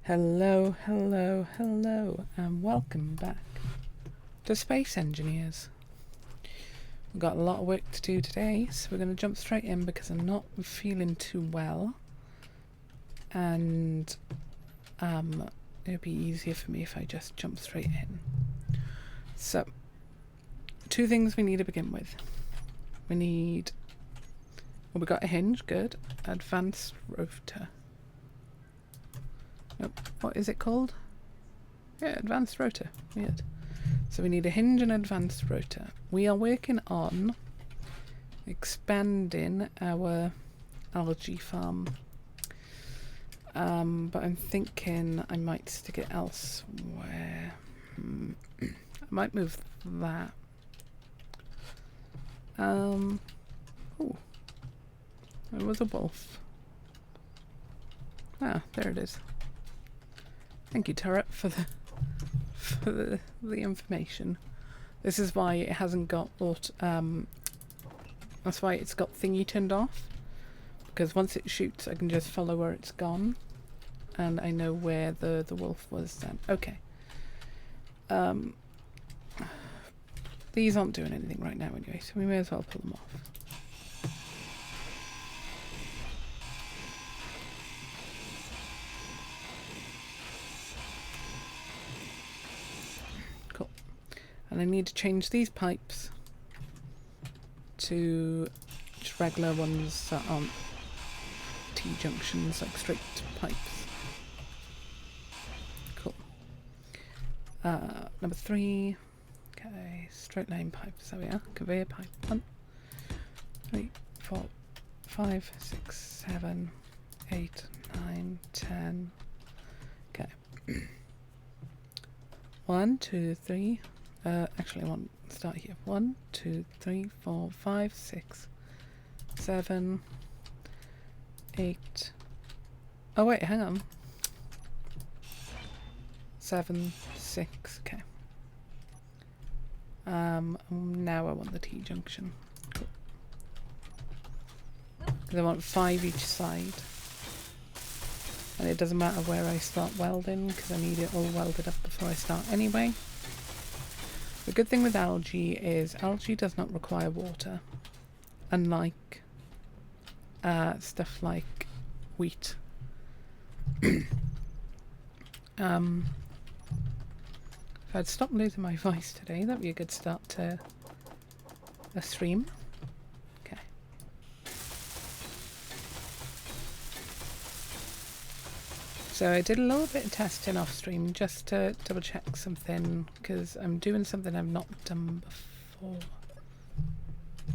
Hello, hello, hello, and welcome back to Space Engineers. We've got a lot of work to do today, so we're going to jump straight in because I'm not feeling too well, and it'll be easier for me if I just jump straight in. So, two things we need to begin with. We got a hinge, good. Advanced rotor. Nope. What is it called? Yeah, advanced rotor. Weird. So we need a hinge and advanced rotor. We are working on expanding our algae farm. But I'm thinking I might stick it elsewhere. I might move that. Oh, there was a wolf. Ah, there it is. Thank you, Turret, for the information. This is why it hasn't got that's why it's got thingy turned off. Because once it shoots, I can just follow where it's gone, and I know where the wolf was then. Okay. These aren't doing anything right now anyway, so we may as well pull them off. And I need to change these pipes to just regular ones that aren't T-junctions, like straight pipes. Cool. Number 3. Okay, straight line pipes. There we are. Conveyor pipe. 1, 3, 4, 5, 6, 7, 8, 9, 10. Okay. 1, 2, 3. Actually, I want to start here. 1, 2, 3, 4, 5, 6, 7, 8. Oh wait, hang on. 7, 6. Okay. Now I want the T-junction. Cool. Because I want 5 each side. And it doesn't matter where I start welding, because I need it all welded up before I start anyway. The good thing with algae is algae does not require water, unlike stuff like wheat. If I'd stop losing my voice today, that'd be a good start to a stream. Okay. So I did a little bit of testing off stream just to double check something, because I'm doing something I've not done before.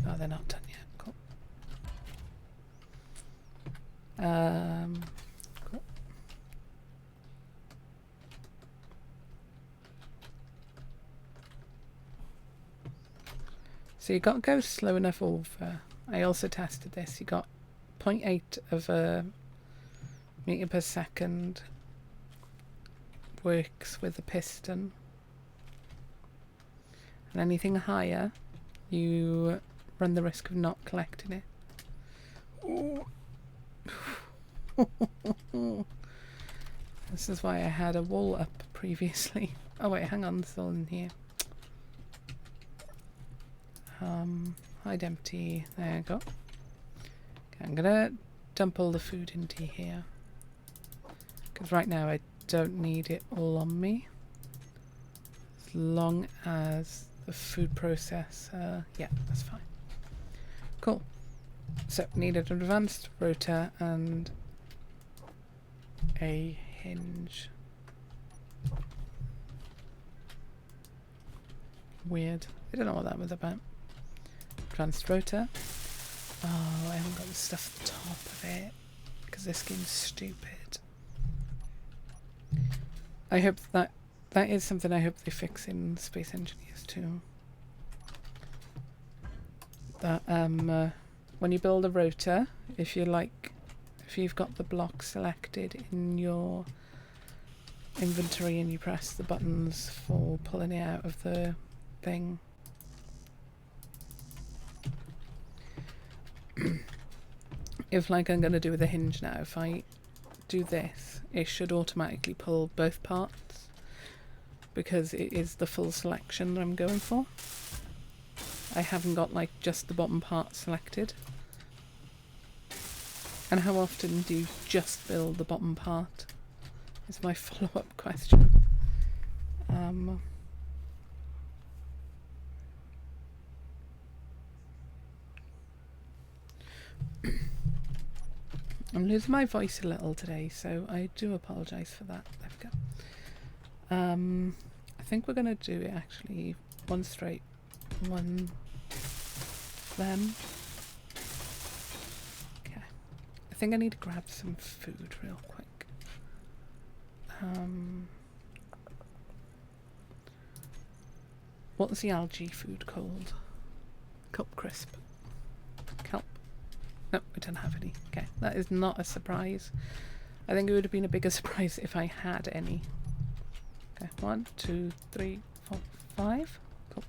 Oh, they're not done yet. Cool. Cool. So you got to go slow enough over. I also tested this. You got 0.8 of a meter per second works with a piston, and anything higher you run the risk of not collecting it. This is why I had a wall up previously. Oh wait, hang on, it's all in here. Hide empty, there you go. Okay, I'm gonna dump all the food into here, because right now I don't need it all on me, as long as the food processor, yeah, that's fine. Cool. So needed an advanced rotor and a hinge. Weird. I don't know what that was about. Advanced rotor. Oh, I haven't got the stuff at the top of it because this game's stupid. I hope that is something I hope they fix in Space Engineers too. That when you build a rotor, if you've got the block selected in your inventory and you press the buttons for pulling it out of the thing, if, like I'm going to do with a hinge now, if I do this, it should automatically pull both parts because it is the full selection that I'm going for. I haven't got like just the bottom part selected. And how often do you just build the bottom part? Is my follow-up question. I'm losing my voice a little today, so I do apologise for that. There we go. I think we're going to do it actually one straight, one them. Okay. I think I need to grab some food real quick. What's the algae food called? Cup crisp. Kelp. No, I don't have any. Okay, that is not a surprise. I think it would have been a bigger surprise if I had any. Okay, 1, 2, 3, 4, 5. Cool.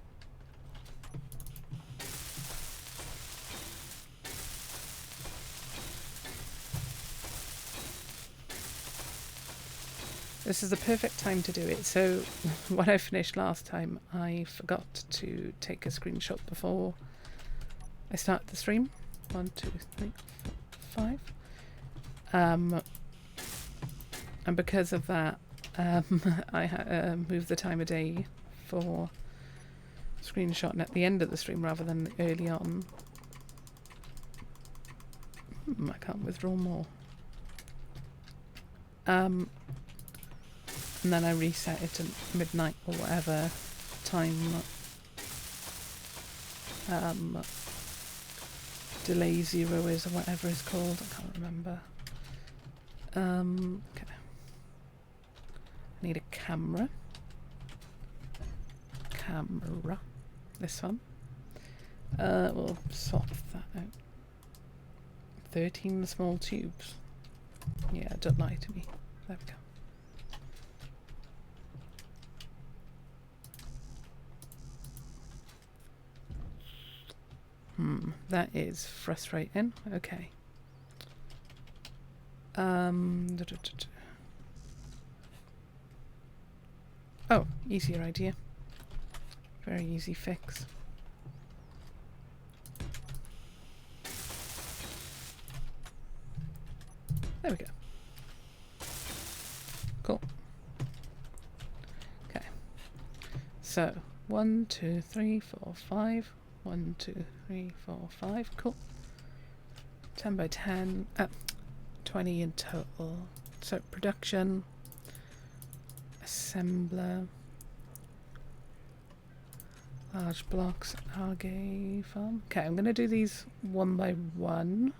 This is the perfect time to do it. So when I finished last time, I forgot to take a screenshot before I started the stream. 1, 2, 3, 4, 5. And because of that, I moved the time of day for screenshotting at the end of the stream rather than early on. I can't withdraw more. And then I reset it to midnight or whatever time delay 0 is, or whatever it's called. I can't remember. Okay. I need a camera. This one. We'll swap that out. 13 small tubes. Yeah, don't lie to me. There we go. That is frustrating. Okay. Oh, easier idea. Very easy fix. There we go. Cool. Okay. So 1, 2, 3, 4, 5. 1, 2, 3, 4, 5. Cool. 10 by 10. 20 in total. So production. Assembler. Large blocks. Algae farm. Okay, I'm going to do these one by one.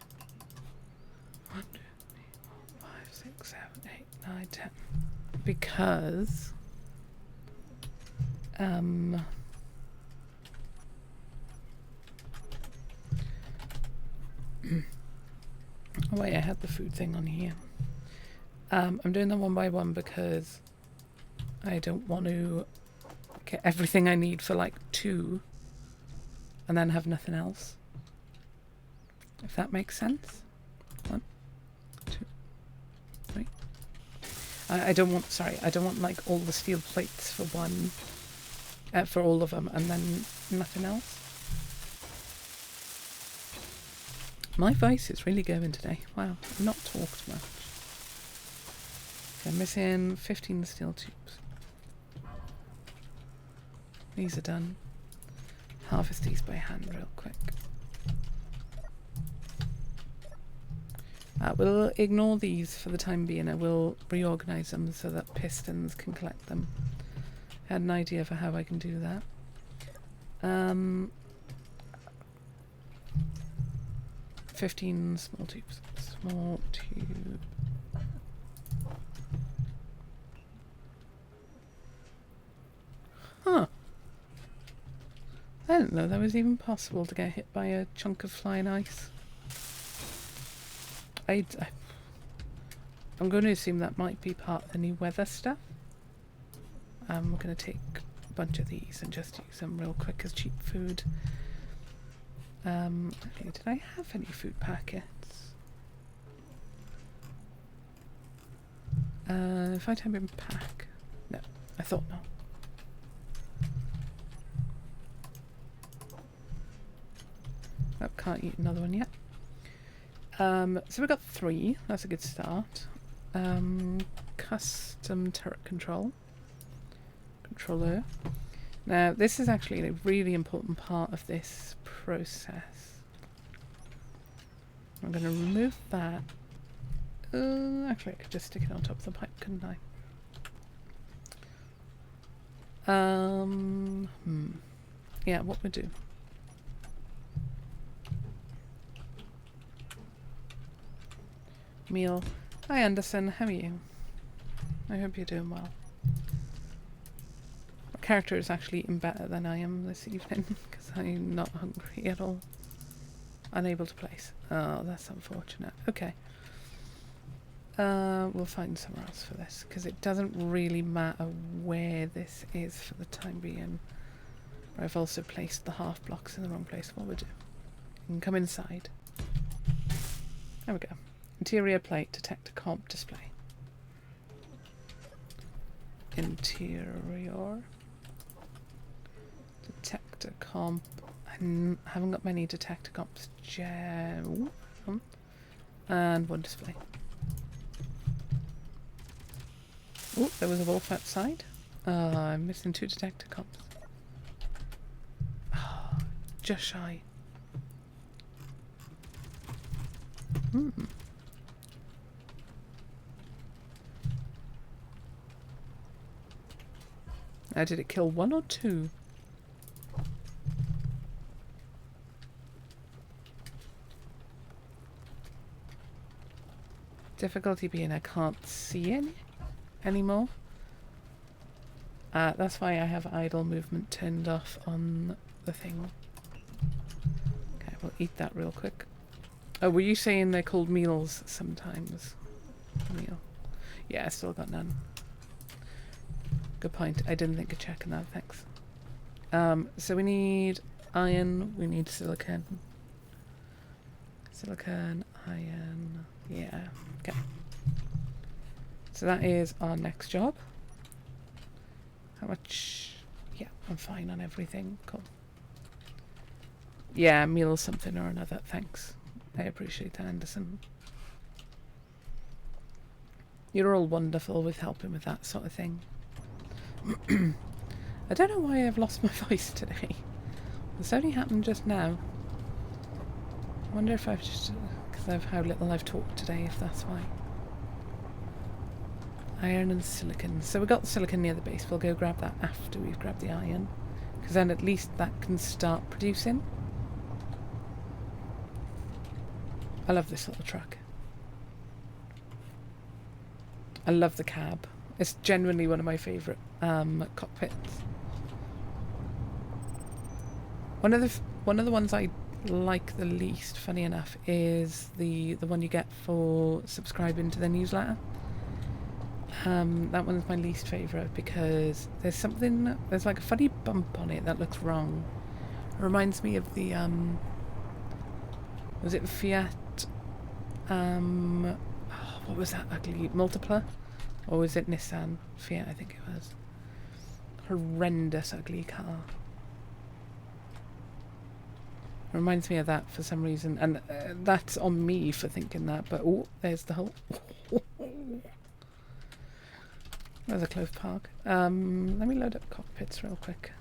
1, 2, 3, 4, 5, 6, 7, 8, 9, 10. Because oh wait, I had the food thing on here. I'm doing them one by one because I don't want to get everything I need for like 2 and then have nothing else. If that makes sense. 1, 2, 3. I don't want like all the steel plates for one, for all of them, and then nothing else. My voice is really going today. Wow, I've not talked much. Okay, I'm missing 15 steel tubes. These are done. Harvest these by hand real quick. We'll ignore these for the time being. I will reorganize them so that pistons can collect them. I had an idea for how I can do that. 15 small tubes. Small tube. Huh. I didn't know that was even possible to get hit by a chunk of flying ice. I'm going to assume that might be part of the new weather stuff. We're going to take a bunch of these and just use them real quick as cheap food. Okay, did I have any food packets? If I type in pack. No, I thought not. Oh, can't eat another one yet. So we've got 3. That's a good start. Custom turret controller. Now, this is actually a really important part of this process. I'm going to remove that. Actually, I could just stick it on top of the pipe, couldn't I? Yeah, what we do? Meal. Hi Anderson, how are you? I hope you're doing well. My character is actually eating better than I am this evening because I'm not hungry at all. Unable to place. Oh, that's unfortunate. Okay. We'll find somewhere else for this because it doesn't really matter where this is for the time being. I've also placed the half blocks in the wrong place. What we'll do? You can come inside. There we go. Interior plate, detector comp display. Interior. Detector comp. I haven't got many detector comps. And 1 display. Oh, there was a wolf outside. I'm missing 2 detector comps. Oh, just shy. Now, did it kill 1 or 2? Difficulty being I can't see any anymore. That's why I have idle movement turned off on the thing. Okay, we'll eat that real quick. Oh, were you saying they're called meals sometimes? Meal. Yeah, I still got none. Good point. I didn't think of checking that, thanks. So we need iron, we need silicon. Silicon, iron, yeah, okay. So that is our next job. How much? Yeah, I'm fine on everything, cool. Yeah, meal something or another, thanks. I appreciate that, Anderson. You're all wonderful with helping with that sort of thing. I don't know why I've lost my voice today. This only happened just now. I wonder if I've just... because of how little I've talked today, if that's why. Iron and silicon. So we've got the silicon near the base. We'll go grab that after we've grabbed the iron. Because then at least that can start producing. I love this little truck. I love the cab. It's genuinely one of my favourite cockpits. One of the ones I like the least, funny enough, is the one you get for subscribing to the newsletter. That one's my least favourite because there's like a funny bump on it that looks wrong. It reminds me of the was it Fiat? What was that ugly multipler? Or was it Nissan? Fiat, I think it was. Horrendous ugly car. It reminds me of that for some reason, and that's on me for thinking that. But oh, there's the whole. There's a clove park. Let me load up cockpits real quick.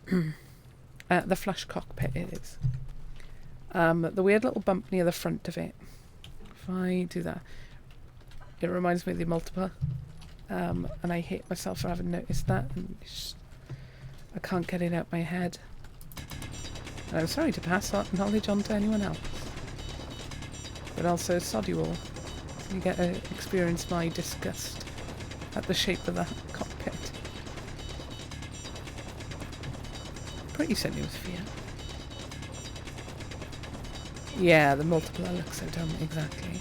The flush cockpit it is. The weird little bump near the front of it. If I do that, it reminds me of the multiple. And I hate myself for having noticed that. And I can't get it out my head. And I'm sorry to pass that knowledge on to anyone else. But also, sod you all. You get to experience my disgust at the shape of the cockpit. Pretty said it was Fiat. Yeah, the multiplier looks so dumb. Exactly.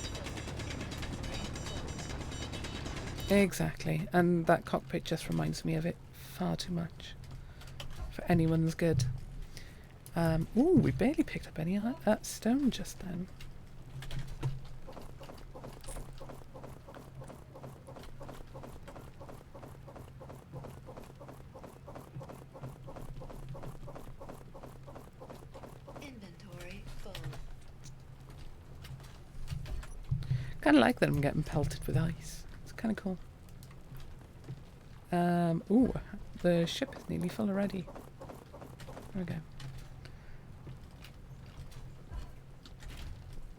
Exactly. And that cockpit just reminds me of it far too much. For anyone's good. Ooh, we barely picked up any stone just then. Kind of like that I'm getting pelted with ice. It's kind of cool. Ooh, the ship is nearly full already. There we go.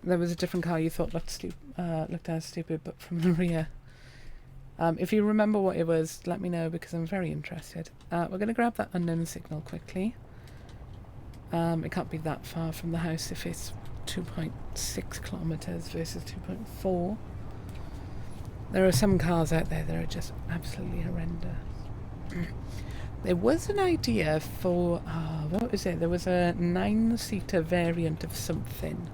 There was a different car you thought looked as stupid, but from the rear. If you remember what it was, let me know because I'm very interested. We're going to grab that unknown signal quickly. It can't be that far from the house if it's 2.6 kilometers versus 2.4. There are some cars out there that are just absolutely horrendous. There was an idea for, what was it? There was a 9-seater variant of something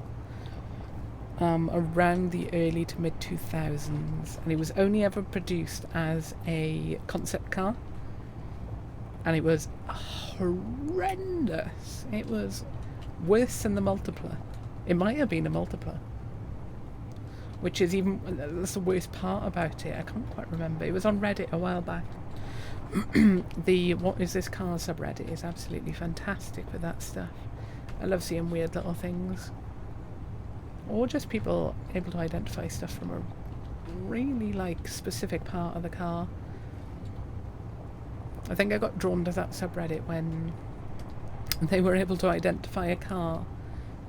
around the early to mid 2000s, and it was only ever produced as a concept car, and it was horrendous. It was worse than the multipler. It might have been a multipler, which is even, that's the worst part about it. I can't quite remember. It was on Reddit a while back. The What Is This Car subreddit is absolutely fantastic with that stuff. I love seeing weird little things. Or just people able to identify stuff from a really, like, specific part of the car. I think I got drawn to that subreddit when they were able to identify a car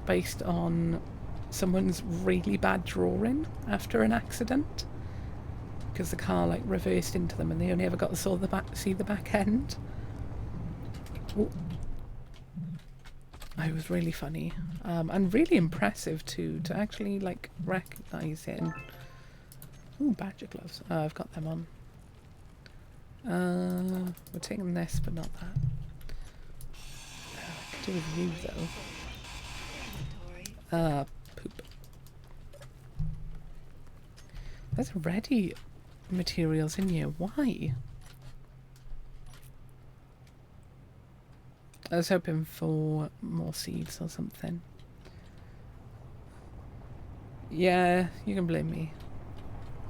based on someone's really bad drawing after an accident. Because the car, like, reversed into them and they only ever got to see the back end. Ooh. It was really funny, and really impressive too, to actually, like, recognise it. And ooh, badger gloves. I've got them on. We're taking this, but not that. I could do with you though. Poop. There's already materials in here. Why? I was hoping for more seeds or something. Yeah, you can blame me.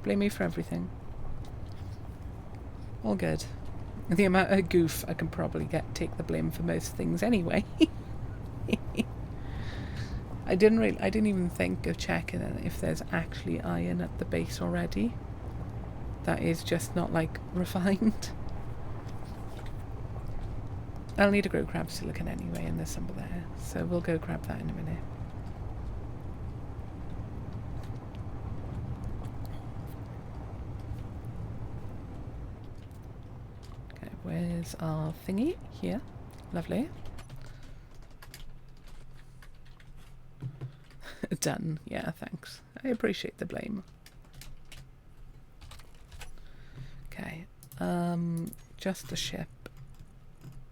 Blame me for everything. All good. The amount of goof I can probably take the blame for most things anyway. I didn't even think of checking if there's actually iron at the base already. That is just not, like, refined. I'll need to grow crab silicon anyway, and there's some there, so we'll go grab that in a minute. Okay, where's our thingy? Here. Lovely. Done. Yeah, thanks. I appreciate the blame. Okay, just a ship.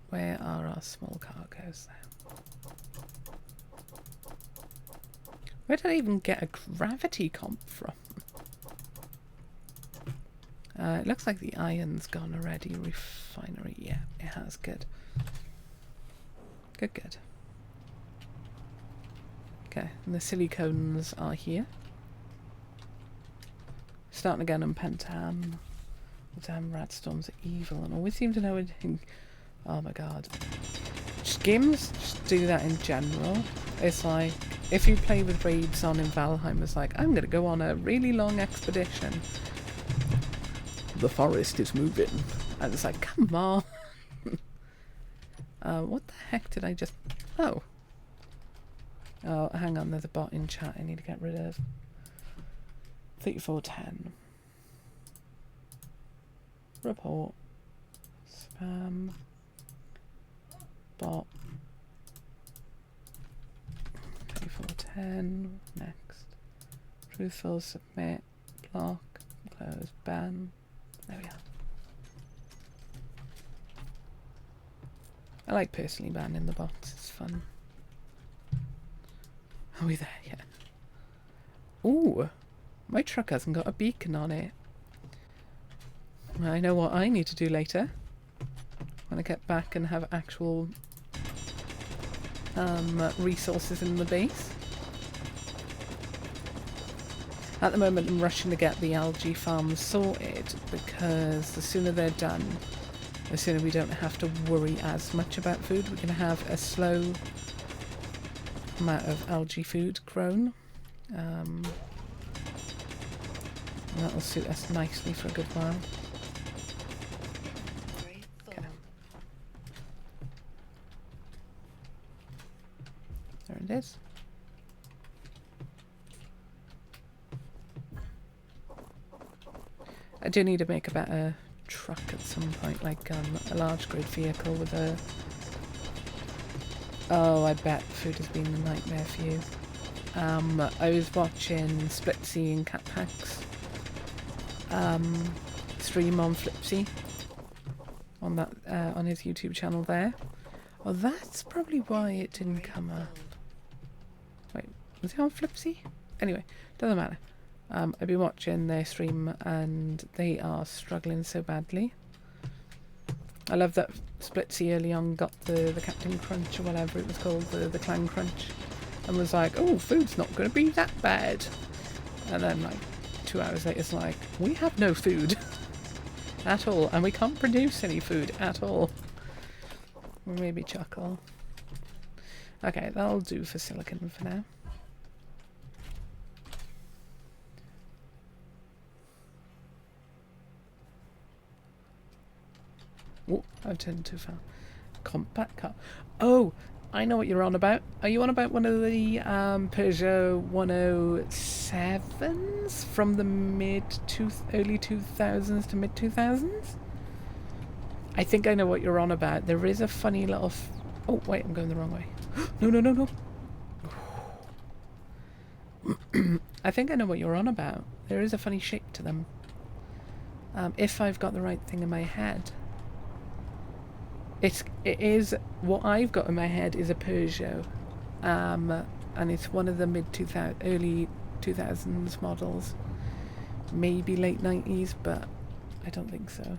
Where are our small cargoes now? Where did I even get a gravity comp from? It looks like the iron's gone already. Refinery, yeah, it has. Good. Good. Okay, and the silicones are here. Starting again on Pentam. The damn radstorms are evil and always seem to know anything. Oh my god. Just games just do that in general. It's like, if you play with raids on in Valheim, it's like, I'm going to go on a really long expedition. The forest is moving. And it's like, come on. What the heck did I just... Oh, hang on, there's a bot in chat I need to get rid of. 3410. Report. Spam. Bot. 3410. Next. Truthful. Submit. Block. Close. Ban. There we are. I like personally banning the bots. It's fun. Are we there yet? Ooh. My truck hasn't got a beacon on it. I know what I need to do later. When I get back and have actual resources in the base. At the moment I'm rushing to get the algae farms sorted because the sooner they're done, the sooner we don't have to worry as much about food. We can have a slow amount of algae food grown. And that'll suit us nicely for a good while. Okay. There it is. I do need to make a better truck at some point, like a large grid vehicle with a... Oh, I bet food has been a nightmare for you. I was watching Splitsy and Cat Packs stream on Flipsy on that on his YouTube channel there. Oh, that's probably why it didn't come up. Wait, was it on Flipsy? Anyway, doesn't matter. I've been watching their stream and they are struggling so badly. I love that Splitsy early on got the Captain Crunch or whatever it was called, the Clan Crunch, and was like, oh, food's not going to be that bad. And then like 2 hours later it's like, we have no food at all and we can't produce any food at all. Maybe chuckle. Okay, that'll do for silicon for now. Oh, I've turned too far. Compact car. Oh, I know what you're on about. Are you on about one of the Peugeot 107s from the early 2000s to mid 2000s? I think I know what you're on about. There is a funny little... oh, wait, I'm going the wrong way. No, no, no, no. I think I know what you're on about. There is a funny shape to them. If I've got the right thing in my head. It is... what I've got in my head is a Peugeot. And it's one of the early 2000s models. Maybe late 90s, but I don't think so.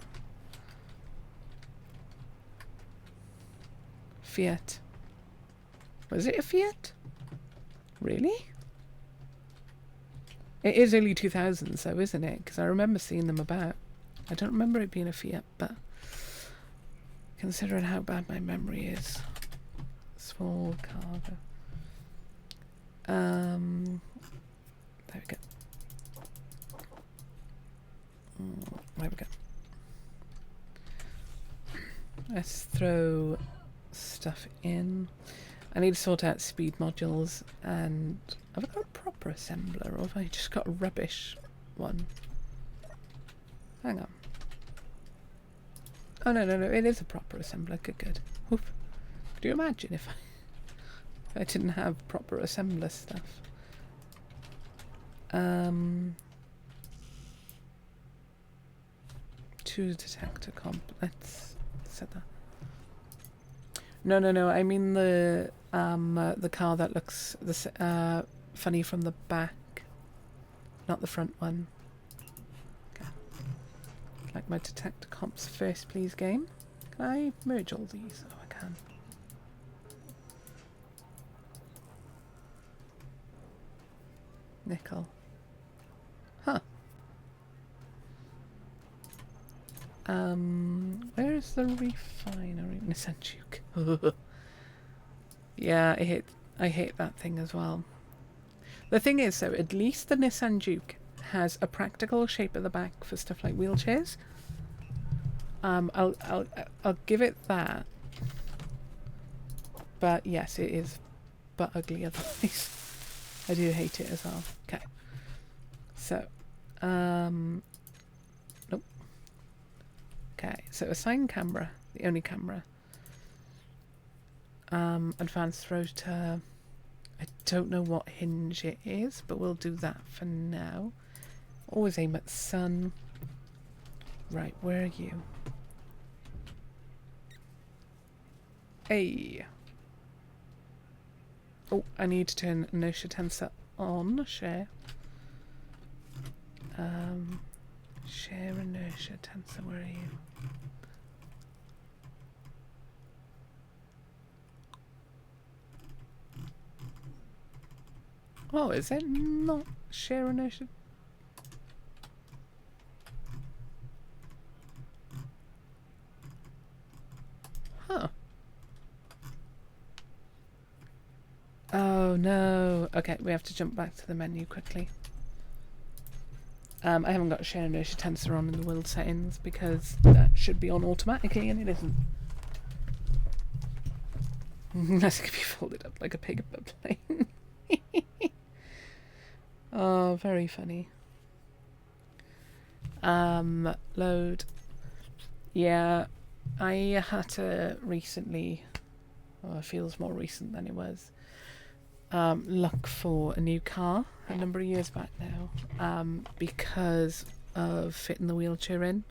Fiat. Was it a Fiat? Really? It is early 2000s though, isn't it? Because I remember seeing them about. I don't remember it being a Fiat, but considering how bad my memory is. Small cargo. There we go. There we go. Let's throw stuff in. I need to sort out speed modules, and have I got a proper assembler or have I just got a rubbish one? Hang on. Oh no, no, no, it is a proper assembler. Good, good. Oof. Could you imagine if I didn't have proper assembler stuff? Choose detector comp. Let's set that. No, no, no. I mean the car that looks funny from the back, not the front one. Okay. Like my detector comps first, please, game. Can I merge all these? Oh, I can. Nickel. Huh. Where's the refinery? Nissan Juke. Yeah, I hate that thing as well. The thing is, though, at least the Nissan Juke has a practical shape at the back for stuff like wheelchairs. I'll give it that. But yes, it is but ugly otherwise. I do hate it as well. Okay. So, nope. Okay, so assign camera, the only camera. Advanced rotor. I don't know what hinge it is, but we'll do that for now. Always aim at sun. Right, where are you? Hey. Oh, I need to turn inertia tensor on. Share. Share inertia tensor. Where are you? Oh, is it not share inertia? Huh. Oh no. Okay, we have to jump back to the menu quickly. I haven't got share inertia tensor on in the wheel settings because that should be on automatically and it isn't. Unless it can be folded up like a paper plane. Oh, very funny. Load. Yeah, I had to recently, well, it feels more recent than it was, look for a new car a number of years back now, because of fitting the wheelchair in.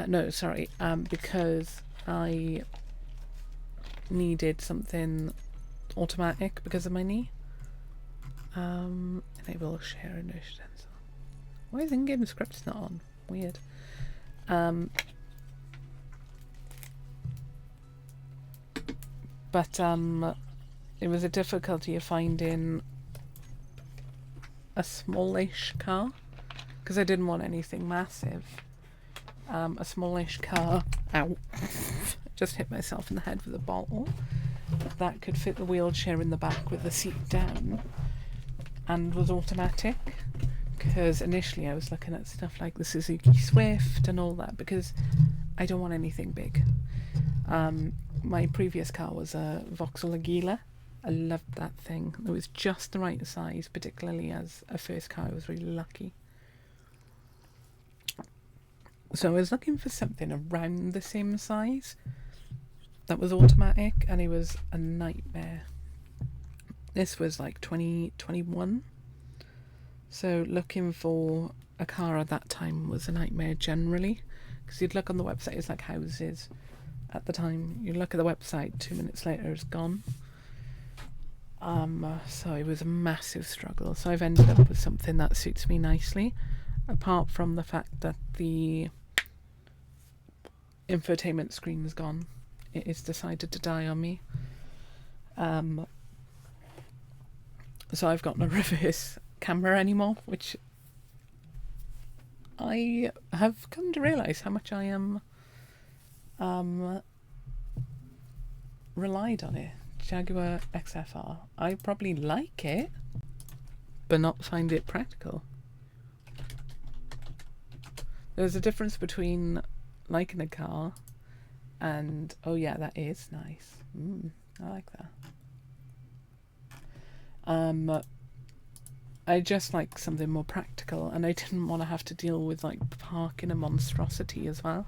No, sorry, because I needed something automatic because of my knee. Enable share inertia tensor. Why is in-game scripts not on? Weird. But it was a difficulty of finding a smallish car because I didn't want anything massive. A smallish car. Ow! Just hit myself in the head with a bottle. That could fit the wheelchair in the back with the seat down and was automatic. Because initially I was looking at stuff like the Suzuki Swift and all that because I don't want anything big. My previous car was a Vauxhall Aguila. I loved that thing. It was just the right size, particularly as a first car. I was really lucky. So I was looking for something around the same size that was automatic, and it was a nightmare. This was like 2021. So looking for a car at that time was a nightmare generally, because you'd look on the website, it's like houses at the time. You look at the website, 2 minutes later it's gone. So it was a massive struggle. So I've ended up with something that suits me nicely, apart from the fact that the infotainment screen is gone. It has decided to die on me. So I've got no reverse camera anymore, which I have come to realise how much I am relied on it. Jaguar XFR. I probably like it, but not find it practical. There's a difference between liking a car and, oh yeah, that is nice. I like that. I just like something more practical, and I didn't want to have to deal with like parking a monstrosity as well.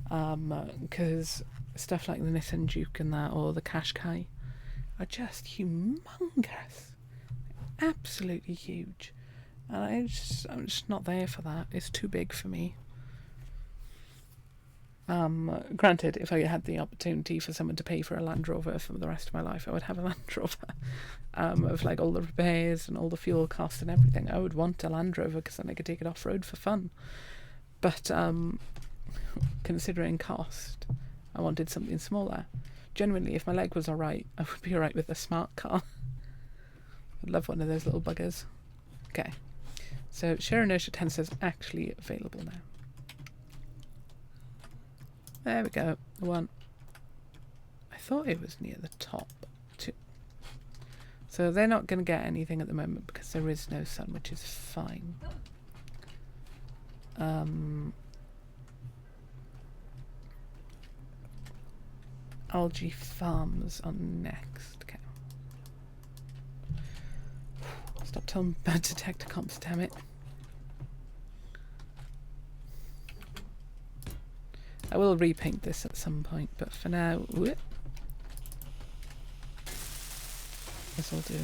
Because stuff like the Nissan Juke and that, or the Qashqai, are just humongous, absolutely huge, and I'm just not there for that. It's too big for me. Granted, if I had the opportunity for someone to pay for a Land Rover for the rest of my life, I would have a Land Rover. Of like all the repairs and all the fuel costs and everything, I would want a Land Rover because then I could take it off road for fun. But considering cost, I wanted something smaller. Generally, if my leg was alright, I would be alright with a smart car. I'd love one of those little buggers. Okay, so share inertia tensor is actually available now. There we go, the one. I thought it was near the top too. So they're not going to get anything at the moment because there is no sun, which is fine. Algae farms on next. Okay. Stop telling bad detector comps, damn it. I will repaint this at some point, but for now, whoop, this will do.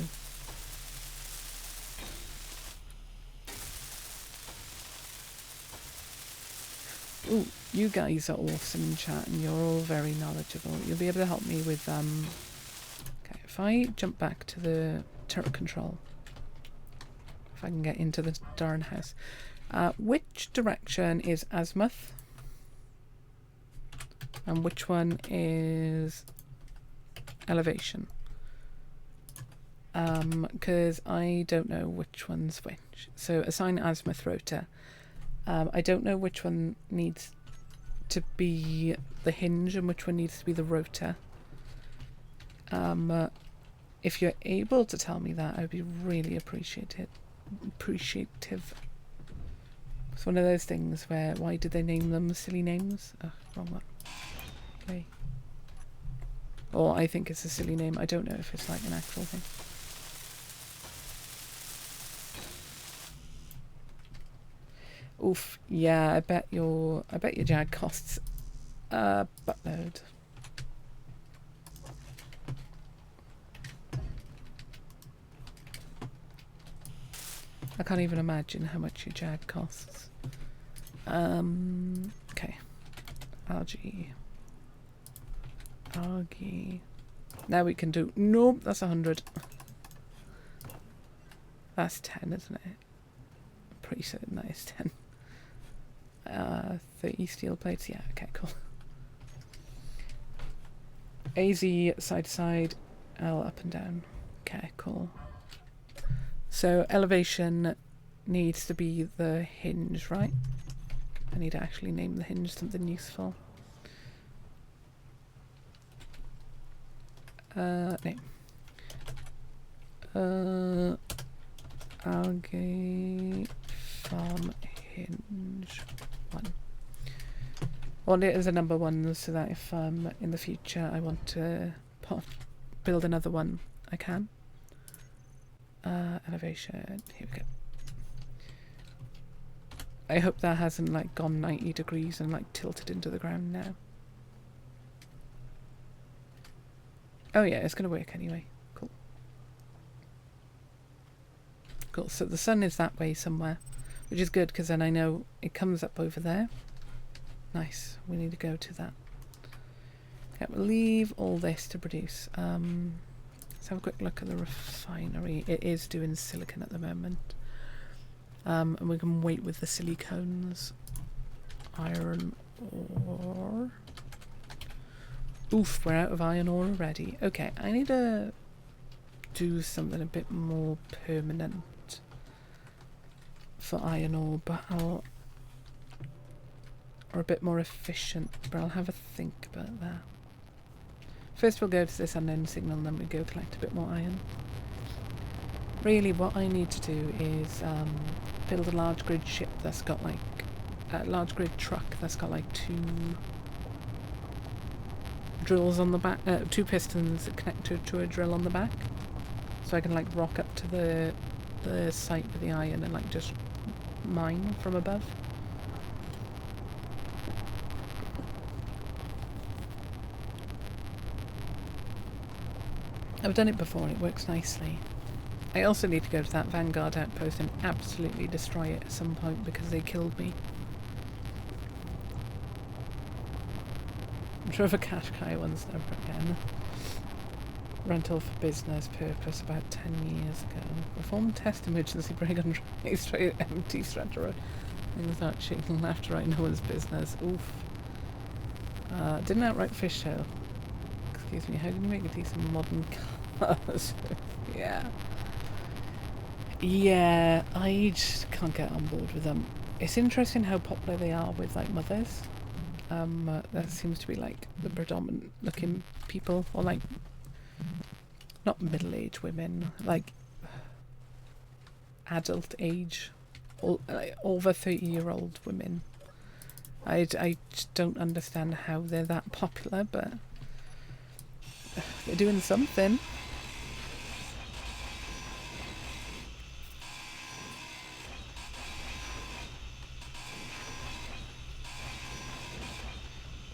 Ooh, you guys are awesome in chat, and you're all very knowledgeable. You'll be able to help me with okay, if I jump back to the turret control, if I can get into the darn house. Which direction is azimuth? And which one is elevation? Because I don't know which one's which. So assign azimuth rotor. I don't know which one needs to be the hinge and which one needs to be the rotor. If you're able to tell me that, I would be really appreciated. appreciative. It's one of those things where, why did they name them silly names? Oh, wrong one. Okay. Or I think it's a silly name. I don't know if it's like an actual thing. Oof, yeah, I bet your jag costs a buttload. I can't even imagine how much your jag costs. Okay. Algae. Now we can do... Nope, that's 100. That's 10, isn't it? I'm pretty certain that is 10. 30 steel plates. Yeah, okay, cool. AZ side to side, L up and down. Okay, cool. So elevation needs to be the hinge, right? I need to actually name the hinge something useful. Name. Algae farm hinge 1. I want it as a number 1 so that if in the future I want to build another one, I can. Elevation, here we go. I hope that hasn't like gone 90 degrees and like tilted into the ground now. Oh yeah, it's gonna work anyway. Cool. Cool, so the sun is that way somewhere, which is good because then I know it comes up over there. Nice, we need to go to that. Okay, we'll leave all this to produce. Let's have a quick look at the refinery. It is doing silicon at the moment. And we can wait with the silicones. Iron ore. Oof, we're out of iron ore already. Okay, I need to do something a bit more permanent for iron ore, but or a bit more efficient, but I'll have a think about that. First we'll go to this unknown signal and then we go collect a bit more iron. Really what I need to do is build a large grid ship that's got like a large grid truck that's got like 2 drills on the back, 2 pistons that connect to a drill on the back, so I can like rock up to the site with the iron and like just mine from above. I've done it before and it works nicely. I also need to go to that Vanguard outpost and absolutely destroy it at some point because they killed me. Drove a Qashqai once never again. Rental for business purpose about 10 years ago. Perform test emergency brake on straight empty Stranger Road. Things aren't shaking left, right, no one's business. Oof. Didn't outright fish show. Excuse me, how can you make a decent modern cars? Yeah. Yeah, I just can't get on board with them. It's interesting how popular they are with like mothers. That seems to be like the predominant looking people, or like not middle-aged women, like adult age, like over 30-year-old women. I just don't understand how they're that popular, but they're doing something.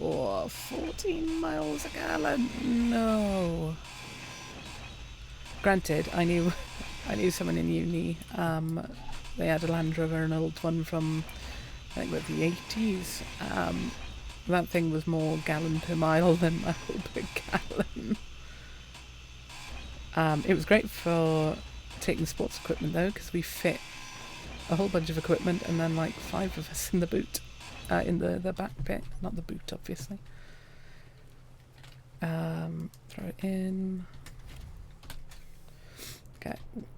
Oh, 14 miles a gallon. No. Granted, I knew someone in uni. They had a Land Rover, an old one from I think about the 80s. That thing was more gallon per mile than mile per gallon. It was great for taking sports equipment though, because we fit a whole bunch of equipment and then like 5 of us in the boot. In the back bit, not the boot obviously. Throw it in. Okay,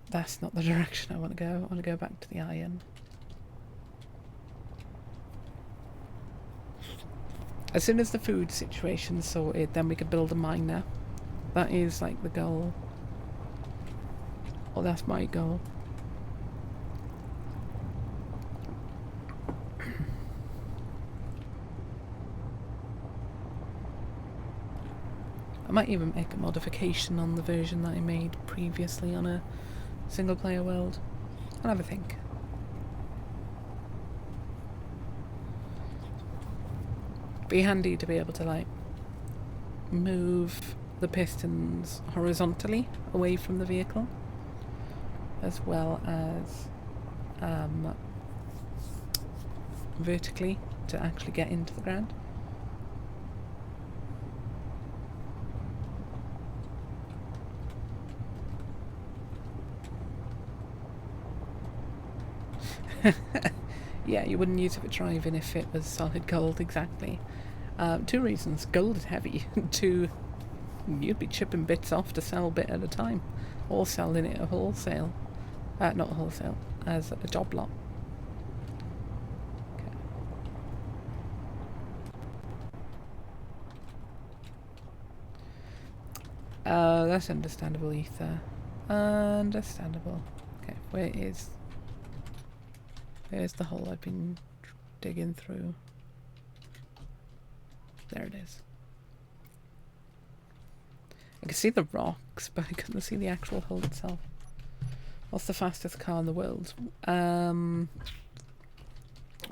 that's not the direction I want to go. I want to go back to the iron. As soon as the food situation's sorted, then we can build a miner. That is like the goal. Or that's my goal. I might even make a modification on the version that I made previously on a single player world. I'll have a think. Be handy to be able to like move the pistons horizontally away from the vehicle, as well as vertically to actually get into the ground. Yeah, you wouldn't use it for driving if it was solid gold, exactly. 2 reasons. Gold is heavy. 2, you'd be chipping bits off to sell a bit at a time, or selling it at wholesale. Not wholesale, as a job lot. Okay. That's understandable, Ether. Understandable. Okay, where's the hole I've been digging through? There it is. I can see the rocks, but I couldn't see the actual hole itself. What's the fastest car in the world?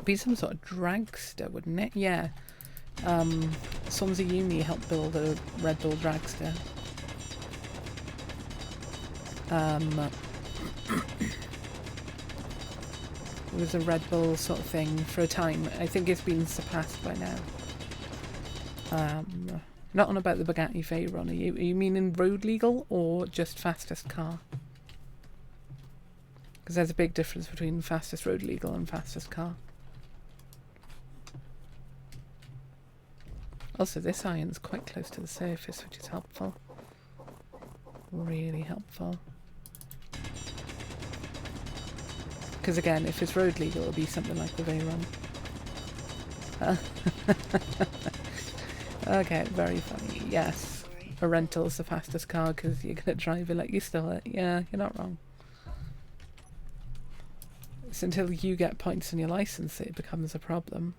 Be some sort of dragster, wouldn't it? Yeah. Swansea Uni helped build a Red Bull dragster. It was a Red Bull sort of thing for a time. I think it's been surpassed by now. Not on about the Bugatti Veyron. Are you meaning road legal or just fastest car? Because there's a big difference between fastest road legal and fastest car. Also, this iron's quite close to the surface, which is helpful. Really helpful. Because again, if it's road legal, it'll be something like the Veyron. Okay, very funny. Yes, a rental's the fastest car because you're going to drive it like you stole it. Yeah, you're not wrong. It's until you get points on your license that it becomes a problem.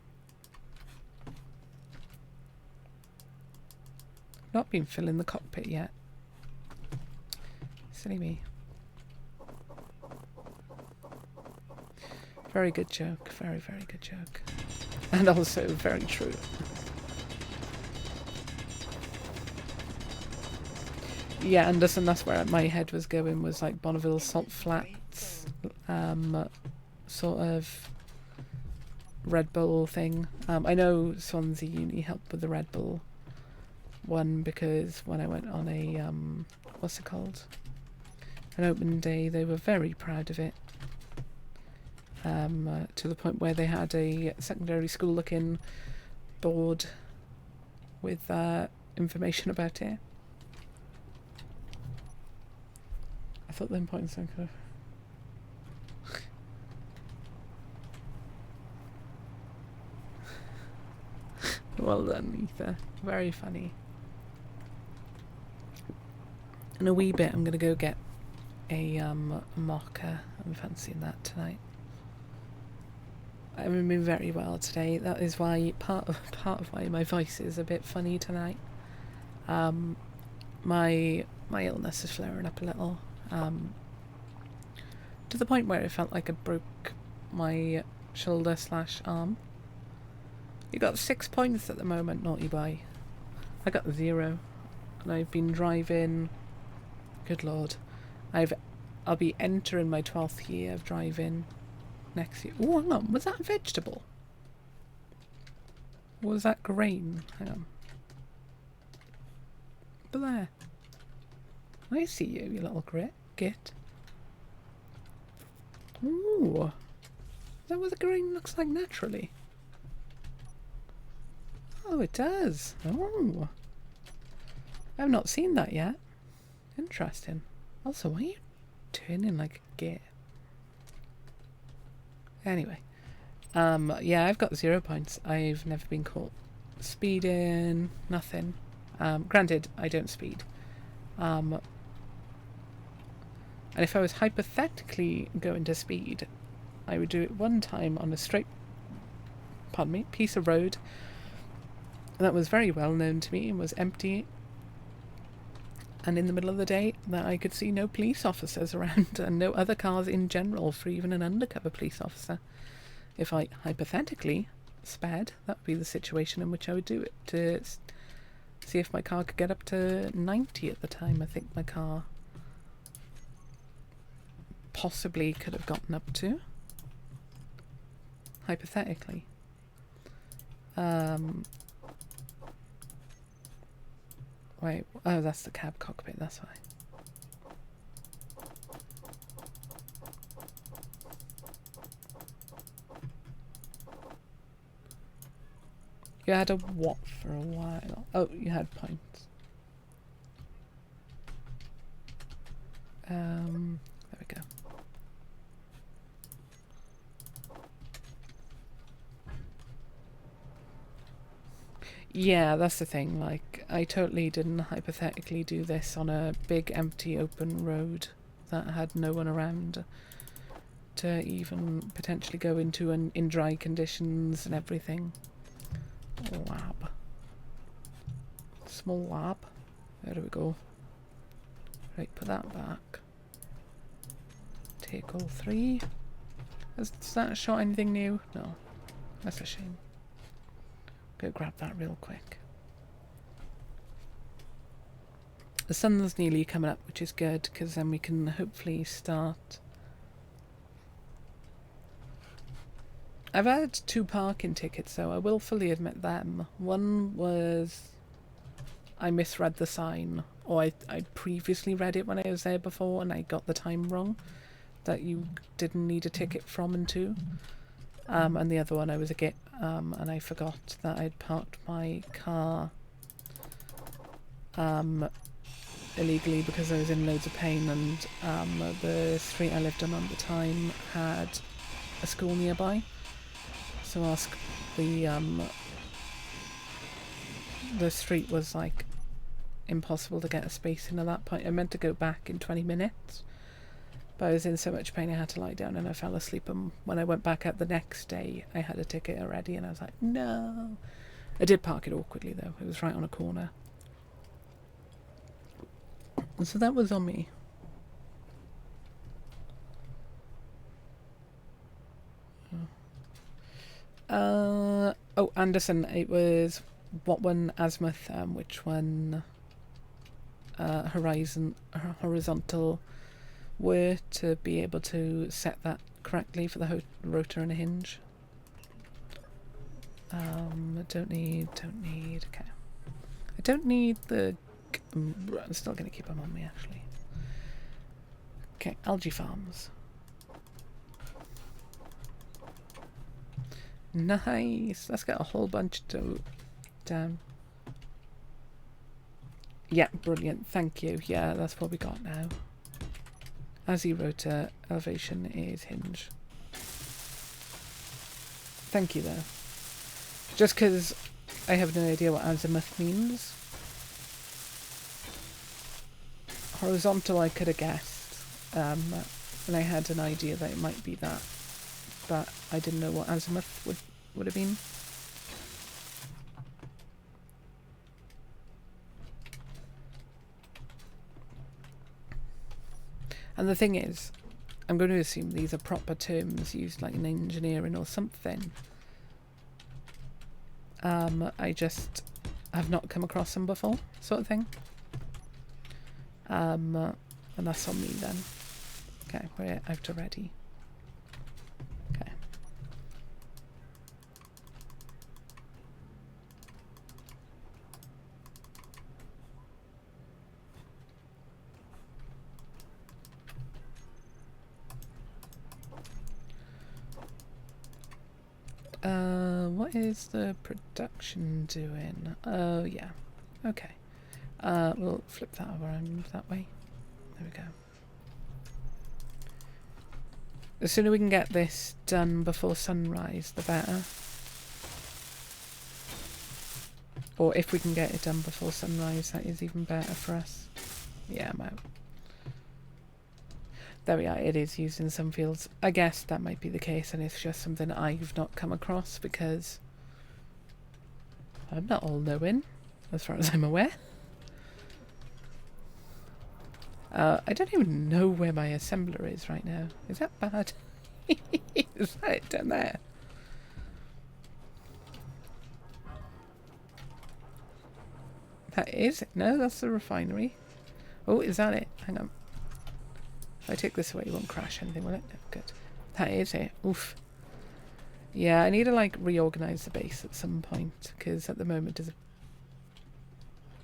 Not been filling the cockpit yet. Silly me. Very good joke. Very, very good joke. And also very true. Yeah, Anderson, that's where my head was going, was like Bonneville Salt Flats, sort of Red Bull thing. I know Swansea Uni helped with the Red Bull one because when I went on a, what's it called? An open day, they were very proud of it. To the point where they had a secondary school looking board with information about it. I thought the important thing could have... Well done, Ether. Very funny. In a wee bit I'm going to go get a mocha. I'm fancying that tonight. I haven't been very well today. That is why part of why my voice is a bit funny tonight. My illness is flaring up a little. To the point where it felt like I broke my shoulder / arm. You got 6 points at the moment, naughty boy. I got 0, and I've been driving. Good lord, I'll be entering my 12th year of driving next year. Oh, hang on, was that a vegetable? Or was that grain? Hang on. But there. I see you, you little git. Ooh. Is that what the grain looks like naturally? Oh, it does. Oh. I've not seen that yet. Interesting. Also, why are you turning like a git? Anyway. Yeah, I've got 0 points. I've never been caught speeding. Nothing. Granted, I don't speed. And if I was hypothetically going to speed, I would do it one time on a straight, piece of road that was very well known to me and was empty and in the middle of the day that I could see no police officers around and no other cars in general for even an undercover police officer. If I hypothetically sped, that would be the situation in which I would do it, to see if my car could get up to 90 at the time. I think my car possibly could have gotten up to, hypothetically. Wait, oh, that's the cab cockpit, that's why. You had a what for a while? Oh, you had points. There we go. Yeah, that's the thing, like, I totally didn't hypothetically do this on a big empty open road that had no one around to even potentially go into in dry conditions and everything. Lab. Small lab. There we go. Right, put that back. Take all 3. Has that shot anything new? No. That's a shame. Go grab that real quick. The sun's nearly coming up, which is good, because then we can hopefully start. I've had 2 parking tickets, so I will fully admit them. One was I misread the sign, or I previously read it when I was there before and I got the time wrong, that you didn't need a ticket from and to. And the other one I was a git, and I forgot that I'd parked my car illegally because I was in loads of pain, and the street I lived on at the time had a school nearby. So the street was like impossible to get a space in at that point. I meant to go back in 20 minutes, but I was in so much pain I had to lie down and I fell asleep, and when I went back out the next day I had a ticket already and I was like, no. I did park it awkwardly though, it was right on a corner. And so that was on me. Oh, Anderson, it was what one azimuth, which one horizontal were to be able to set that correctly for the rotor and a hinge. Don't need, okay. I don't need the, I'm still going to keep them on me actually. Okay, algae farms. Nice. Let's get a whole bunch down. Yeah, brilliant. Thank you. Yeah, that's what we got now. Azzy rotor, elevation is hinge. Thank you, though. Just because I have no idea what azimuth means. Horizontal, I could have guessed, and I had an idea that it might be that. But I didn't know what azimuth would have been. And the thing is, I'm going to assume these are proper terms used like in engineering or something. I just have not come across them before, sort of thing. And that's on me then. Okay, we're out already. Okay. What is the production doing? Oh, yeah. Okay. We'll flip that around that way. There we go. The sooner we can get this done before sunrise, the better. Or if we can get it done before sunrise, that is even better for us. Yeah, I'm out. There we are, it is used in some fields. I guess that might be the case, and it's just something I've not come across because I'm not all knowing, as far as I'm aware. I don't even know where my assembler is right now. Is that bad? Is that it down there? That is it. No, that's the refinery. Oh, is that it? Hang on. If I take this away, it won't crash anything, will it? No, good. That is it. Oof. Yeah, I need to like reorganize the base at some point, because at the moment there's a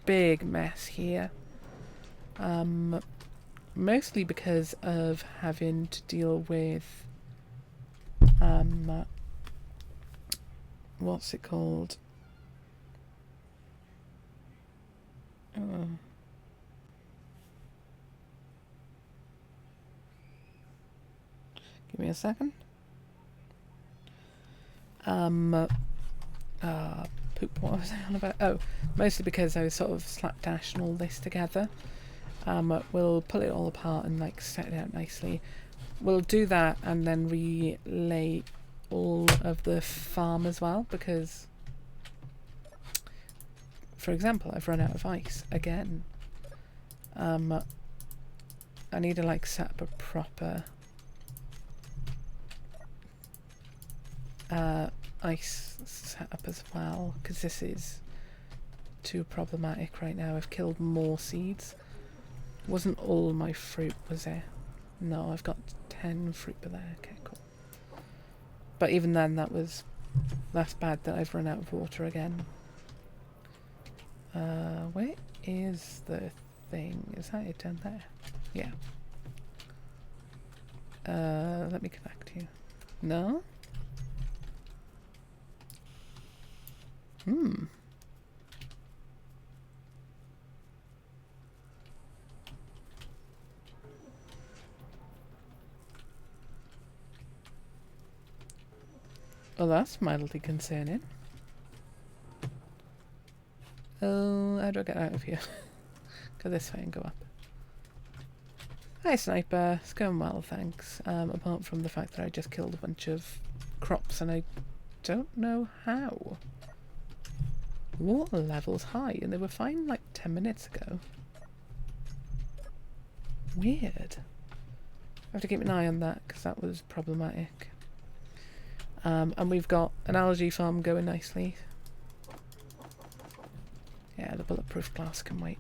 big mess here. Mostly because of having to deal with what's it called? Give me a second. Poop, what was I on about? Oh, mostly because I was sort of slapdashing all this together. We'll pull it all apart and like set it out nicely. We'll do that and then relay all of the farm as well, because for example, I've run out of ice again. I need to like set up a proper ice setup as well, because this is too problematic right now. I've killed more seeds. Wasn't all my fruit, was there? No, I've got 10 fruit per there. Okay, cool. But even then, that's bad that I've run out of water again. Where is the thing? Is that it down there? Yeah. Let me connect you. No? Oh, that's mildly concerning. Oh, how do I get out of here? Go this way and go up. Hi, Sniper. It's going well, thanks. Apart from the fact that I just killed a bunch of crops and I don't know how. Water level's high and they were fine like 10 minutes ago. Weird. I have to keep an eye on that because that was problematic. And we've got an algae farm going nicely. Yeah, the bulletproof glass can wait.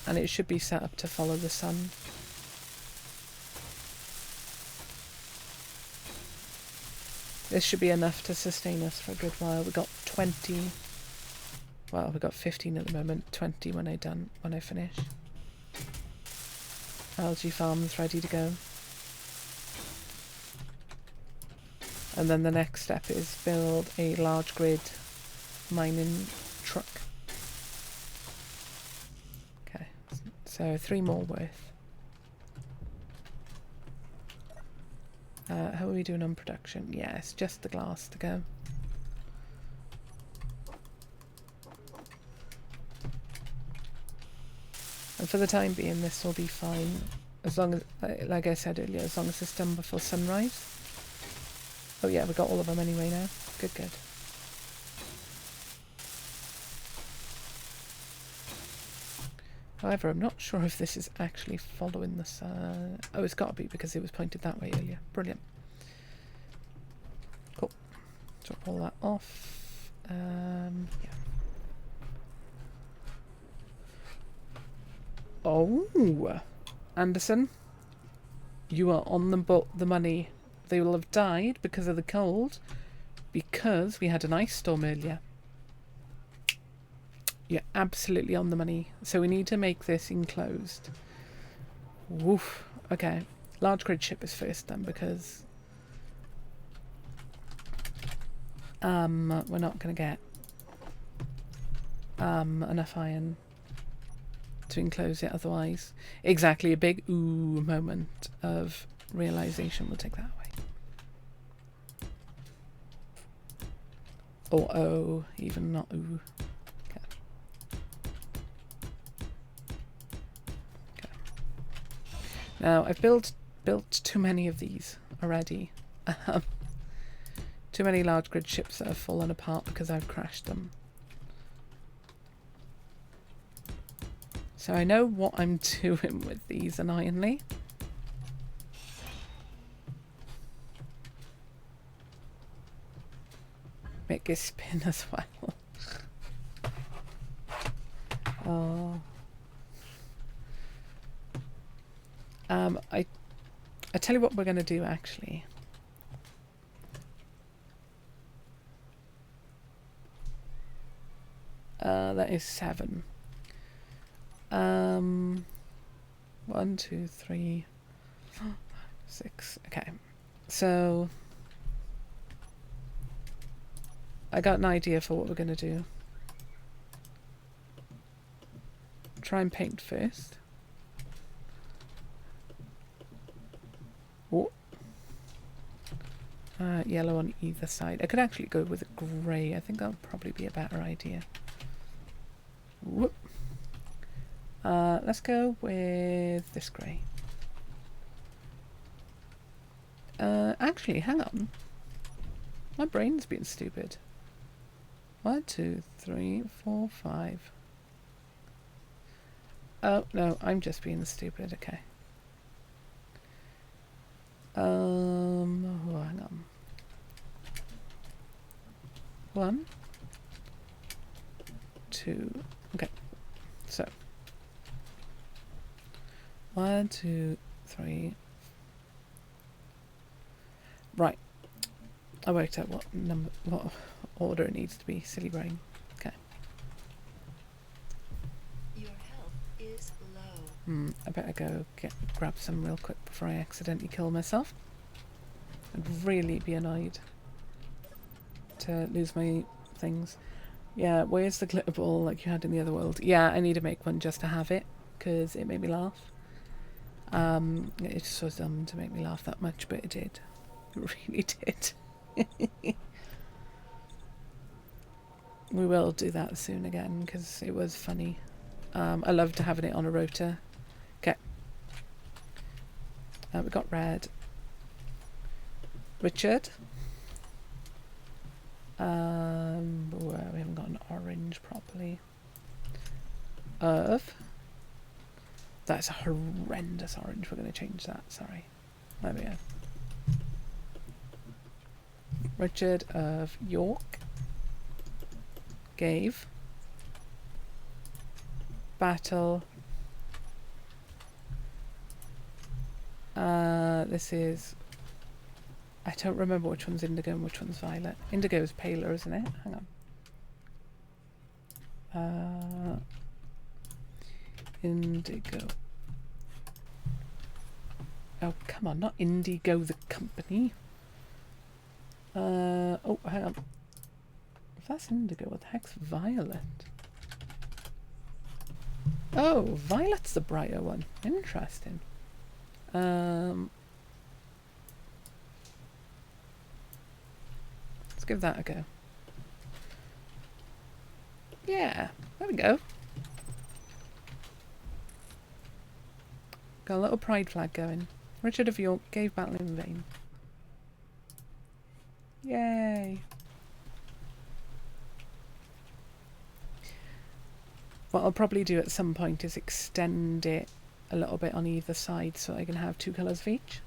And it should be set up to follow the sun. This should be enough to sustain us for a good while. We've got 20. Well, we've got 15 at the moment. 20 when I finish. Algae farm's ready to go. And then the next step is build a large grid mining truck. Okay, so 3 more worth. How are we doing on production? Yeah, it's just the glass to go. And for the time being, this will be fine. As long as, like I said earlier, as long as it's done before sunrise. Oh yeah, we got all of them anyway now. Good, good. However, I'm not sure if this is actually following the sun. Oh, it's got to be because it was pointed that way earlier. Brilliant. Cool. Drop all that off. Yeah. Oh, Anderson, you are on the money. They will have died because of the cold, because we had an ice storm earlier. You're absolutely on the money. So we need to make this enclosed. Woof. Okay. Large grid ship is first then, because we're not going to get enough iron to enclose it otherwise. Exactly. A big ooh moment of realization. We'll take that away. Or oh, even not ooh. Now, I've built too many of these already. Too many large grid ships that have fallen apart because I've crashed them. So I know what I'm doing with these annoyingly. Make it spin as well. Oh. I tell you what we're going to do actually. That is 7. 1, 2, 3, 4, 5, 6. Okay, so I got an idea for what we're going to do. Try and paint first. Oh. Yellow on either side. I could actually go with a grey. I think that'll probably be a better idea. Whoop. Let's go with this grey. Actually, hang on. My brain's being stupid. 1, 2, 3, 4, 5. Oh, no, I'm just being stupid. Okay. Oh, hang on. 1, 2. Okay. So 1, 2, 3. Right. I worked out what order it needs to be. Silly brain. Okay. Your health is low. I better go grab some real quick before I accidentally kill myself. I'd really be annoyed to lose my things. Yeah, where's the glitter ball like you had in the other world? Yeah, I need to make one just to have it because it made me laugh. It's so dumb to make me laugh that much, but it did. It really did. We will do that soon again because it was funny. I loved having it on a rota. Okay. We got red. Richard. Well, we haven't got an orange properly. Of. That's a horrendous orange. We're going to change that. Sorry. There we go. Richard of York gave battle. This is. I don't remember which one's indigo and which one's violet. Indigo is paler, isn't it? Hang on. Indigo. Oh, come on, not Indigo the company. Oh, hang on. If that's indigo, what the heck's violet? Oh, violet's the brighter one. Interesting. Let's give that a go. Yeah, there we go. Got a little pride flag going. Richard of York gave battle in vain. Yay! What I'll probably do at some point is extend it a little bit on either side so I can have 2 colours of each.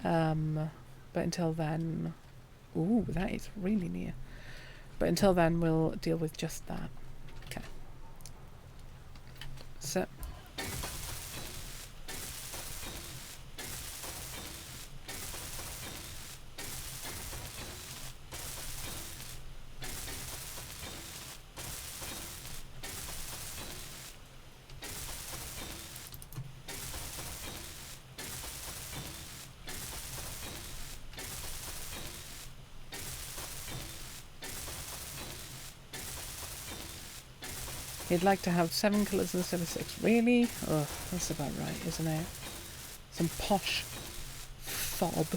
But until then... Ooh, that is really near. But until then, we'll deal with just that. Okay. So... You'd like to have 7 colours instead of 6. Really? Oh, that's about right, isn't it? Some posh fob.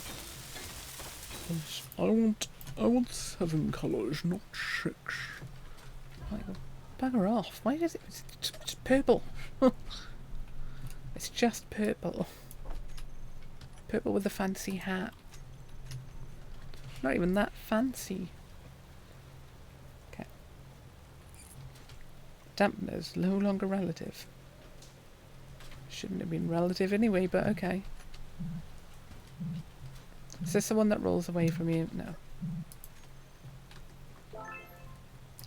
I want 7 colours, not 6. Like, bugger off. Why is it? It's purple. It's just purple. Purple with a fancy hat. Not even that fancy. Dampeners, no longer relative. Shouldn't have been relative anyway, but okay. Is this the one that rolls away from you? No.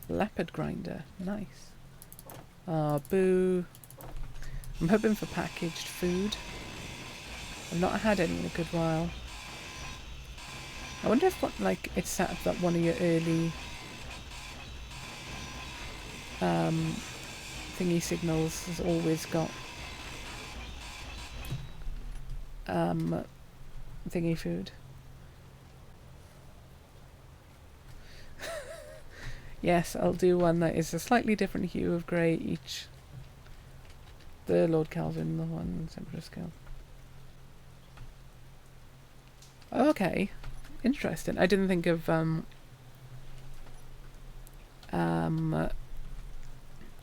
Leopard grinder, nice. Ah, boo. I'm hoping for packaged food. I've not had any in a good while. I wonder if it's set up that one of your early thingy signals has always got thingy food. Yes, I'll do one that is a slightly different hue of grey each. The Lord Calvin, the one Emperor Scale. Okay, interesting. I didn't think of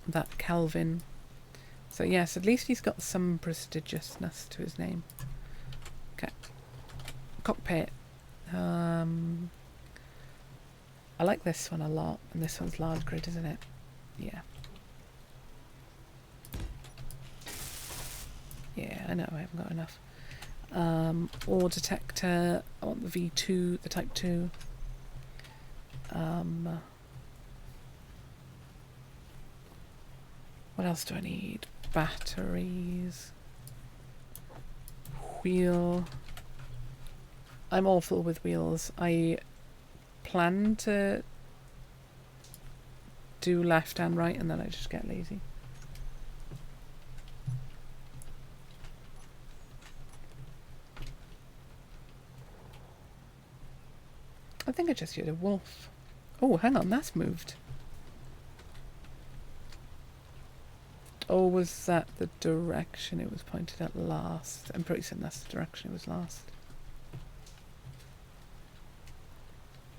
that Calvin. So yes, at least he's got some prestigiousness to his name. Okay. Cockpit. I like this one a lot, and this one's large grid, isn't it? Yeah. Yeah, I know, I haven't got enough. Ore detector, I want the V2, the Type 2. What else do I need? Batteries. Wheel. I'm awful with wheels. I plan to do left and right, and then I just get lazy. I think I just did a wolf. Oh, hang on, that's moved. Or was that the direction it was pointed at last? I'm pretty certain that's the direction it was last.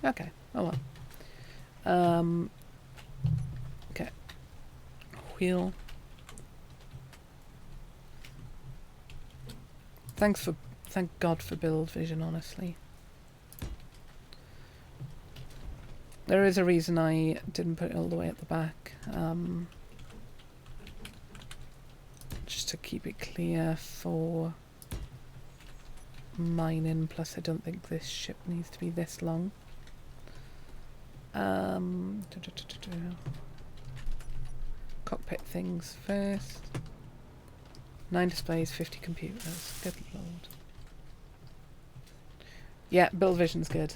Okay, oh well. Okay. Wheel. Thank God for build vision, honestly. There is a reason I didn't put it all the way at the back. Just to keep it clear for mining, plus I don't think this ship needs to be this long. Cockpit things first. 9 displays, 50 computers. Good lord. Yeah, build vision's good.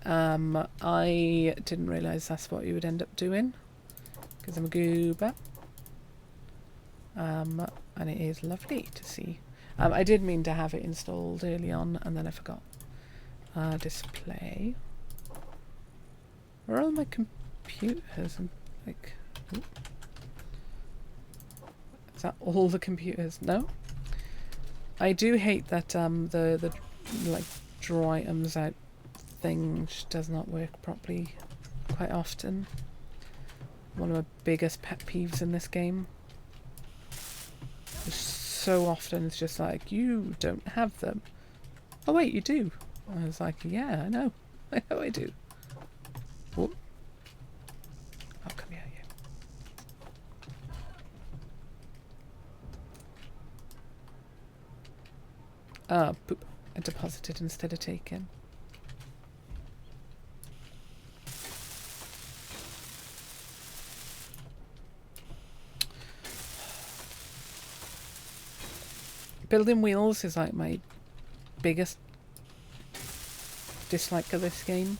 I didn't realise that's what you would end up doing, because I'm a goober. And it is lovely to see. I did mean to have it installed early on, and then I forgot. Display. Where are all my computers? And like, ooh. Is that all the computers? No. I do hate that the like draw items out thing does not work properly quite often. One of my biggest pet peeves in this game. So often it's just like, you don't have them. Oh wait, you do. I was like, yeah, I know. I know I do. Whoop. Oh, come here, you. Ah, poop. I deposited instead of taken. Building wheels is like my biggest dislike of this game.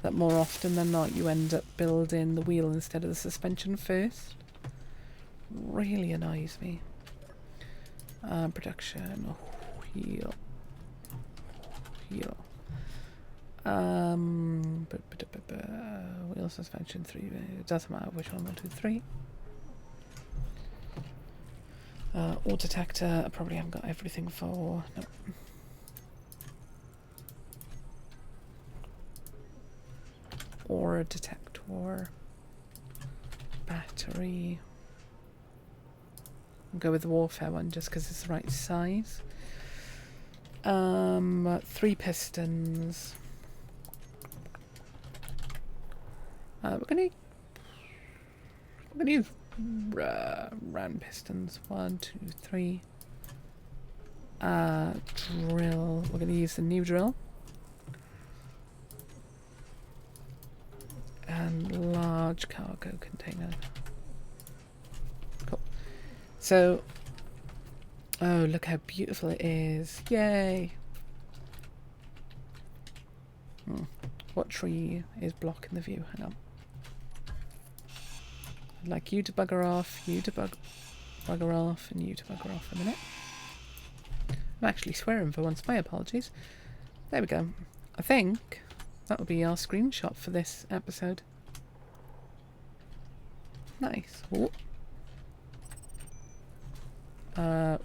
That more often than not you end up building the wheel instead of the suspension first. Really annoys me. Production. Wheel. Wheel. Wheel suspension 3. It doesn't matter which one. 1, 2, 3. Ore detector, I probably haven't got everything for. Nope. Ore detector. Battery. I'll go with the warfare one just because it's the right size. 3 pistons. We're gonna use Round pistons. 1, 2, 3. Drill. We're going to use the new drill. And large cargo container. Cool. So, oh, look how beautiful it is. Yay. What tree is blocking the view? Hang on. I'd like you to bugger off, you to bugger off, and you to bugger off a minute. I'm actually swearing for once. My apologies. There we go. I think that will be our screenshot for this episode. Nice. Ooh. An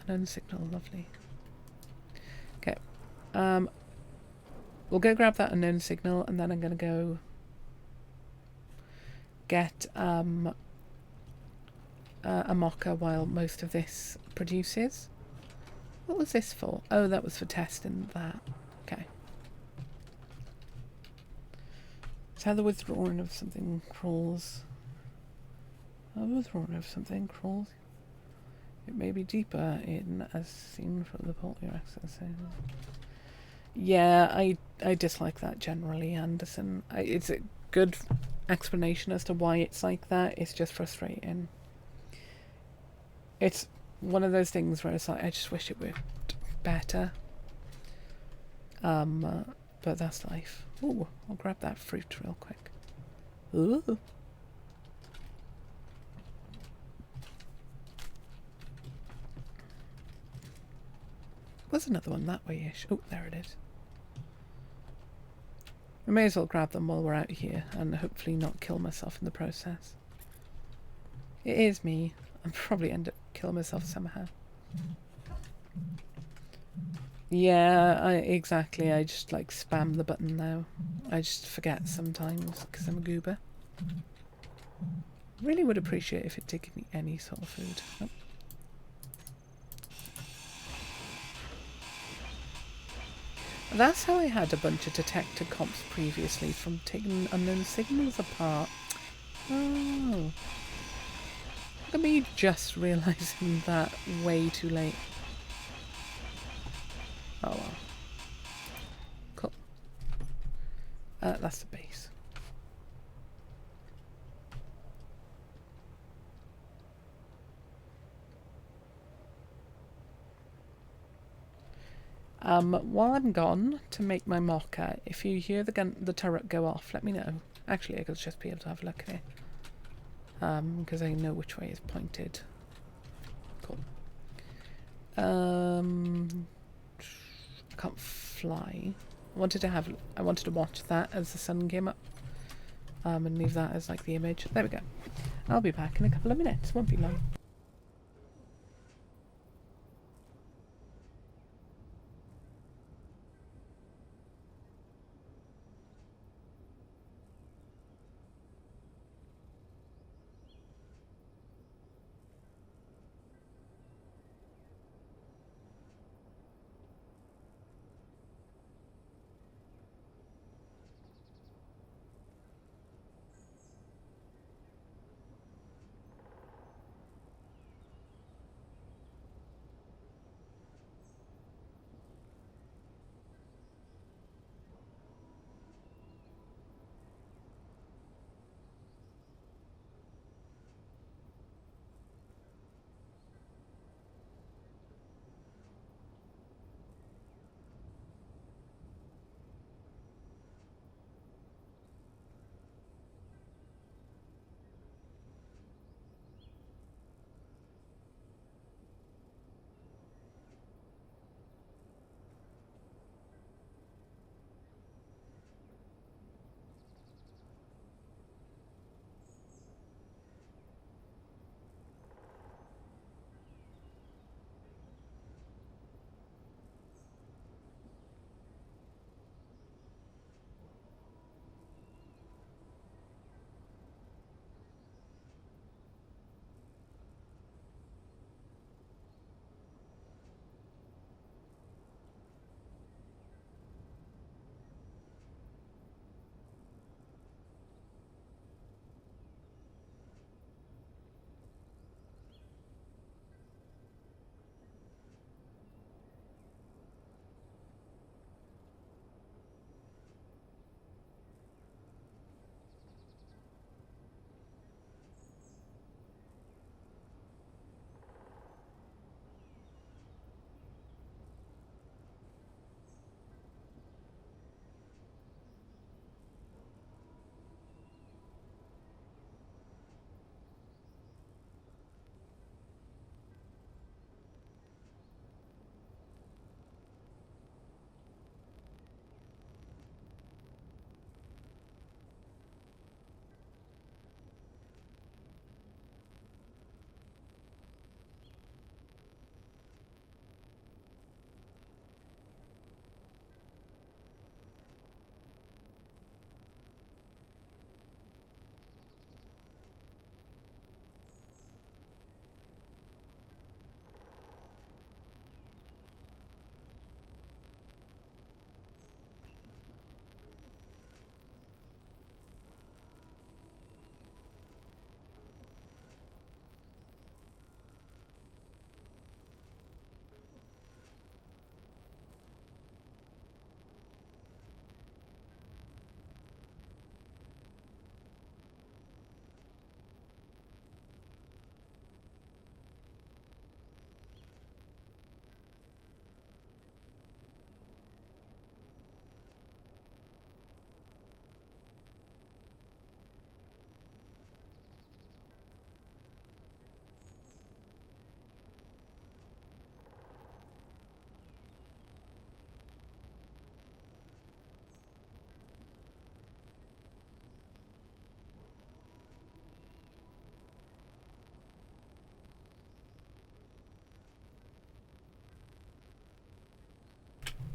unknown signal. Lovely. Okay. We'll go grab that unknown signal, and then I'm going to go get a mocha while most of this produces. What was this for? Oh, that was for testing that. Okay. It's how the withdrawing of something crawls. The withdrawing of something crawls. It may be deeper in as seen from the port you're accessing. Yeah, I dislike that generally, Anderson. It's a good explanation as to why it's like that. It's just frustrating. It's one of those things where it's like, I just wish it worked better. But that's life. Ooh, I'll grab that fruit real quick. Ooh. There's another one that way-ish. Oh, there it is. I may as well grab them while we're out here and hopefully not kill myself in the process. It is me. I'll probably end up killing myself somehow. Yeah, exactly. I just like spam the button now. I just forget sometimes because I'm a goober. Really would appreciate if it did give me any sort of food. Nope. That's how I had a bunch of detector comps previously, from taking unknown signals apart. Oh. Look at me just realising that way too late. Oh well. Cool. That's the base. While I'm gone to make my mocha, if you hear the turret go off, let me know. Actually, I could just be able to have a look at it. Because I know which way it's pointed. Cool. I can't fly. I wanted to watch that as the sun came up. And leave that as like the image. There we go. I'll be back in a couple of minutes. Won't be long.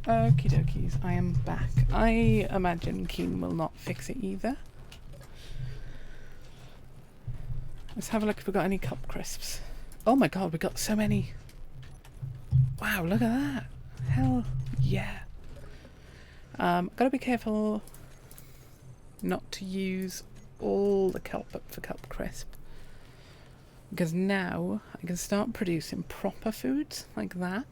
Okie dokies, I am back. I imagine Keen will not fix it either. Let's have a look if we've got any cup crisps. Oh my god, we got so many. Wow, look at that. Hell yeah. Gotta be careful not to use all the kelp up for cup crisp. Because now I can start producing proper foods like that.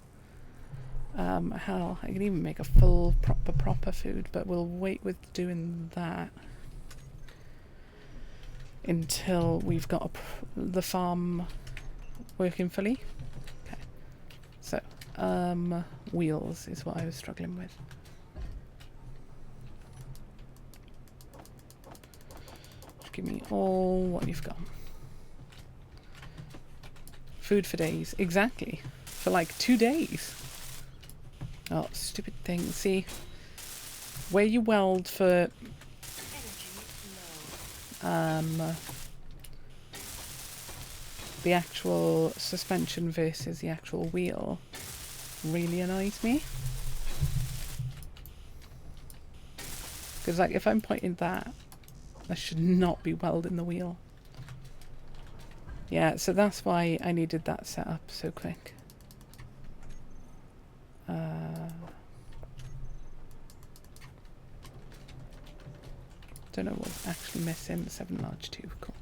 Hell, I can even make a full proper food, but we'll wait with doing that until we've got the farm working fully. Okay. So, wheels is what I was struggling with. Just give me all what you've got. Food for days. Exactly. For like 2 days. Oh, stupid thing. See, where you weld for the actual suspension versus the actual wheel really annoys me. Because like if I'm pointing that, I should not be welding the wheel. Yeah, so that's why I needed that set up so quick. Don't know what's actually missing. 7 large tube. Cool.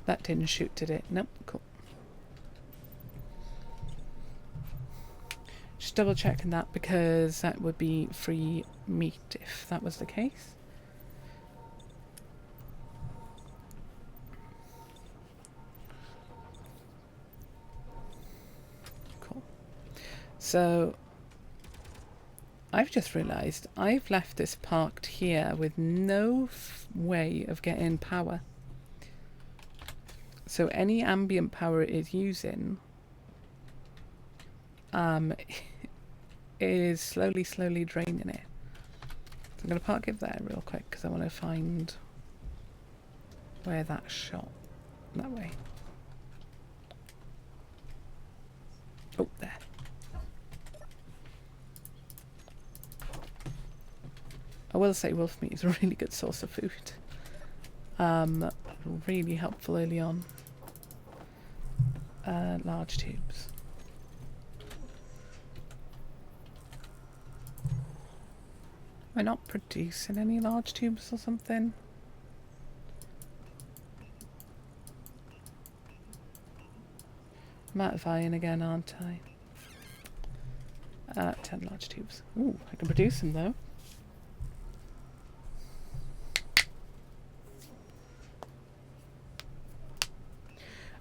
That didn't shoot, did it? Nope. Cool. Just double checking that because that would be free meat if that was the case. Cool. So I've just realised I've left this parked here with no way of getting power. So any ambient power it is using is slowly draining it. So I'm going to park it there real quick because I want to find where that shot. That way. Oh, there. I will say wolf meat is a really good source of food. Really helpful early on. Large tubes. Am I not producing any large tubes or something? I'm out of iron again, aren't I? 10 large tubes. Ooh, I can produce them though.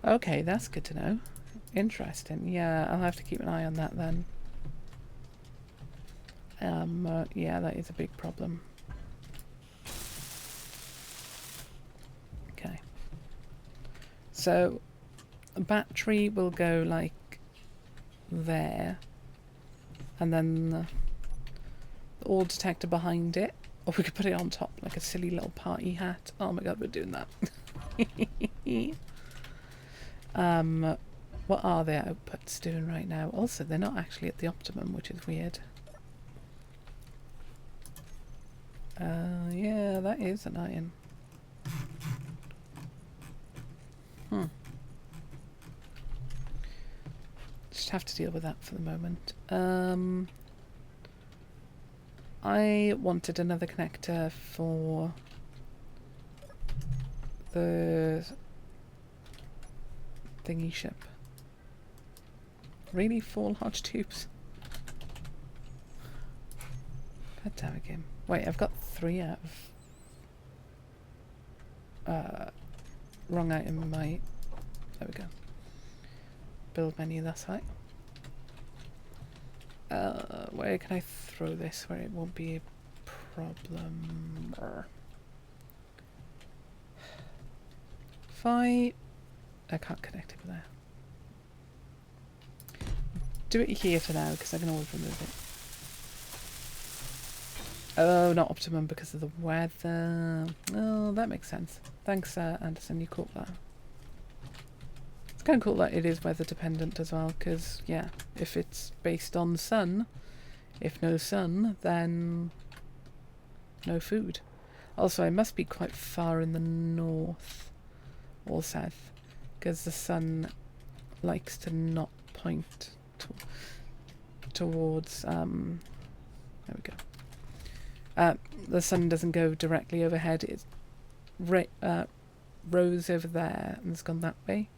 Okay, that's good to know. Interesting. Yeah, I'll have to keep an eye on that then. Yeah, that is a big problem. Okay. So, a battery will go like there. And then the ore detector behind it. Or we could put it on top like a silly little party hat. Oh my god, we're doing that. What are their outputs doing right now? Also, they're not actually at the optimum, which is weird. Yeah, that is an iron. Just have to deal with that for the moment. I wanted another connector for the thingy ship. Really? 4 large tubes? God damn it, game. Wait, I've got 3 out of... wrong item in my... There we go. Build menu, that's right. Where can I throw this where it won't be a problem? If I can't connect it with there. Do it here for now because I can always remove it. Oh, not optimum because of the weather. Oh, that makes sense. Thanks, Anderson, you caught that. It's kind of cool that it is weather dependent as well because, yeah, if it's based on sun, If no sun, then no food. Also, I must be quite far in the north or south, because the sun likes to not point towards... there we go. The sun doesn't go directly overhead. It rose over there and has gone that way.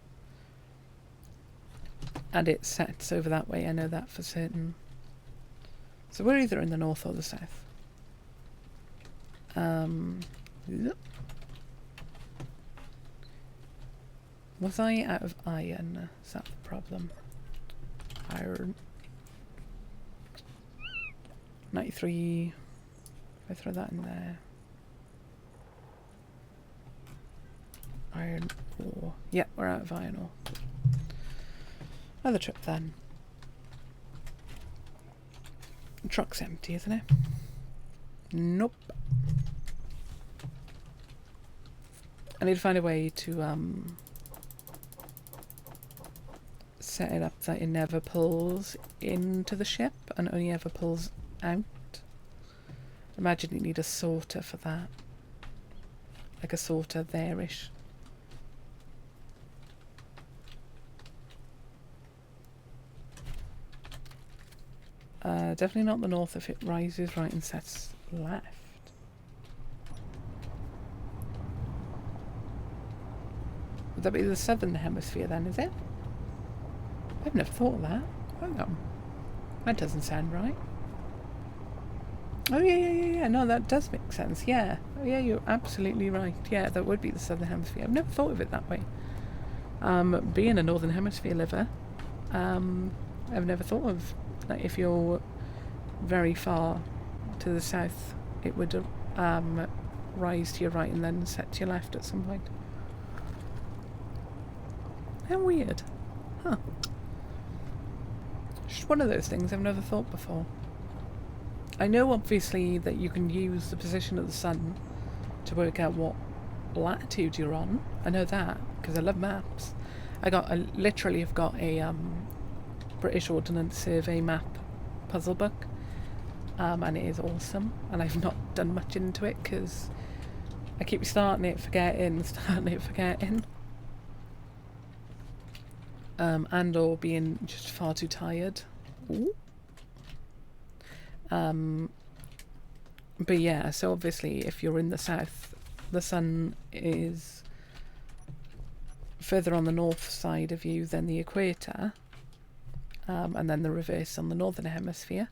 And it sets over that way, I know that for certain. So we're either in the north or the south. Yep. Was I out of iron? Is that the problem? Iron. 93. If I throw that in there. Iron ore. Yeah, we're out of iron ore. Another trip then. The truck's empty, isn't it? Nope. I need to find a way to set it up that it never pulls into the ship and only ever pulls out. Imagine you need a sorter for that. Like a sorter there-ish. Definitely not the north if it rises right and sets left. Would that be the southern hemisphere then, is it? I've never thought of that. Hang on. That doesn't sound right. Oh, yeah. No, that does make sense. Yeah. Oh, yeah, you're absolutely right. Yeah, that would be the southern hemisphere. I've never thought of it that way. Being a northern hemisphere liver, I've never thought of, like, if you're very far to the south, it would rise to your right and then set to your left at some point. How weird. Huh. Just one of those things I've never thought before. I know obviously that you can use the position of the sun to work out what latitude you're on. I know that because I love maps. I literally have got a British Ordnance Survey map puzzle book, and it is awesome. And I've not done much into it because I keep starting it, forgetting, and or being just far too tired. Ooh. But yeah, so obviously if you're in the south, the sun is further on the north side of you than the equator, and then the reverse on the northern hemisphere.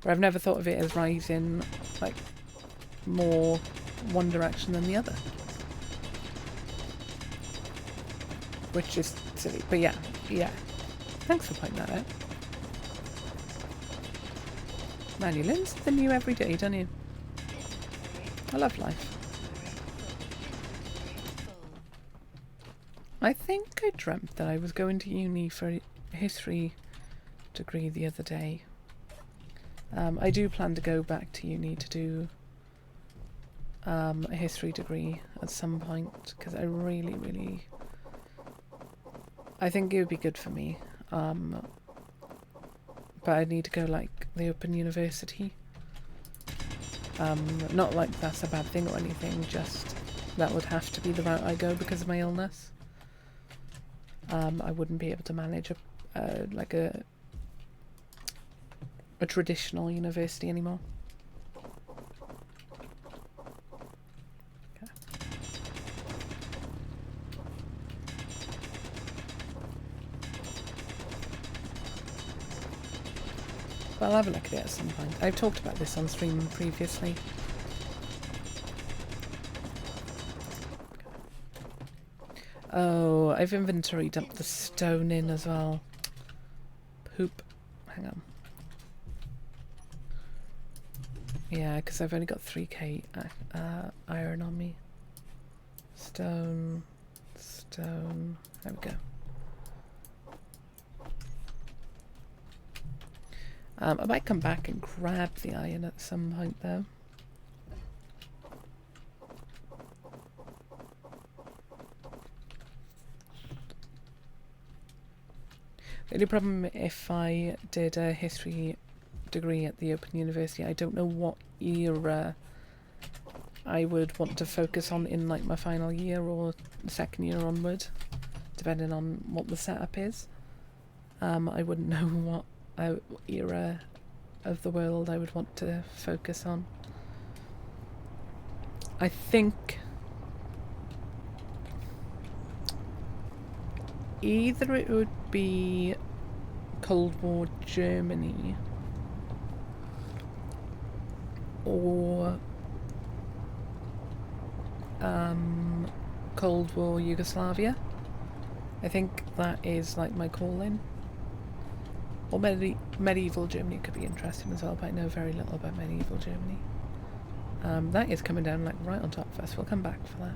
But I've never thought of it as rising like more one direction than the other, which is silly. But yeah, thanks for pointing that out. Man, you learn something new every day, don't you? I love life. I think I dreamt that I was going to uni for a history degree the other day. I do plan to go back to uni to do a history degree at some point, because I really I think it would be good for me. But I need to go like the Open University. Not like that's a bad thing or anything, just that would have to be the route I go because of my illness. I wouldn't be able to manage a traditional university anymore. Okay. But I'll have a look at it at some point. I've talked about this on stream previously. Oh, I've inventory dumped the stone in as well. Poop. Hang on. Yeah, because I've only got 3k iron on me. Stone. There we go. I might come back and grab the iron at some point though. The only problem if I did a history degree at the Open University. I don't know what era I would want to focus on in like my final year or the second year onward, depending on what the setup is. I wouldn't know what era of the world I would want to focus on. I think either it would be Cold War Germany or Cold War Yugoslavia. I think that is like my calling. Or medieval Germany could be interesting as well, but I know very little about medieval Germany. That is coming down like right on top of us. We'll come back for that.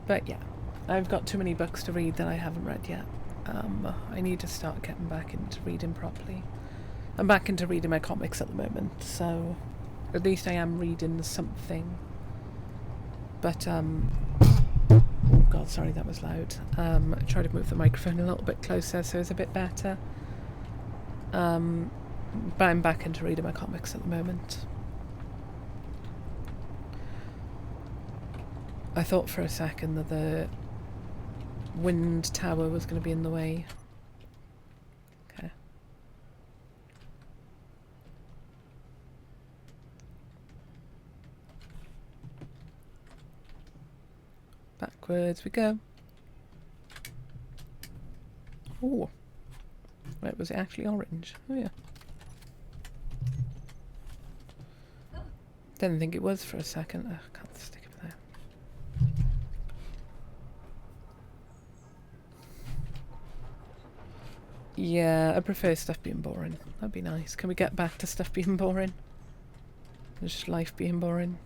But yeah, I've got too many books to read that I haven't read yet. I need to start getting back into reading properly. I'm back into reading my comics at the moment, so at least I am reading something. But oh god, sorry, that was loud. Try to move the microphone a little bit closer so it's a bit better. But I'm back into reading my comics at the moment. I thought for a second that the wind tower was going to be in the way. Okay. Backwards we go. Oh. Wait, was it actually orange? Oh yeah. Didn't think it was for a second. Oh, I can't stick it there. Yeah, I prefer stuff being boring. That'd be nice. Can we get back to stuff being boring? Just life being boring.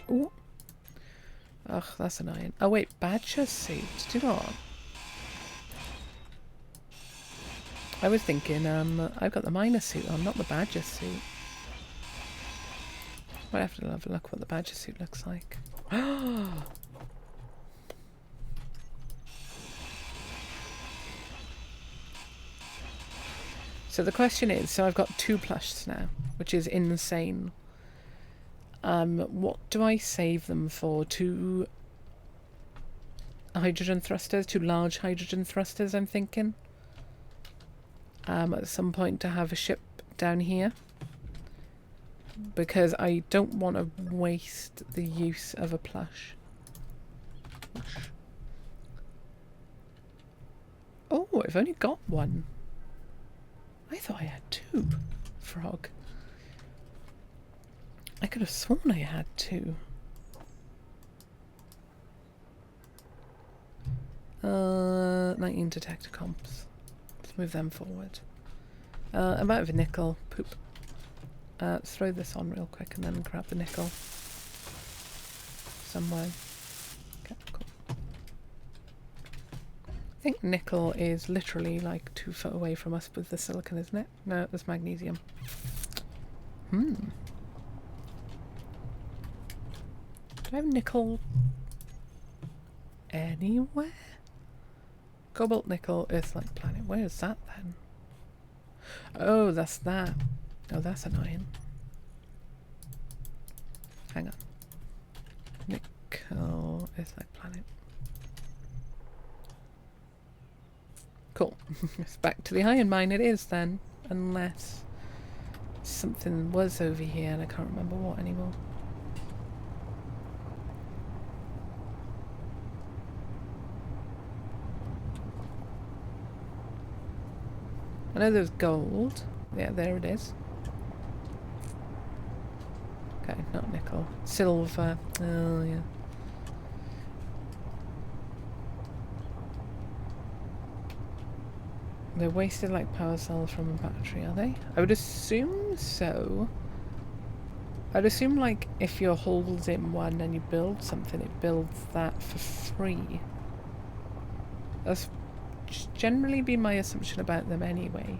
Ooh. Ugh, that's annoying. Oh wait, badger suit. Do you know what? I was thinking, I've got the miner suit on, not the badger suit. Might have to have a look what the badger suit looks like. So the question is, so I've got 2 plushes now, which is insane. What do I save them for? 2 hydrogen thrusters, 2 large hydrogen thrusters, I'm thinking. At some point to have a ship down here. Because I don't want to waste the use of a plush. Oh, I've only got 1. I thought I had 2. Frog. I could have sworn I had 2. 19 detector comps. Let's move them forward. I'm out of a nickel. Poop. Let's throw this on real quick and then grab the nickel. Somewhere. Okay, cool. I think nickel is literally like 2 foot away from us with the silicon, isn't it? No, there's magnesium. Do I have nickel anywhere? Cobalt, nickel, Earth-like planet. Where is that then? Oh, that's that. Oh, that's annoying. Hang on. Nickel, Earth-like planet. Cool. It's back to the iron mine it is then. Unless something was over here and I can't remember what anymore. I know there's gold. Yeah, there it is. Okay, not nickel. Silver. Oh, yeah. They're wasted like power cells from a battery, are they? I would assume so. I'd assume, like, if you're holding one and you build something, it builds that for free. That's generally been my assumption about them anyway.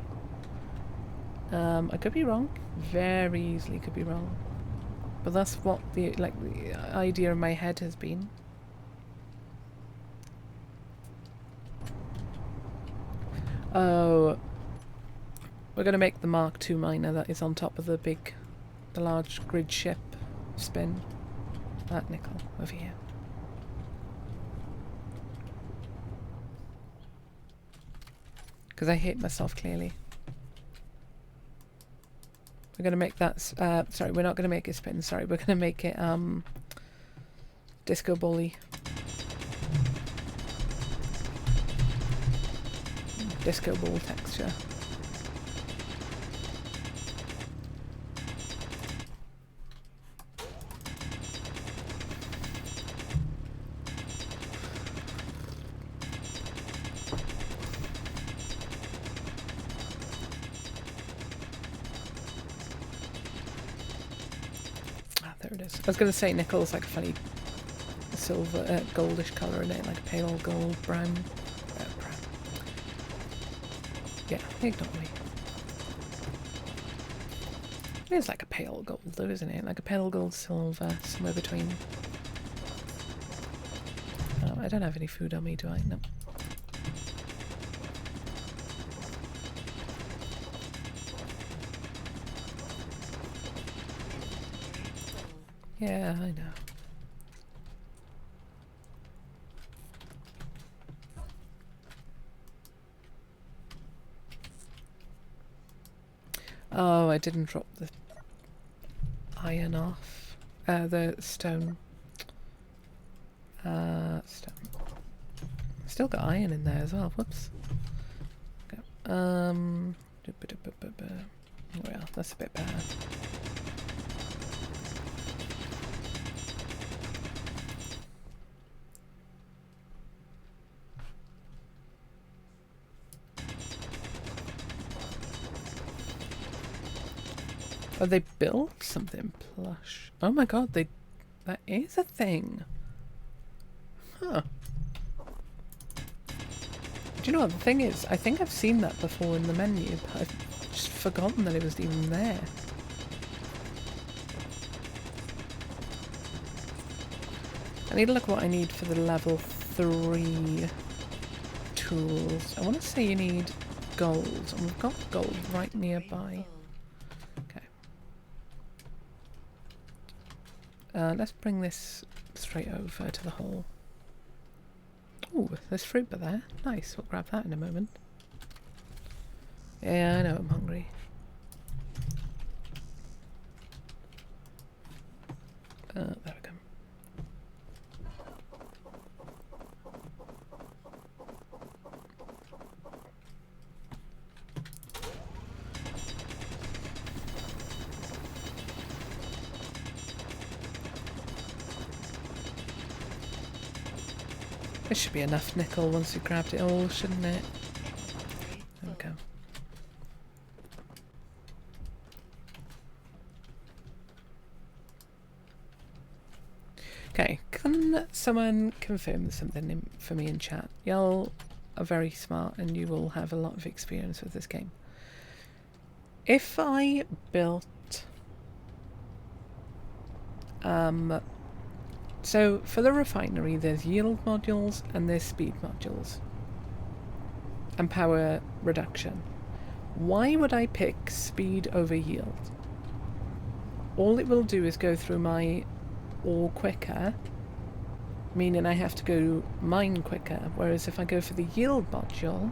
I could be wrong. Very easily could be wrong. But that's what the idea in my head has been. Oh, we're going to make the Mark II miner that is on top of the large grid ship spin. That nickel over here. Because I hate myself clearly. We're going to make that, sorry, we're not going to make it spin, sorry, we're going to make it, disco bally. Disco ball texture. There it is. I was going to say nickel's like a funny silver, goldish colour in it, like a pale gold, brown. Brown. Yeah, ignore me. It is like a pale gold though, isn't it? Like a pale gold silver, somewhere between. I don't have any food on me, do I? No. Yeah, I know. Oh, I didn't drop the iron off. The stone. Stone. Still got iron in there as well. Whoops. Okay. Well, that's a bit bad. Oh, they built something plush. Oh my god, that is a thing. Huh. Do you know what the thing is? I think I've seen that before in the menu, but I've just forgotten that it was even there. I need to look what I need for the level 3 tools. I want to say you need gold, and we've got gold right nearby. Let's bring this straight over to the hole. Ooh, there's fruit by there. Nice, we'll grab that in a moment. Yeah, I know, I'm hungry. There we go. This should be enough nickel once we've grabbed it all, shouldn't it? There we go. Okay, can someone confirm something for me in chat? Y'all are very smart and you will have a lot of experience with this game. If I built... So, for the refinery, there's yield modules and there's speed modules. And power reduction. Why would I pick speed over yield? All it will do is go through my ore quicker, meaning I have to go mine quicker. Whereas if I go for the yield module,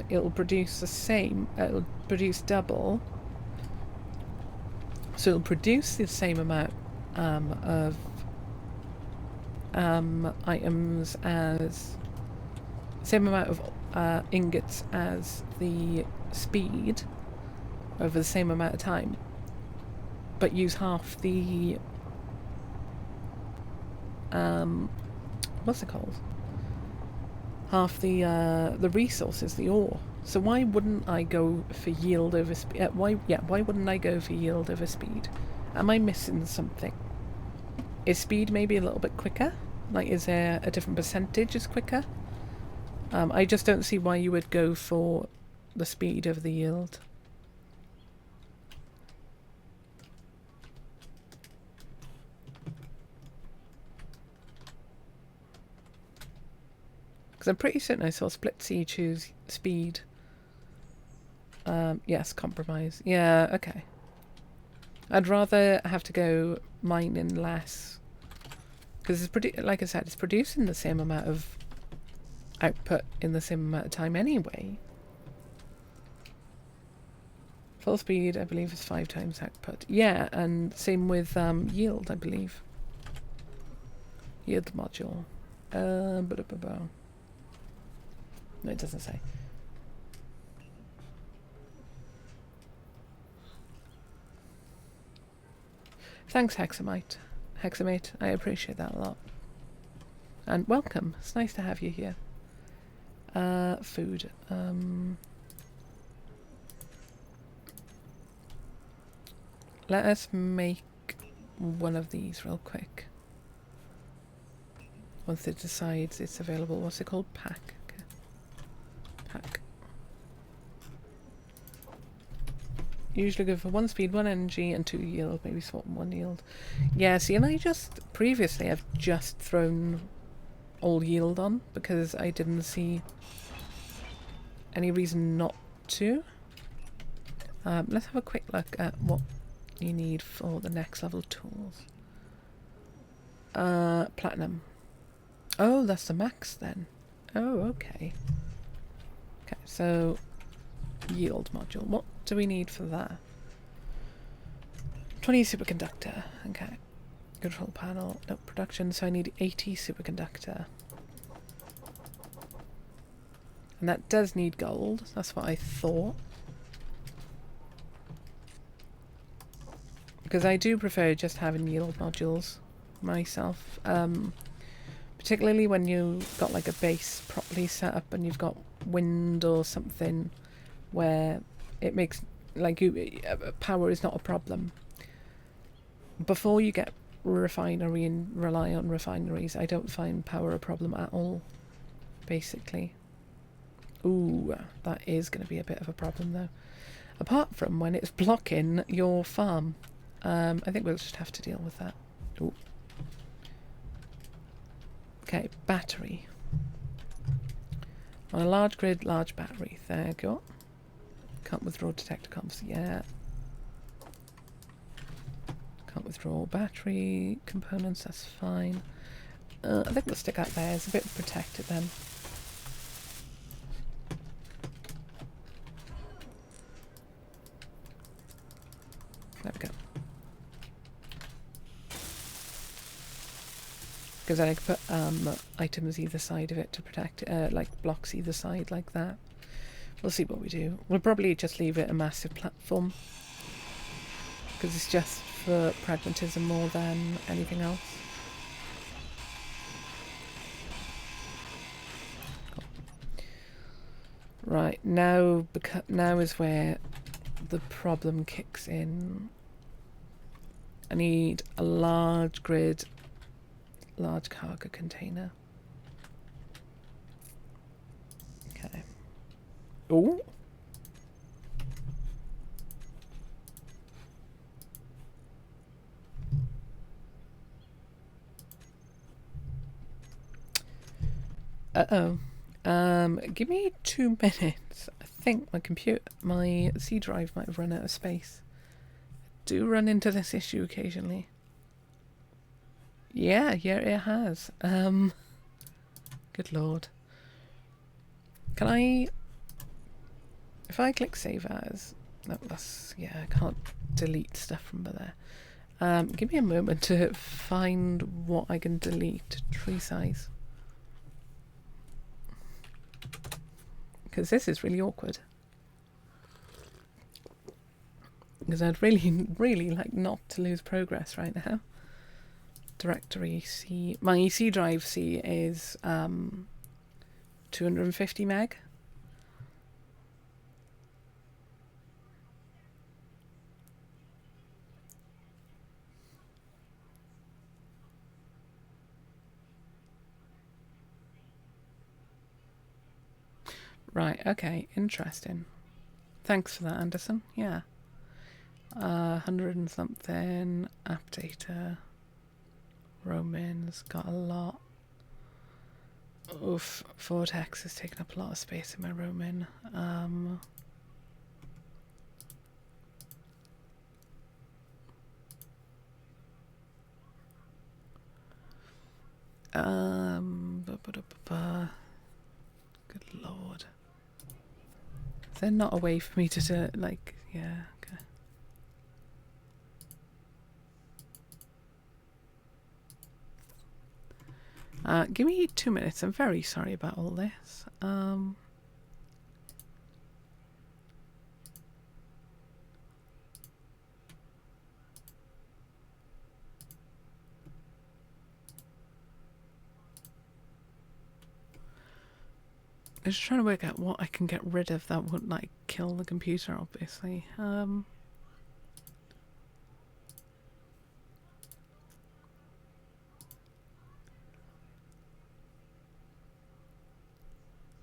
it'll produce the same, it'll produce double. So it'll produce the same amount of items as same amount of ingots as the speed over the same amount of time, but use half the what's it called? Half the resources, the ore. So why wouldn't I go for yield over speed? Why wouldn't I go for yield over speed? Am I missing something? Is speed maybe a little bit quicker? Like, is there a different percentage is quicker? I just don't see why you would go for the speed over the yield. Because I'm pretty certain I saw Split C choose speed. Yes, compromise. Yeah, okay. I'd rather have to go mining less. Because it's like I said, it's producing the same amount of output in the same amount of time anyway. Full speed, I believe, is 5 times output. Yeah, and same with yield, I believe. Yield module. No, it doesn't say. Thanks, Hexamate. I appreciate that a lot. And welcome. It's nice to have you here. Food. Let us make one of these real quick. Once it decides it's available. What's it called? Pack. Okay. Pack. Usually go for 1 speed, 1 energy, and 2 yield. Maybe swap 1 yield. Yeah, see, and previously I've just thrown all yield on because I didn't see any reason not to. Let's have a quick look at what you need for the next level tools. Platinum. Oh, that's the max then. Oh, okay. Okay, so yield module. What do we need for that? 20 superconductor. Okay. Control panel. No, production. So I need 80 superconductor. And that does need gold. That's what I thought. Because I do prefer just having yield modules myself. Particularly when you've got like a base properly set up and you've got wind or something where it makes like power is not a problem. Before you get refinery and rely on refineries, I don't find power a problem at all, basically. Ooh, that is going to be a bit of a problem though. Apart from when it's blocking your farm. I think we'll just have to deal with that. Ooh. Okay, battery. On a large grid, large battery. There you go. Can't withdraw detector comps. Yeah. Can't withdraw battery components. That's fine. I think we'll stick out there. It's a bit protected then. There we go. Because then I could put items either side of it to protect it, like blocks either side like that. We'll see what we do. We'll probably just leave it a massive platform. Because it's just for pragmatism more than anything else. Cool. Right, now is where the problem kicks in. I need a large grid, large cargo container. Okay. Oh. Uh-oh. Give me 2 minutes. I think my C drive might have run out of space. Do run into this issue occasionally. Yeah, it has. Good lord. Can I... If I click save as... No, that's... Yeah, I can't delete stuff from there. Give me a moment to find what I can delete. Tree size. Because this is really awkward. Because I'd really like not to lose progress right now. Directory C. My C drive C is 250 meg. Right, okay, interesting. Thanks for that, Anderson. Yeah. 100 and something. App data. Roman's got a lot. Oof, Vortex has taken up a lot of space in my Roman. Good lord. Is there not a way for me to do, like, yeah, okay. Give me 2 minutes. I'm very sorry about all this. I'm just trying to work out what I can get rid of that wouldn't, like, kill the computer, obviously.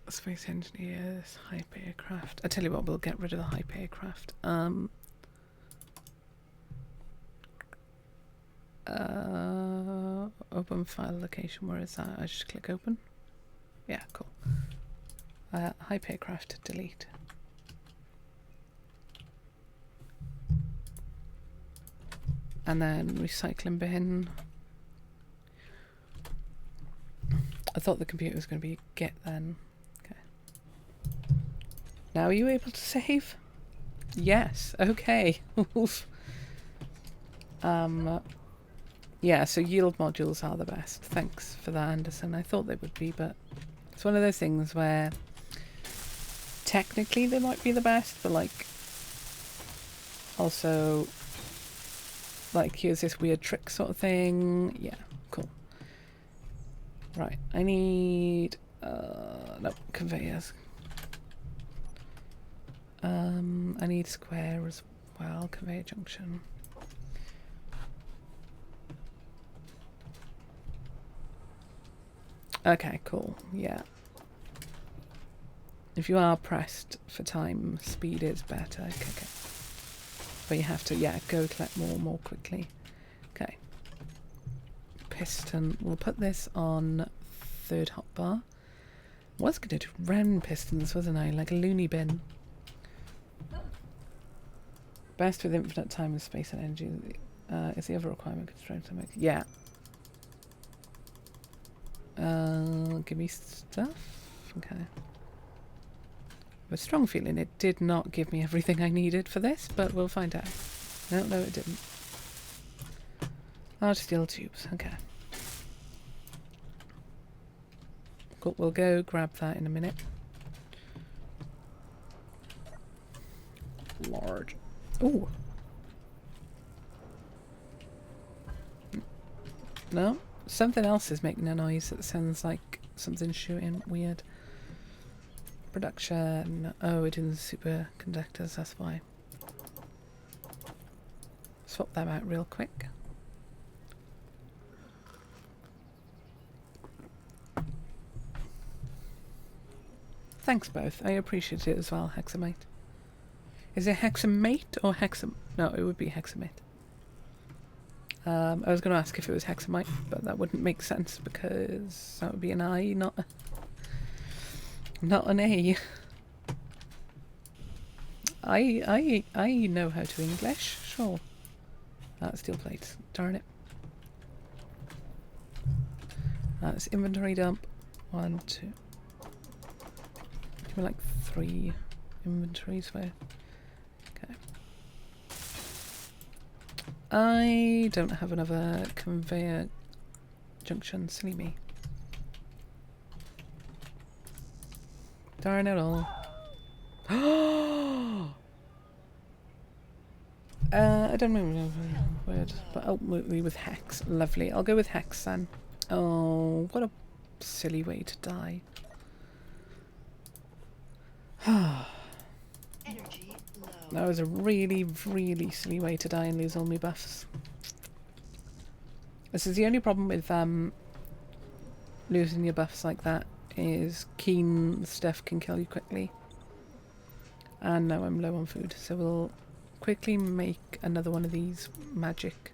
Space engineers, hype aircraft. I tell you what, we'll get rid of the hype aircraft. Open file location. Where is that? I just click open. Yeah, cool. Hype aircraft, delete. And then recycling bin. I thought the computer was going to be get then. Now are you able to save? Yes. Okay. Yeah, so yield modules are the best. Thanks for that, Anderson. I thought they would be, but it's one of those things where technically they might be the best, but like also like here's this weird trick sort of thing. Yeah, cool. Right, I need no, conveyors. I need square as well, conveyor junction. Okay, cool, yeah. If you are pressed for time, speed is better. Okay. But you have to, yeah, go collect more quickly. Okay. Piston, we'll put this on third hotbar. I was going to do round pistons, wasn't I? Like a loony bin. Best with infinite time and space and energy. Is the other requirement constraint to make? Yeah. Give me stuff. Okay. I have a strong feeling it did not give me everything I needed for this, but we'll find out. No, it didn't. Large steel tubes. Okay. Cool. We'll go grab that in a minute. Large. Ooh. No, something else is making a noise that sounds like something's shooting. Weird. Production. Oh, we're doing the superconductors, that's why. Swap them out real quick. Thanks both. I appreciate it as well, Hexamate. Is it hexamate or hexam? No, it would be hexamate. I was going to ask if it was hexamite, but that wouldn't make sense because that would be an I, not an A. I know how to English, sure. Steel plates, darn it. That's inventory dump. 1, 2. Give me like 3 inventories worth. Okay. I don't have another conveyor junction, silly me. Darn it all. I don't remember the word, but ultimately with hex. Lovely. I'll go with hex then. Oh, what a silly way to die. Energy low. That was a really, really silly way to die and lose all my buffs. This is the only problem with losing your buffs like that His keen stuff can kill you quickly. And now I'm low on food, so we'll quickly make another one of these magic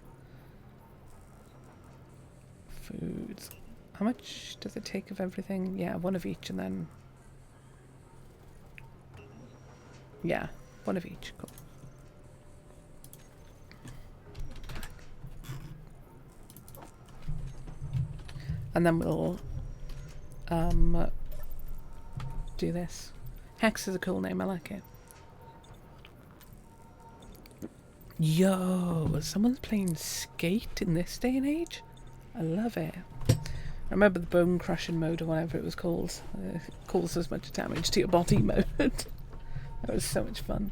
foods. How much does it take of everything? Yeah, one of each, and then... yeah, one of each. Cool. And then we'll do this. Hex is a cool name, I like it. Yo, someone's playing Skate in this day and age? I love it. I remember the bone crushing mode or whatever it was called. It caused as much damage to your body mode. That was so much fun.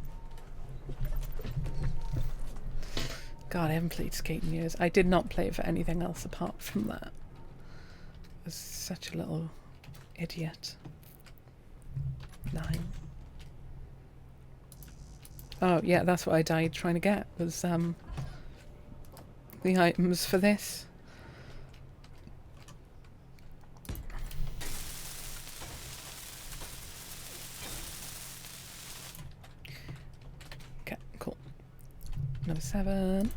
God, I haven't played Skate in years. I did not play it for anything else apart from that. I was such a little idiot. 9. Oh, yeah, that's what I died trying to get, was the items for this. Okay, cool. Number 7.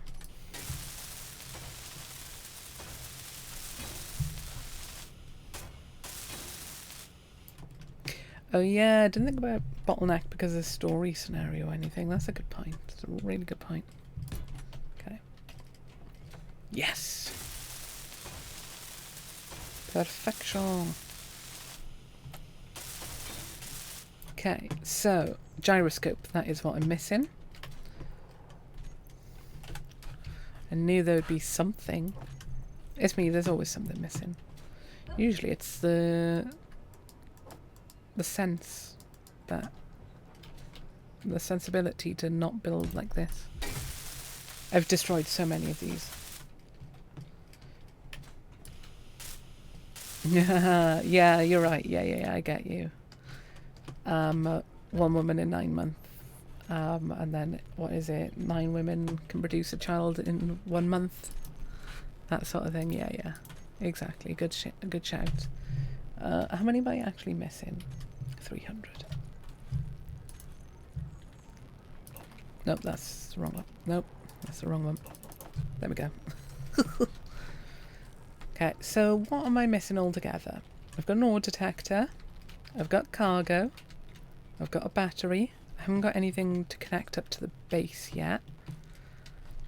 Oh yeah, I didn't think about bottleneck because of the story scenario or anything. That's a good point. That's a really good point. Okay. Yes! Perfection. Okay, so gyroscope, that is what I'm missing. I knew there would be something. It's me, there's always something missing. Usually it's the sense that the sensibility to not build like this. I've destroyed so many of these. Yeah, you're right. Yeah, I get you. 1 woman in 9 months. And then, what is it? 9 women can produce a child in 1 month. That sort of thing. Yeah. Exactly. Good shout. How many am I actually missing? 300. Nope, that's the wrong one. Nope, that's the wrong one. There we go. Okay, so what am I missing altogether? I've got an ore detector. I've got cargo. I've got a battery. I haven't got anything to connect up to the base yet.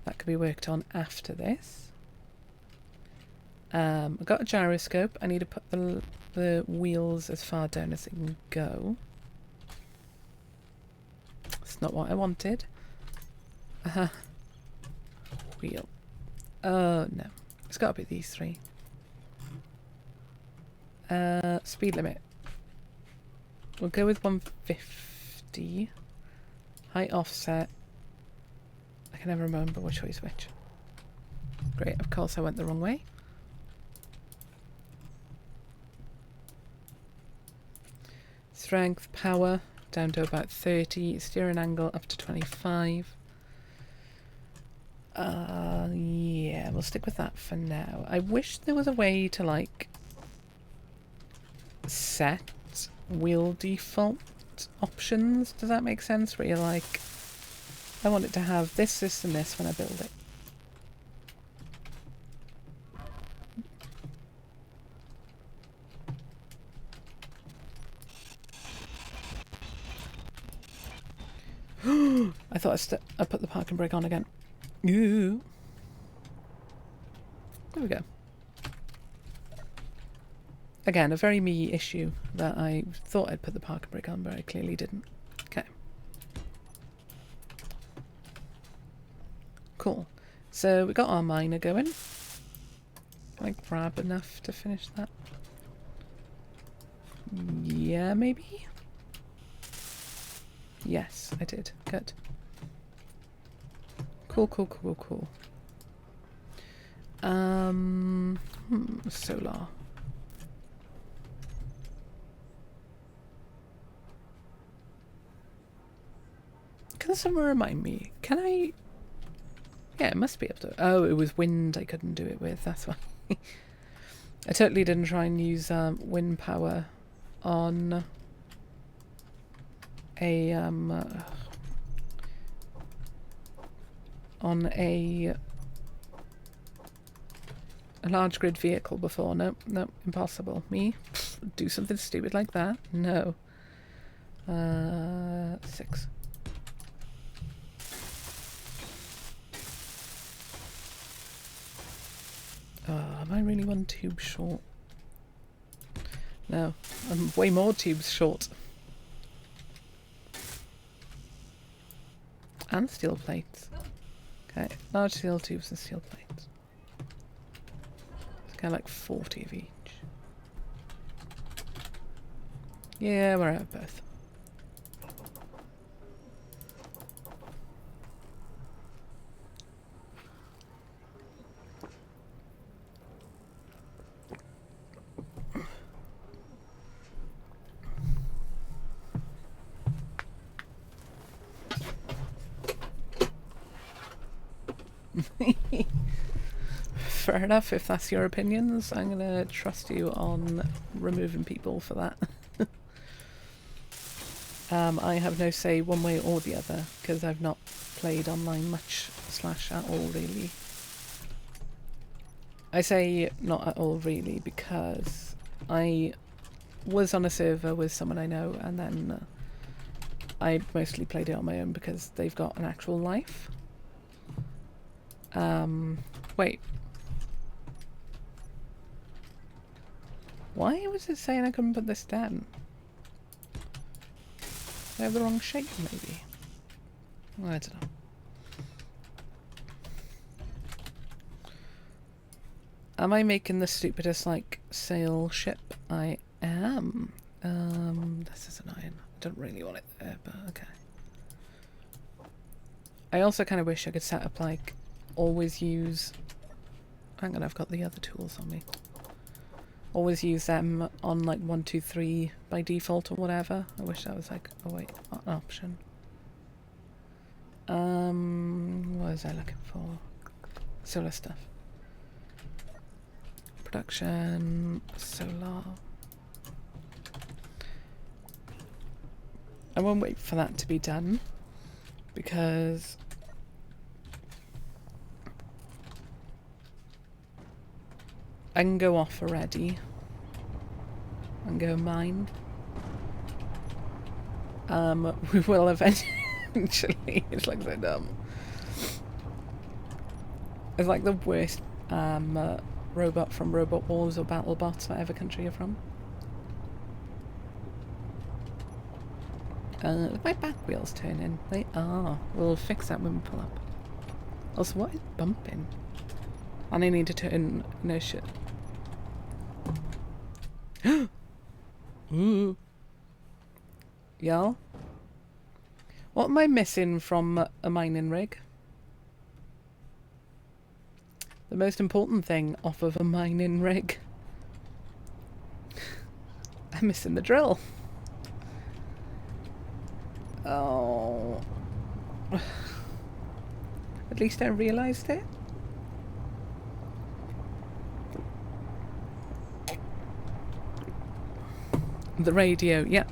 That could be worked on after this. I've got a gyroscope. I need to put the wheels as far down as they can go. It's not what I wanted. Wheel. Oh no. It's got to be these 3. Speed limit. We'll go with 150. Height offset. I can never remember which way is which. Great, of course I went the wrong way. Strength, power, down to about 30. Steering angle up to 25. Yeah, we'll stick with that for now. I wish there was a way to, like, set wheel default options. Does that make sense? Where you're like, I want it to have this, this, and this when I build it. I thought I put the parking brake on again. Ooh. There we go. Again, a very me issue that I thought I'd put the parking brake on, but I clearly didn't. Okay. Cool. So we got our miner going. Can I grab enough to finish that? Yeah, maybe? Yes, I did. Good. Cool. Solar. Can someone remind me? Can I... Yeah, it must be able to... Oh, it was wind I couldn't do it with. That's why. I totally didn't try and use wind power on a large grid vehicle before. No, no, impossible. Me? Do something stupid like that? No. 6. Oh, am I really 1 tube short? No, I'm way more tubes short. And steel plates. Okay, large steel tubes and steel plates. It's kind of like 40 of each. Yeah, we're out of both. Fair enough, if that's your opinions. I'm gonna trust you on removing people for that. I have no say one way or the other, because I've not played online much / at all really. I say not at all really because I was on a server with someone I know, and then I mostly played it on my own because they've got an actual life. Wait. Why was it saying I couldn't put this down? I have the wrong shape, maybe. I don't know. Am I making the stupidest, like, sail ship? I am. This is annoying. I don't really want it there, but okay. I also kind of wish I could set up, like, always use... Hang on, I've got the other tools on me. Always use them on like 1, 2, 3 by default or whatever. I wish that was like, oh wait, not an option. What was I looking for? Solar stuff. Production, solar. I won't wait for that to be done because I can go off already and go mine. We will eventually. It's like so dumb. It's like the worst robot from Robot Wars or BattleBots, whatever country you're from. My back wheels turning. They are. We'll fix that when we pull up. Also, what is bumping? And I need to turn... No shit. Ooh. Y'all? What am I missing from a mining rig? The most important thing off of a mining rig. I'm missing the drill. Oh. At least I realised it. The radio, yeah.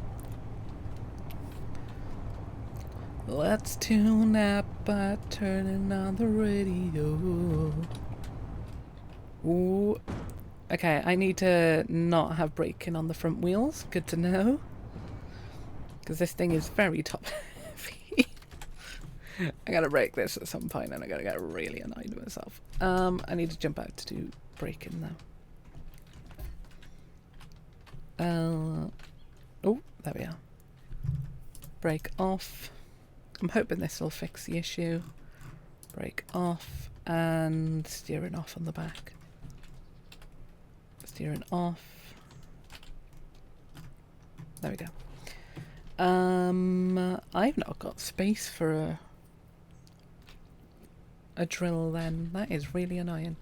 Let's tune up by turning on the radio. Ooh. Okay, I need to not have braking on the front wheels. Good to know. Because this thing is very top heavy. I gotta break this at some point and I gotta get really annoyed with myself. I need to jump out to do braking now. Oh, there we are. Brake off. I'm hoping this will fix the issue. Brake off and steering off on the back. Steering off. There we go. I've not got space for a drill then. That is really annoying.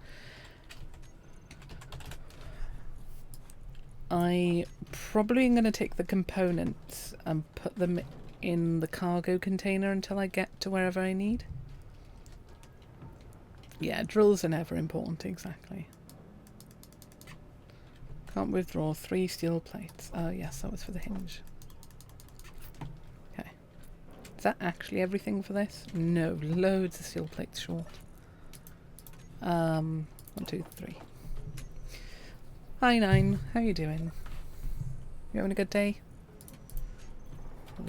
I probably am going to take the components and put them in the cargo container until I get to wherever I need. Yeah, drills are never important, exactly. Can't withdraw 3 steel plates. Oh yes, that was for the hinge. Okay. Is that actually everything for this? No, loads of steel plates short. 1, 2, 3. Hi 9, how you doing? You having a good day?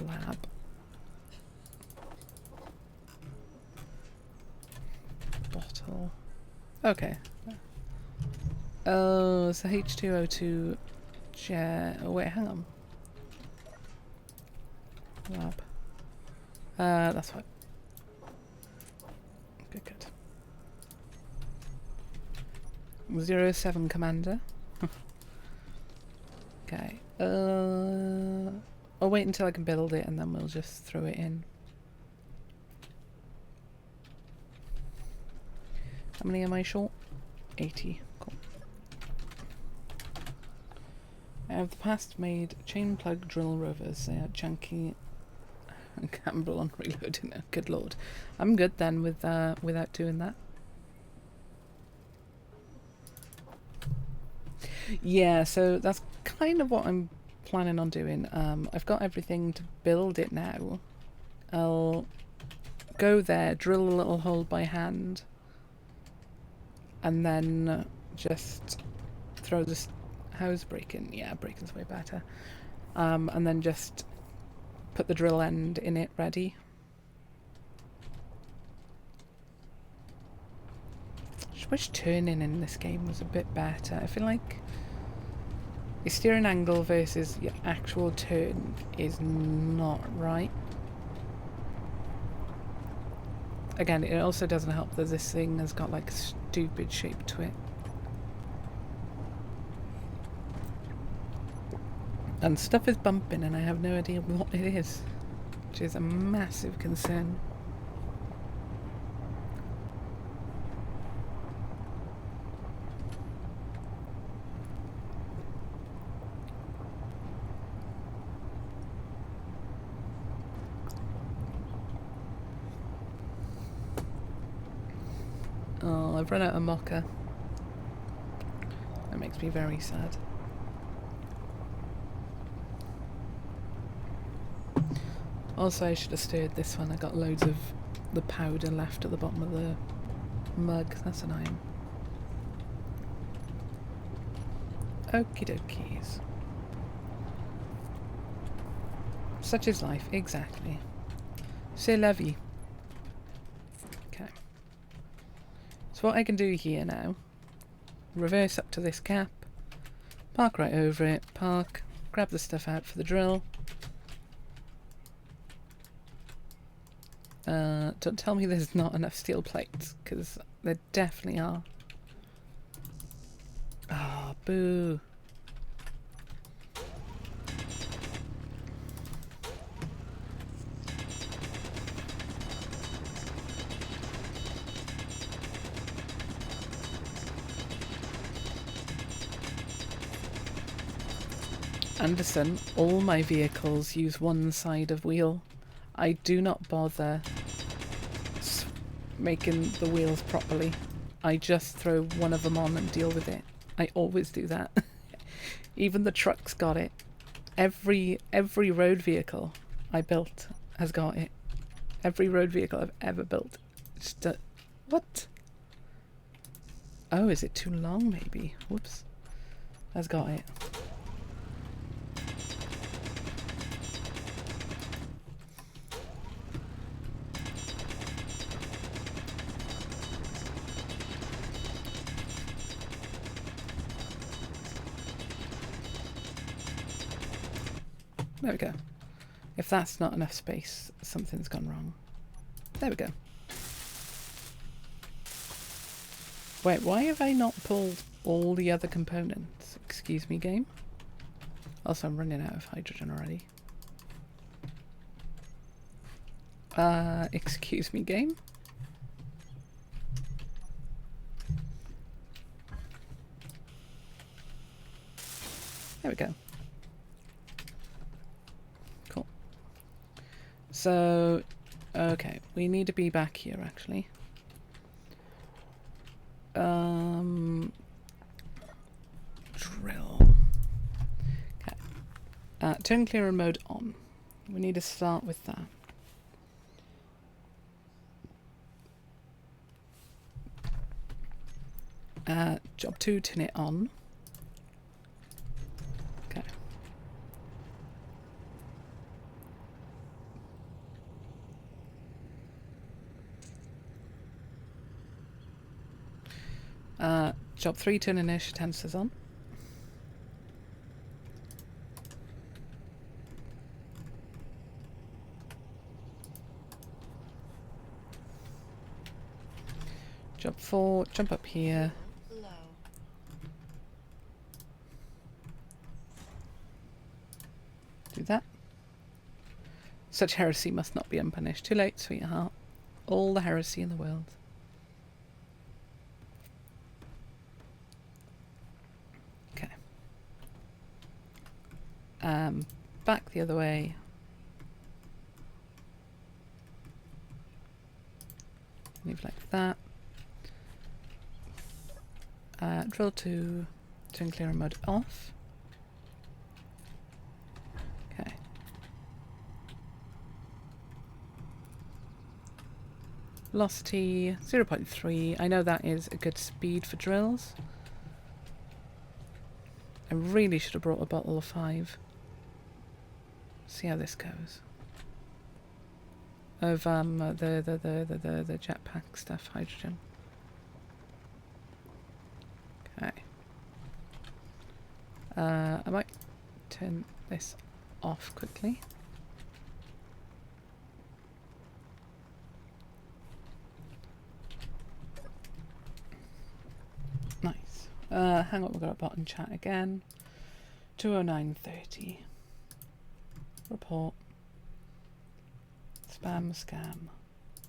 Lab. Bottle. Okay. Oh, it's a H2O2 chair. Oh wait, hang on. Lab. That's fine. Good, good. 07 Commander. Okay. I'll wait until I can build it and then we'll just throw it in. How many am I short? 80. Cool. I have the past made chain plug drill rovers. They are chunky and gamble on reloading it. Good lord. I'm good then with without doing that. Yeah, so that's kind of what I'm planning on doing. I've got everything to build it now. I'll go there, drill a little hole by hand, and then just throw this house breaking. Yeah, breaking's way better. And then just put the drill end in it ready. Just wish turning in this game was a bit better. I feel like your steering angle versus your actual turn is not right. Again, it also doesn't help that this thing has got like a stupid shape to it. And stuff is bumping and I have no idea what it is, which is a massive concern. Oh, I've run out of mocha. That makes me very sad. Also, I should have stirred this one. I got loads of the powder left at the bottom of the mug. That's annoying. Okie dokies. Such is life, exactly. C'est la vie. Okay. So what I can do here now, reverse up to this cap, park right over it, park, grab the stuff out for the drill. Don't tell me there's not enough steel plates, because there definitely are. Ah, oh, boo. Anderson, all my vehicles use one side of wheel. I do not bother making the wheels properly. I just throw one of them on and deal with it. I always do that. Even the truck's got it. Every road vehicle I built has got it. Every road vehicle I've ever built. Just what? Oh, is it too long maybe? Whoops. Has got it. There we go. If that's not enough space, something's gone wrong. There we go. Wait, why have I not pulled all the other components? Excuse me, game? Also, I'm running out of hydrogen already. Excuse me, game? There we go. Cool. So, okay, we need to be back here, actually. Drill. Turn clearer mode on. We need to start with that. Job 2, turn it on. Okay. Job 3, turn inertia tensors on. Job 4, jump up here. Low. Do that. Such heresy must not be unpunished. Too late, sweetheart. All the heresy in the world. Okay. Back the other way. Move like that. Drill to turn clearer mode off. Okay. Velocity 0.3. I know that is a good speed for drills. I really should have brought a bottle of 5. See how this goes. Of the jetpack stuff, hydrogen. Okay. I might turn this off quickly. Nice. Hang on, we've got a bot in chat again. 209.30. Report. Spam scam.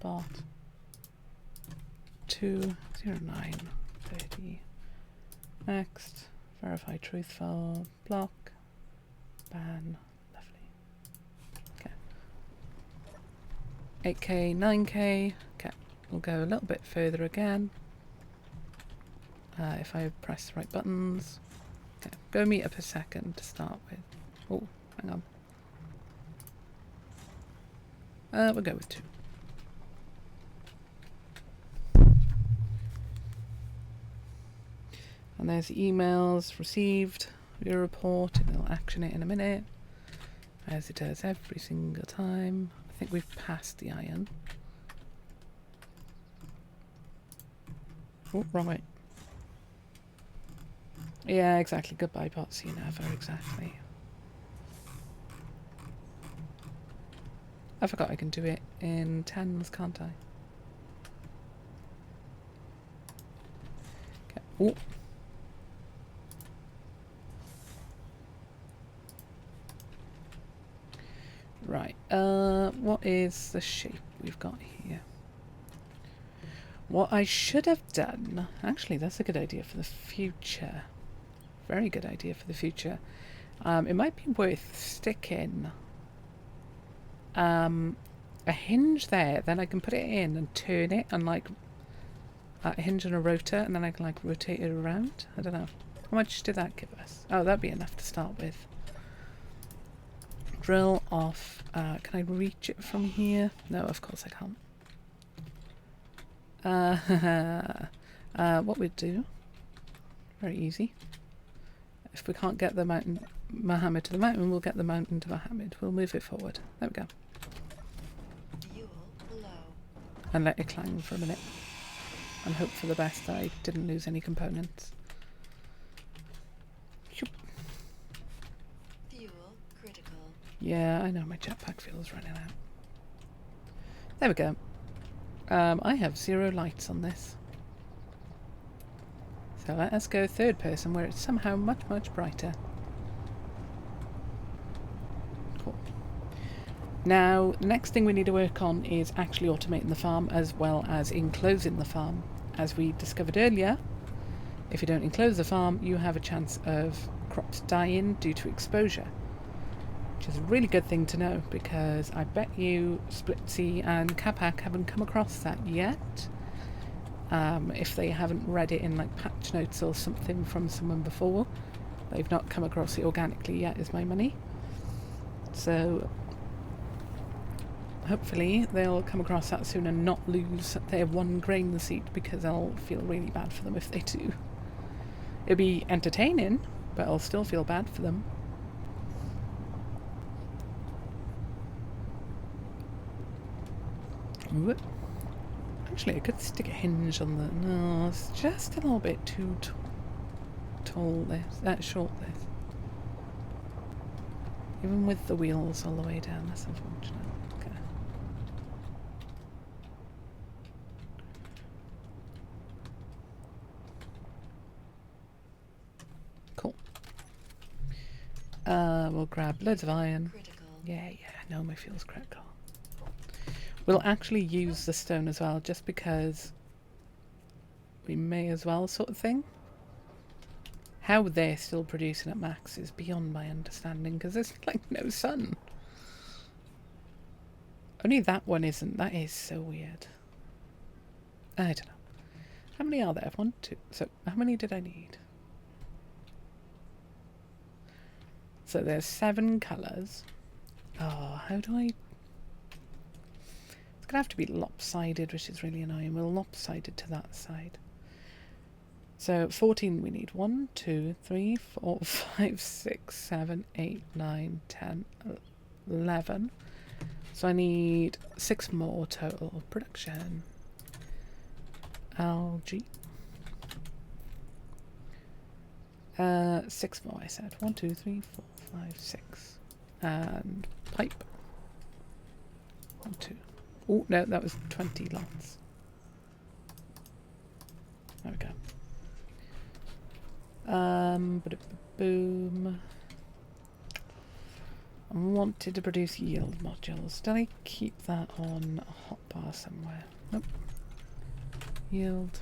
Bot. 209.30. Next. Verify truthful. Block. Ban. Lovely. Okay. 8k, 9k. Okay. We'll go a little bit further again. If I press the right buttons. Okay. Go meter per second to start with. Oh, hang on. We'll go with 2. And there's the emails received, your report, and it'll action it in a minute, as it does every single time. I think we've passed the iron. Oh, wrong way. Yeah, exactly. Goodbye, bot. See you never. Exactly. I forgot I can do it in 10s, can't I? Okay. Oh. Right. What is the shape we've got here? What I should have done... Actually, that's a good idea for the future. Very good idea for the future. It might be worth sticking a hinge there. Then I can put it in and turn it and like a hinge and a rotor, and then I can like rotate it around. I don't know. How much did that give us? Oh, that'd be enough to start with. Drill off. Can I reach it from here? No, of course I can't. What we'd do, very easy. If we can't get the mountain Mohammed to the mountain, we'll get the mountain to Mohammed. We'll move it forward. There we go. Fuel low. And let it clang for a minute. And hope for the best that I didn't lose any components. Shoop. Fuel critical. Yeah, I know my jetpack fuel's running out. There we go. I have 0 lights on this. So let us go third person where it's somehow much, much brighter. Cool. Now, the next thing we need to work on is actually automating the farm as well as enclosing the farm. As we discovered earlier, if you don't enclose the farm, you have a chance of crops dying due to exposure. Which is a really good thing to know, because I bet you Splitsy and Capac haven't come across that yet. If they haven't read it in like patch notes or something from someone before, they've not come across it organically yet, is my money. So hopefully they'll come across that soon and not lose their 1 grain receipt, because I'll feel really bad for them if they do. It'll be entertaining, but I'll still feel bad for them. Whoop. Actually, I could stick a hinge on the... No, it's just a little bit too tall, this. Short, this. Even with the wheels all the way down, that's unfortunate. Okay. Cool. We'll grab loads of iron. Critical. Yeah, no, my fuel's critical. We'll actually use the stone as well, just because we may as well, sort of thing. How they're still producing at max is beyond my understanding, because there's like no sun. Only that one isn't. That is so weird. I don't know. How many are there? 1, 2. So how many did I need? So there's 7 colours. Oh, how do I... It's going to have to be lopsided, which is really annoying. We'll lopsided to that side. So 14 we need. 1, 2, 3, 4, 5, 6, 7, 8, 9, 10, 11. So I need 6 more total. Production. Algae. 6 more I said. 1, 2, 3, 4, 5, 6. And pipe. 1, 2. Oh, no, that was 20 lots. There we go. Boom. I wanted to produce yield modules. Did I keep that on a hotbar somewhere? Nope. Yield.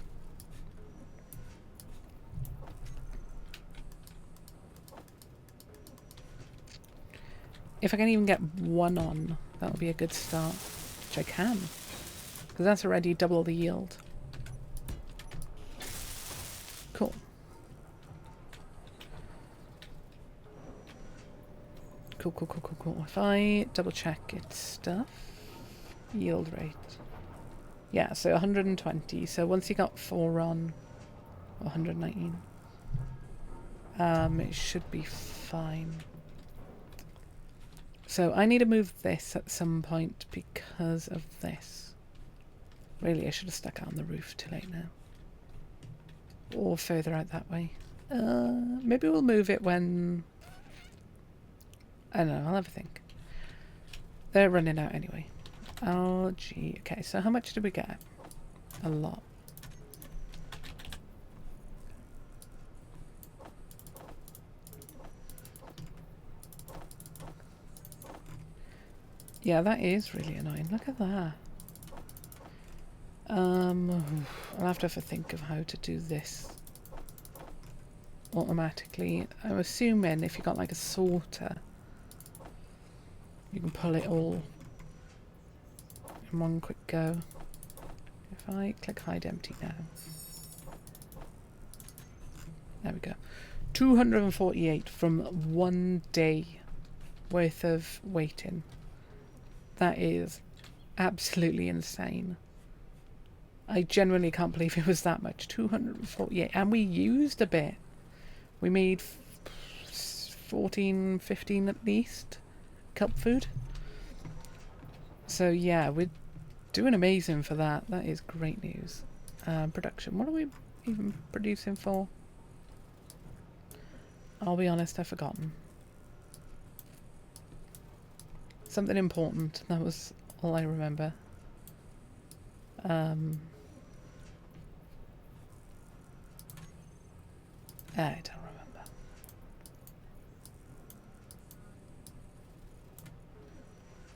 If I can even get 1 on, that would be a good start. Which I can. Because that's already double the yield. Cool. Cool. If I double check its stuff, yield rate. Yeah, so 120. So once you got 4 on, 119, it should be fine. So I need to move this at some point because of this. Really, I should have stuck it on the roof. Too late now. Or further out that way. Maybe we'll move it when... I don't know, I'll have a think. They're running out anyway. Oh, gee. Okay, so how much did we get? A lot. Yeah, that is really annoying. Look at that. I'll have to think of how to do this automatically. I'm assuming if you got like a sorter, you can pull it all in one quick go. If I click hide empty now. There we go. 248 from 1 day worth of waiting. That is absolutely insane. I genuinely can't believe it was that much. 248. And we used a bit. We made 14, 15 at least. Cup food. So yeah, we're doing amazing for that. That is great news. Production. What are we even producing for? I'll be honest, I've forgotten. Something important. That was all I remember. I don't remember.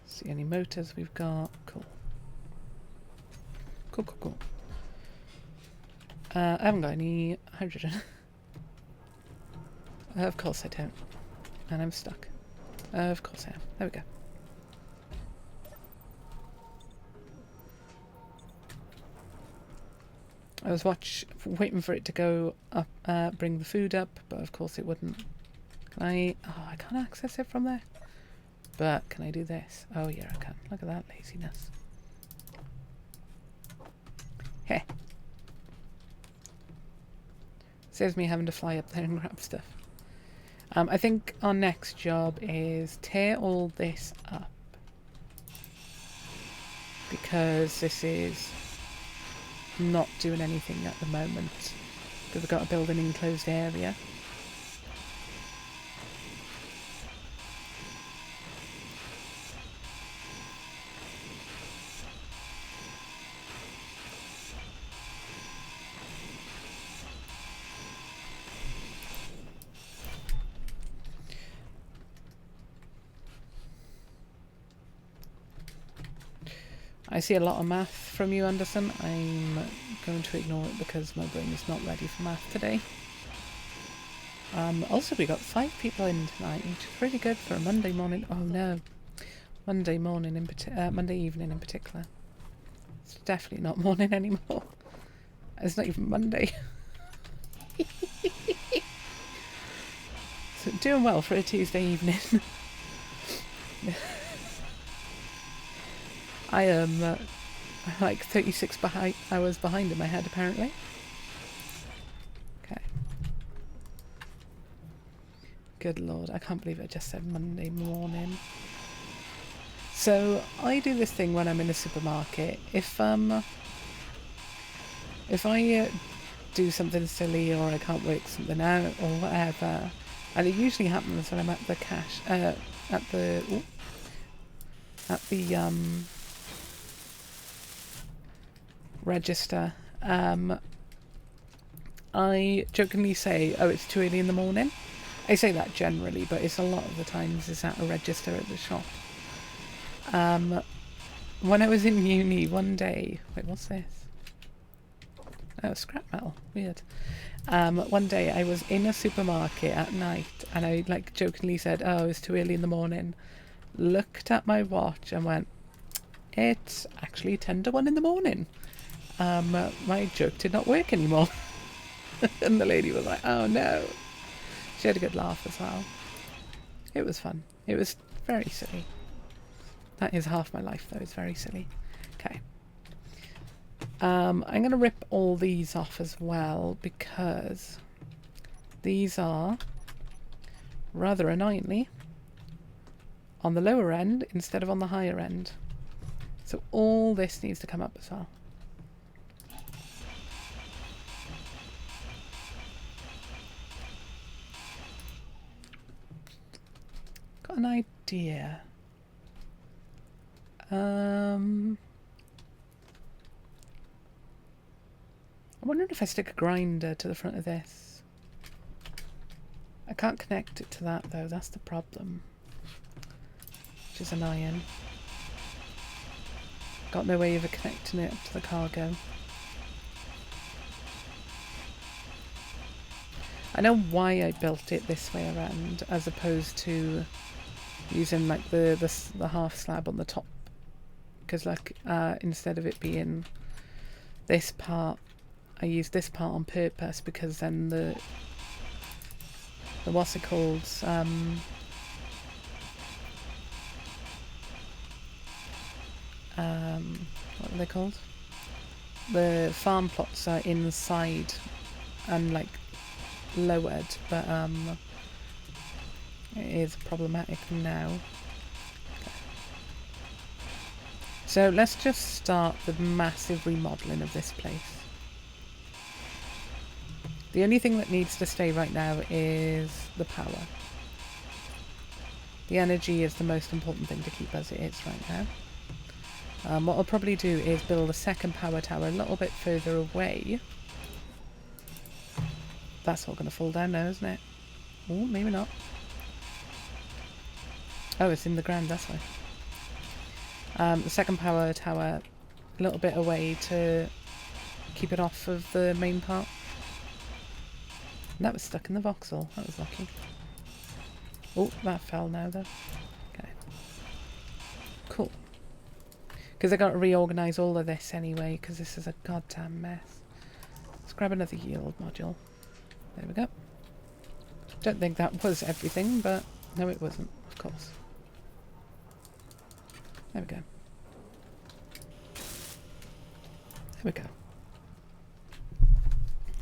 See any motors we've got. Cool. Cool. I haven't got any hydrogen. Of course I don't. And I'm stuck. Of course I am. There we go. I was waiting for it to go up, bring the food up, but of course it wouldn't. Can I? Oh, I can't access it from there. but can I do this? Oh yeah, I can. Look at that laziness. Heh. Saves me having to fly up there and grab stuff. I think our next job is tear all this up. Because this is not doing anything at the moment. Because we've got to build an enclosed area. I see a lot of math from you, Anderson. I'm going to ignore it because my brain is not ready for math today. Also, we got 5 people in tonight, which is really good for a Monday morning. Oh no, Monday evening in particular. It's definitely not morning anymore. It's not even Monday. So doing well for a Tuesday evening. I am like 36 hours behind in my head, apparently. Okay. Good lord, I can't believe I just said Monday morning. So I do this thing when I'm in a supermarket. If I do something silly or I can't work something out or whatever, and it usually happens when I'm at the register, I jokingly say, oh, it's too early in the morning. I say that generally, but it's a lot of the times it's at a register at the shop. When I was in uni one day, wait, what's this? Oh, scrap metal, weird. One day I was in a supermarket at night and I like jokingly said, oh, it's too early in the morning, looked at my watch and went, it's actually 10 to 1 in the morning. My joke did not work anymore. And the lady was like, oh no. She had a good laugh as well. It was fun. It was very silly. That is half my life though, it's very silly. Okay. I'm going to rip all these off as well because these are, rather annoyingly, on the lower end instead of on the higher end. So all this needs to come up as well. Got an idea. I'm wondering if I stick a grinder to the front of this. I can't connect it to that though, that's the problem. Which is annoying. Got no way of connecting it up to the cargo. I know why I built it this way around as opposed to using like the half slab on the top, because like instead of it being this part, I used this part on purpose because then the what's it called, what are they called? The farm plots are inside and like lowered, but it is problematic now. Okay. So let's just start the massive remodelling of this place. The only thing that needs to stay right now is the power. The energy is the most important thing to keep as it is right now. What I'll probably do is build a second power tower a little bit further away. That's all going to fall down now, isn't it? Oh, maybe not. Oh, it's in the ground, that's why. The second power tower a little bit away to keep it off of the main part. And that was stuck in the voxel. That was lucky. Oh, that fell now though. Okay. Cool. Because I got to reorganise all of this anyway, because this is a goddamn mess. Let's grab another yield module. There we go. Don't think that was everything, but no, it wasn't, of course. There we go. There we go.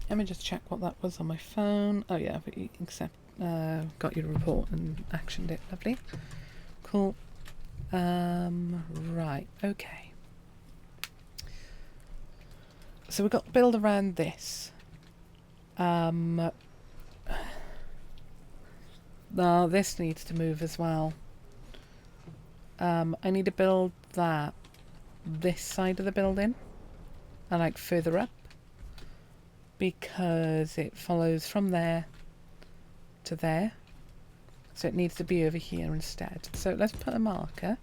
Let me just check what that was on my phone. Oh yeah, but you got your report and actioned it. Lovely. Cool. Right, okay. So we've got to build around this. Now this needs to move as well. I need to build this side of the building and like further up, because it follows from there to there, so it needs to be over here instead. So let's put a marker.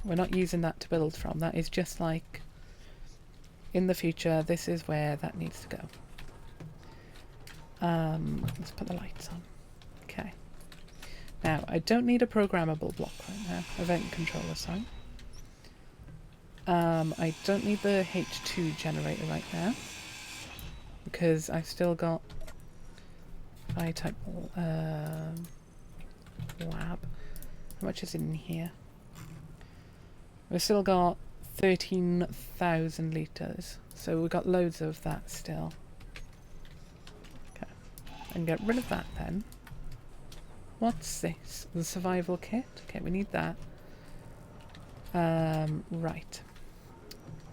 We're not using that to build from. That is just like in the future, this is where that needs to go. Let's put the lights on. Okay. Now, I don't need a programmable block right now. Event controller, sorry. I don't need the H2 generator right now, because I've still got I-type lab. How much is in here? We've still got 13,000 litres, so we've got loads of that still. Okay, and get rid of that then. What's this? The survival kit? Okay, we need that. Right.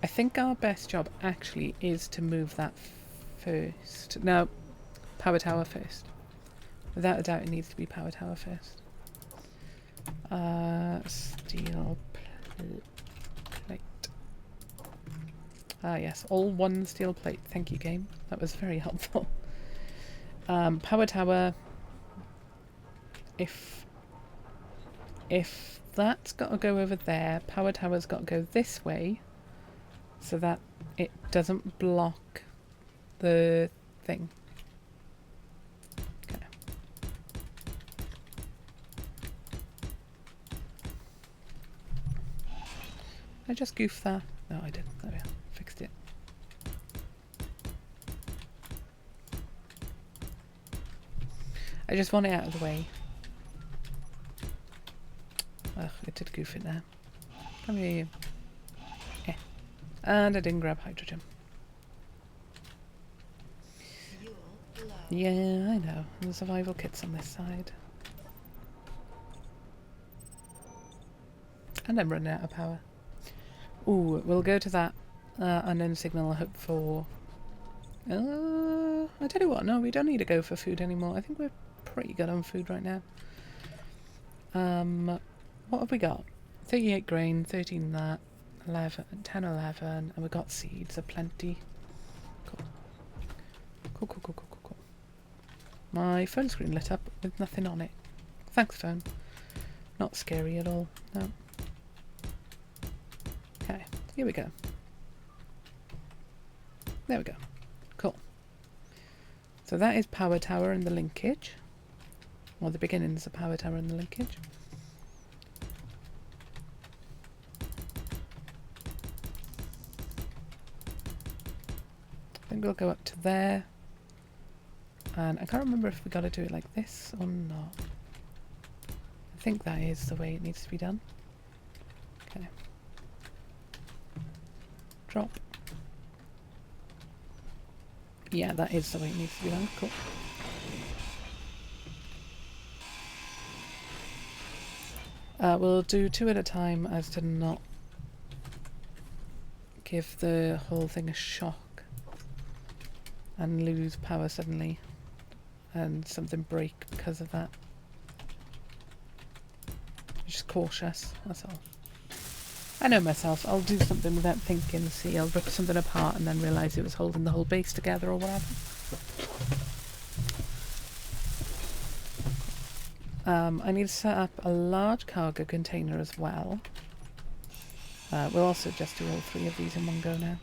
I think our best job actually is to move that first. No, power tower first. Without a doubt it needs to be power tower first. Steel plate. Ah yes, all one steel plate. Thank you, game. That was very helpful. Power tower. If that's got to go over there, power tower's got to go this way, so that it doesn't block the thing. Okay. I just goofed that. No, I didn't. There we are. Fixed it. I just want it out of the way. Ugh, it did goof it there. Come here, you. Yeah. And I didn't grab hydrogen. Fuel low. Yeah, I know. And the survival kit's on this side. And I'm running out of power. Ooh, we'll go to that unknown signal and hope for... I tell you what, no, we don't need to go for food anymore. I think we're pretty good on food right now. What have we got? 38 grain, 13 that, 11, 10, 11, and we've got seeds aplenty. Cool. Cool, cool, cool, cool, cool, cool. My phone screen lit up with nothing on it. Thanks, phone. Not scary at all. No. Okay, here we go. There we go. Cool. So that is power tower and the linkage. Or the beginnings of power tower and the linkage. I think we'll go up to there. And I can't remember if we got to do it like this or not. I think that is the way it needs to be done. Okay. Drop. Yeah, that is the way it needs to be done. Cool. We'll do 2 at a time as to not give the whole thing a shock and lose power suddenly and something break because of that. Just cautious, that's all. I know myself, I'll do something without thinking, see, I'll rip something apart and then realise it was holding the whole base together or whatever. I need to set up a large cargo container as well. We'll also just do all 3 of these in one go now.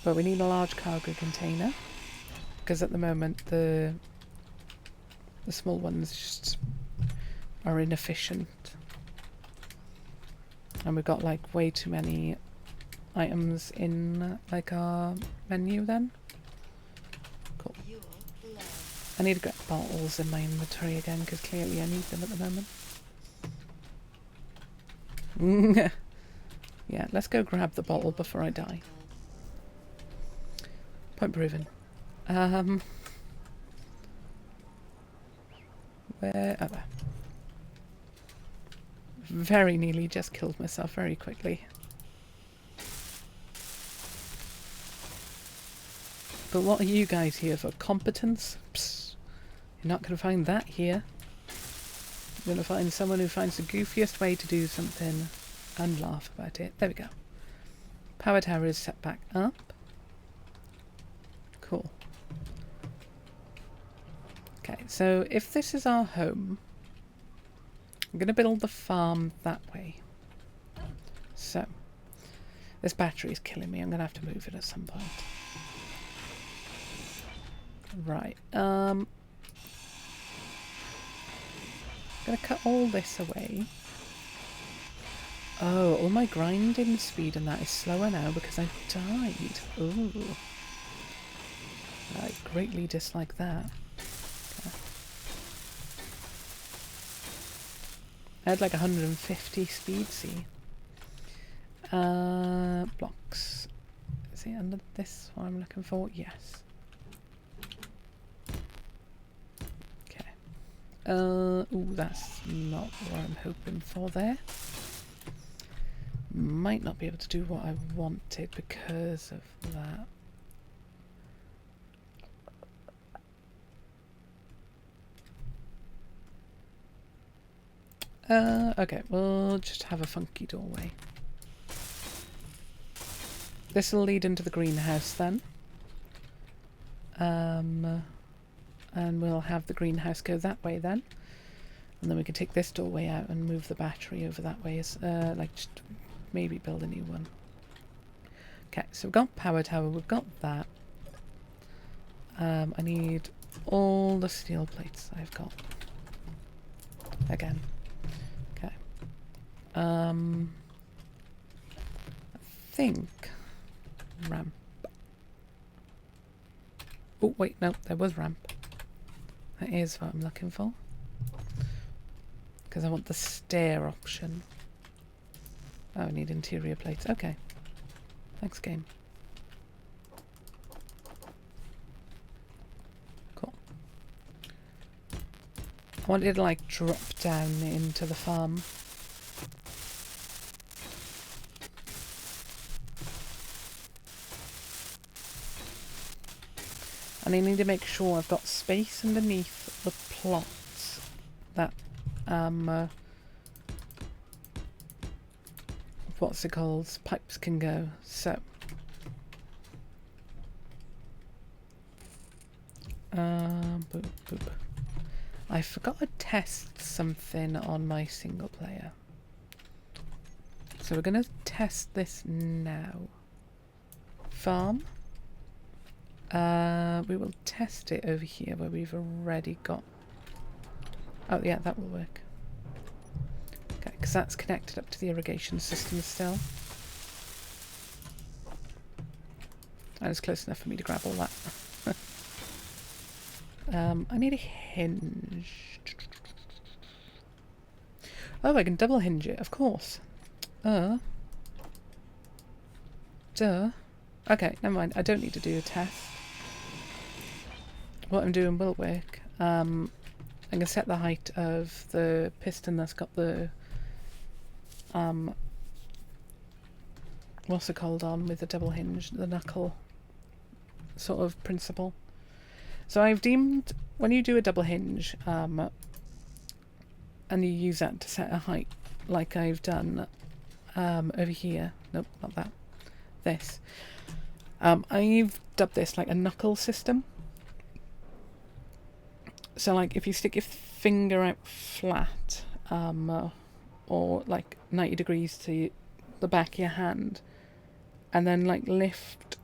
But we need a large cargo container, because at the moment the small ones just are inefficient. And we've got like way too many items in like our menu then. Cool. Fuel low. I need to get bottles in my inventory again, because clearly I need them at the moment. Yeah, let's go grab the bottle before I die. Point proven. Where? Oh, there. Very nearly just killed myself very quickly. But what are you guys here for? Competence? Psst. You're not going to find that here. You're going to find someone who finds the goofiest way to do something and laugh about it. There we go. Power tower is set back up. Cool. Okay, so if this is our home, I'm going to build the farm that way. So, this battery is killing me. I'm going to have to move it at some point. Right. I'm going to cut all this away. Oh, all my grinding speed and that is slower now because I've died. Ooh. I greatly dislike that. Okay. I had like 150 speed, see. Blocks. Is it under this what I'm looking for? Yes. Okay. Ooh, that's not what I'm hoping for there. Might not be able to do what I wanted because of that. Okay, we'll just have a funky doorway. This will lead into the greenhouse then. And we'll have the greenhouse go that way then. And then we can take this doorway out and move the battery over that way. Like, just maybe build a new one. Okay, so we've got power tower, we've got that. I need all the steel plates I've got. Again. Okay. I think ramp. Oh wait, no, there was ramp. That is what I'm looking for. Because I want the stair option. Oh, I need interior plates. Okay. Thanks, game. Cool. I wanted to like drop down into the farm. And I need to make sure I've got space underneath the plots that what's it called? Pipes can go. So boop, boop. I forgot to test something on my single player. So we're gonna test this now. Farm. We will test it over here where we've already got... Oh yeah, that will work. Okay, because that's connected up to the irrigation system still. That is close enough for me to grab all that. I need a hinge. Oh, I can double hinge it, of course. Duh. Okay, never mind. I don't need to do a test. What I'm doing will work. I'm going to set the height of the piston that's got the... what's it called on with the double hinge? The knuckle sort of principle. So I've deemed when you do a double hinge and you use that to set a height like I've done over here. Nope, not that. This. I've dubbed this like a knuckle system. So like if you stick your finger out flat or like 90 degrees to the back of your hand and then like lift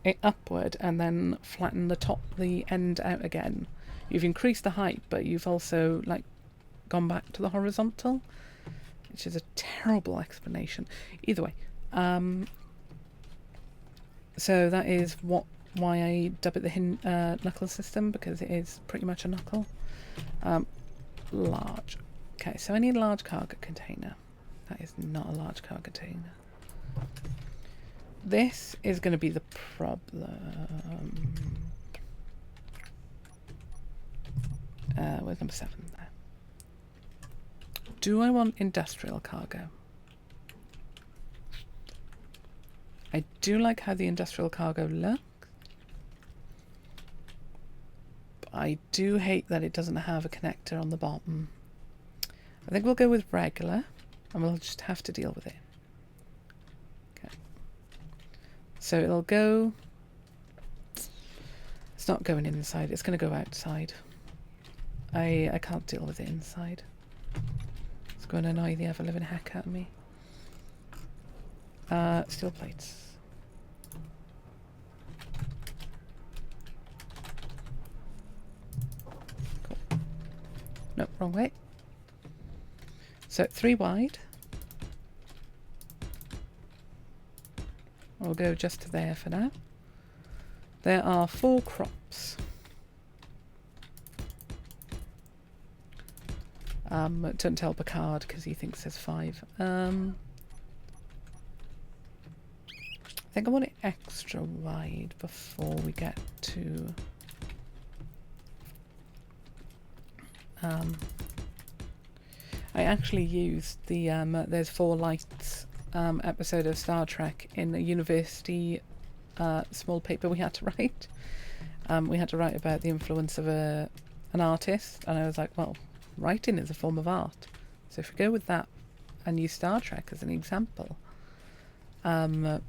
it upward and then flatten the end out again, you've increased the height but you've also like gone back to the horizontal, which is a terrible explanation. Either way, so that is what why I dub it the knuckle system, because it is pretty much a knuckle. Large. Okay, so I need a large cargo container. That is not a large cargo container. This is going to be the problem. Where's number 7 there? Do I want industrial cargo? I do like how the industrial cargo looks. But I do hate that it doesn't have a connector on the bottom. I think we'll go with regular, and we'll just have to deal with it. Okay. So it'll go... It's not going inside, it's going to go outside. I can't deal with it inside. It's going to annoy the ever-living heck out of me. Steel plates. Cool. Nope, wrong way. So 3 wide. We'll go just to there for now. There are 4 crops. Don't tell Picard because he thinks there's 5. I think I want it extra wide before we get to I actually used the There's 4 Lights episode of Star Trek in a university small paper we had to write. We had to write about the influence of an artist, and I was like, well, writing is a form of art, so if we go with that and use Star Trek as an example, that'd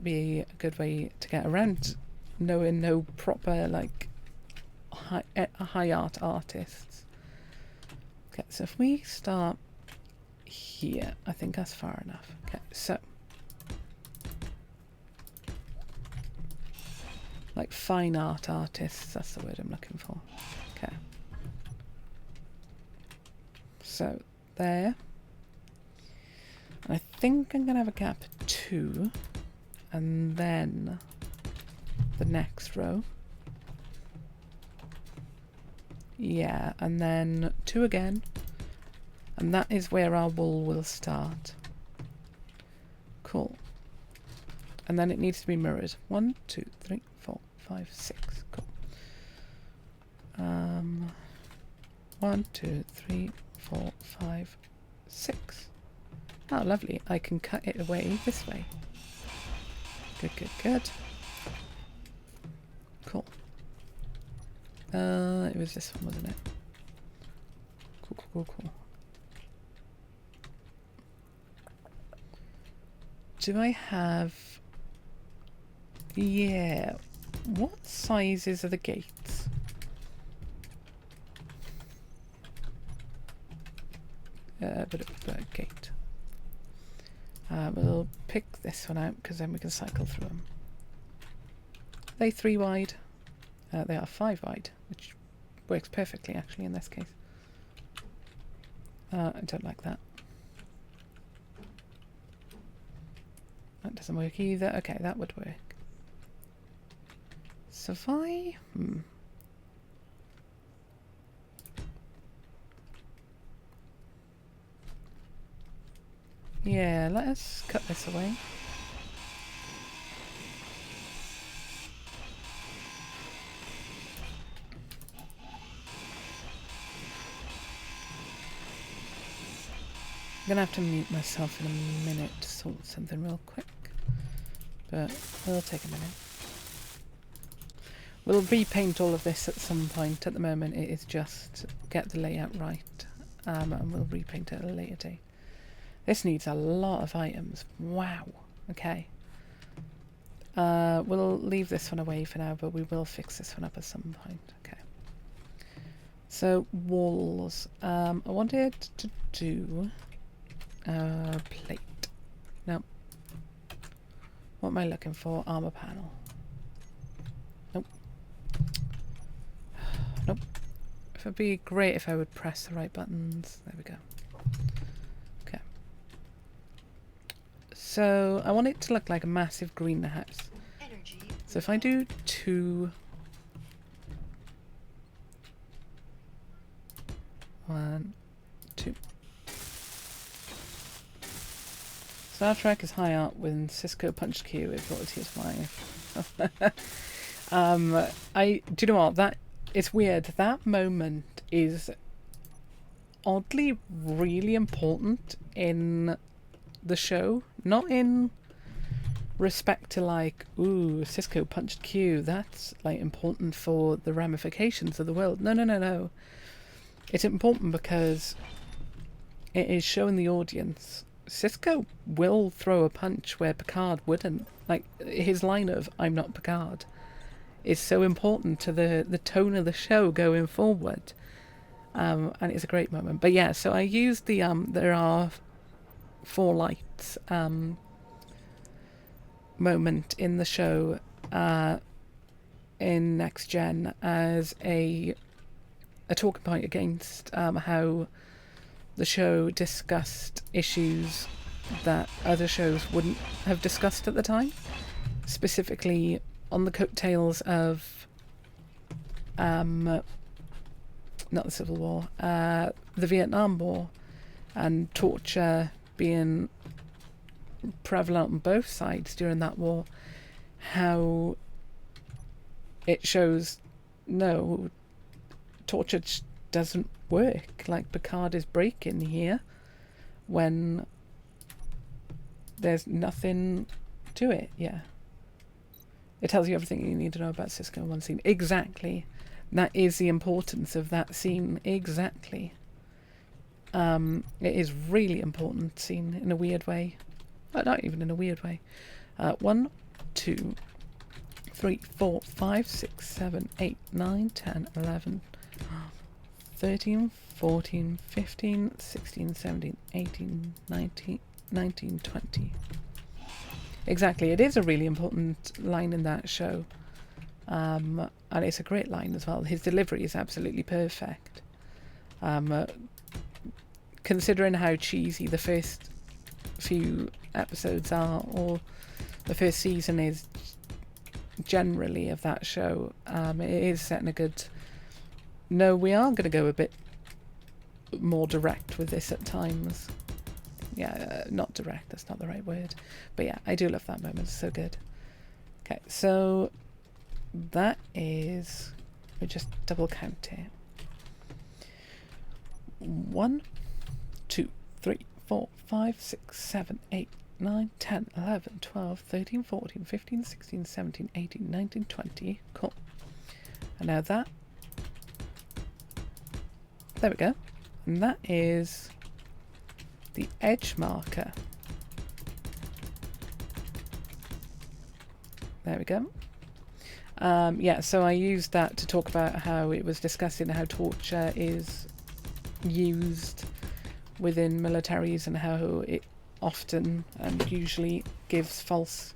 be a good way to get around knowing no proper like high art artists. Okay, so if we start here, I think that's far enough. Okay, so like fine art artists, that's the word I'm looking for. Okay. So there. And I think I'm going to have a gap 2. And then the next row. Yeah, and then 2 again. And that is where our wool will start. Cool. And then it needs to be mirrored. 1, 2, 3, 4, 5, 6. Cool. 1, 2, 3, 4, 5, 6. Oh, lovely. I can cut it away this way. Good, good, good. Cool. It was this one, wasn't it? Cool, cool, cool, cool. Do I have... Yeah. What sizes are the gates? Gate. We'll pick this one out because then we can cycle through them. Are they 3 wide? They are 5 wide, which works perfectly actually in this case. I don't like that. That doesn't work either. Okay, that would work. So if I... Yeah, let us cut this away. I'm gonna have to mute myself in a minute to sort something real quick, but it'll take a minute. We'll repaint all of this at some point. At the moment it is just get the layout right, and we'll repaint it at a later date. This needs a lot of items. Wow. Okay. We'll leave this one away for now, but we will fix this one up at some point. Okay. So, walls. I wanted to do plate. No. What am I looking for? Armor panel. Nope. Nope. It would be great if I would press the right buttons. There we go. Okay. So I want it to look like a massive greenhouse. So if I do 2... 1, 2. Star Trek is high art when Cisco punched Q is what it is mine. Do you know what? That it's weird. That moment is oddly really important in the show. Not in respect to like, ooh, Cisco punched Q. That's like important for the ramifications of the world. No. It's important because it is showing the audience Cisco will throw a punch where Picard wouldn't. Like, his line of, I'm not Picard, is so important to the tone of the show going forward. And it's a great moment. But yeah, so I used the, there are 4 lights moment in the show in Next Gen as a talking point against how the show discussed issues that other shows wouldn't have discussed at the time, specifically on the coattails of not the Civil War, the Vietnam War, and torture being prevalent on both sides during that war. How it shows no, torture doesn't work. Like, Picard is breaking here when there's nothing to it. Yeah, it tells you everything you need to know about Cisco in one scene. Exactly. That is the importance of that scene. Exactly. It is really important scene in a weird way. Not even in a weird way. 1, 2, 3, 4, 5, 6, 7, 8, 9, 10, 11, 13, 14, 15, 16, 17, 18, 19, 20. Exactly. It is a really important line in that show. And it's a great line as well. His delivery is absolutely perfect. Considering how cheesy the first few episodes are, or the first season is generally of that show, it is setting a good... No, we are going to go a bit more direct with this at times. Yeah, not direct, that's not the right word. But yeah, I do love that moment, it's so good. Okay, so that is... we just double count here. 1, 2, 3, 4, 5, 6, 7, 8, 9, 10, 11, 12, 13, 14, 15, 16, 17, 18, 19, 20. Cool. And now that... there we go. And that is the edge marker. There we go. Yeah, so I used that to talk about how it was discussing how torture is used within militaries and how it often and usually gives false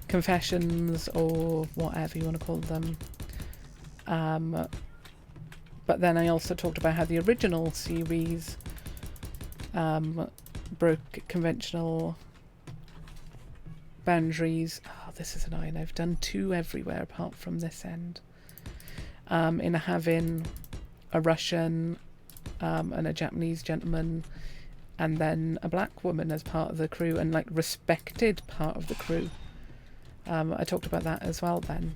confessions or whatever you want to call them. But then I also talked about how the original series broke conventional boundaries. Oh, this is annoying. I've done 2 everywhere apart from this end. In having a Russian and a Japanese gentleman and then a black woman as part of the crew, and like respected part of the crew. I talked about that as well then.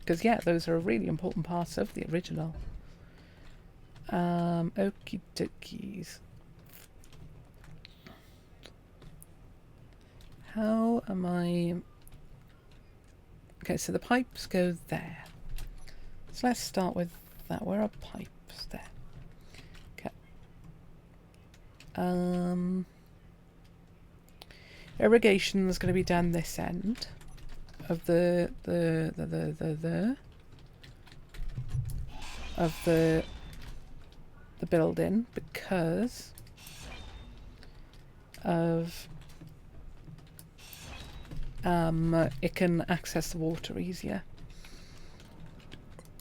Because yeah, those are really important parts of the original. Okie dokies. How am I... okay, so the pipes go there. So let's start with that. Where are pipes? There. Okay. Irrigation is going to be down this end of the building because of it can access the water easier,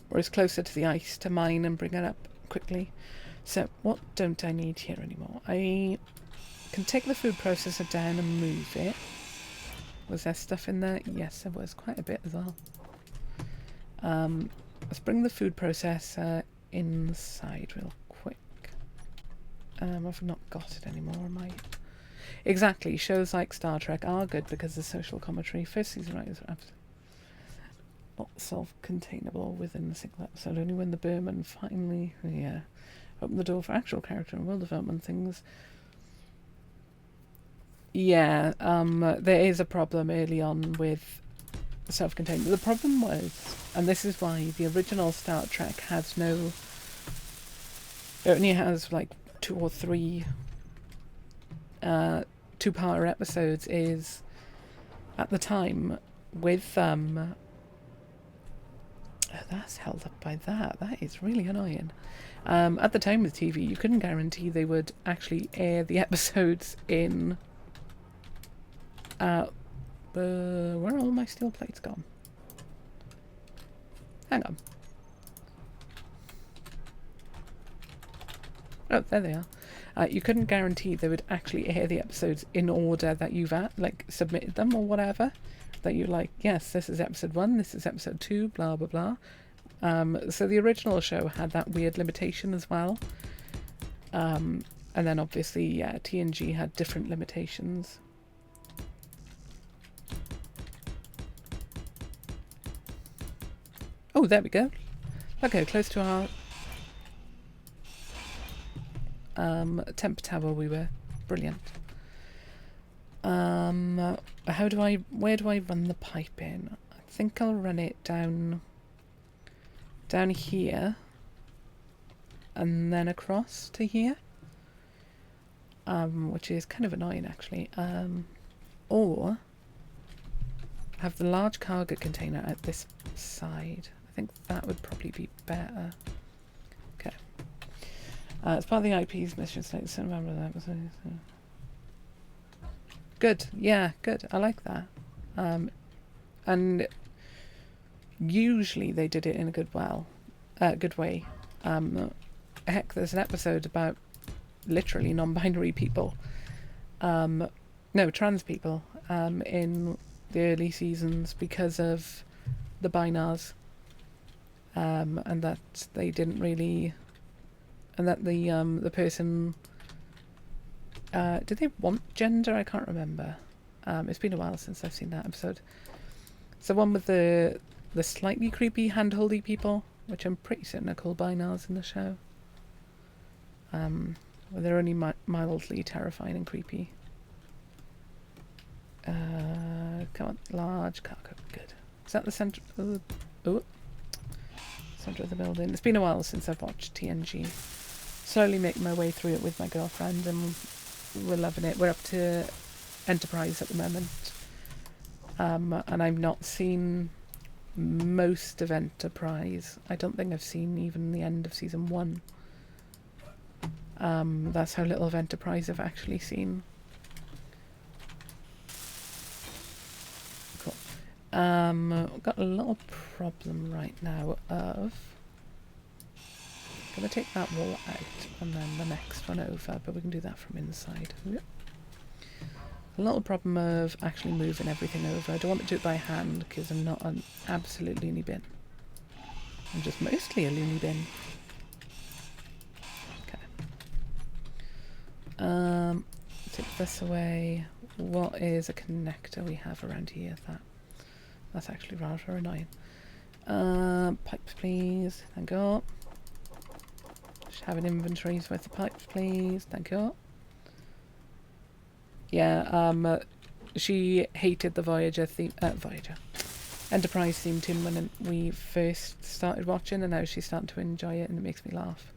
or is closer to the ice to mine and bring it up quickly. So what don't I need here anymore? I can take the food processor down and move it. Was there stuff in there? Yes, there was quite a bit as well. Let's bring the food processor inside real quick. I've not got it anymore, am I? Exactly, shows like Star Trek are good because the social commentary. First season writers are absolutely not self-containable within a single episode. Only when the Berman finally, opened the door for actual character and world development things. Yeah, there is a problem early on with self-contained. The problem was, and this is why the original Star Trek has no... It only has like 2 or 3 two-part episodes, is at the time with that's held up by that. That is really annoying. At the time with TV, you couldn't guarantee they would actually air the episodes in where are all my steel plates gone? Hang on. Oh, there they are. You couldn't guarantee they would actually air the episodes in order that you've submitted them or whatever. That you're like, yes, this is episode 1, this is episode 2, blah, blah, blah. So the original show had that weird limitation as well. And then obviously, yeah, TNG had different limitations. Oh, there we go. Okay, close to our temp tower we were. Brilliant. Where do I run the pipe in? I think I'll run it down here and then across to here. Which is kind of annoying actually. Or have the large cargo container at this side. I think that would probably be better. Okay. It's part of the IP's mission statement. So remember that. Good. Yeah, good. I like that. And usually they did it in a good way. Heck, there's an episode about literally non-binary people. No, trans people. In the early seasons because of the binars. And that they didn't really, and that the person, did they want gender? I can't remember. It's been a while since I've seen that episode. It's the one with the slightly creepy hand-holdy people, which I'm pretty certain are called binars in the show. Where they're only mildly terrifying and creepy. Come on, large cargo. Good. Is that the centre of the... centre of the building? It's been a while since I've watched TNG. Slowly making my way through it with my girlfriend, and we're loving it. We're up to Enterprise at the moment. And I've not seen most of Enterprise. I don't think I've seen even the end of season 1. That's how little of Enterprise I've actually seen. Cool. I've got a little problem right now of... I'm going to take that wall out and then the next one over, but we can do that from inside. Yep. A little problem of actually moving everything over. I don't want to do it by hand because I'm not an absolute loony bin. I'm just mostly a loony bin. Okay. Take this away. What is a connector we have around here? That's actually rather annoying. Pipes, please. Thank you. Just have an inventories worth of pipes, please. Thank you. Yeah, she hated the Voyager Enterprise theme tune when we first started watching, and now she's starting to enjoy it, and it makes me laugh.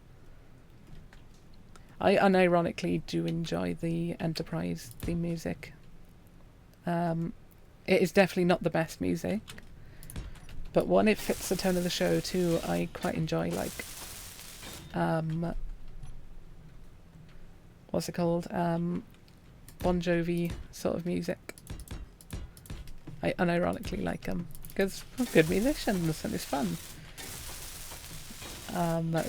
I unironically do enjoy the Enterprise theme music. It is definitely not the best music, but when it fits the tone of the show too, I quite enjoy, like, what's it called? Bon Jovi sort of music. I unironically like them because we're good musicians and it's fun.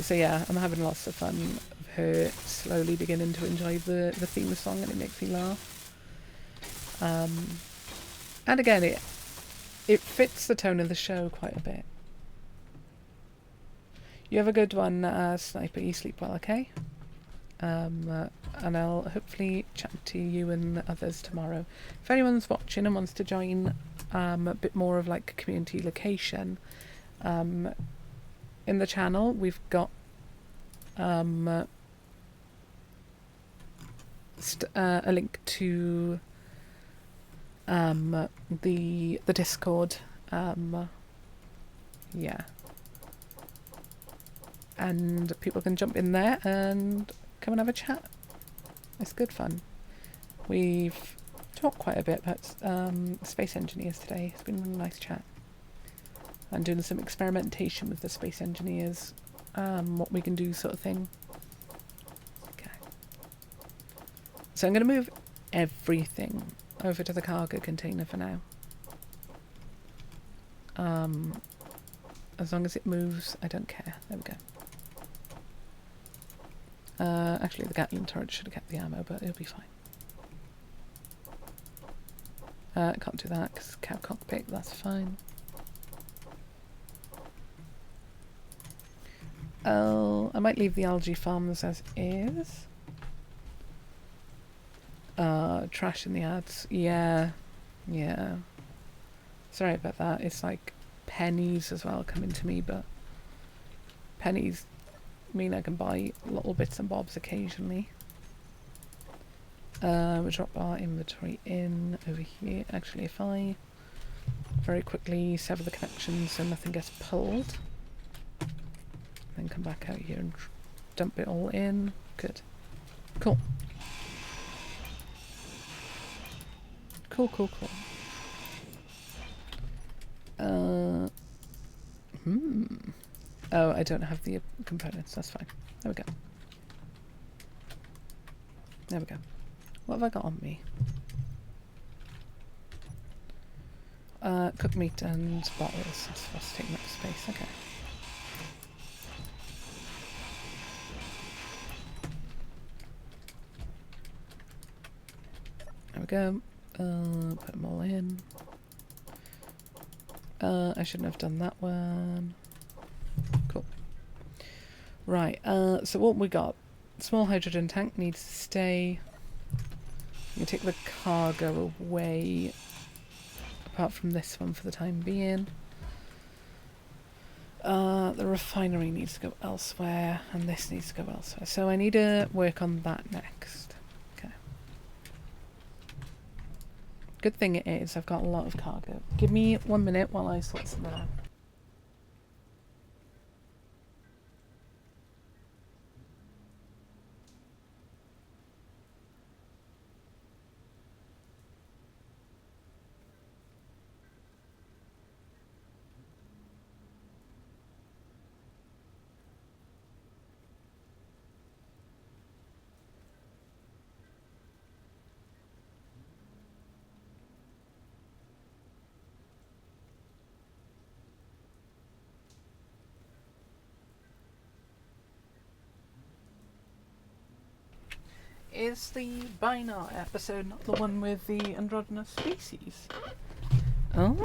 So yeah, I'm having lots of fun of her slowly beginning to enjoy the theme song, and it makes me laugh. And again, it fits the tone of the show quite a bit. You have a good one, Sniper. You sleep well, okay? And I'll hopefully chat to you and others tomorrow. If anyone's watching and wants to join a bit more of like a community location, in the channel we've got a link to the Discord. Yeah. And people can jump in there and come and have a chat. It's good fun. We've talked quite a bit about space engineers today. It's been a really nice chat. I'm doing some experimentation with the space engineers, what we can do sort of thing. Okay. So I'm going to move everything over to the cargo container for now. As long as it moves, I don't care. There we go. Actually, the Gatling turret should have kept the ammo, but it'll be fine. Can't do that because cow cockpit, that's fine. I might leave the algae farms as is. Trash in the ads. Yeah. Yeah. Sorry about that. It's like pennies as well coming to me, but pennies mean I can buy little bits and bobs occasionally. We'll drop our inventory in over here. Actually, if I very quickly sever the connections so nothing gets pulled, then come back out here and dump it all in. Good. Cool. Cool, cool, cool. Oh, I don't have the components. That's fine. There we go. There we go. What have I got on me? Cooked meat and bottles. That's taking up space. Okay. There we go. Put them all in. I shouldn't have done that one. Cool. Right, so what we got? Small hydrogen tank needs to stay. You can take the cargo away, apart from this one for the time being. The refinery needs to go elsewhere, and this needs to go elsewhere. So I need to work on that next. Okay. Good thing it is, I've got a lot of cargo. Give me 1 minute while I sort something out. Is the Binar episode not the one with the androgynous species? Oh,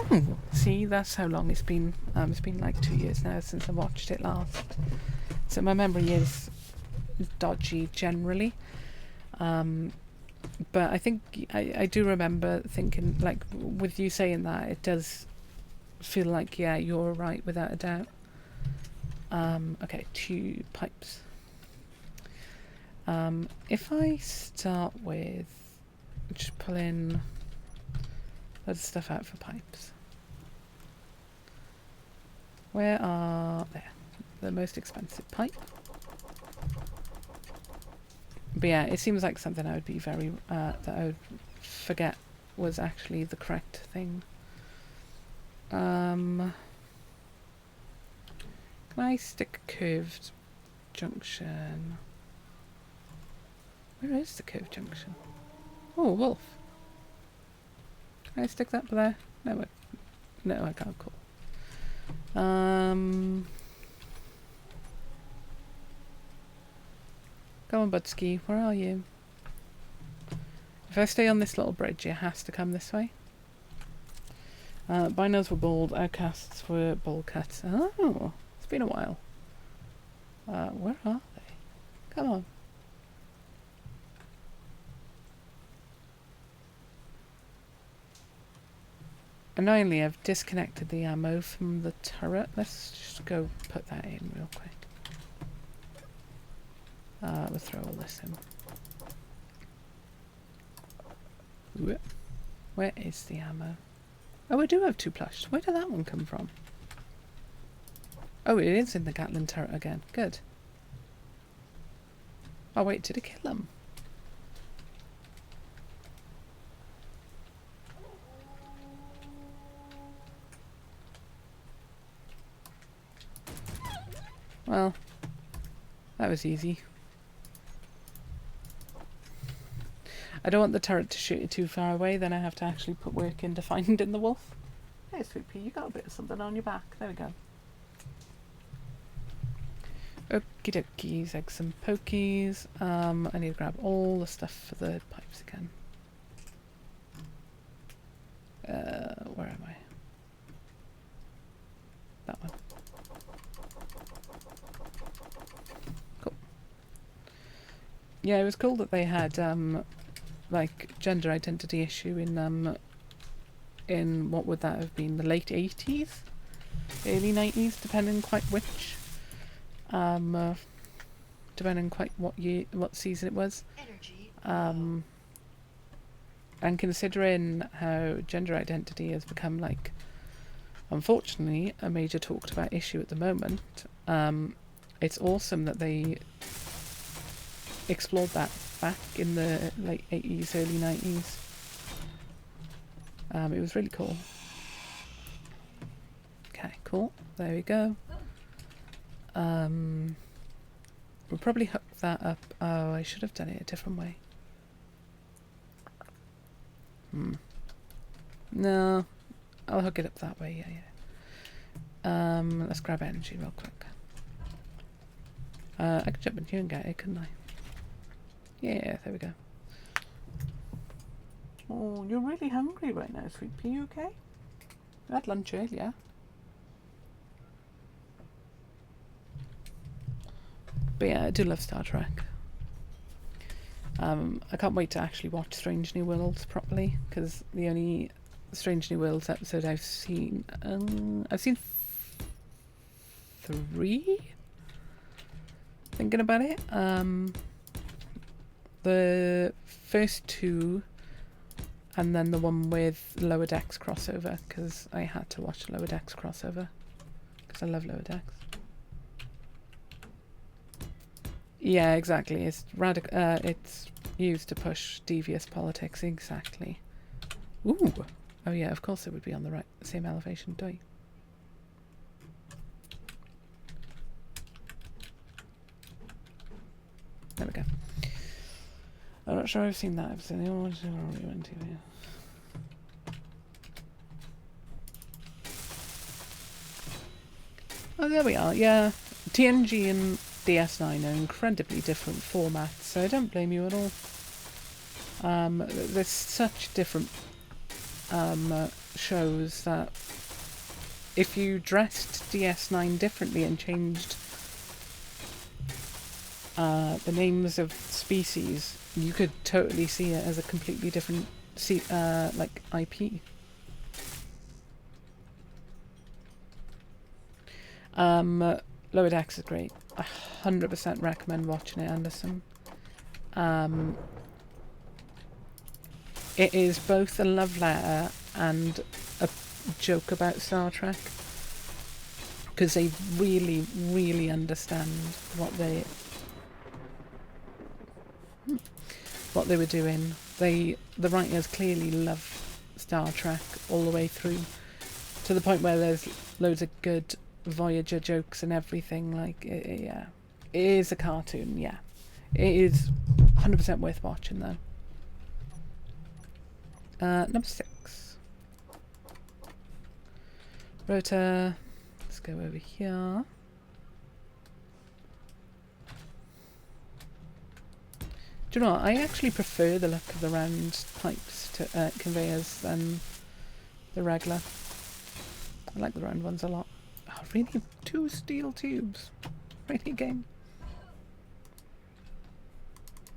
see, that's how long it's been. It's been like 2 years now since I watched it last. So my memory is dodgy generally. But I think I do remember thinking, like, with you saying that, it does feel like, yeah, you're right without a doubt. Okay, 2 pipes. If I start with just pulling loads of stuff out for pipes. Where are there? The most expensive pipe. But yeah, it seems like something I would be very that I would forget was actually the correct thing. Can I stick a curved junction? Where is the curved junction? Oh, wolf. Can I stick that there? No, I can't. Cool. Come on, Budski, where are you? If I stay on this little bridge, it has to come this way. Binos were bald, outcasts were bowl cuts. Oh, it's been a while. Where are they? Come on. Annoyingly, I've disconnected the ammo from the turret. Let's just go put that in real quick. We'll throw all this in. Where is the ammo? Oh, I do have 2 plush. Where did that one come from? Oh, it is in the Gatling turret again. Good. Oh, wait, did it kill him? Well, that was easy. I don't want the turret to shoot it too far away, then I have to actually put work into finding the wolf. Hey, Sweet Pea, you got a bit of something on your back. There we go. Okie dokies, eggs and pokies. I need to grab all the stuff for the pipes again. Where am I? That one. Cool. Yeah, it was cool that they had like gender identity issue in what would that have been, the late 80s, early 90s, depending quite which. Depending quite what season it was. And considering how gender identity has become, like, unfortunately, a major talked about issue at the moment, it's awesome that they explored that back in the late 80s, early 90s. It was really cool. Okay, cool. There we go. We'll probably hook that up. Oh, I should have done it a different way. No, I'll hook it up that way. Yeah. Let's grab energy real quick. I could jump in here and get it, couldn't I? Yeah, there we go. Oh, you're really hungry right now, Sweet Pea. You okay? You had lunch earlier. But yeah, I do love Star Trek. I can't wait to actually watch Strange New Worlds properly, because the only Strange New Worlds episode I've seen 3. Thinking about it, the first 2, and then the one with Lower Decks crossover, because I had to watch Lower Decks crossover because I love Lower Decks. Yeah, exactly. It's it's used to push devious politics. Exactly. Ooh. Oh yeah, of course it would be on the same elevation. Do you? There we go. I'm not sure I've seen that episode. Oh, there we are. Yeah, TNG and DS9 are incredibly different formats, so I don't blame you at all. There's such different shows that if you dressed DS9 differently and changed the names of species, you could totally see it as a completely different like IP. Lower Decks is great. I 100% recommend watching it, Anderson. It is both a love letter and a joke about Star Trek, because they really, really understand what they were doing. The writers clearly love Star Trek all the way through, to the point where there's loads of good Voyager jokes and everything. Like, yeah, it is a cartoon. Yeah, it is 100% worth watching though. Number 6, rotor. Let's go over here. Do you know what? I actually prefer the look of the round pipes to conveyors than the regular. I like the round ones a lot. Oh, really? 2 steel tubes? Really, game?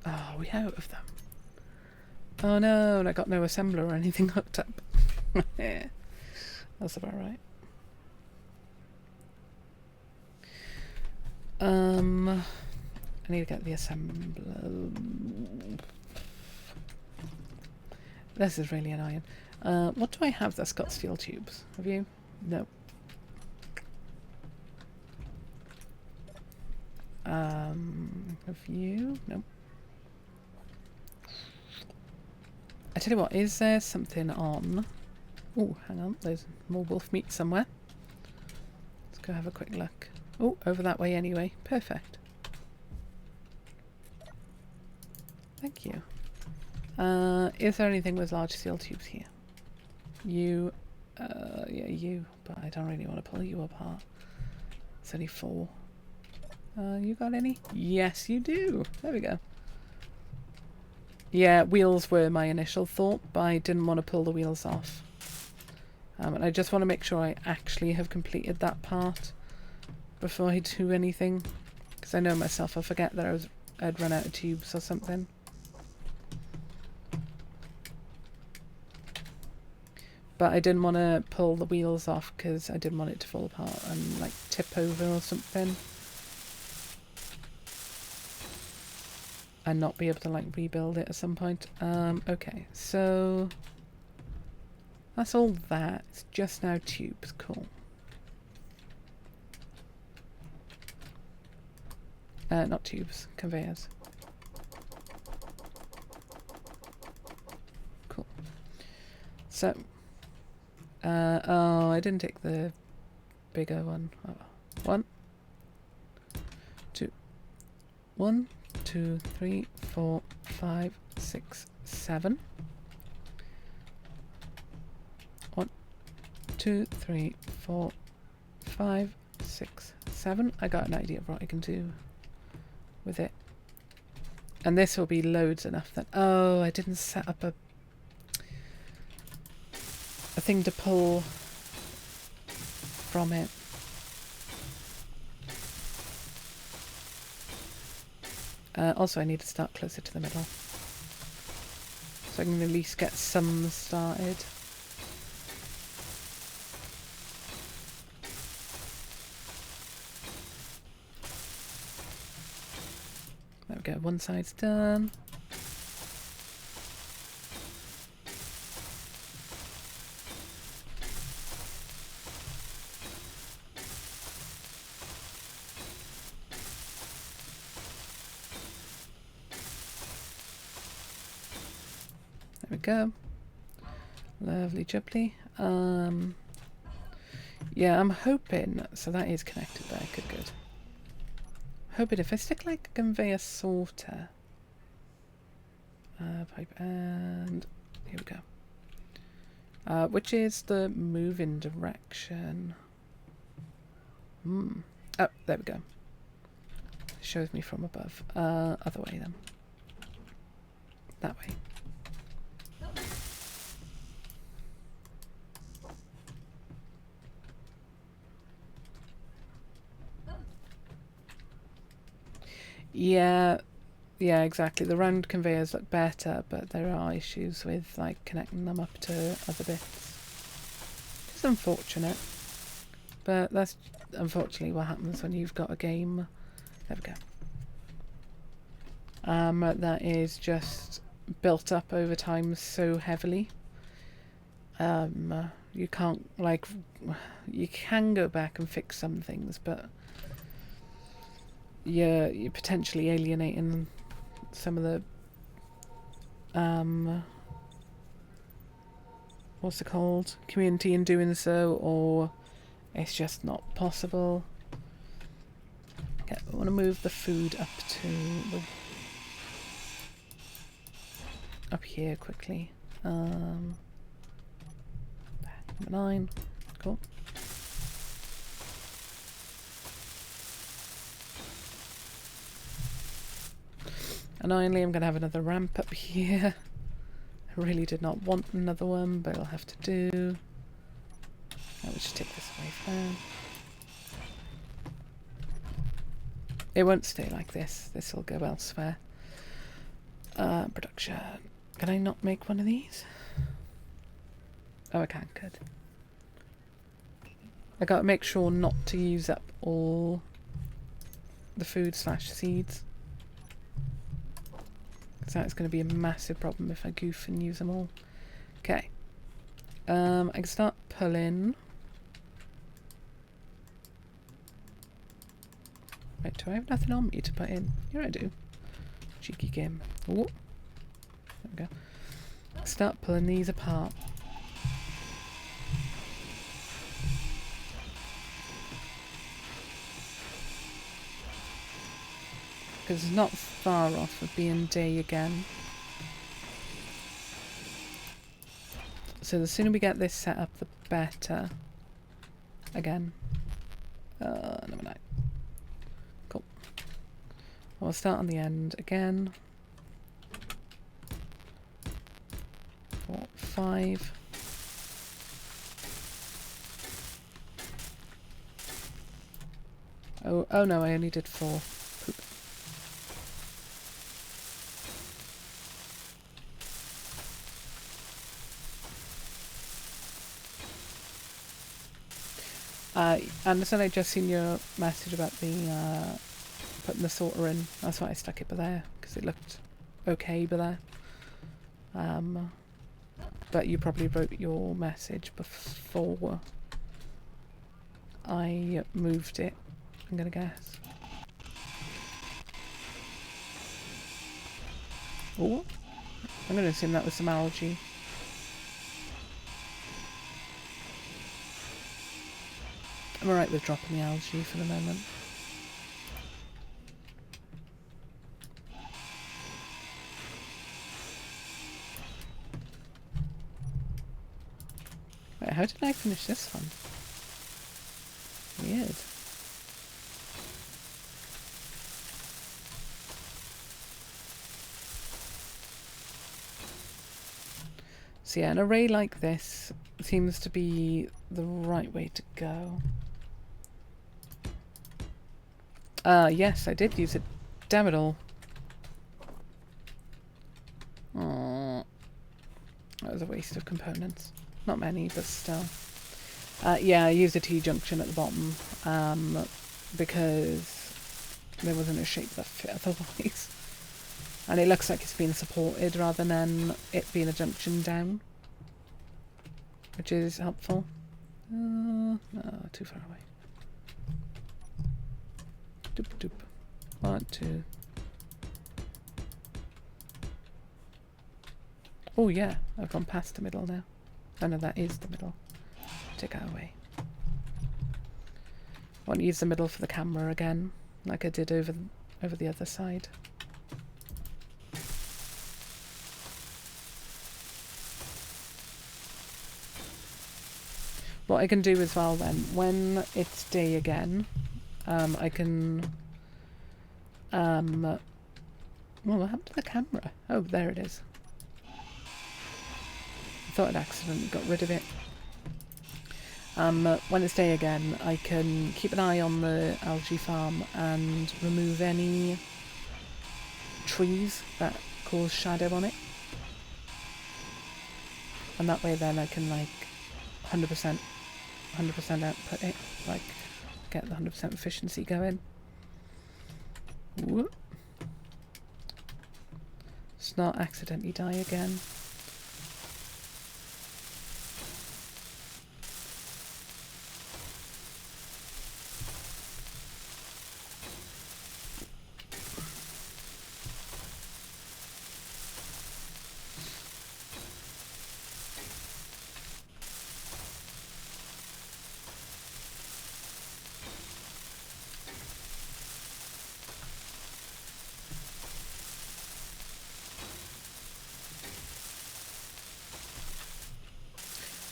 Oh, we out of them. Oh no, and I got no assembler or anything hooked up. Yeah, that's about right. I need to get the assembler. This is really annoying. What do I have that's got steel tubes? Have you? No. Have you? No. I tell you what, is there something on? Oh, hang on, there's more wolf meat somewhere. Let's go have a quick look. Oh, over that way anyway. Perfect. Thank you. Is there anything with large steel tubes here? You, yeah, you, but I don't really want to pull you apart. It's only 4. You got any? Yes, you do. There we go. Yeah, wheels were my initial thought, but I didn't want to pull the wheels off. And I just want to make sure I actually have completed that part before I do anything. Because I know myself, I'll forget that I'd run out of tubes or something. But I didn't want to pull the wheels off because I didn't want it to fall apart and like tip over or something. And not be able to like rebuild it at some point. Okay, so that's all that. It's just now tubes. Cool. Not tubes, conveyors. Cool. So, oh, I didn't take the bigger one. Oh, 1, 2, 1, 2, 3, 4, 5, 6, 7. 1, 2, 3, 4, 5, 6, 7. I got an idea of what I can do with it. And this will be loads enough that... Oh, I didn't set up a thing to pull from it. Also, I need to start closer to the middle. So I can at least get some started. There we go, one side's done. There we go. Lovely jubbly. Yeah, I'm hoping, so that is connected there, good. Hoping if I stick like a conveyor sorter, pipe, and here we go. Which is the moving direction? Oh, there we go. It shows me from above. Other way then. That way. Yeah, exactly. The round conveyors look better, but there are issues with like connecting them up to other bits. It's unfortunate, but that's unfortunately what happens when you've got a game. There we go. That is just built up over time so heavily. You can't like, you can go back and fix some things, but you're potentially alienating some of the what's it called, community in doing so, or it's just not possible. Okay, I want to move the food up to the up here quickly. Number 9, cool. Annoyingly, I'm going to have another ramp up here. I really did not want another one, but I'll have to do. That was just take this away for now. It won't stay like this. This will go elsewhere. Production. Can I not make one of these? Oh, I can. Good. I gotta make sure not to use up all the food / seeds. Because that's going to be a massive problem if I goof and use them all. Okay. I can start pulling. Wait, do I have nothing on me to put in? Here I do. Cheeky game. Oh. There we go. Start pulling these apart. Because it's not far off of being day again. So the sooner we get this set up, the better. Again. Number 9. Cool. I'll start on the end again. 4, 5. Oh no, I only did 4. Poop. Anderson, I just seen your message about the putting the sorter in. That's why I stuck it by there, because it looked okay by there. But you probably wrote your message before I moved it, I'm gonna guess. Oh, I'm gonna assume that was some algae. I'm alright with dropping the algae for the moment. Wait, how did I finish this one? Weird. So yeah, an array like this seems to be the right way to go. Yes, I did use it. Damn it all. Oh, that was a waste of components. Not many, but still. Yeah, I used a T-junction at the bottom, because there wasn't a shape that fit otherwise. And it looks like it's being supported rather than it being a junction down, which is helpful. Oh, too far away. Doop doop. 1, 2. Oh yeah, I've gone past the middle now. Oh no, that is the middle. Take that away. I want to use the middle for the camera again, like I did over the other side. What I can do as well then, when it's day again, I can... well, what happened to the camera? Oh, there it is. I thought I'd accidentally got rid of it. When it's day again, I can keep an eye on the algae farm and remove any trees that cause shadow on it. And that way then I can like 100% output it, like get the 100% efficiency going. Whoop. Just not accidentally die again.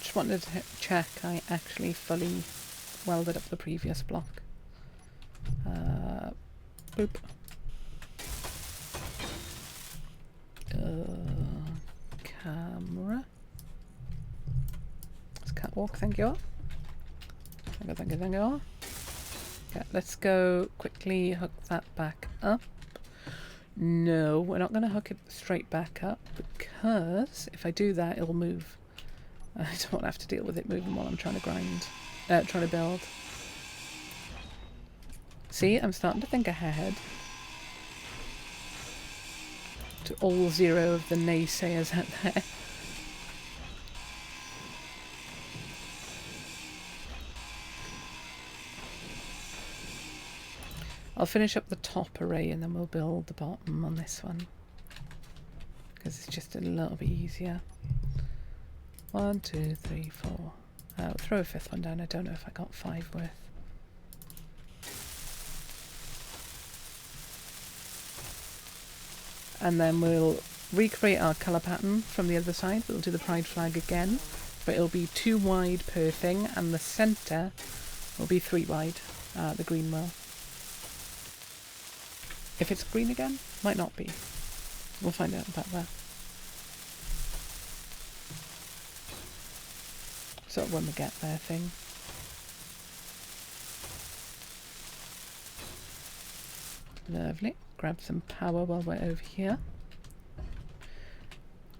Just wanted to check I actually fully welded up the previous block. Boop. Camera. It's catwalk, thank you. Thank you. Okay, let's go quickly hook that back up. No, we're not going to hook it straight back up because if I do that, it'll move. I don't want to have to deal with it moving while I'm trying to trying to build. See, I'm starting to think ahead. To all 0 of the naysayers out there. I'll finish up the top array and then we'll build the bottom on this one. Because it's just a little bit easier. 1, 2, 3, 4. I'll throw a 5th one down. I don't know if I got 5 worth. And then we'll recreate our colour pattern from the other side. We'll do the pride flag again. But it'll be 2 wide per thing and the centre will be 3 wide. The green will. If it's green again, might not be. We'll find out about that. Sort of when we get there thing. Lovely. Grab some power while we're over here.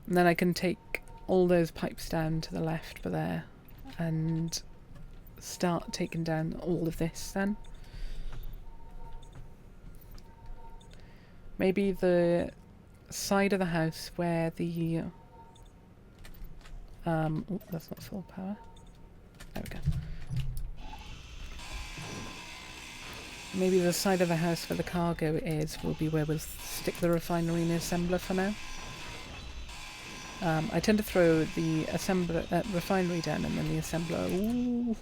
And then I can take all those pipes down to the left for there and start taking down all of this then. Maybe the side of the house where the oh, that's not full power. There we go. Maybe the side of the house where the cargo is will be where we'll stick the refinery and the assembler for now. I tend to throw the refinery down and then the assembler. Ooh,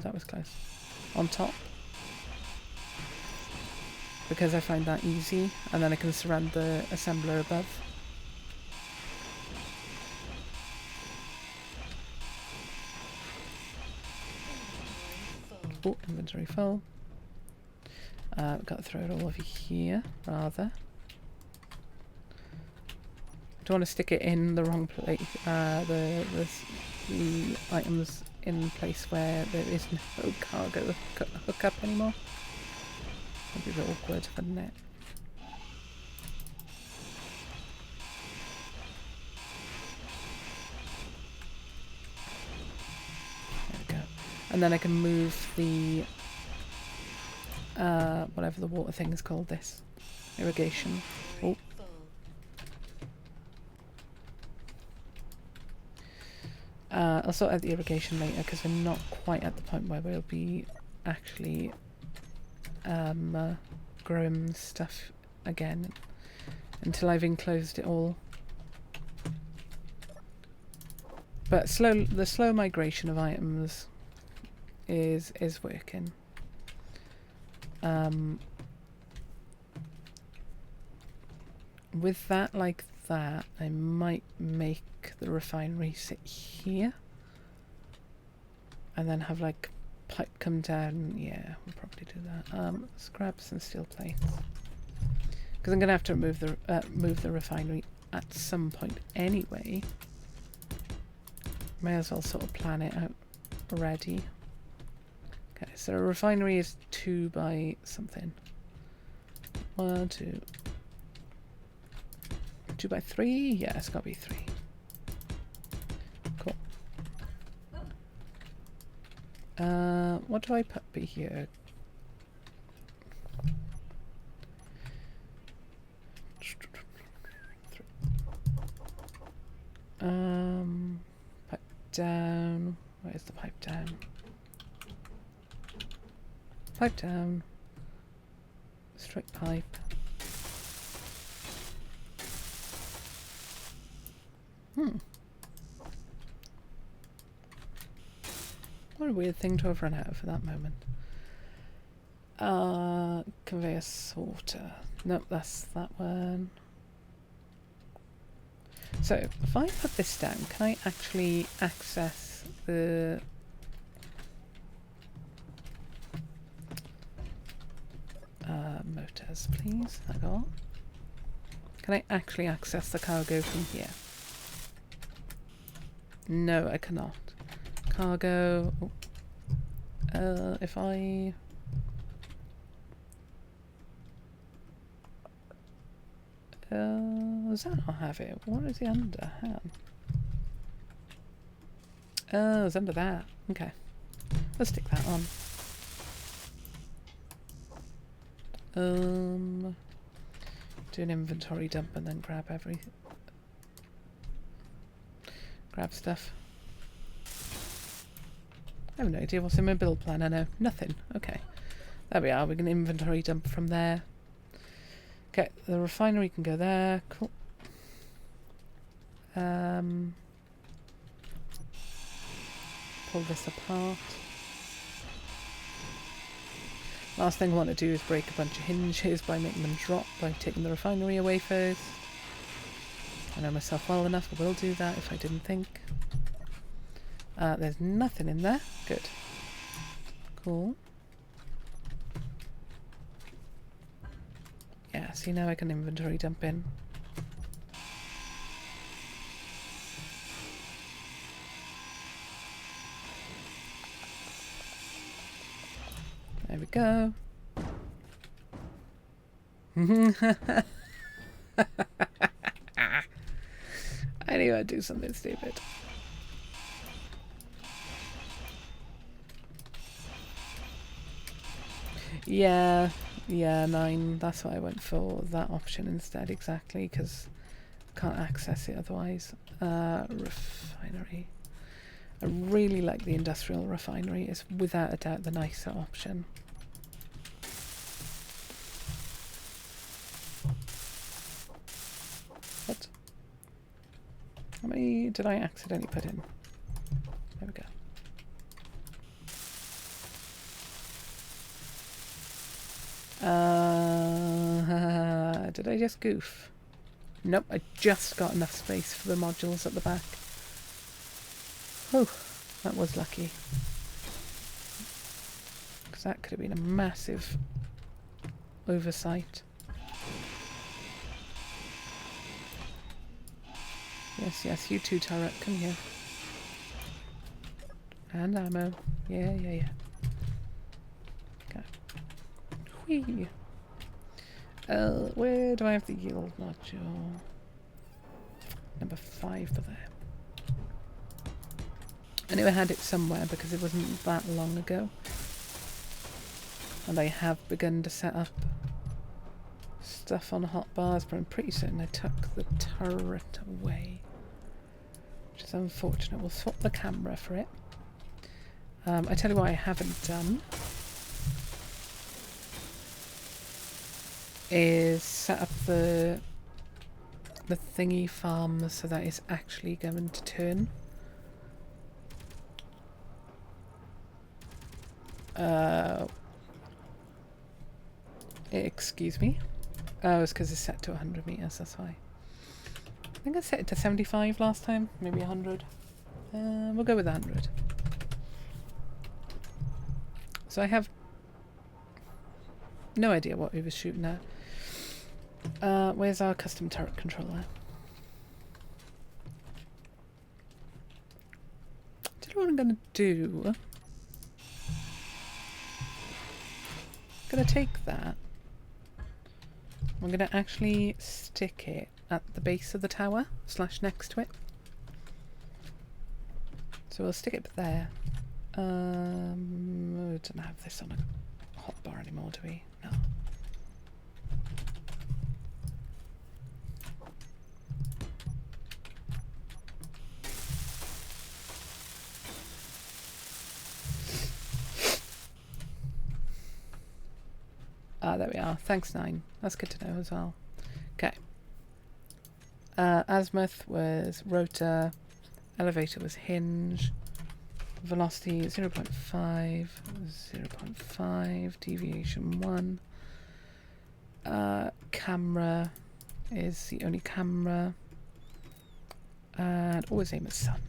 that was close. On top. Because I find that easy, and then I can surround the assembler above. Oh, inventory full. I've got to throw it all over here, rather. Don't want to stick it in the wrong place. The items in place where there is no cargo hookup anymore. That'd be a bit awkward, wouldn't it? There we go. And then I can move the whatever the water thing is called, this irrigation. Oh. I'll sort out the irrigation later because we're not quite at the point where we'll be actually growing stuff again until I've enclosed it all. But the slow migration of items is working. With that like that, I might make the refinery sit here and then have like pipe come down. Yeah, we'll probably do that. Let's grab some steel plates because I'm gonna have to move the refinery at some point anyway. May as well sort of plan it out already. Okay, so a refinery is 2 by something. 1, 2. 2 by 3? Yeah, it's got to be 3. Cool. What do I put B here? Pipe down. Where's the pipe down? Pipe down. Straight pipe. What a weird thing to have run out for that moment. Conveyor sorter. Nope, that's that one. So, if I put this down, can I actually access the... motors, please? I got. Can I actually access the cargo from here? No, I cannot. Cargo. Oh. If I... does that not have it? What is it under? Hang on. Oh, it's under that. Okay. Let's stick that on. Do an inventory dump and then grab everything. Grab stuff. I have no idea what's in my build plan. I know nothing. Okay, there we are. We can inventory dump from there. Okay, the refinery can go there. Cool. Pull this apart. Last thing I want to do is break a bunch of hinges by making them drop, by taking the refinery away first. I know myself well enough, I will do that if I didn't think. There's nothing in there. Good. Cool. Yeah, see, now I can inventory dump in. There we go. I knew I'd do something stupid. Yeah, 9. That's why I went for that option instead, exactly, because I can't access it otherwise. Refinery. I really like the industrial refinery. It's without a doubt the nicer option. What? How many did I accidentally put in? There we go. Did I just goof? Nope, I just got enough space for the modules at the back. Oh, that was lucky. Because that could have been a massive oversight. Yes, yes, you too, turret, come here. And ammo. Yeah. Okay. Whee! Where do I have the yield module? Number 5 for there. I knew I had it somewhere because it wasn't that long ago. And I have begun to set up stuff on hotbars, but I'm pretty certain I took the turret away. Which is unfortunate. We'll swap the camera for it. I tell you what I haven't done is set up the thingy farm so that it's actually going to turn. Excuse me. Oh, it's because it's set to 100 meters, that's why. I think I set it to 75 last time, maybe 100. We'll go with 100. So I have no idea what we were shooting at. Where's our custom turret controller? Do you know what I'm going to do? I'm going to take that. I'm going to actually stick it at the base of the tower, / next to it. So we'll stick it there. We don't have this on a hotbar anymore, do we? No. Ah, there we are. Thanks, 9. That's good to know as well. Okay. Azimuth was rotor. Elevator was hinge. Velocity 0.5. 0.5. Deviation 1. Camera is the only camera. And always aim at sun.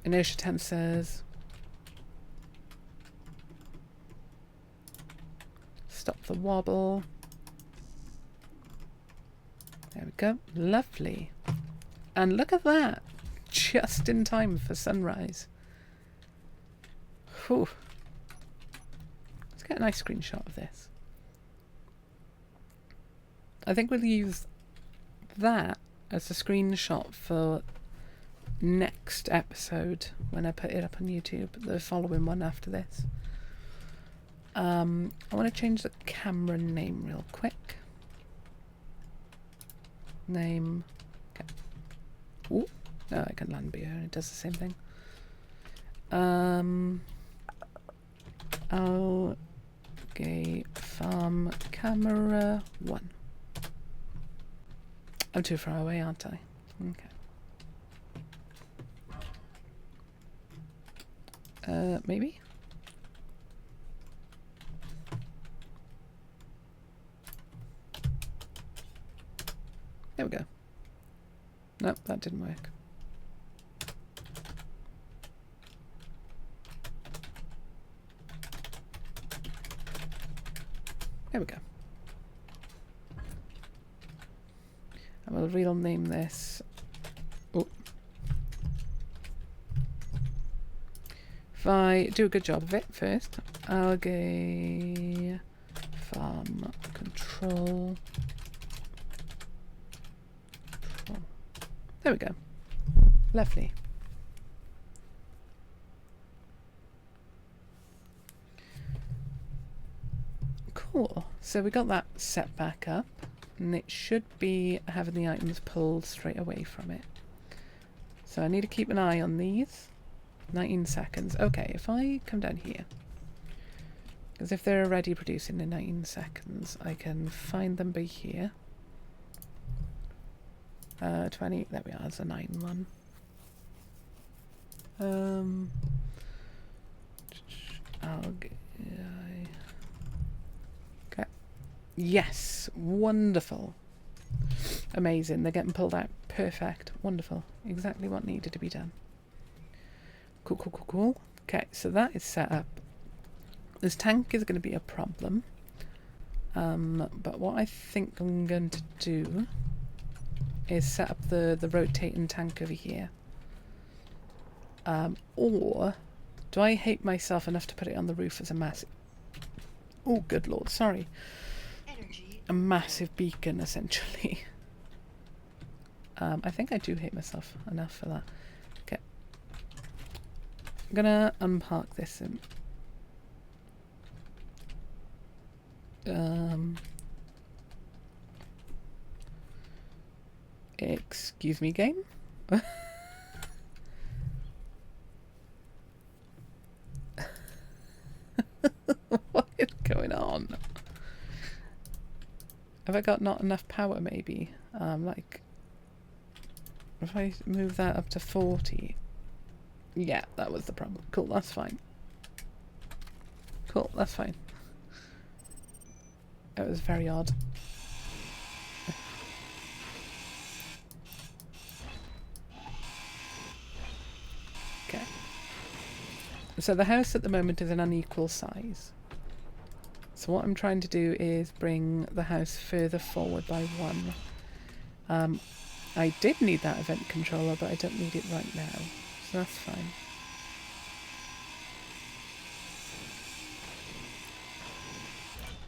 Inertia tensors. Stop the wobble. There we go. Lovely. And look at that. just in time for sunrise. Whew. Let's get a nice screenshot of this. I think we'll use that as a screenshot for next episode when I put it up on YouTube, the following one after this. I want to change the camera name real quick. Name. Okay. Ooh, no, I can land here and it does the same thing. Okay, farm camera 1. I'm too far away, aren't I? Okay. Maybe? There we go. Nope, that didn't work. There we go. And we'll rename this. Oh. If I do a good job of it first, algae farm control. There we go. Lovely. Cool. So we got that set back up, and it should be having the items pulled straight away from it. So I need to keep an eye on these. 19 seconds. Okay, if I come down here, because if they're already producing in 19 seconds, I can find them by here. 20, there we are, it's a 9 one. Okay. Yes, wonderful. Amazing, they're getting pulled out. Perfect, wonderful. Exactly what needed to be done. Cool, cool, cool, cool. Okay, so that is set up. This tank is going to be a problem. But what I think I'm going to do is set up the rotating tank over here. Or do I hate myself enough to put it on the roof as a massive... Oh, good lord, sorry. Energy. A massive beacon, essentially. I think I do hate myself enough for that. Okay. I'm gonna unpark this and... Excuse me, game? What is going on? Have I got not enough power, maybe? Like... If I move that up to 40... Yeah, that was the problem. Cool, that's fine. Cool, that's fine. It was very odd. Okay. So the house at the moment is an unequal size. So what I'm trying to do is bring the house further forward by 1. I did need that event controller, but I don't need it right now. So that's fine.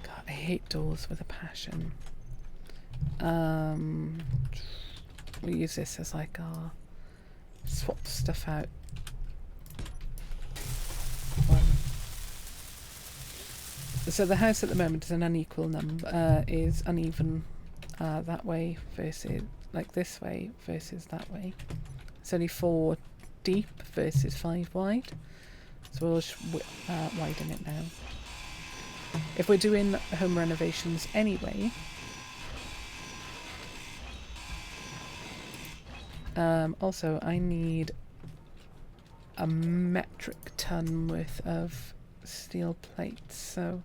God, I hate doors with a passion. We'll use this as like our swap stuff out. 1. So the house at the moment is an unequal number, is uneven that way versus, like this way versus that way. It's only 4 deep versus 5 wide. So we'll widen it now. If we're doing home renovations anyway, also I need a metric ton worth of steel plates. So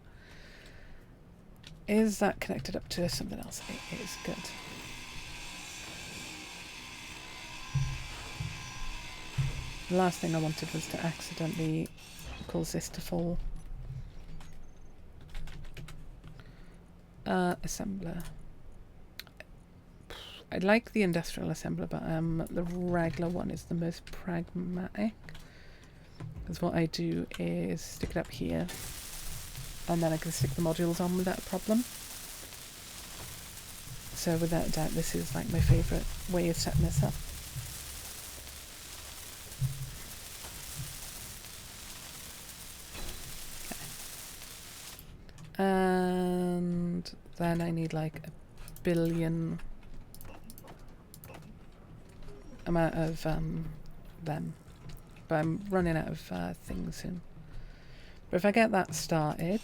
is that connected up to something else? It is. Good. The last thing I wanted was to accidentally cause this to fall. Assembler. I like the industrial assembler, but the regular one is the most pragmatic. Because what I do is stick it up here, and then I can stick the modules on without a problem. So without a doubt, this is like my favourite way of setting this up. Okay. And then I need like a billion amount of them. But I'm running out of things soon. But if I get that started,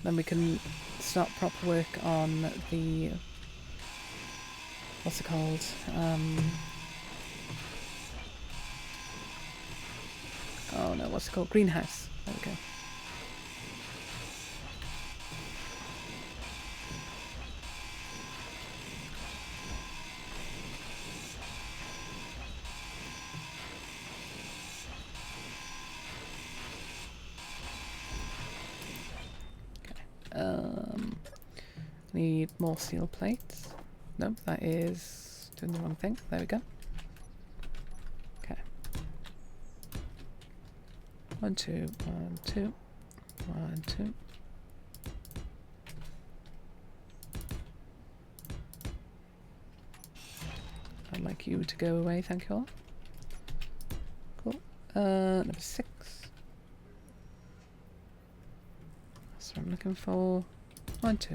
then we can start proper work on the, what's it called? Oh no, what's it called? Greenhouse. There we go. Need more steel plates. Nope, that is doing the wrong thing. There we go. Okay. 1, 2, 1, 2, 1, 2. I'd like you to go away, thank you all. Cool. Number 6. That's what I'm looking for. 1, 2.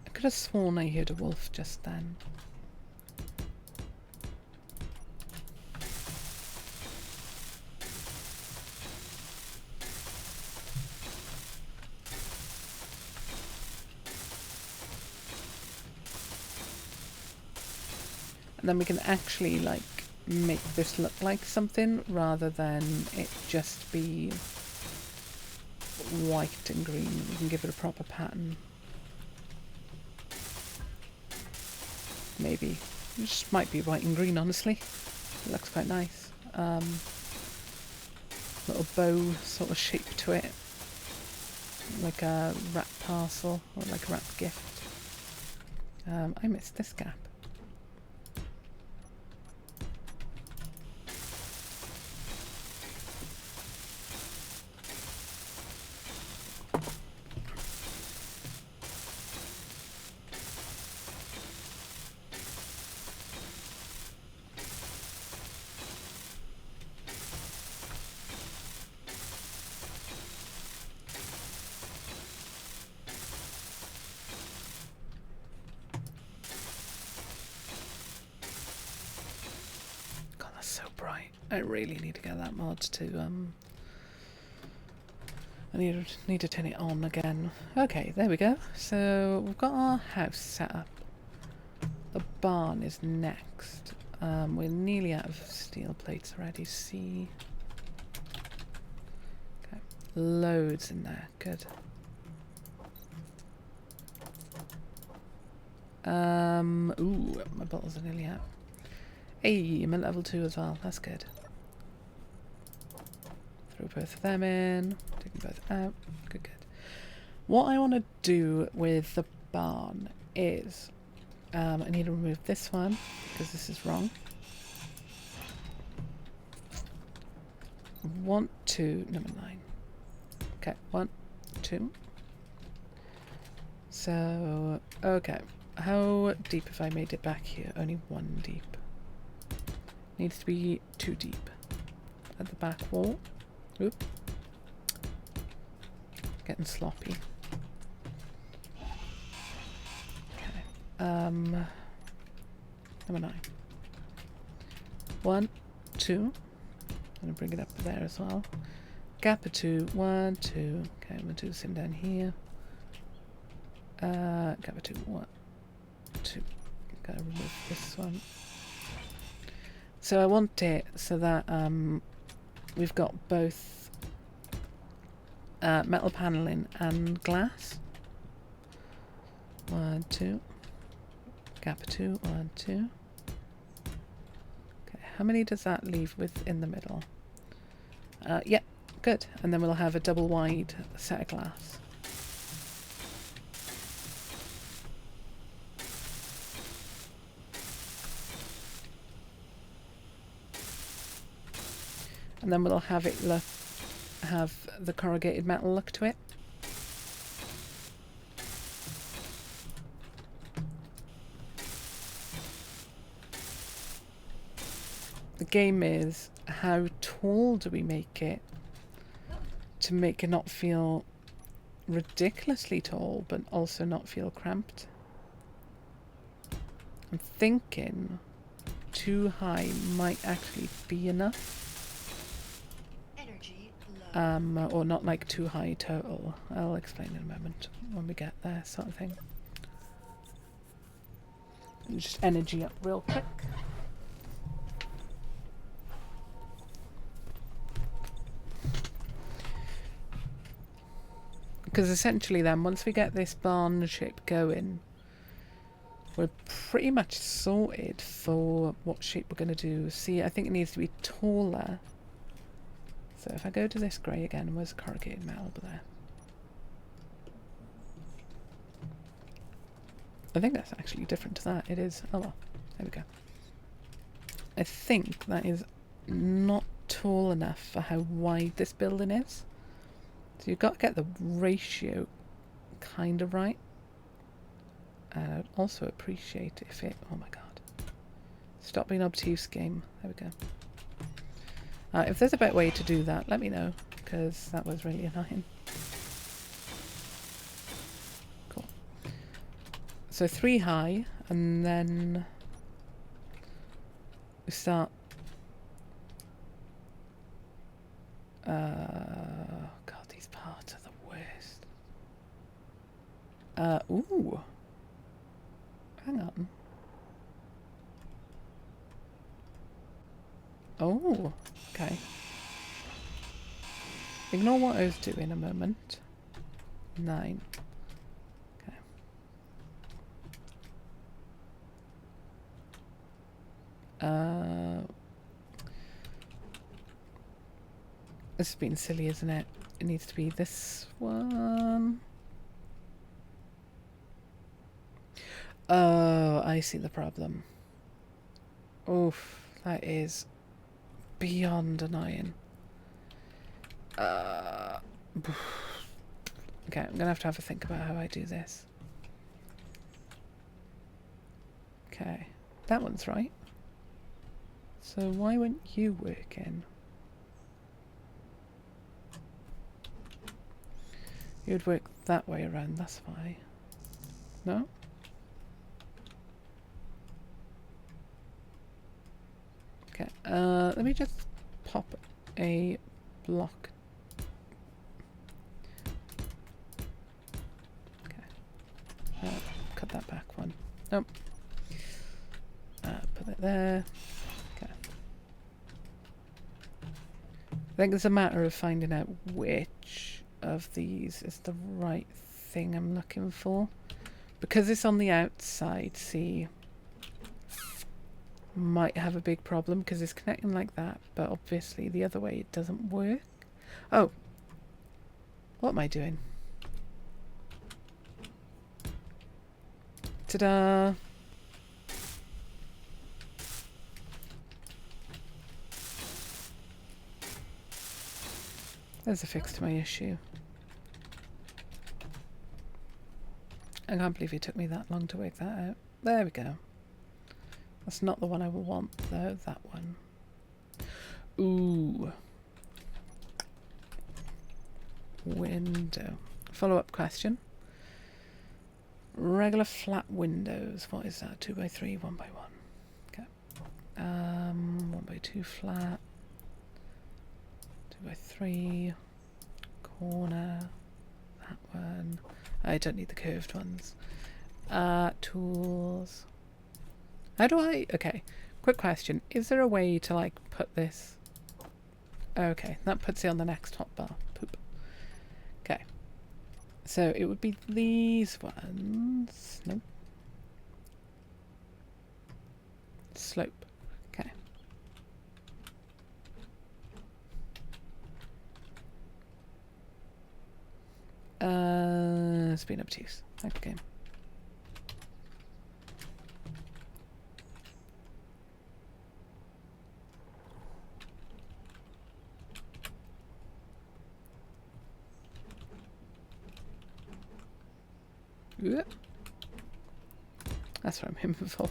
I could have sworn I heard a wolf just then. And then we can actually like make this look like something rather than it just be white and green. We can give it a proper pattern. Maybe. It just might be white and green, honestly. It looks quite nice. Little bow sort of shape to it. Like a wrapped parcel or like a wrapped gift. I missed this gap. I really need to get that mod to I need to turn it on again. Okay, there we go. So we've got our house set up. The barn is next. We're nearly out of steel plates already. See, okay, loads in there. Good. Ooh, my bottles are nearly out. Hey, I'm at level 2 as well. That's good. Throw both of them in. Take them both out. Good, good. What I want to do with the barn is I need to remove this one because this is wrong. Number 9. Okay, 1, 2. So, okay. How deep have I made it back here? Only 1 deep. Needs to be 2 deep at the back wall. Oop. Getting sloppy. Okay. Number 9. 1, 2. I'm gonna bring it up there as well. Gap of 2. 1, 2. Okay, I'm gonna do the same down here. Gap of 2. 1, Gotta remove this one. So I want it so that we've got both metal paneling and glass. 1, 2. Gap 2, 1, 2. Okay, how many does that leave with in the middle? Yeah, good. And then we'll have a double wide set of glass. And then we'll have it have the corrugated metal look to it. The game is, how tall do we make it to make it not feel ridiculously tall but also not feel cramped? I'm thinking too high might actually be enough. Energy low. Or not like too high total. I'll explain in a moment when we get there, sort of thing. Just energy up real quick. Because essentially then, once we get this barn shape going, we're pretty much sorted for what shape we're going to do. See, I think it needs to be taller. So if I go to this grey again, where's the corrugated metal over there? I think that's actually different to that. It is. Oh well, there we go. I think that is not tall enough for how wide this building is. So you've got to get the ratio kind of right. And I'd also appreciate if it... Oh my god. Stop being obtuse, game. There we go. If there's a better way to do that, let me know. Because that was really annoying. Cool. So 3 high. And then... we start... God, these parts are the worst. Ooh. Hang on. Oh, okay. Ignore what I was doing a moment. 9. Okay. This has been silly, isn't it? It needs to be this one. Oh, I see the problem. Oof, that is beyond annoying. Okay, I'm gonna have to have a think about how I do this. Okay, that one's right. So why weren't you working? You'd work that way around, that's why. No? Okay, let me just pop a block. Okay. Cut that back one. Nope. Put it there. Okay. I think it's a matter of finding out which of these is the right thing I'm looking for. Because it's on the outside, see, might have a big problem because it's connecting like that, but obviously the other way it doesn't work. Oh, what am I doing? Ta-da! There's a fix to my issue. I can't believe it took me that long to work that out. There we go. That's not the one I want, though. That one. Ooh. Window. Follow-up question. Regular flat windows. What is that? 2x3, 1x1. Okay. 1x2 flat. 2x3. Corner. That one. I don't need the curved ones. Tools. How do I... Okay, quick question. Is there a way to, like, put this... Okay, that puts it on the next hotbar. Poop. Okay. So it would be these ones. Nope. Slope. Okay. It's been obtuse. Thank you, game. Yep. That's what I'm aiming for.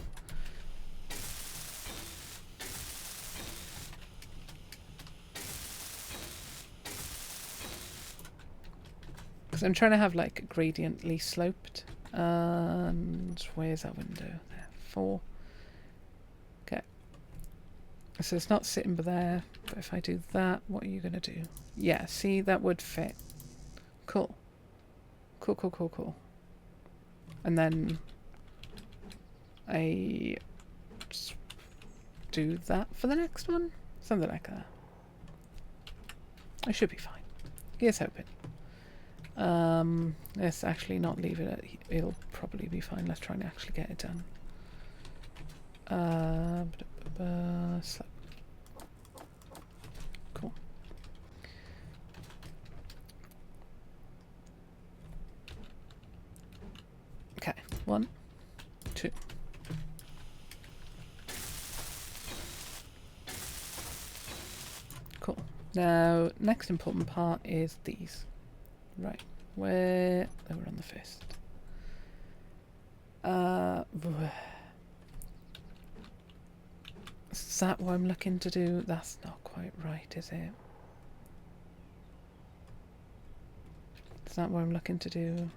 Because I'm trying to have like gradiently sloped. And where's that window? There. 4. Okay. So it's not sitting there. But if I do that, what are you going to do? Yeah, see, that would fit. Cool. Cool, cool, cool, cool. And then I just do that for the next one. Something like that. I should be fine. Here's hoping. Let's actually not leave it at... It'll probably be fine. Let's try and actually get it done. Slope. Cool. Okay. 1, 2. Cool. Now, next important part is these. Right. Where... Oh, we're on the fist. Is that what I'm looking to do? That's not quite right, is it? Is that what I'm looking to do?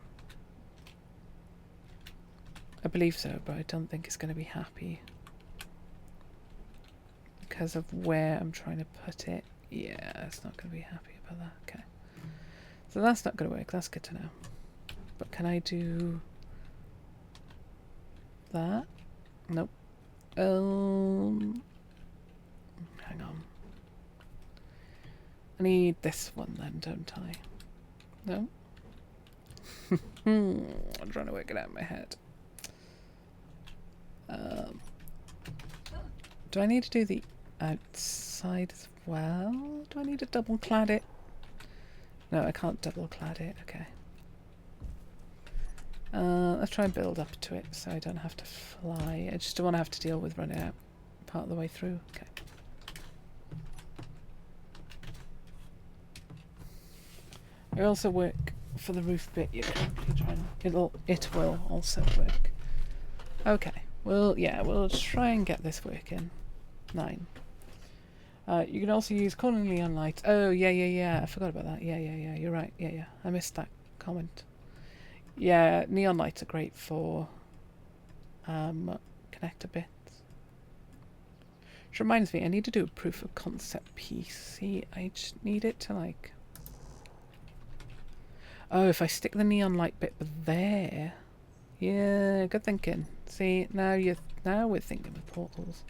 I believe so, but I don't think it's going to be happy. Because of where I'm trying to put it. Yeah, it's not going to be happy about that. Okay. So that's not going to work. That's good to know. But can I do that? Nope. Hang on. I need this one then, don't I? No? I'm trying to work it out in my head. Do I need to do the outside as well? Do I need to double clad it? No, I can't double clad it. Okay. Let's try and build up to it so I don't have to fly. I just don't want to have to deal with running out part of the way through. Okay. I also work for the roof bit. You're currently trying. It will also work. Okay. Well, yeah, we'll try and get this working. 9. You can also use corner neon lights. Oh, yeah. I forgot about that. Yeah. You're right. Yeah. I missed that comment. Yeah, neon lights are great for connector bits. Which reminds me, I need to do a proof of concept piece. See, I just need it to like... Oh, if I stick the neon light bit there... Yeah, good thinking. See, now we're thinking of portals.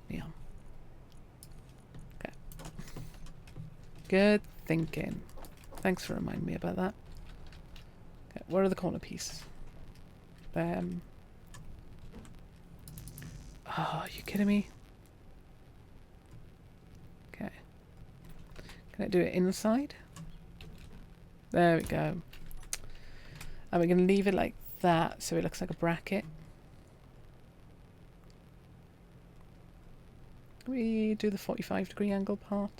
Neon. Okay. Good thinking. Thanks for reminding me about that. Okay, where are the corner pieces? Oh, are you kidding me? Okay. Can I do it inside? There we go. And we're going to leave it like that so it looks like a bracket. Can we do the 45-degree angle part?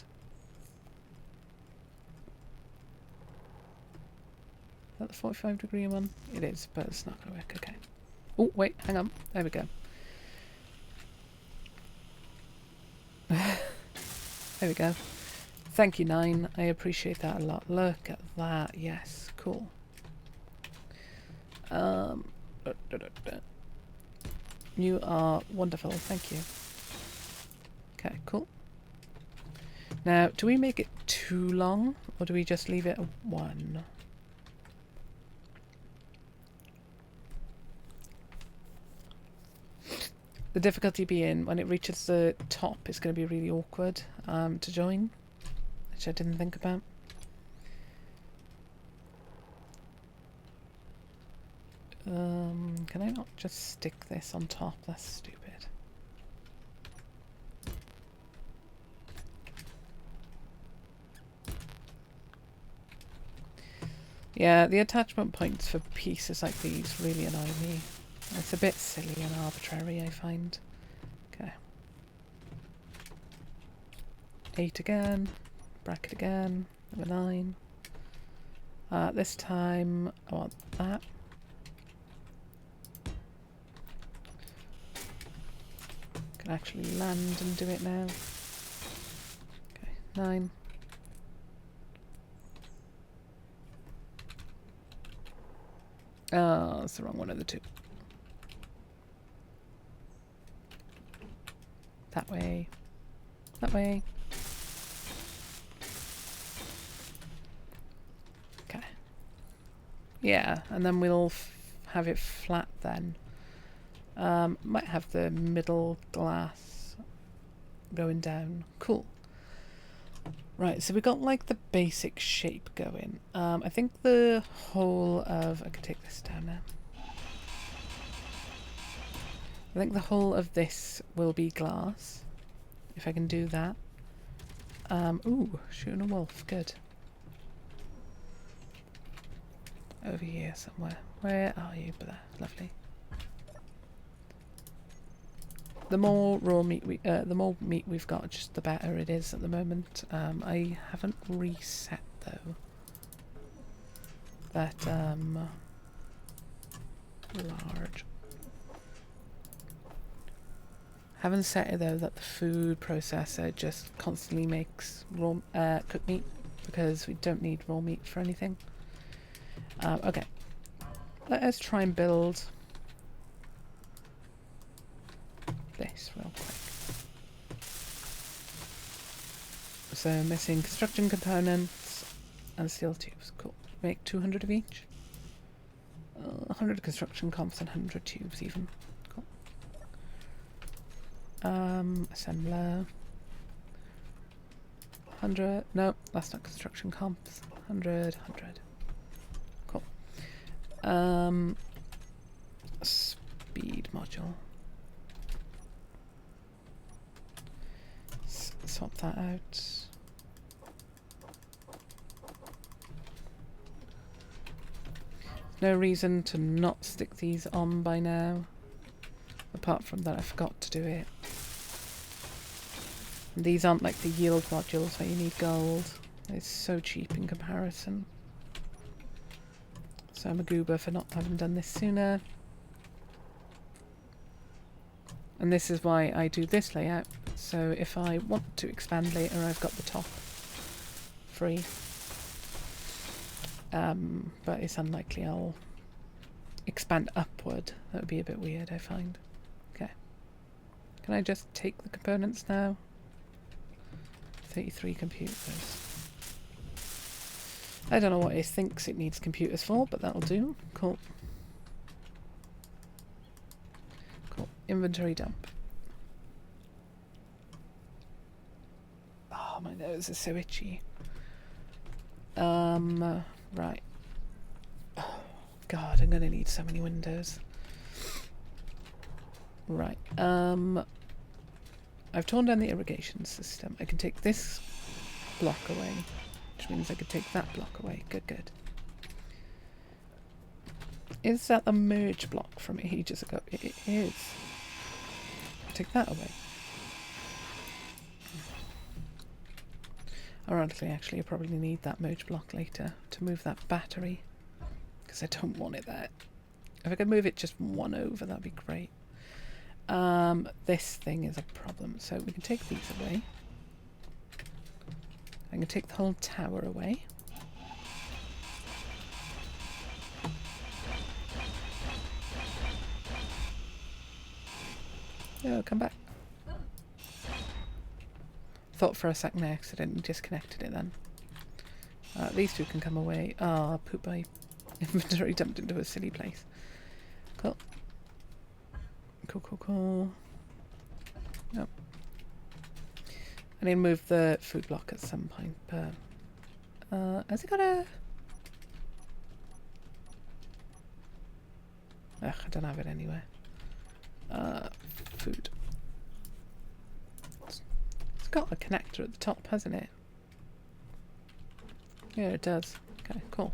Is that the 45-degree one? It is, but it's not going to work. Okay. Oh, wait, hang on. There we go. There we go. Thank you, 9. I appreciate that a lot. Look at that. Yes, cool. You are wonderful. Thank you. Okay, cool. Now, do we make it too long, or do we just leave it at 1? The difficulty being when it reaches the top, it's going to be really awkward to join, which I didn't think about. Can I not just stick this on top? That's stupid. Yeah, the attachment points for pieces like these really annoy me. It's a bit silly and arbitrary, I find. Okay. 8 again. Bracket again. Number 9. This time I want that. Can actually land and do it now. Okay, 9. Oh, that's the wrong one of the two. That way. That way. Okay. Yeah, and then we'll have it flat then. Might have the middle glass going down. Cool. Right, so we got like the basic shape going. I think the whole of... I can take this down now. I think the whole of this will be glass. If I can do that. Ooh, shooting a wolf. Good. Over here somewhere. Where are you? There. Lovely. The more raw meat the more meat we've got, just the better it is at the moment. I haven't reset though. That large. Haven't set it though that the food processor just constantly makes raw cooked meat because we don't need raw meat for anything. Okay, let us try and build this real quick. So missing construction components and steel tubes. Cool. Make 200 of each. 100 construction comps and 100 tubes even. Cool. Assembler. 100. No, that's not construction comps. 100. Cool. Speed module. Swap that out. No reason to not stick these on by now. Apart from that I forgot to do it. And these aren't like the yield modules where you need gold. It's so cheap in comparison. So I'm a goober for not having done this sooner. And this is why I do this layout. So if I want to expand later, I've got the top free. But it's unlikely I'll expand upward. That would be a bit weird, I find. Okay. Can I just take the components now? 33 computers. I don't know what it thinks it needs computers for, but that'll do. Cool. Cool. Inventory dump. Oh, my nose is so itchy. Right. Oh, God, I'm gonna need so many windows. Right. I've torn down the irrigation system. I can take this block away, which means I could take that block away. Good. Is that the merge block from ages ago? It is. Take that away. Ironically, actually, I probably need that merge block later to move that battery, because I don't want it there. If I could move it just one over, that'd be great. This thing is a problem, so we can take these away. I can take the whole tower away. Oh, come back. Thought for a second I accidentally disconnected it then. These two can come away. Ah, poop, my inventory dumped into a silly place. Cool. Cool. No. I need to move the food block at some point, but has it got a... Ugh, I don't have it anywhere. Food. It's got a connector at the top, hasn't it? Yeah, it does. Okay, cool.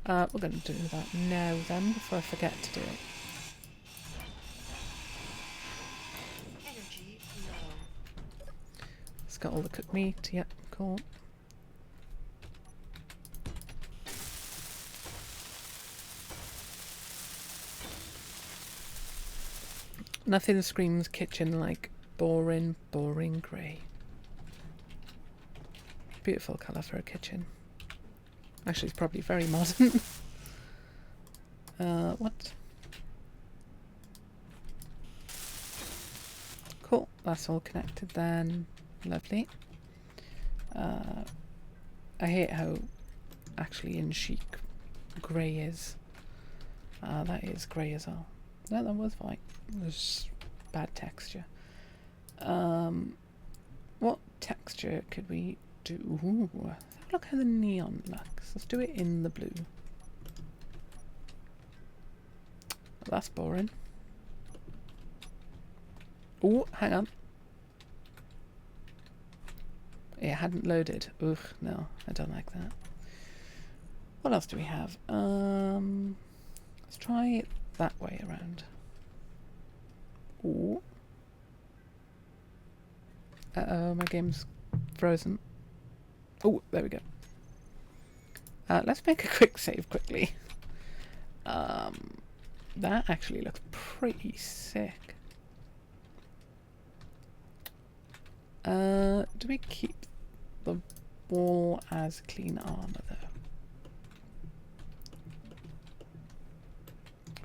We're going to do that now then, before I forget to do it. Energy low. It's got all the cooked meat. Yep, cool. Nothing screams kitchen like boring, boring grey. Beautiful colour for a kitchen. Actually, it's probably very modern. What? Cool, that's all connected then. Lovely. I hate how actually in chic grey is. That is grey as well. No, that was white. It was bad texture. What texture could we do? Ooh, look how the neon looks. Let's do it in the blue. That's boring. Oh, hang on. It hadn't loaded. Ugh, no, I don't like that. What else do we have? Let's try it that way around. Ooh. Uh-oh, my game's frozen. Oh, there we go. Let's make a quick save quickly. That actually looks pretty sick. Do we keep the wall as clean armor though?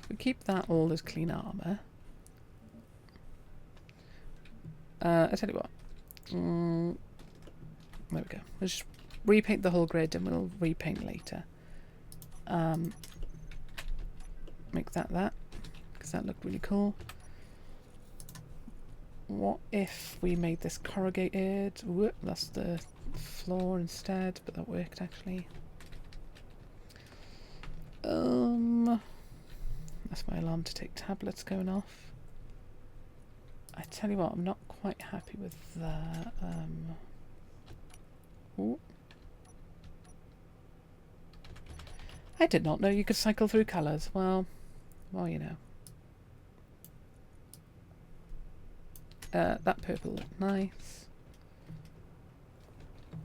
If we keep that all as clean armor, I tell you what. There we go. We'll just repaint the whole grid and we'll repaint later. Make that, because that looked really cool. What if we made this corrugated? Whoop, that's the floor instead, but that worked actually. That's my alarm to take tablets going off. I tell you what, I'm not quite happy with that. Ooh. I did not know you could cycle through colours. Well, you know. That purple looked nice.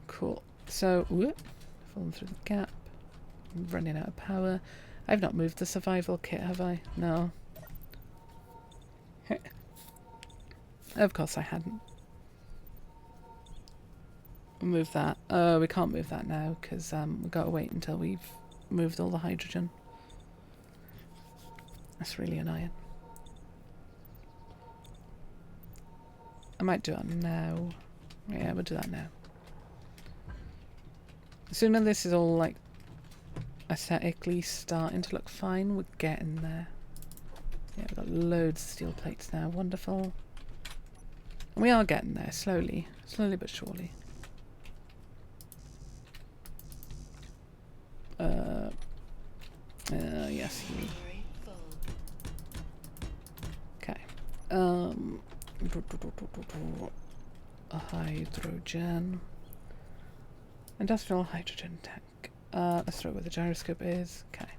Cool. So, whoop, falling through the gap. I'm running out of power. I've not moved the survival kit, have I? No. Of course I hadn't. Move that. Oh, we can't move that now because we've got to wait until we've moved all the hydrogen. That's really annoying. I might do it now. Yeah, we'll do that now. As soon as this is all like aesthetically starting to look fine, we're getting there. Yeah, we've got loads of steel plates now. Wonderful. And we are getting there slowly. Slowly but surely. Yes. Okay. A hydrogen. Industrial hydrogen tank. Let's throw where the gyroscope is. Okay.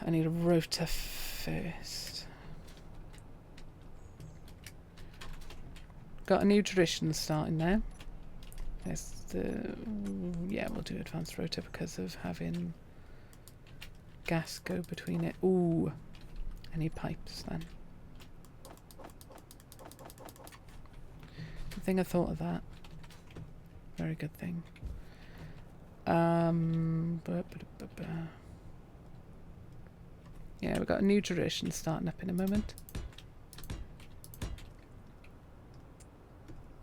I need a rotor first. Got a new tradition starting now. There's the... Yeah, we'll do advanced rotor because of having gas go between it. Ooh. I need pipes then. Good thing I thought of that. Very good thing. Yeah, we've got a new tradition starting up in a moment.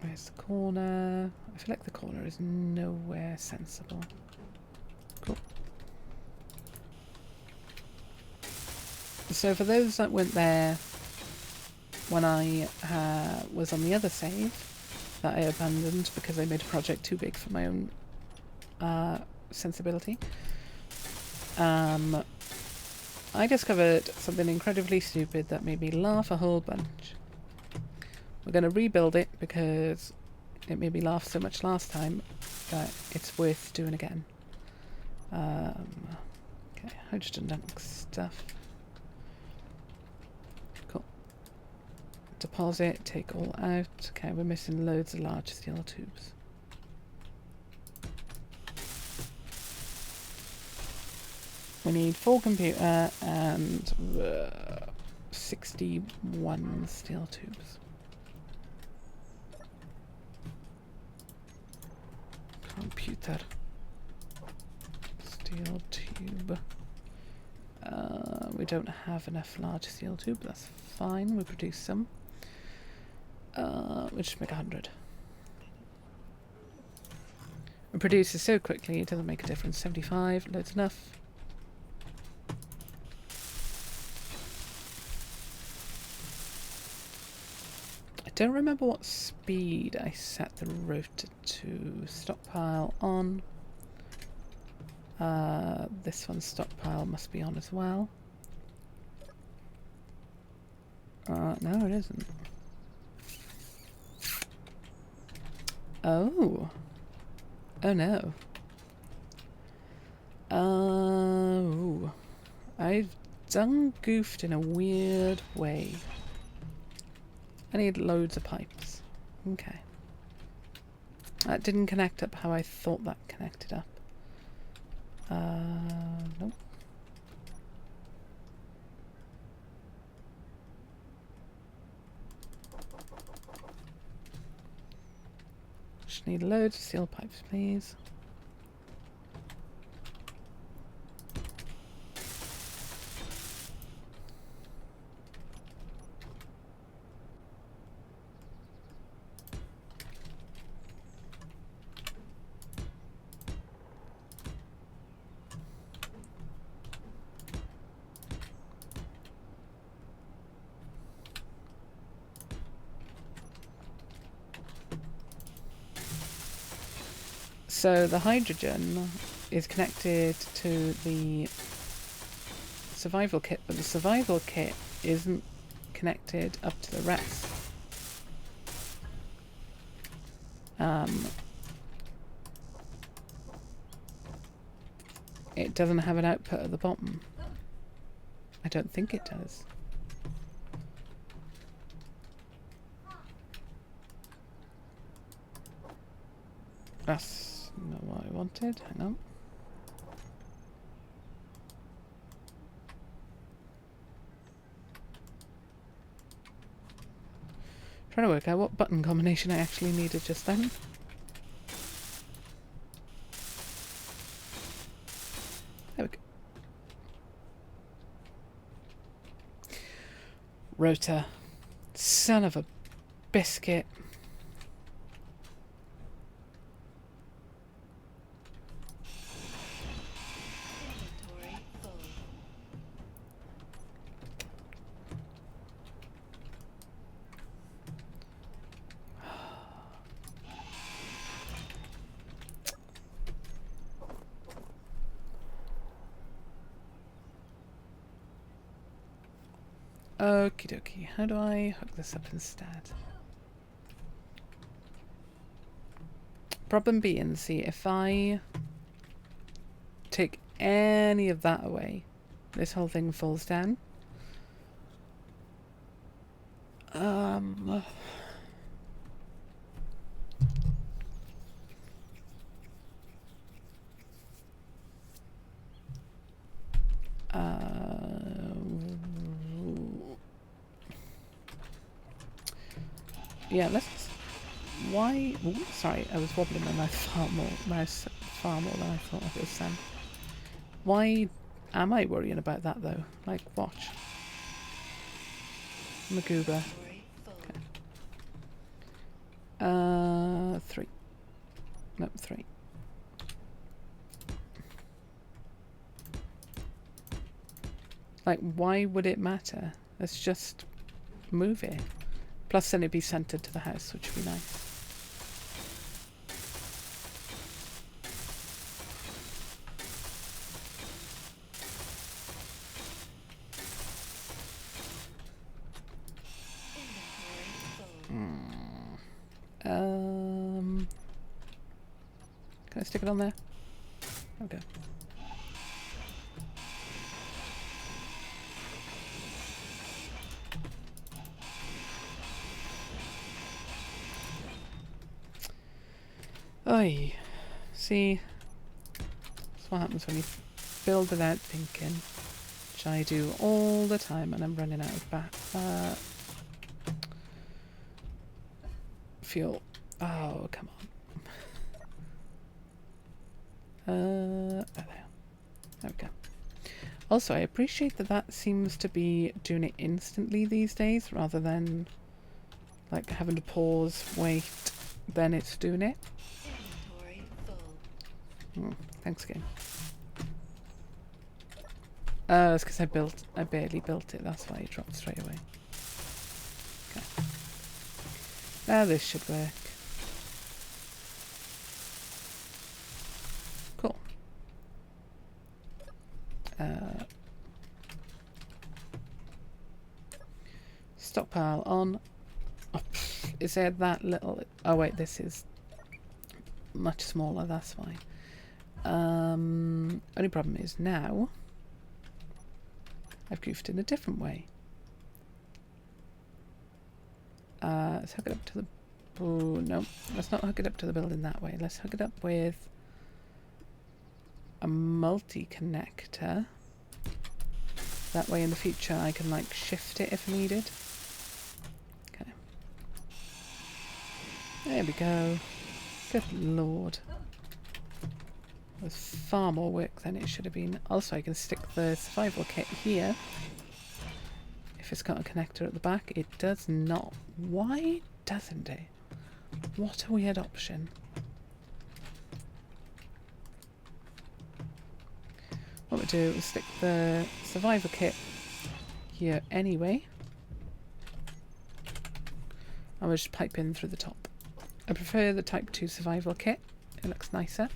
Where's the corner? I feel like the corner is nowhere sensible. Cool. So for those that weren't there when I was on the other save that I abandoned because I made a project too big for my own sensibility. I discovered something incredibly stupid that made me laugh a whole bunch. We're going to rebuild it because it made me laugh so much last time that it's worth doing again. Okay, hydrogen dunk stuff. Cool. Deposit, take all out. Okay, we're missing loads of large steel tubes. We need 4 computer and 61 steel tubes. Computer. Steel tube. We don't have enough large steel tube, that's fine, we produce some. We'll just make 100. It produces so quickly, it doesn't make a difference. 75, loads enough. I don't remember what speed I set the rotor to. Stockpile on. This one's stockpile must be on as well. No, it isn't. Oh. Oh no. Oh. I've done goofed in a weird way. I need loads of pipes. Okay. That didn't connect up how I thought that connected up. Nope. Just need loads of steel pipes, please. So the hydrogen is connected to the survival kit, but the survival kit isn't connected up to the rest. It doesn't have an output at the bottom. I don't think it does. That's not what I wanted. Hang on. Trying to work out what button combination I actually needed just then. There we go. Rotor. Son of a biscuit. Inventory full. Okie dokie. How do I hook this up instead? Problem being, see, if I take any of that away, this whole thing falls down. Yeah, let's. Why? Ooh, sorry, I was wobbling my mouse far more than I thought I was then. Why am I worrying about that though? Like, watch. Magooba. Inventory full. Okay. 3. Nope, 3. Like, why would it matter? It's just move it. Plus then it'd be centered to the house, which would be nice. Can I stick it on there? Okay. Oy. See? That's what happens when you build without thinking. Which I do all the time, and I'm running out of fuel. Oh, come on. There we go. Also, I appreciate that that seems to be doing it instantly these days, rather than like having to pause, wait, then it's doing it. Inventory full. Thanks again. Oh, it's because I barely built it, that's why it dropped straight away. Okay. Now this should work. Cool. Stockpile on. Oh, is there that little? Oh wait, this is much smaller. That's why. Only problem is now I've goofed in a different way. Let's hook it up to the. Oh no, let's not hook it up to the building that way. Let's hook it up with a multi-connector. That way in the future I can like shift it if needed. Okay. There we go. Good lord. It was far more work than it should have been. Also I can stick the survival kit here. If it's got a connector at the back. It does not. Why doesn't it? What a weird option. What we do is stick the survival kit here anyway. And we'll just pipe in through the top. I prefer the Type 2 survival kit. It looks nicer.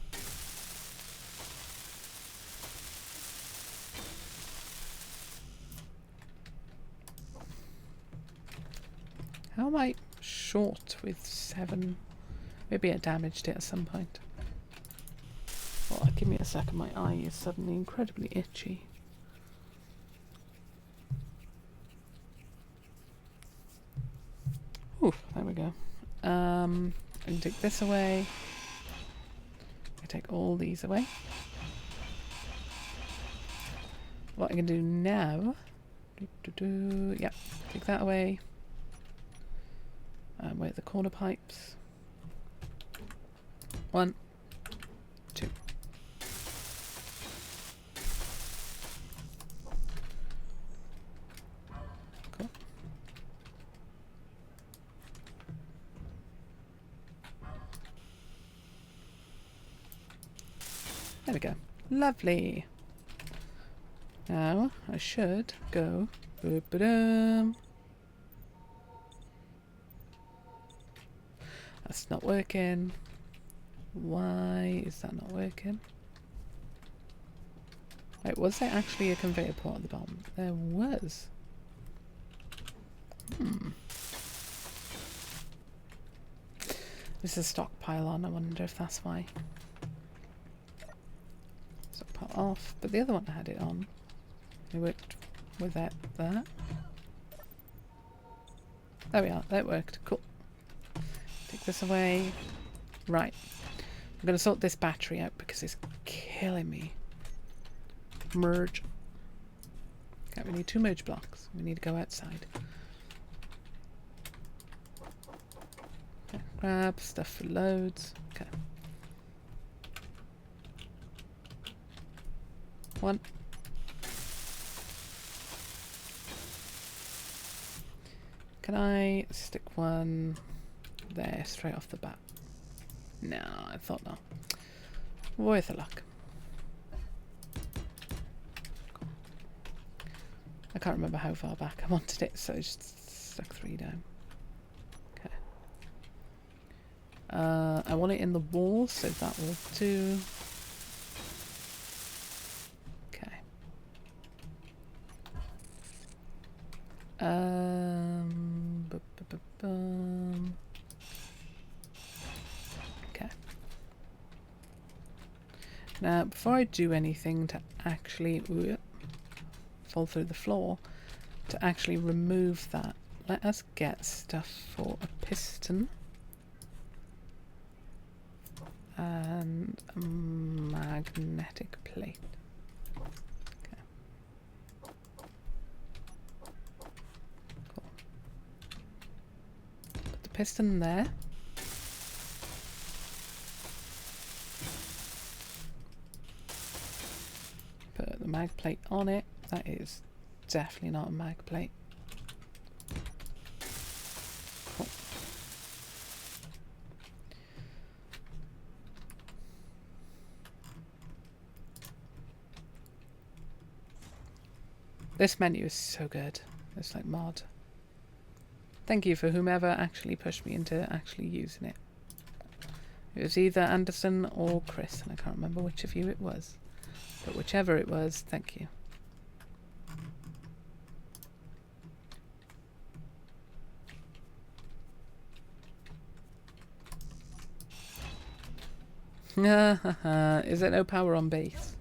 How am I short with 7? Maybe I damaged it at some point. Well, give me a second, my eye is suddenly incredibly itchy. Ooh, there we go. I can take this away. I take all these away. What I can do now... Yep, take that away. Where are the corner pipes? 1, 2. Cool. There we go. Lovely. Now I should go. Boop-a-dum. That's not working. Why is that not working? Wait, was there actually a conveyor port at the bottom? There was. This is a stockpile on. I wonder if that's why. Stockpile off. But the other one had it on. It worked without that. There we are. That worked. Cool. Take this away. Right. I'm going to sort this battery out because it's killing me. Merge. Okay, we need 2 merge blocks. We need to go outside. Okay, grab stuff for loads. Okay. 1. Can I stick one there straight off the bat? No, I thought not. Worth a look. I can't remember how far back I wanted it, so just stuck 3 down. Okay. I want it in the wall, so that will do. Okay. Okay. Now, before I do anything to actually fall through the floor, to actually remove that, let us get stuff for a piston and a magnetic plate. Okay. Cool. Put the piston there. Put the mag plate on it. That is definitely not a mag plate. Cool. This menu is so good. It's like mod. Thank you for whomever actually pushed me into actually using it. It was either Anderson or Chris, and I can't remember which of you it was. But whichever it was, thank you. Is there no power on base?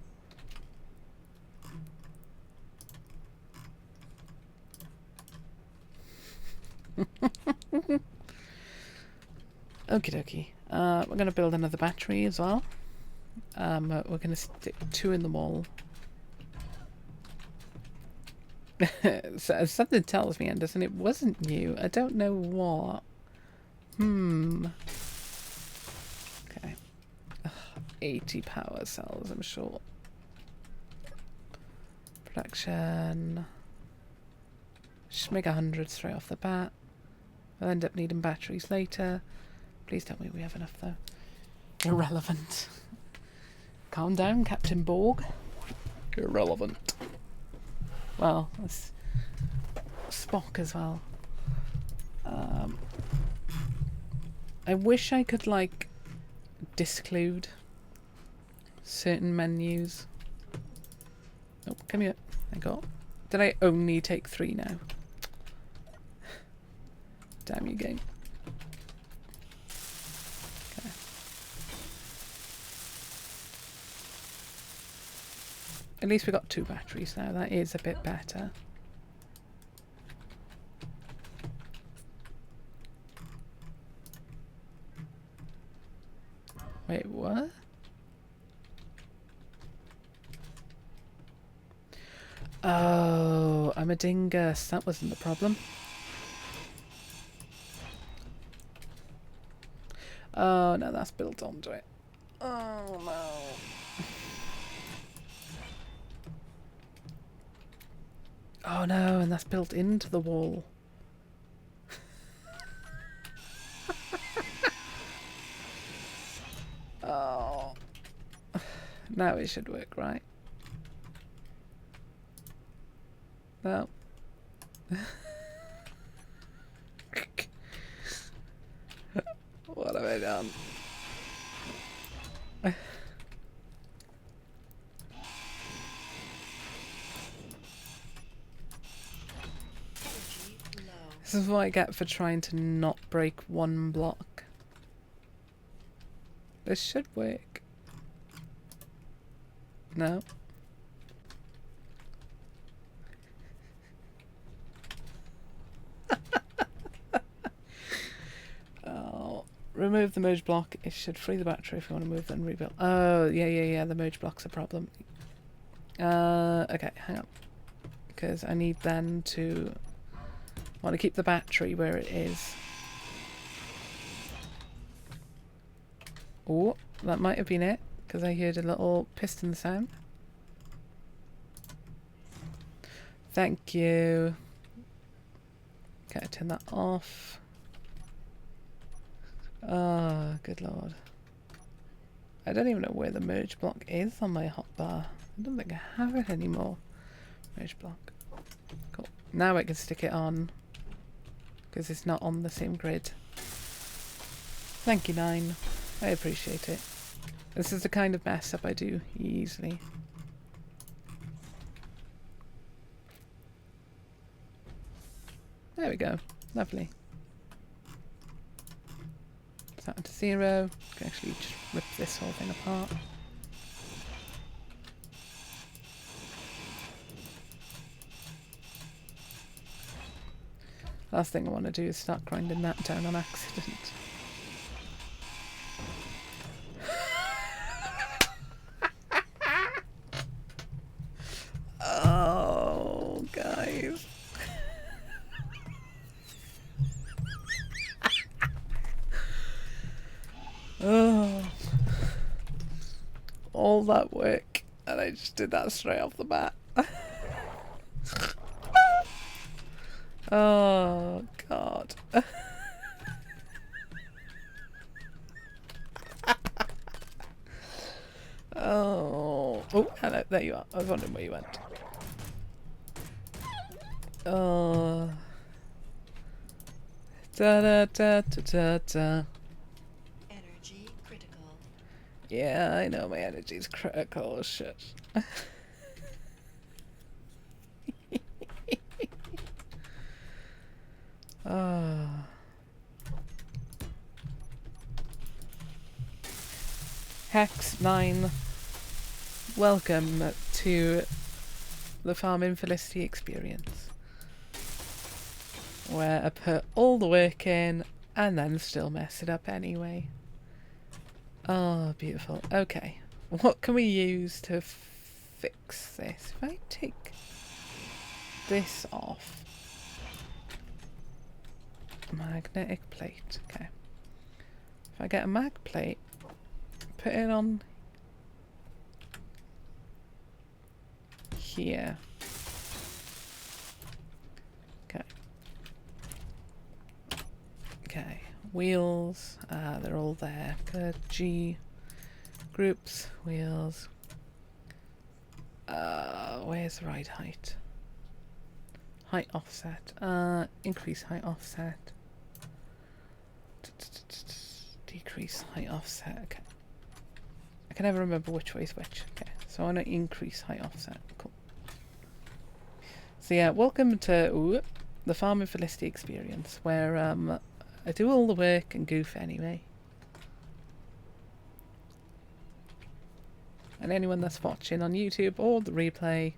Okie dokie. We're going to build another battery as well. We're going to stick 2 in the wall. So, something tells me, Anderson, it wasn't you. I don't know what. Okay. Ugh, 80 power cells, I'm sure. Production. Just make 100 straight off the bat. We'll end up needing batteries later. Please tell me we have enough, though. Irrelevant. Calm down, Captain Borg. Irrelevant. Well, that's Spock as well. I wish I could, like, disclude certain menus. Oh, come here. I got. Did I only take 3 now? Damn you, game. Okay. At least we got 2 batteries now. That is a bit better. Wait, what? Oh, I'm a dingus. That wasn't the problem. Oh, no, that's built onto it. Oh, no. Oh, no, and that's built into the wall. Oh. Now it should work, right? No. What have I done? This is what I get for trying to not break 1 block. This should work. No. Oh, remove the merge block. It should free the battery if you want to move and rebuild. Oh, yeah. The merge block's a problem. Okay, hang on. Because I need then to... I want to keep the battery where it is. Oh, that might have been it, because I heard a little piston sound. Thank you. Okay, turn that off. Oh, good lord. I don't even know where the merge block is on my hotbar. I don't think I have it anymore. Merge block. Cool. Now I can stick it on. because it's not on the same grid. Thank you, Nine. I appreciate it. This is the kind of mess up I do easily. There we go. Lovely. Set that to 0. Can actually just rip this whole thing apart. Last thing I want to do is start grinding that down on accident. Oh, guys. Oh. All that work, and I just did that straight off the bat. Oh, God. Oh. Oh, hello. There you are. I was wondering where you went. Oh. Da da da da da da. Energy critical. Yeah, I know my energy's critical. Shit. Oh. Hex 9. Welcome to the Farm Infelicity experience, where I put all the work in and then still mess it up anyway. Oh, beautiful. Okay, what can we use to fix this? If I take this off, magnetic plate. Okay, if I get a mag plate, put it on here. Okay. Okay. Wheels. They're all there. Good. G. Groups. Wheels. Where's the ride height? Height offset. Increase height offset. Decrease height offset. Okay. I can never remember which way is which. Okay. So I want to increase height offset. Cool. So yeah, welcome to the Farm Infelicity experience, where I do all the work and goof anyway. And anyone that's watching on YouTube or the replay,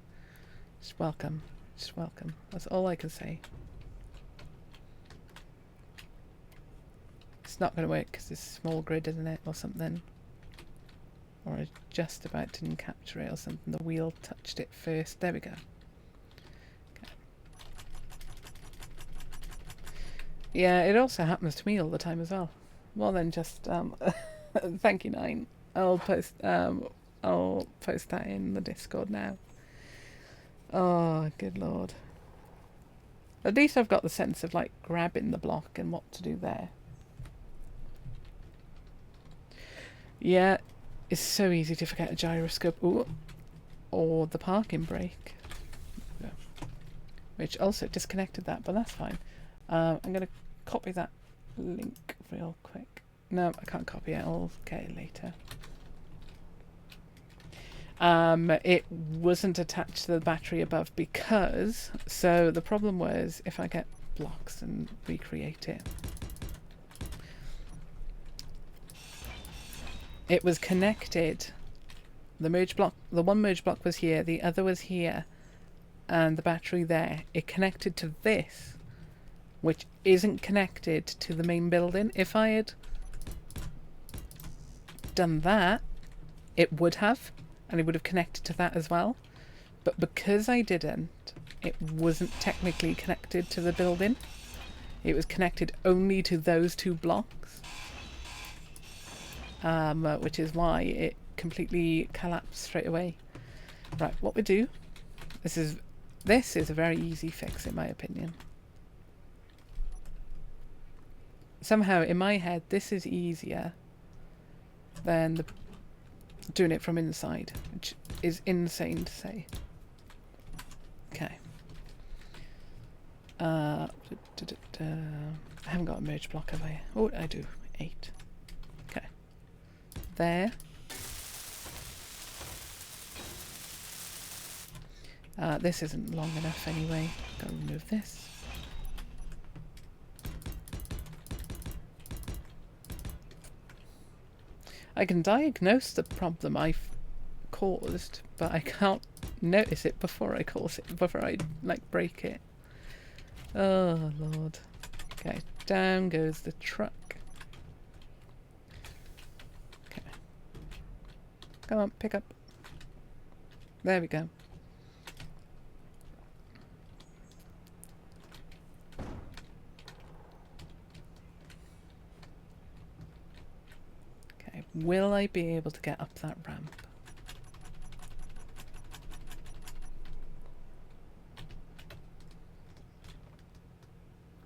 just welcome. Just welcome. That's all I can say. It's not going to work because it's a small grid, isn't it? Or something. Or I just about didn't capture it or something. The wheel touched it first. There we go. Okay. Yeah, it also happens to me all the time as well. More than just thank you, Nine. I'll post that in the Discord now. Oh, good lord. At least I've got the sense of like grabbing the block and what to do there. Yeah, it's so easy to forget a gyroscope. Ooh. Or the parking brake. Yeah. Which also disconnected that, but that's fine. I'm going to copy that link real quick. No, I can't copy it. I'll get it later. It wasn't attached to the battery above because... So the problem was if I get blocks and recreate it. It was connected. The merge block, the one merge block was here, the other was here, and the battery there. It connected to this, which isn't connected to the main building. If I had done that, it would have, and it would have connected to that as well. But because I didn't, it wasn't technically connected to the building. It was connected only to those two blocks. Which is why it completely collapsed straight away. Right, what we do, this is a very easy fix in my opinion. Somehow in my head this is easier than doing it from inside, which is insane to say. Okay. I haven't got a merge block, have I? Oh, I do. 8. Okay. There. This isn't long enough anyway. Gotta remove this. I can diagnose the problem I've caused, but I can't notice it before I cause it, before I like break it. Oh Lord. Okay, down goes the truck. Okay. Come on, pick up. There we go. Okay, will I be able to get up that ramp?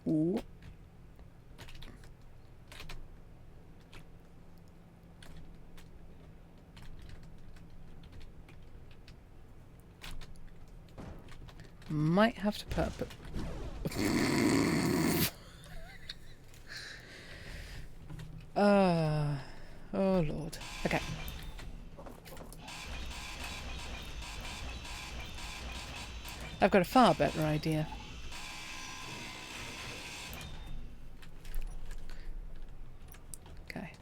Ooh. Might have to put up oh Lord. Okay. I've got a far better idea. Okay.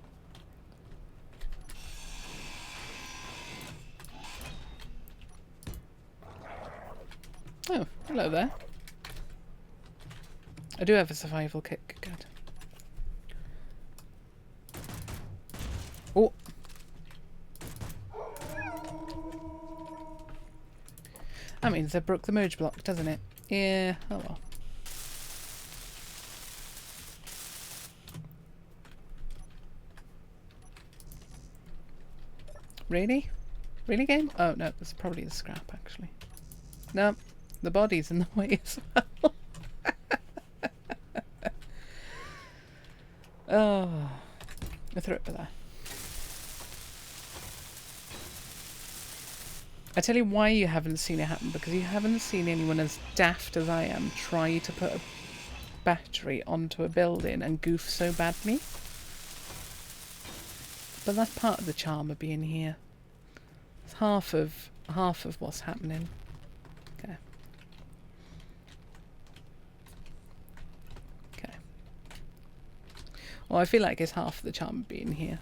Oh, hello there. I do have a survival kit. Good. Oh. That means I broke the merge block, doesn't it? Yeah, oh well. Really? Really, game? Oh, no, it's probably the scrap, actually. No, the body's in the way as well. Oh, I threw it there. I tell you why you haven't seen it happen, because you haven't seen anyone as daft as I am try to put a battery onto a building and goof so badly. But that's part of the charm of being here. It's half of what's happening. Okay. Okay. Well, I feel like it's half of the charm of being here.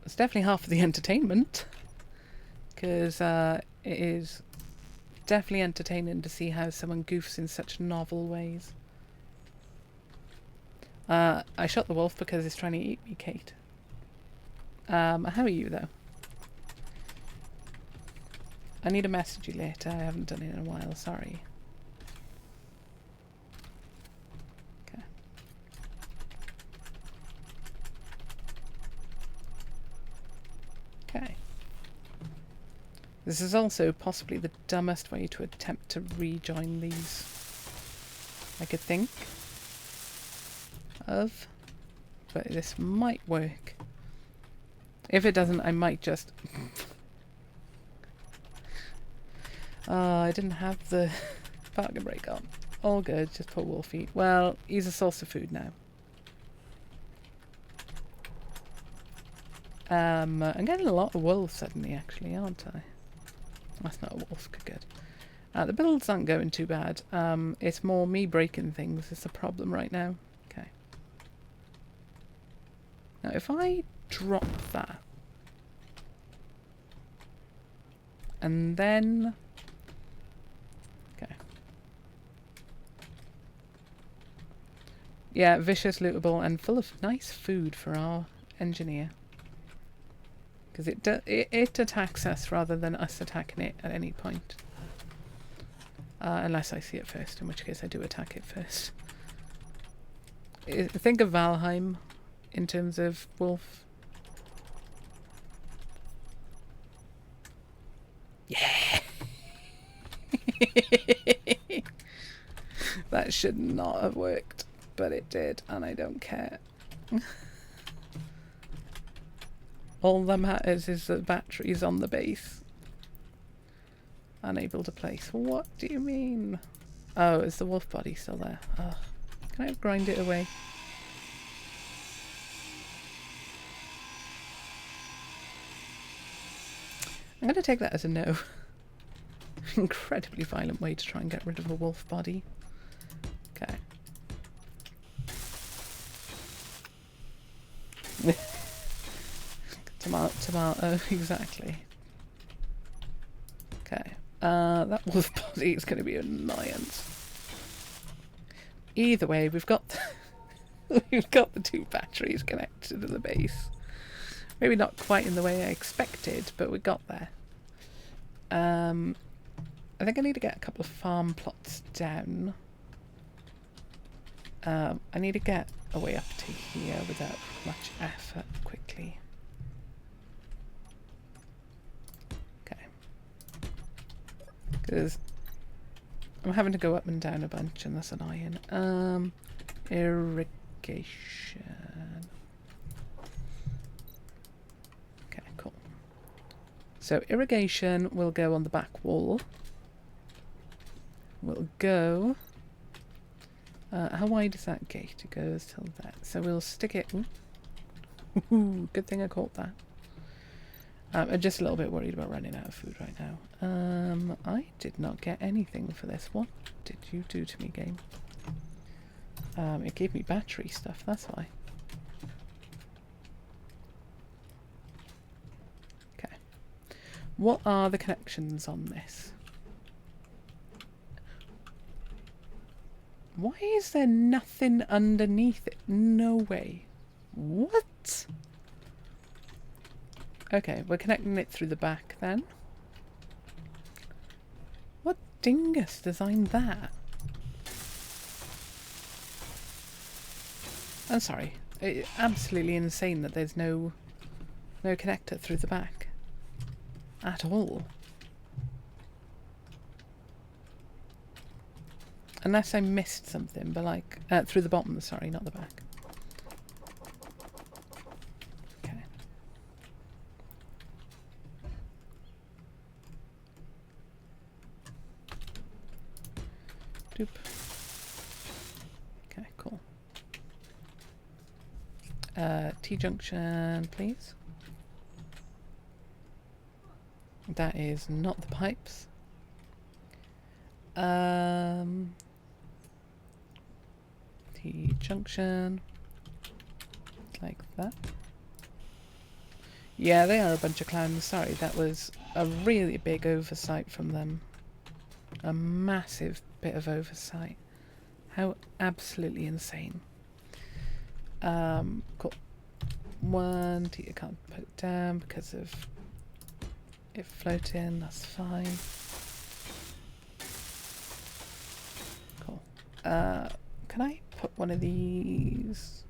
It's definitely half of the entertainment. Because it is definitely entertaining to see how someone goofs in such novel ways. I shot the wolf because it's trying to eat me, Kate. How are you, though? I need to message you later. I haven't done it in a while. Sorry. Okay. Okay. This is also possibly the dumbest way to attempt to rejoin these I could think of, but this might work. If it doesn't, I might just... I didn't have the parking brake on. All good, just put Wolfie. Well, he's a source of food now. I'm getting a lot of wolves suddenly, actually, aren't I? That's not a wolf, good. The builds aren't going too bad. It's more me breaking things is the problem right now. Okay. Now, if I drop that, and then... Okay. Yeah, vicious, lootable, and full of nice food for our engineer. Because it attacks us rather than us attacking it at any point. Unless I see it first, in which case I do attack it first. Think of Valheim in terms of wolf. Yeah! That should not have worked, but it did, and I don't care. All that matters is the batteries on the base. Unable to place. What do you mean? Oh, is the wolf body still there? Oh, can I grind it away? I'm going to take that as a no. Incredibly violent way to try and get rid of a wolf body. Okay. Tomato, tomato, exactly. Okay. That wolf body is going to be an annoyance. Either way, we've got we've got the 2 batteries connected to the base. Maybe not quite in the way I expected, but we got there. I think I need to get a couple of farm plots down. I need to get a way up to here without much effort quickly. Okay. Because I'm having to go up and down a bunch and that's annoying. Irrigation. Okay, cool. So irrigation will go on the back wall. We'll go... how wide is that gate? It goes till that. So we'll stick it... Ooh, good thing I caught that. I'm just a little bit worried about running out of food right now. I did not get anything for this. What did you do to me, game? It gave me battery stuff, that's why. Okay. What are the connections on this? Why is there nothing underneath it? No way. What? Okay, we're connecting it through the back then. What dingus designed that? I'm sorry. It's absolutely insane that there's no connector through the back. At all. Unless I missed something, but like... through the bottom, sorry, not the back. Okay. Doop. Okay, cool. T-junction, please. That is not the pipes. T-junction. Like that. Yeah, they are a bunch of clowns. Sorry, that was a really big oversight from them. A massive bit of oversight. How absolutely insane. Cool. 1, T, I can't put it down because of it floating, that's fine. Cool. Can I put one of these?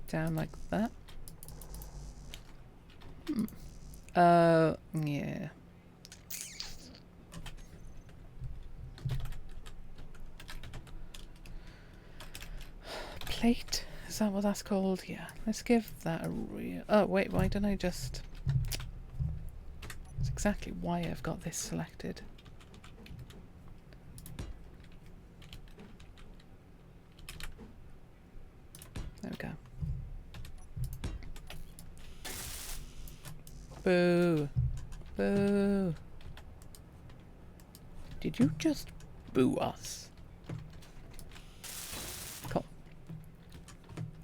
Down like that? Yeah. Plate? Is that what that's called? Yeah. Let's give that a real... Oh, wait, why don't I just... That's exactly why I've got this selected. There we go. Boo. Boo. Did you just boo us? Cool.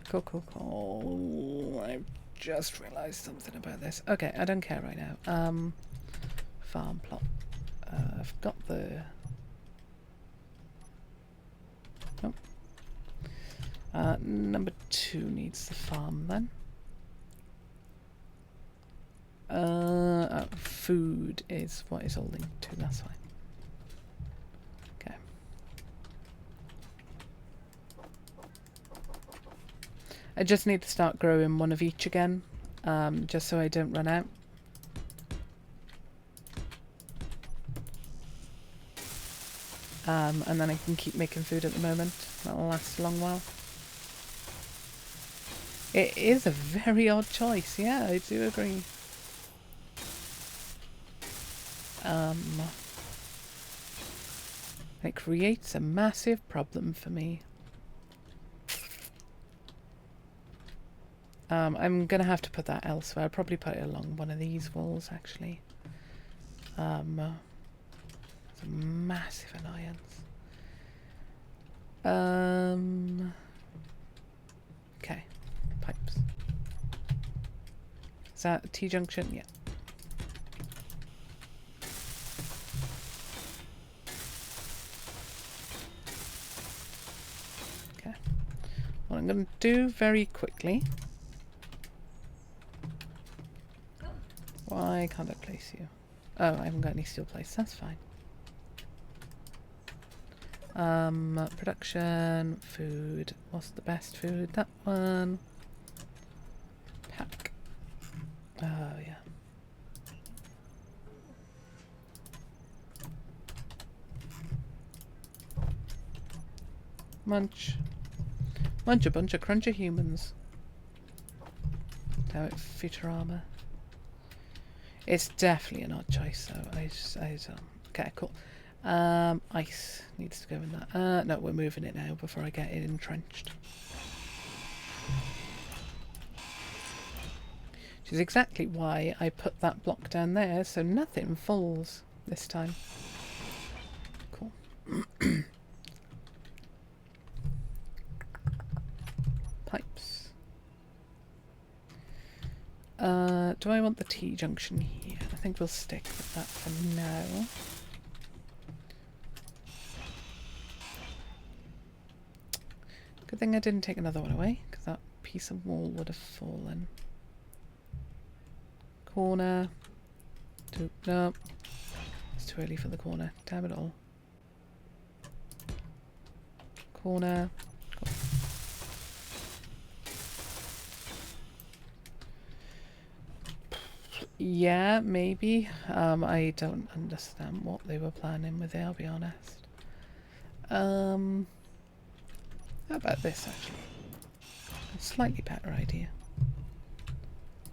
Cool, cool, cool. I've just realised something about this. Okay, I don't care right now. Farm plot. I've got the... Oh. Number 2 needs the farm then. Food is what is holding 2, that's fine. Okay. I just need to start growing one of each again, just so I don't run out. And then I can keep making food at the moment. That'll last a long while. It is a very odd choice, yeah, I do agree. It creates a massive problem for me. I'm going to have to put that elsewhere. I'll probably put it along one of these walls, actually. It's a massive annoyance. Okay, pipes. Is that a T-junction? Yeah. Okay. What I'm going to do very quickly. Why can't I place you? Oh, I haven't got any steel plates. That's fine. Production, food. What's the best food? That one. Pack. Oh, yeah. Munch. Munch a bunch of crunchy humans. Damn it, Futurama. It's definitely an odd choice, though. Okay, cool. Ice needs to go in that. No, we're moving it now before I get it entrenched. Which is exactly why I put that block down there, so nothing falls this time. Cool. Pipes. Do I want the T-junction here? I think we'll stick with that for now. Good thing I didn't take another one away, because that piece of wall would have fallen. Corner. No. It's too early for the corner. Damn it all. Corner. Cool. Yeah, maybe. I don't understand what they were planning with it, I'll be honest. How about this, actually? A slightly better idea.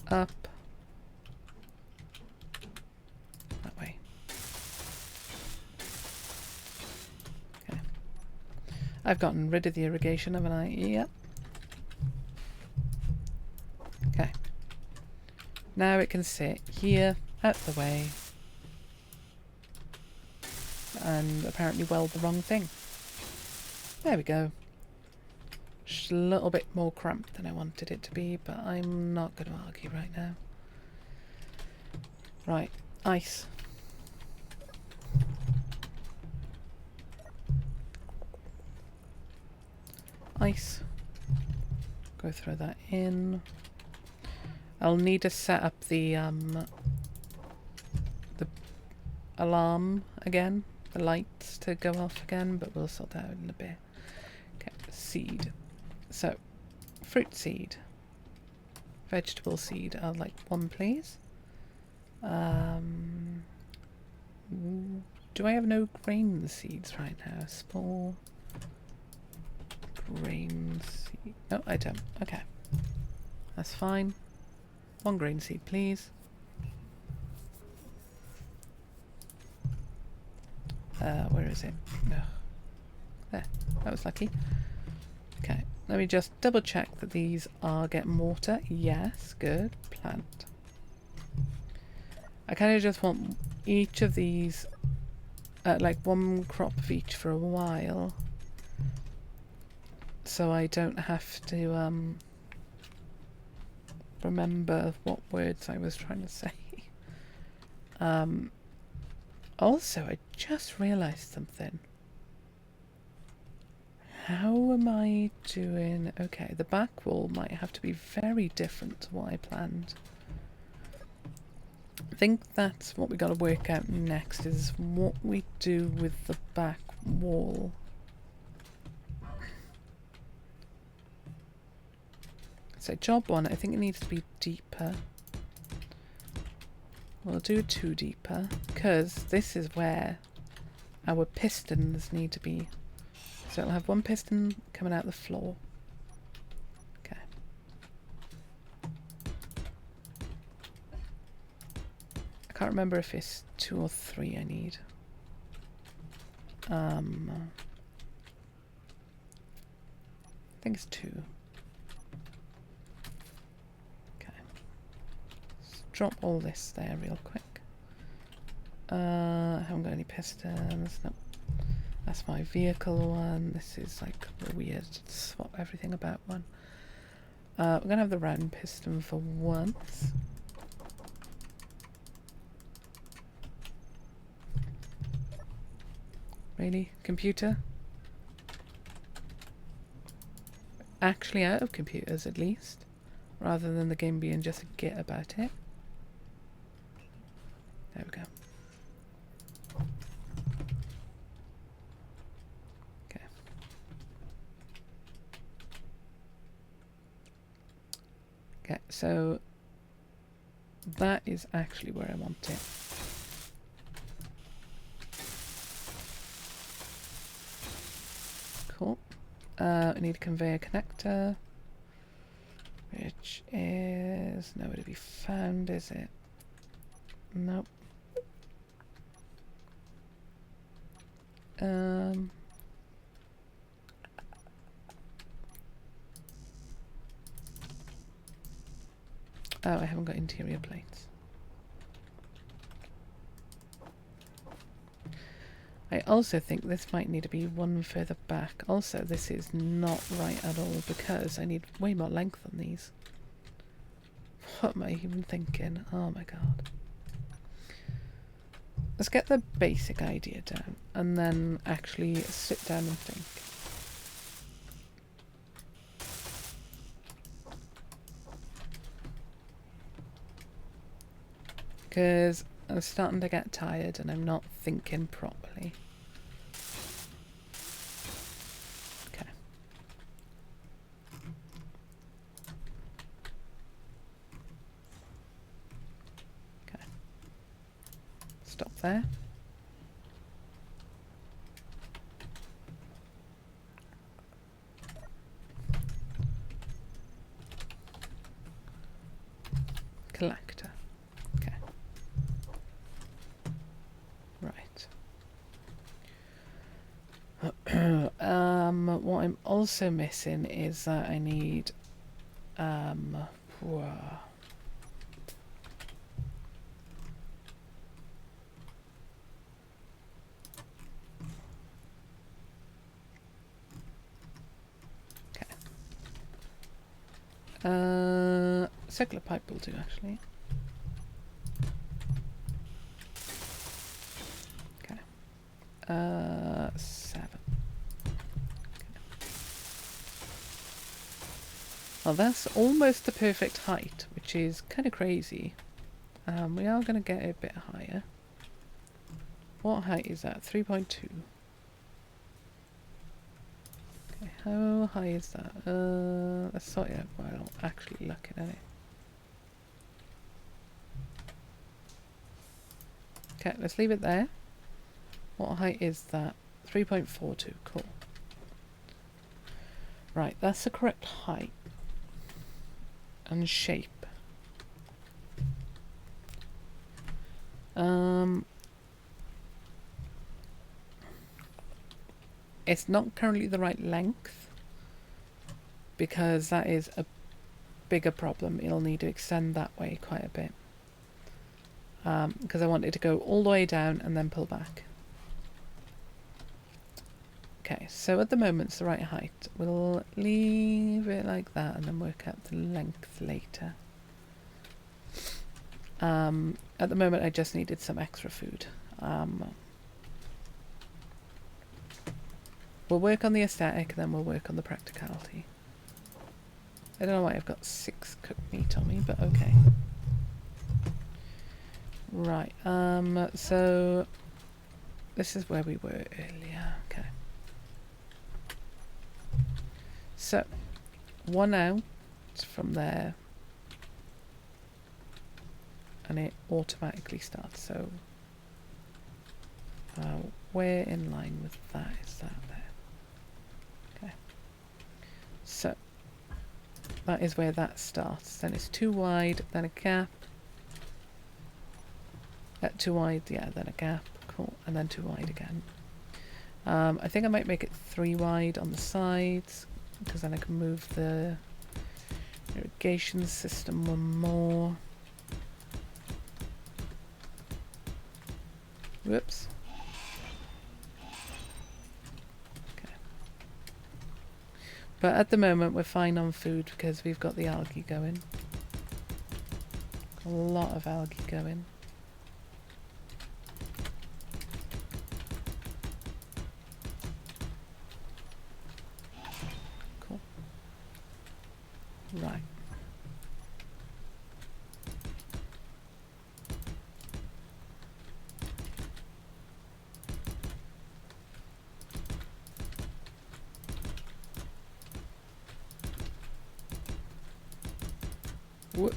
Up. That way. Okay. I've gotten rid of the irrigation, haven't I? Yep. Okay. Now it can sit here, out the way, and apparently weld the wrong thing. There we go. Just a little bit more cramped than I wanted it to be, but I'm not going to argue right now. Right, ice. Ice. Go throw that in. I'll need to set up the alarm again, the lights to go off again, but we'll sort that out in a bit. Okay, seed. So, fruit seed. Vegetable seed. I'd like one, please. Do I have no grain seeds right now? Small grain seed. No, I don't. Okay. That's fine. One grain seed, please. Where is it? Ugh. There. That was lucky. Okay. Let me just double check that these are getting water. Yes. Good. Plant. I kind of just want each of these, like one crop of each for a while. So I don't have to, remember what words I was trying to say. Also, I just realised something. How am I doing? Okay, the back wall might have to be very different to what I planned. I think that's what we got to work out next, is what we do with the back wall. So job one, I think it needs to be deeper. We'll do 2 deeper, because this is where our pistons need to be. So it'll have one piston coming out the floor. Okay. I can't can't remember if it's 2 or 3 I need. I think it's 2. Okay. Let's drop all this there real quick. I haven't got any pistons. No. That's my vehicle one. This is like a weird swap everything about one. We're going to have the round piston for once. Really? Computer? Actually out of computers at least. Rather than the game being just a git about it. There we go. Okay. Okay, so that is actually where I want it. Cool. I need a conveyor connector, which is nowhere to be found, is it? Nope. Oh, I haven't got interior plates. I also think this might need to be one further back. Also, this is not right at all because I need way more length on these. What am I even thinking? Oh my god. Let's get the basic idea down and then actually sit down and think. Because I'm starting to get tired and I'm not thinking properly. Okay. Okay. Stop there. Collector. Okay. Right. What I'm also missing is that I need circular pipe will do actually. Okay. 7. Well, that's almost the perfect height, which is kind of crazy. We are going to get a bit higher. What height is that? 3.2. Okay, how high is that? Let's sort it out while I'm actually looking at it. Okay, let's leave it there. What height is that? 3.42. Cool. Right, that's the correct height. And shape. It's not currently the right length because that is a bigger problem. It'll need to extend that way quite a bit because I want it to go all the way down and then pull back. Okay, so at the moment it's the right height. We'll leave it like that and then work out the length later. At the moment I just needed some extra food. We'll work on the aesthetic and then we'll work on the practicality. I don't know why I've got 6 cooked meat on me, but okay. Right, so this is where we were earlier. Okay. So, 1 out from there. And it automatically starts, so where in line with that is that there? Okay. So, that is where that starts. Then it's 2 wide, then a gap. Too wide, yeah, then a gap, cool, and then too wide again. I think I might make it 3 wide on the sides, because then I can move the irrigation system one more. Whoops. Okay. But at the moment we're fine on food because we've got the algae going. A lot of algae going. Cool. Right. Whoop.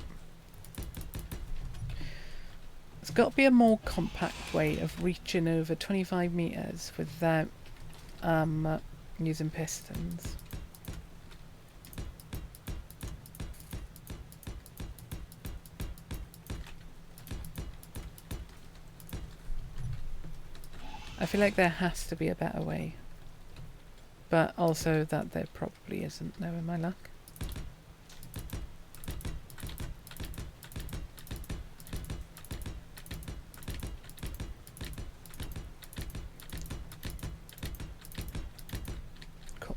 There's got to be a more compact way of reaching over 25 meters without using pistons. I feel like there has to be a better way, but also that there probably isn't, knowing my luck. Cool.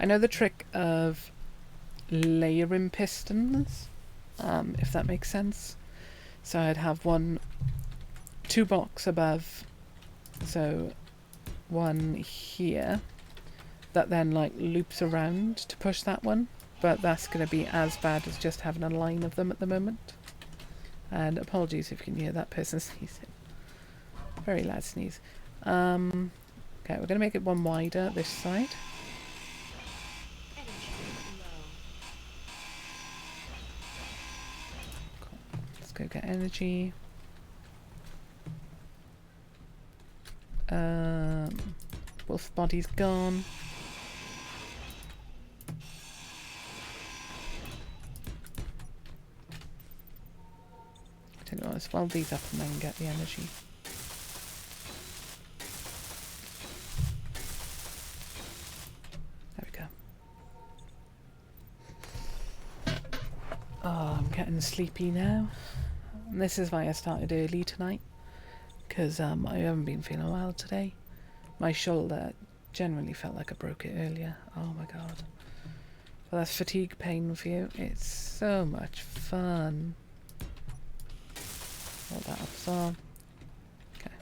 I know the trick of layering pistons, if that makes sense. So I'd have two blocks above, so one here that then like loops around to push that one, but that's going to be as bad as just having a line of them at the moment. And apologies if you can hear that person sneezing. Very loud sneeze. Okay, we're going to make it one wider this side. Go get energy. Wolf body's gone. Tell you what, let's weld these up and then get the energy. There we go. Oh, I'm getting sleepy now. And this is why I started early tonight, because I haven't been feeling well today. My shoulder generally felt like I broke it earlier. Oh my god. Well, that's fatigue pain for you. It's so much fun. All that absorb. Okay.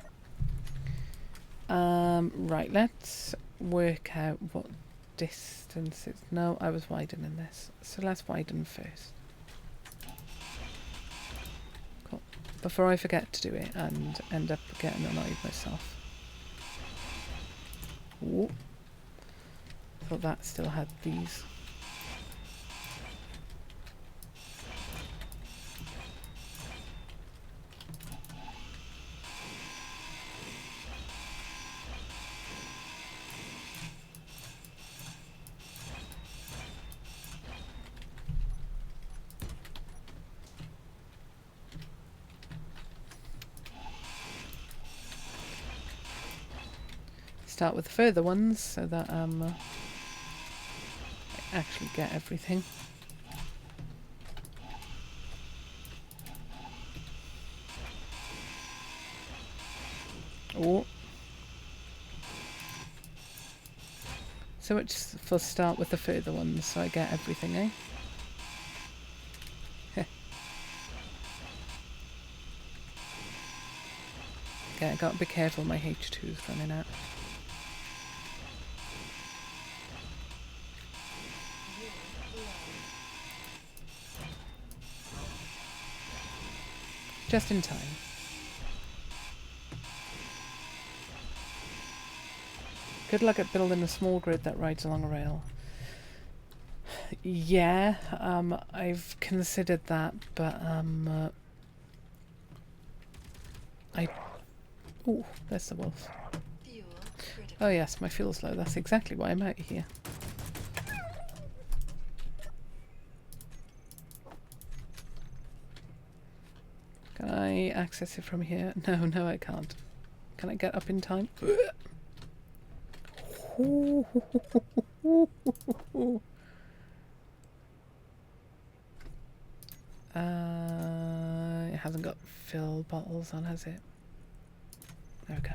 Right, let's work out what distance it's... No, I was widening this. So let's widen first. Before I forget to do it and end up getting annoyed myself. Ooh. Thought that still had these. Start with the further ones so that I actually get everything. Oh. So much for start with the further ones so I get everything, eh? Okay, I gotta be careful, my H2's running out. Just in time. Good luck at building a small grid that rides along a rail. Yeah, I've considered that, but Oh, there's the wolf. Fuel critical. Oh yes, my fuel's low. That's exactly why I'm out here. Can I access it from here? No, no I can't. Can I get up in time? It hasn't got fill bottles on, has it? There we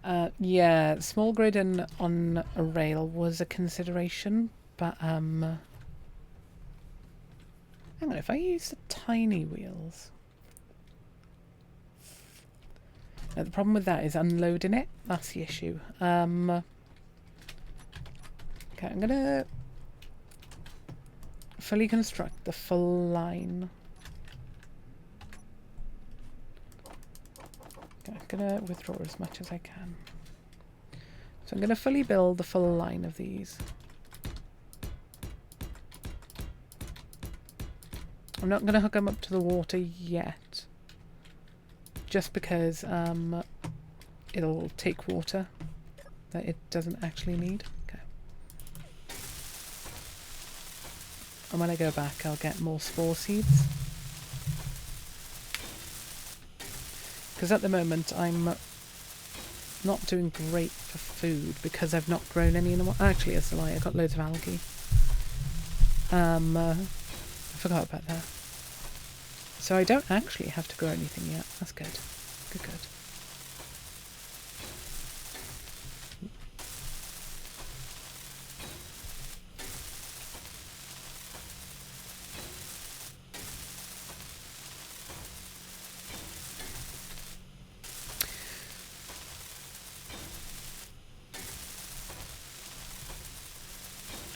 go. Yeah, small grid and on a rail was a consideration, but hang on, if I use the tiny wheels. Now, the problem with that is unloading it. That's the issue. Okay, I'm gonna fully construct the full line. Okay, I'm gonna withdraw as much as I can. So I'm gonna fully build the full line of these. I'm not gonna hook them up to the water yet. Just because it'll take water that it doesn't actually need. Okay. And when I go back, I'll get more spore seeds. Because at the moment, I'm not doing great for food because I've not grown any in a while. Actually, that's a lie. I got loads of algae. I forgot about that. So I don't actually have to grow anything yet. That's good. Good, good.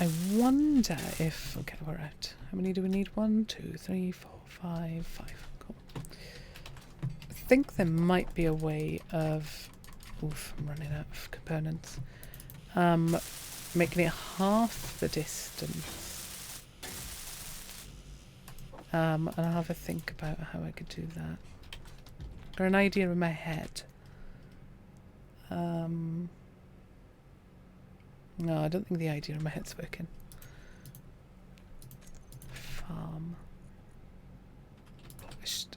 I wonder if... Okay, we're out. How many do we need? 1, 2, 3, 4, 5, 5. Cool. I think there might be a way of... Oof, I'm running out of components. Making it half the distance. And I'll have a think about how I could do that. Got an idea in my head. No, I don't think the idea in my head's working. Farm.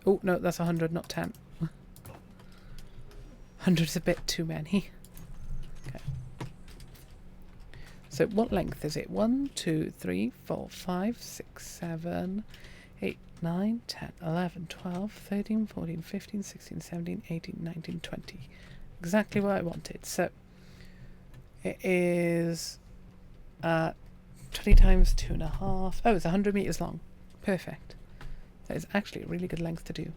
Oh, no, that's 100, not 10. 100's a bit too many. Okay. So what length is it? 1, 2, 3, 4, 5, 6, 7, 8, 9, 10, 11, 12, 13, 14, 15, 16, 17, 18, 19, 20. Exactly what I wanted. So it is 20 times 2.5. Oh, it's 100 meters long. Perfect. That is actually a really good length to do.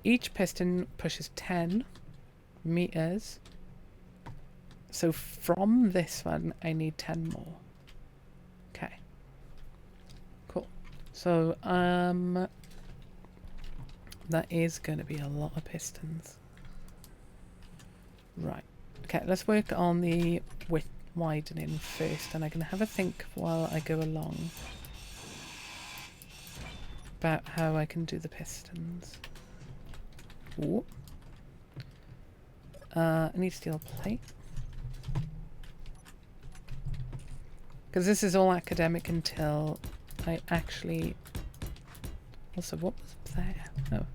Each piston pushes 10 meters. So from this one, I need 10 more. Okay. Cool. So, that is going to be a lot of pistons. Right. Okay, let's work on the width widening first, and I can have a think while I go along about how I can do the pistons. Ooh. I need steel plate. Because this is all academic until I actually... Also, what was there? Oh.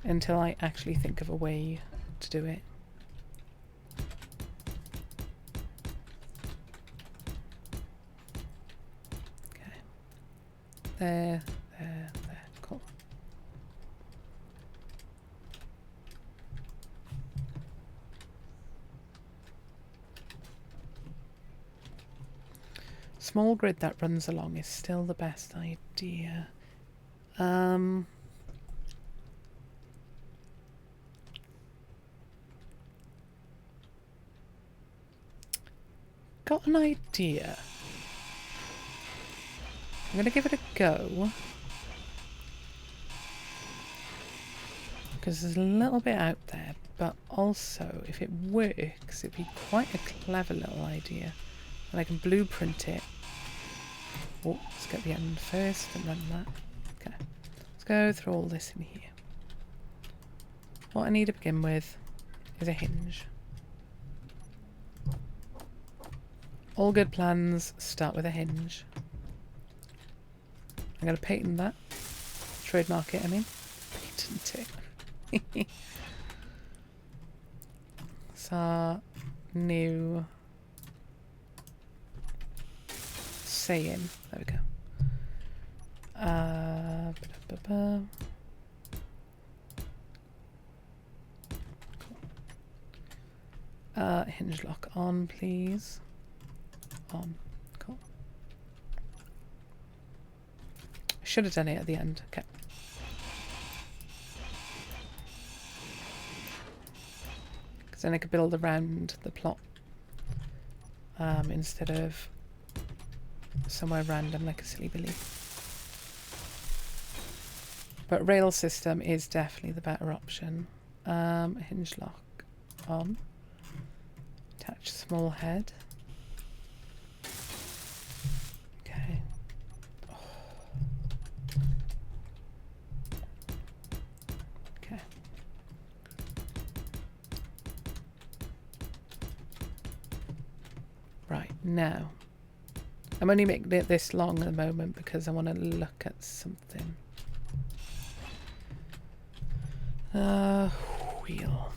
Until I actually think of a way to do it. Okay. There, there, there. Cool. Small grid that runs along is still the best idea. Got an idea. I'm going to give it a go. Because there's a little bit out there, but also if it works, it'd be quite a clever little idea. And I can blueprint it. Oh, let's get the end first and run that. Okay. go through all this in here. What I need to begin with is a hinge. All good plans start with a hinge. I'm going to patent that. Trademark it, I mean. Patent it. It's our new saying. There we go. Ba-da-ba-ba. Hinge lock on, please. On. Cool. I should have done it at the end. Okay. Because then I could build around the plot instead of somewhere random like a silly billy. But rail system is definitely the better option. Hinge lock on. Attach small head. Okay. Oh. Okay. Right, now. I'm only making it this long at the moment because I want to look at something. Wheel.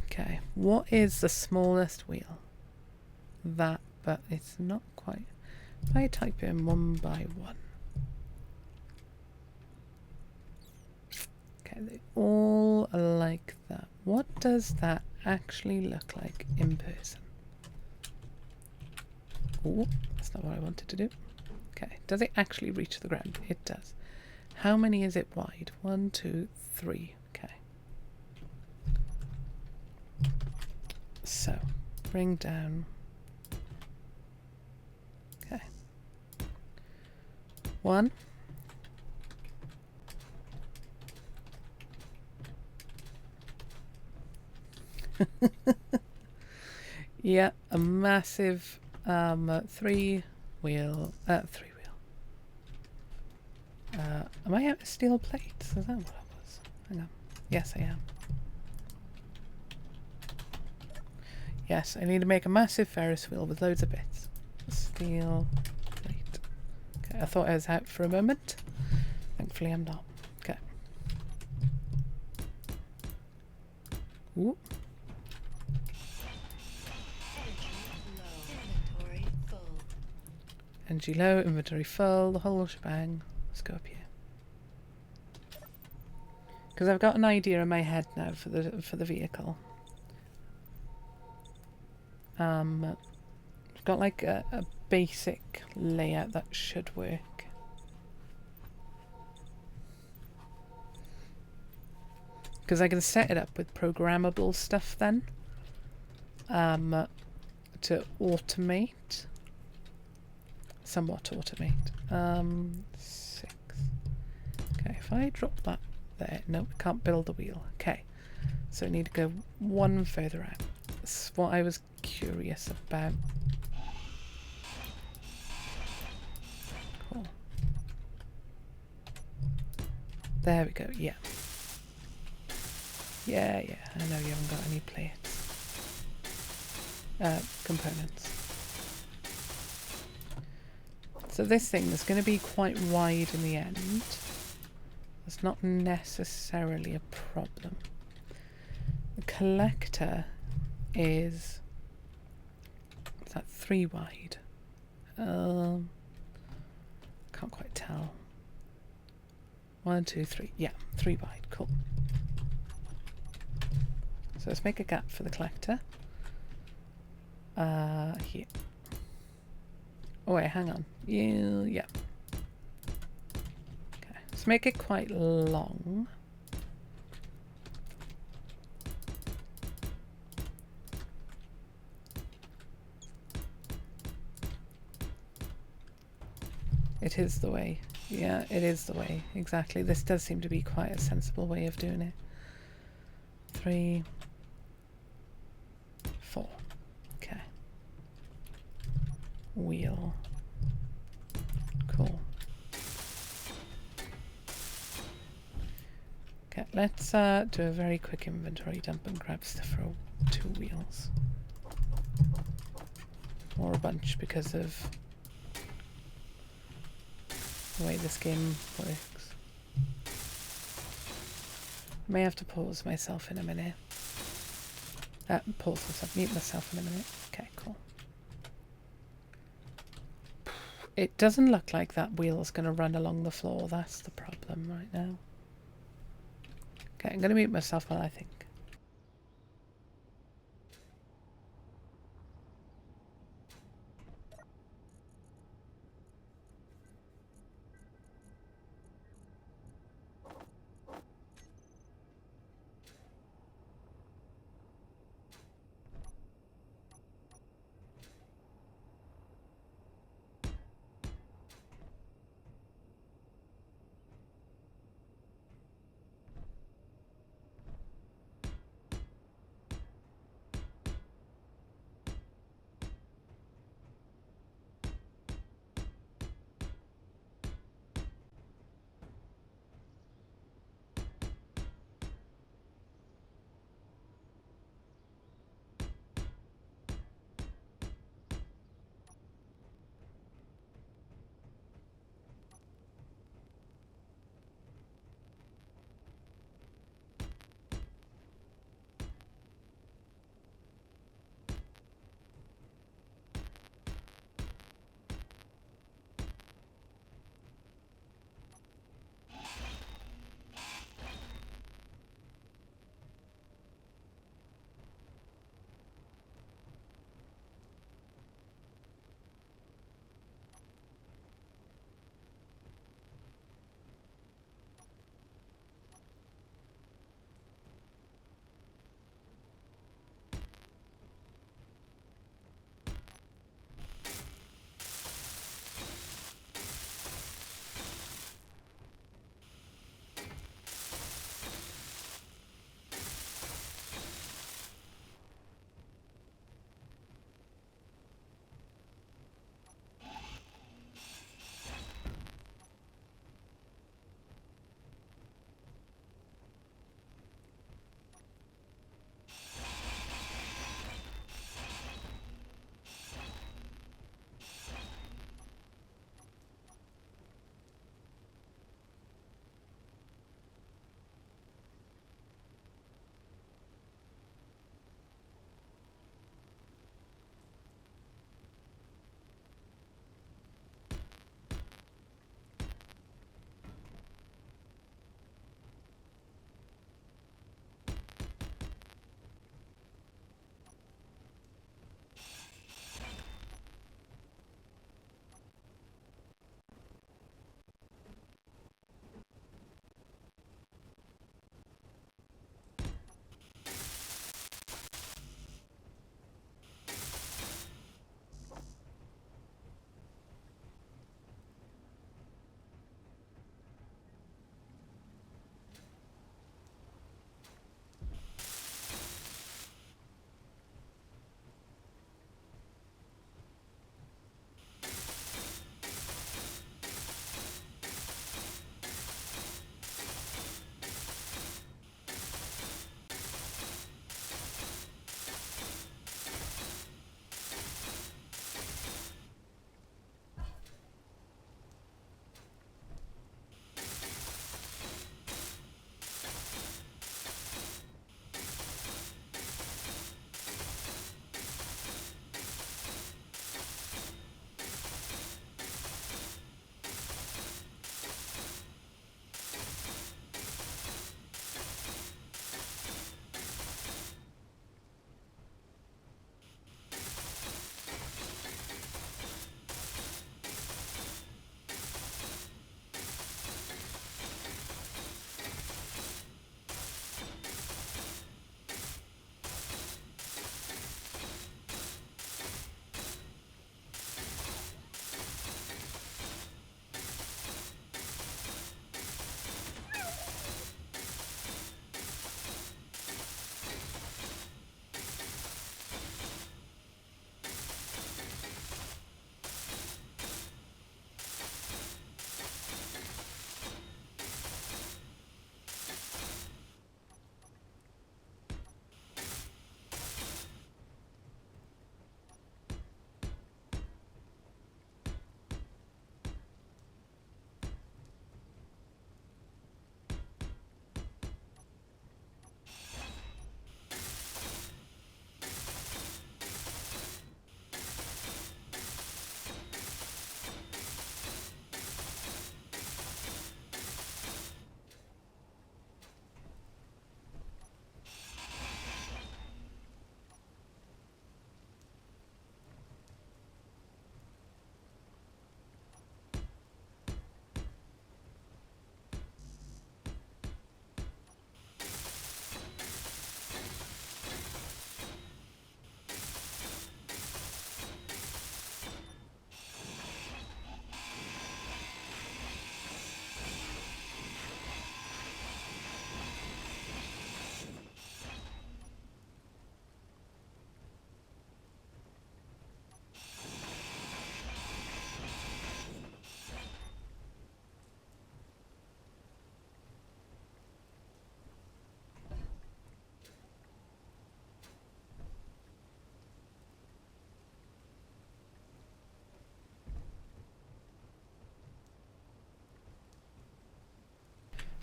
Okay, what is the smallest wheel? That, but it's not quite. If I type in 1 by 1. Okay, they all are like that. What does that actually look like in person? Oh, that's not what I wanted to do. Okay, does it actually reach the ground? It does. How many is it wide? 1, 2, 3. Okay. So, bring down. Okay. 1. Yeah, a massive 3 wheel. Am I out of steel plates? Is that what it was? Hang on. Yes, I am. Yes, I need to make a massive Ferris wheel with loads of bits. Steel plate. Okay, I thought I was out for a moment. Thankfully I'm not. Okay. Ooh. Energy low, inventory full, the whole shebang. Let's go up here. Because I've got an idea in my head now for the vehicle. I've got like a basic layout that should work. Because I can set it up with programmable stuff then. To automate. Somewhat automate. 6. Okay, if I drop that there. No, I can't build the wheel. Okay. So I need to go one further out. That's what I was curious about. Cool. There we go, yeah. Yeah, I know you haven't got any plates. Components. So this thing is going to be quite wide in the end. That's not necessarily a problem. The collector is that 3 wide? Can't quite tell. 1, 2, 3. Yeah, 3 wide. Cool. So let's make a gap for the collector. Here. Oh wait, hang on. Yeah. Okay, let's make it quite long. It is the way. Yeah, it is the way. Exactly. This does seem to be quite a sensible way of doing it. 3, 4. Okay. Wheel. Cool. Okay, let's do a very quick inventory dump and grab stuff for 2 wheels. Or a bunch because of the way this game works. May have to pause myself in a minute. Pause myself, mute myself in a minute. Okay, cool. It doesn't look like that wheel's going to run along the floor. That's the problem right now. Okay, I'm going to mute myself while I think.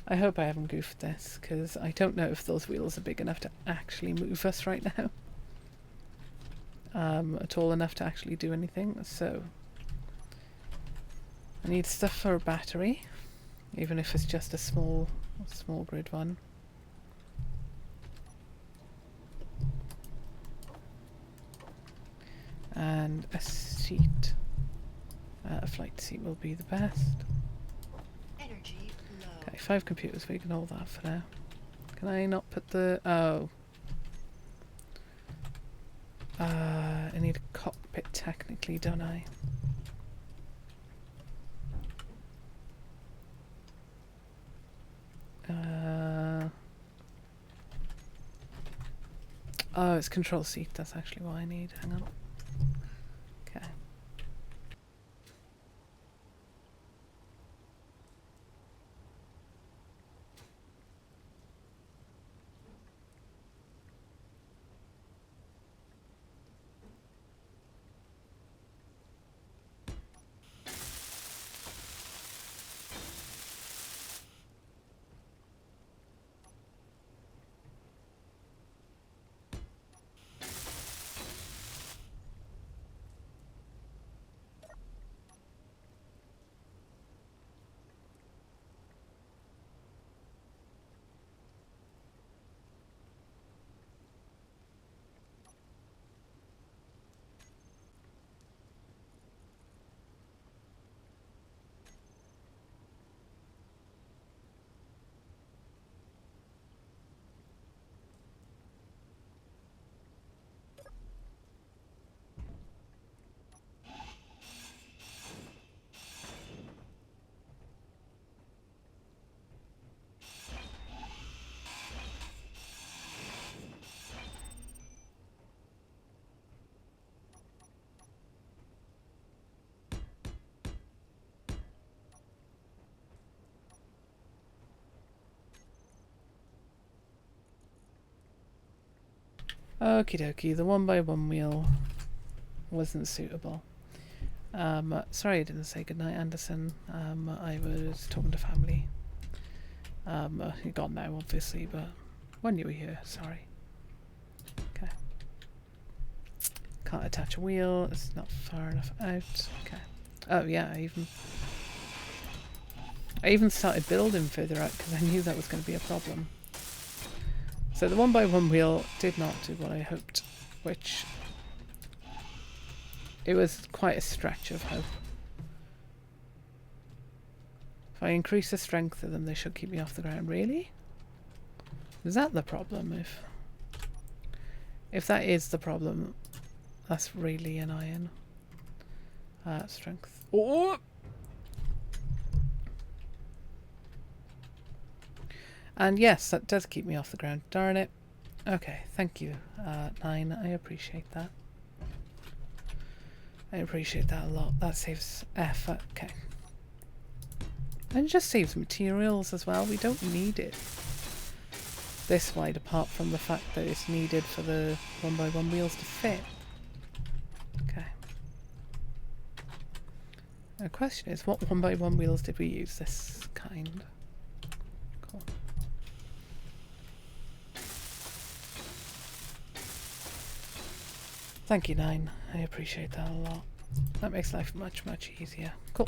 I hope I haven't goofed this, because I don't know if those wheels are big enough to actually move us right now. Tall enough to actually do anything, so I need stuff for a battery, even if it's just a small grid one. And a seat. A flight seat will be the best. Energy low. Okay, 5 computers, we can hold that for now. Can I not put the... oh. I need a cockpit technically, don't I? Oh, it's control seat, that's actually what I need. Hang on. Okay. Okie dokie, the 1x1 wheel wasn't suitable. Sorry I didn't say goodnight, Anderson. I was talking to family. You're gone now, obviously, but when you were here, sorry. Okay. Can't attach a wheel, it's not far enough out. Okay. Oh yeah, I even started building further out because I knew that was going to be a problem. So the 1x1 wheel did not do what I hoped, which it was quite a stretch of hope. If I increase the strength of them, they should keep me off the ground. Really? Is that the problem? If that is the problem, that's really annoying. Strength. Oh! And yes, that does keep me off the ground. Darn it. Okay, thank you, 9. I appreciate that. I appreciate that a lot. That saves effort. Okay. And it just saves materials as well. We don't need it this wide, apart from the fact that it's needed for the 1x1 wheels to fit. Okay. The question is, what 1x1 wheels did we use this kind? Cool. Thank you, 9. I appreciate that a lot. That makes life much, much easier. Cool.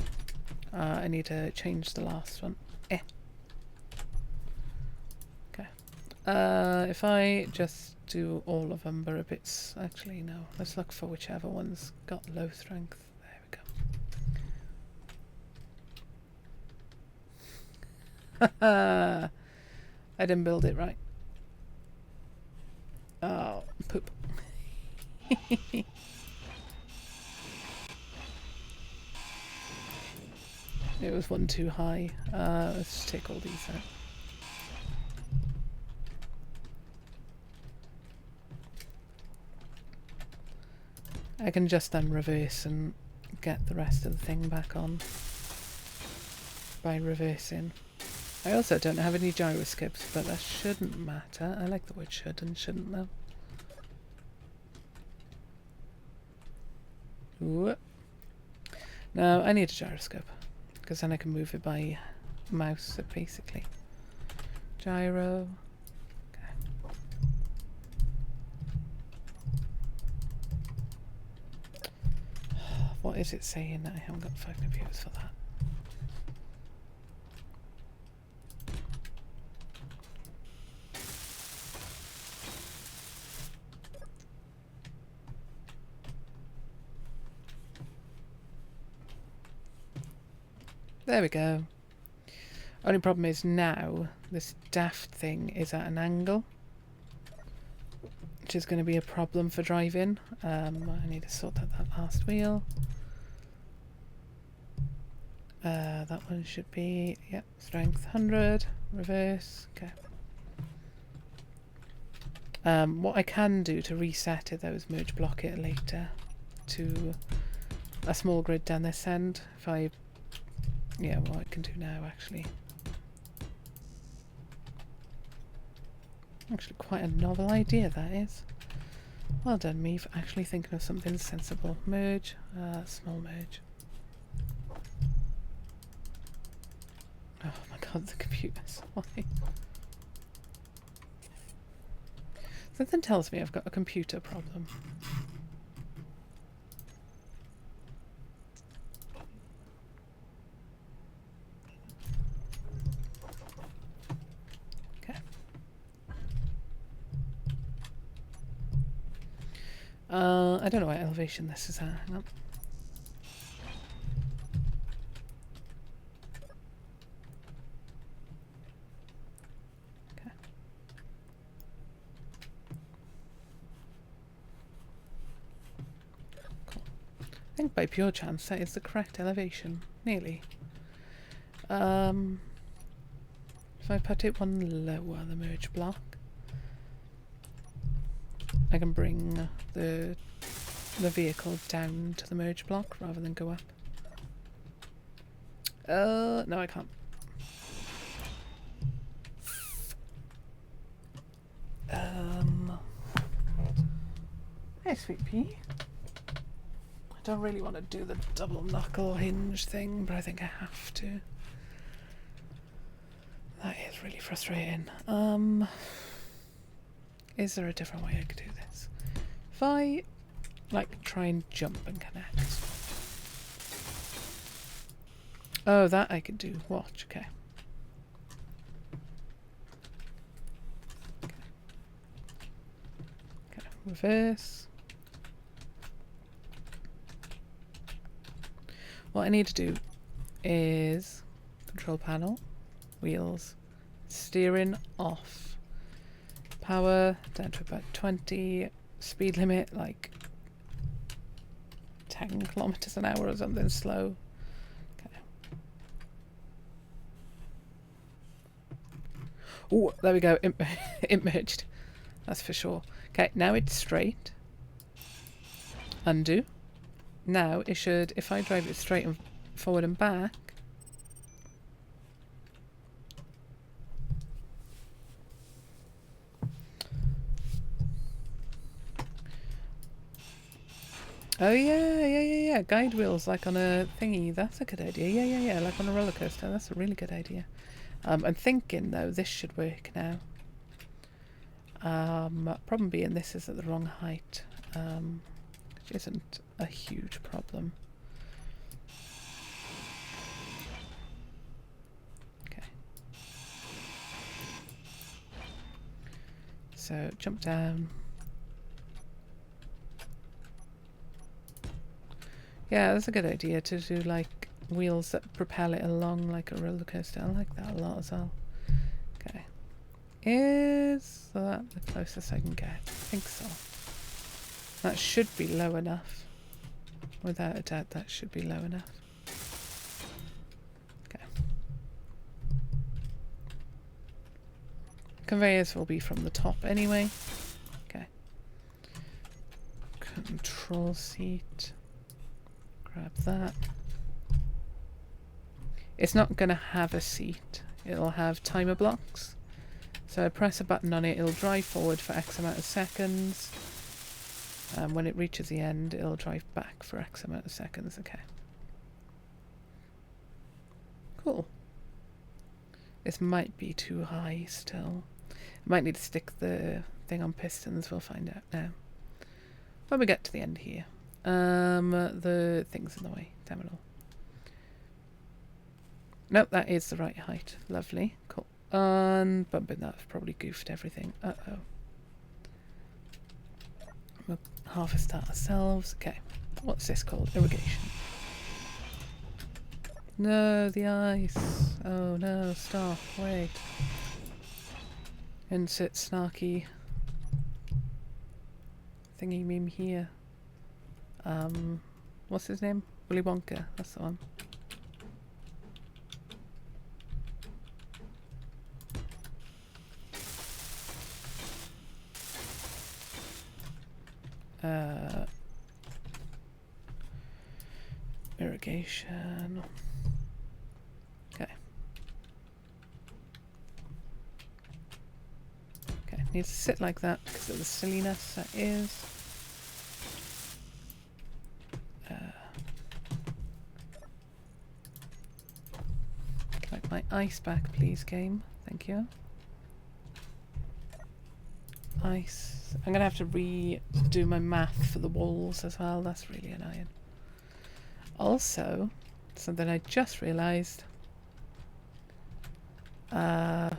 I need to change the last one. Okay. If I just do all of them, but a bit... Actually, no. Let's look for whichever one's got low strength. There we go. I didn't build it right. Oh, poop. It was one too high. Let's just take all these out. I can just then reverse and get the rest of the thing back on by reversing. I also don't have any gyroscopes, but that shouldn't matter. I like the word should and shouldn't though. Ooh. No, I need a gyroscope because then I can move it by mouse, basically. Gyro. Okay. What is it saying that I haven't got 5 computers for that? There we go. Only problem is now this daft thing is at an angle, which is going to be a problem for driving. I need to sort out that last wheel. That one should be, yep, strength 100, reverse, okay. What I can do to reset it though is merge block it later to a small grid down this end. If I, yeah, what I can do now actually. Actually quite a novel idea that is. Well done me for actually thinking of something sensible. Merge, small merge. Oh my god, the computers. Why? Something tells me I've got a computer problem. Okay. I don't know what elevation this is at. Hang on. I think by pure chance that is the correct elevation. Nearly. If I put it one lower, the merge block, I can bring the vehicle down to the merge block rather than go up. No I can't. Hey sweet pea. I don't really want to do the double knuckle hinge thing, but I think I have to. That is really frustrating. Is there a different way I could do this? If I, like, try and jump and connect. Oh, that I could do. Watch, okay. Okay, reverse. What I need to do is control panel, wheels, steering off, power down to about 20, speed limit like 10 kilometers an hour or something slow. Okay. Oh, there we go. It merged. That's for sure. Okay, now it's straight. Undo. Now it should, if I drive it straight and forward and back. Oh yeah. Guide wheels like on a thingy. That's a good idea. Yeah. Like on a roller coaster. That's a really good idea. I'm thinking though this should work now. Problem being this is at the wrong height, which isn't a huge problem. Okay. So jump down. Yeah, that's a good idea to do like wheels that propel it along like a roller coaster. I like that a lot as well. Okay. Is that the closest I can get? I think so. That should be low enough. Without a doubt, that should be low enough. Okay. Conveyors will be from the top anyway. Okay. Control seat. Grab that. It's not going to have a seat. It'll have timer blocks. So I press a button on it, it'll drive forward for X amount of seconds. And when it reaches the end, it'll drive back for X amount of seconds. Okay. Cool. This might be too high still. Might need to stick the thing on pistons. We'll find out now. When we get to the end here. The thing's in the way. Damn it all. Nope, that is the right height. Lovely. Cool. Unbumping that. I've probably goofed everything. Uh-oh. We'll harvest that ourselves. Okay. What's this called? Irrigation. No, the ice. Oh no, stop. Wait. Insert snarky thingy meme here. What's his name? Willy Wonka. That's the one. Irrigation. Okay. Okay, needs to sit like that because of the silliness that is. Like my ice back, please, game. Thank you. Ice. I'm gonna have to redo my math for the walls as well. That's really annoying. Also, something I just realised. I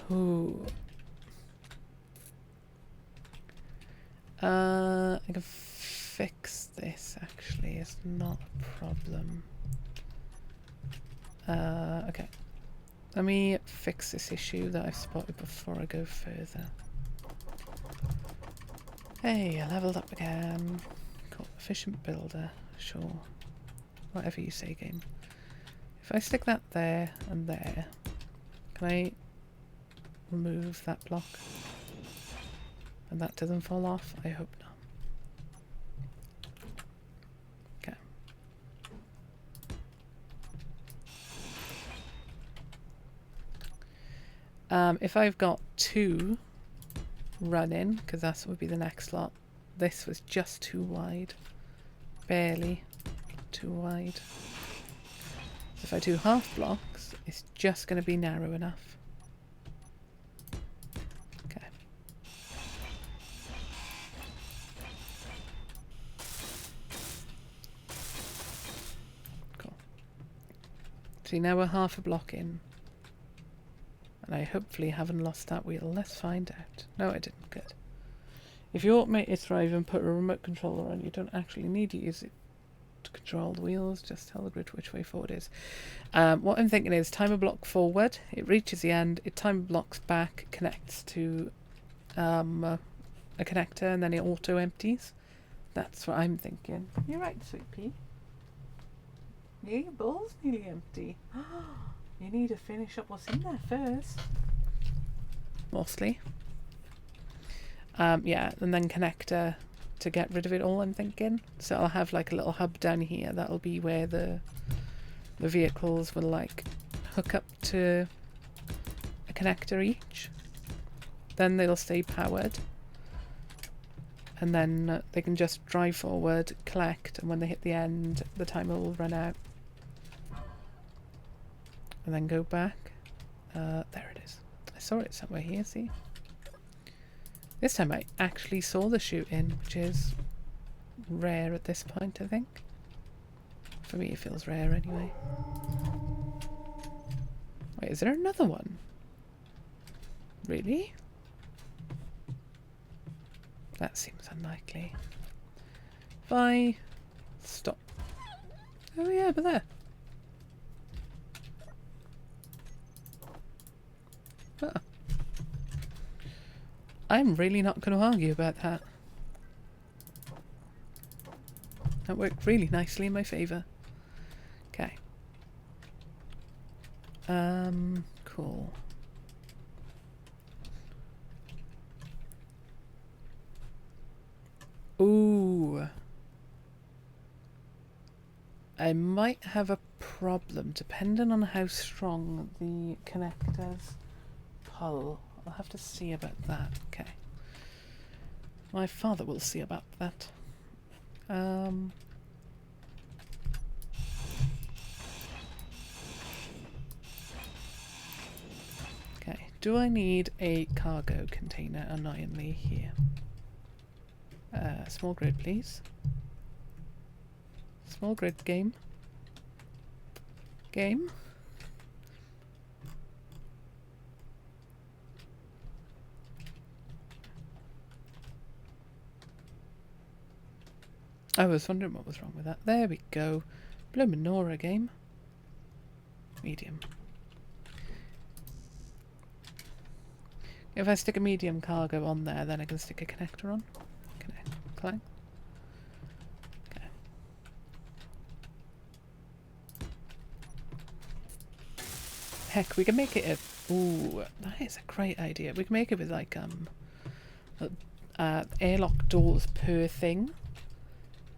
can fix this. Actually, it's not a problem. Okay. Let me fix this issue that I spotted before I go further. Hey, I leveled up again. Cool. Efficient builder. Sure. Whatever you say, game. If I stick that there and there, can I remove that block? And that doesn't fall off? I hope not. If I've got two running, because that would be the next lot, this was just too wide. Barely too wide. So if I do half blocks, it's just going to be narrow enough. Okay. Cool. See, now we're half a block in. And I hopefully haven't lost that wheel. Let's find out. No, I didn't. Good. If you automate Ep3 and put a remote controller on, you don't actually need to use it to control the wheels. Just tell the grid which way forward is. What I'm thinking is timer block forward. It reaches the end. It timer blocks back, connects to a connector, and then it auto empties. That's what I'm thinking. You're right, sweet pea. Yeah, your bowl's nearly empty. You need to finish up what's in there first. Mostly. Yeah, and then connector to get rid of it all, I'm thinking. So I'll have like a little hub down here. That'll be where the vehicles will like hook up to a connector each. Then they'll stay powered. And then they can just drive forward, collect, and when they hit the end, the timer will run out. And then go back. There it is. I saw it somewhere here, see? This time I actually saw the shooting, which is rare at this point, I think. For me it feels rare anyway. Wait, is there another one? Really? That seems unlikely. If I stop. Oh yeah, but there. Huh. I'm really not going to argue about that. That worked really nicely in my favour. Okay. Cool. Ooh. I might have a problem depending on how strong the connectors pull. I'll have to see about that. Okay. My father will see about that. Do I need a cargo container annoyingly here? Small grid, please. Small grid game. Game. I was wondering what was wrong with that. There we go. Blue menorah game. Medium. If I stick a medium cargo on there, then I can stick a connector on. Connect. Okay. Heck, we can make it a... Ooh, that is a great idea. We can make it with like airlock doors per thing.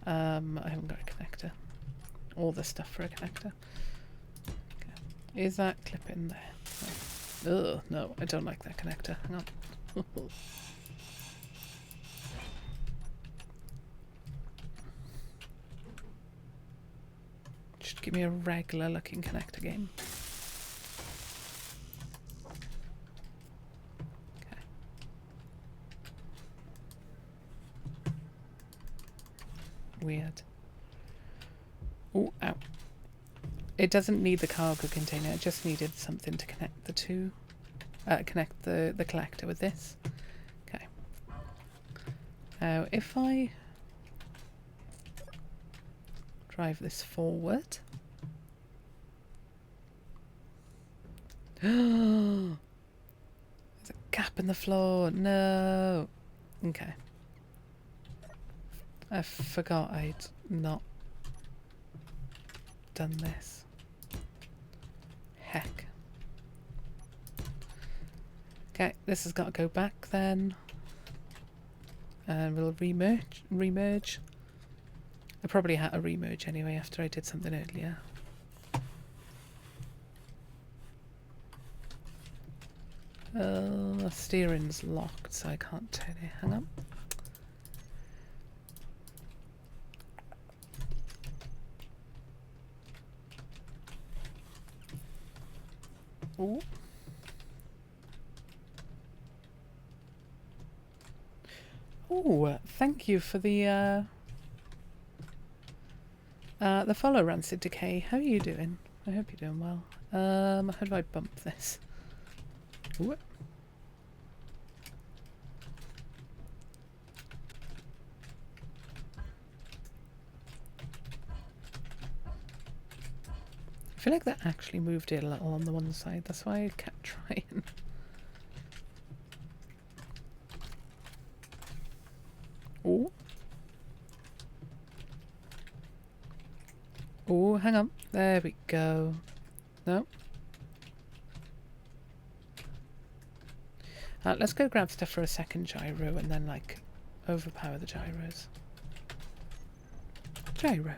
I haven't got a connector. All the stuff for a connector. Okay. Is that clip in there? No. Ugh, no, I don't like that connector. Hang on. Just give me a regular looking connector game. Okay. Weird. Oh, ow. It doesn't need the cargo container, it just needed something to connect the two. Connect the collector with this. Okay. Now, if I drive this forward. There's a gap in the floor. No. Okay. I forgot I'd not done this. Heck. Okay, this has got to go back then. And we'll remerge. I probably had to remerge anyway after I did something earlier. The steering's locked, so I can't turn it. Hang on. Ooh. Oh, thank you for the follow, Rancid Decay. How are you doing? I hope you're doing well. How do I bump this? Ooh. I feel like that actually moved it a little on the one side. That's why I kept trying. Oh. Oh, hang on. There we go. No. Let's go grab stuff for a second gyro and then, like, overpower the gyros. Gyro.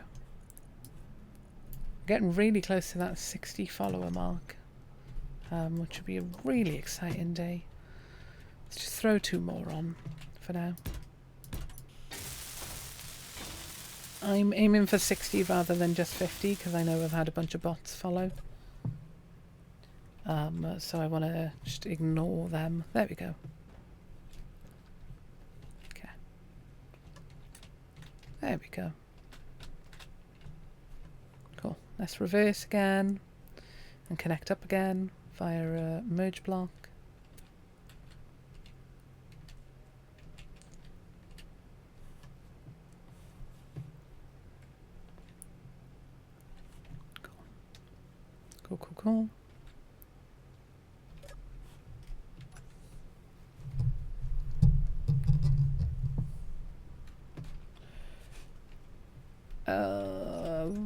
Getting really close to that 60 follower mark, which would be a really exciting day. Let's just throw 2 more on for now. I'm aiming for 60 rather than just 50 because I know I've had a bunch of bots follow. So I want to just ignore them. There we go. Okay. There we go. Cool. Let's reverse again and connect up again via a merge block. Cool, cool, cool.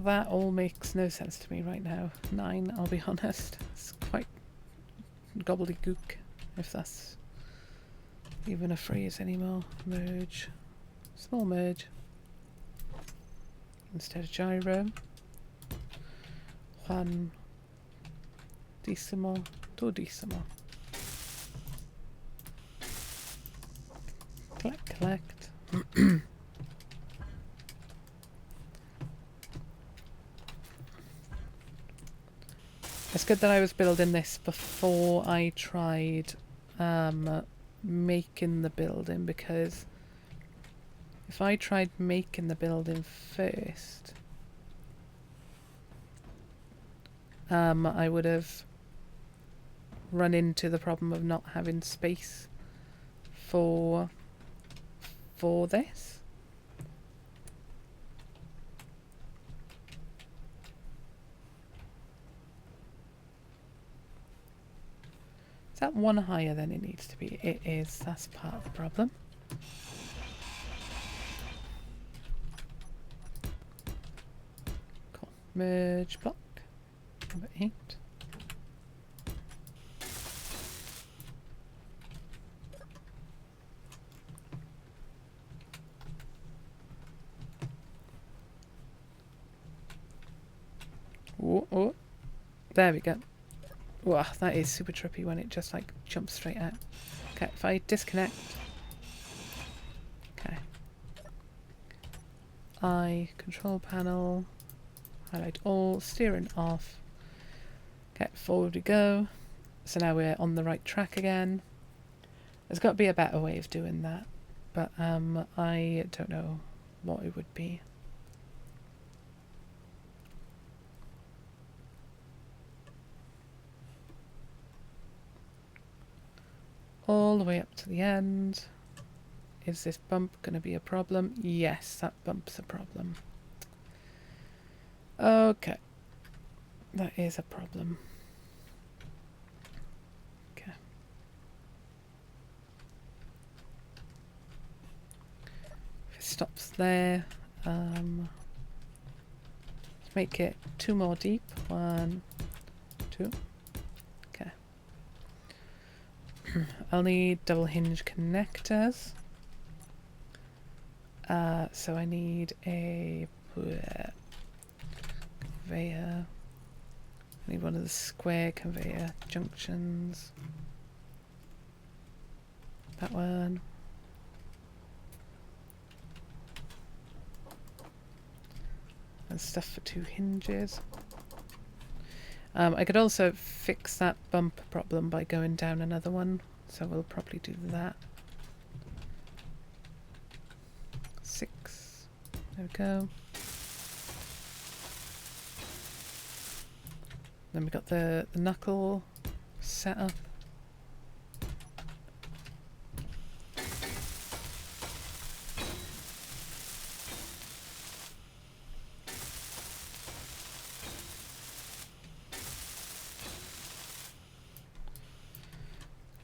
That all makes no sense to me right now. 9, I'll be honest. It's quite gobbledygook, if that's even a phrase anymore. Merge. Small merge. Instead of gyro. One. Decimo. Two decimo. Collect. good that I was building this before I tried making the building, because if I tried making the building first, I would have run into the problem of not having space for this. Is that one higher than it needs to be? It is. That's part of the problem. Cool. Merge block. Number 8. Oh, oh. There we go. Wow, that is super trippy when it just like jumps straight out. Okay, if I disconnect. Okay. Control panel. Highlight all. Steering off. Okay, forward we go. So now we're on the right track again. There's got to be a better way of doing that. But I don't know what it would be. All the way up to the end. Is this bump going to be a problem? Yes, that bump's a problem. Okay. That is a problem. Okay. If it stops there, let's make it 2 more deep. 1, 2. Okay. I'll need double hinge connectors. So I need a conveyor. I need one of the square conveyor junctions. That one. And stuff for 2 hinges. I could also fix that bump problem by going down another one, so we'll probably do that. 6. There we go. Then we got the knuckle set up.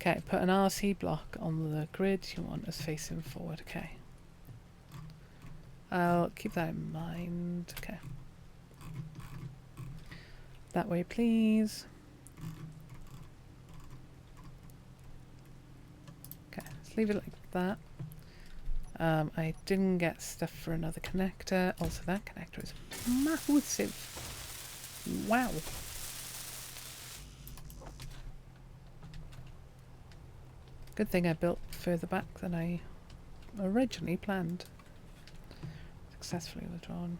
Okay, put an RC block on the grid you want us facing forward. Okay. I'll keep that in mind. Okay. That way, please. Okay, let's leave it like that. I didn't get stuff for another connector. Also, that connector is massive. Wow. Good thing I built further back than I originally planned. Successfully withdrawn.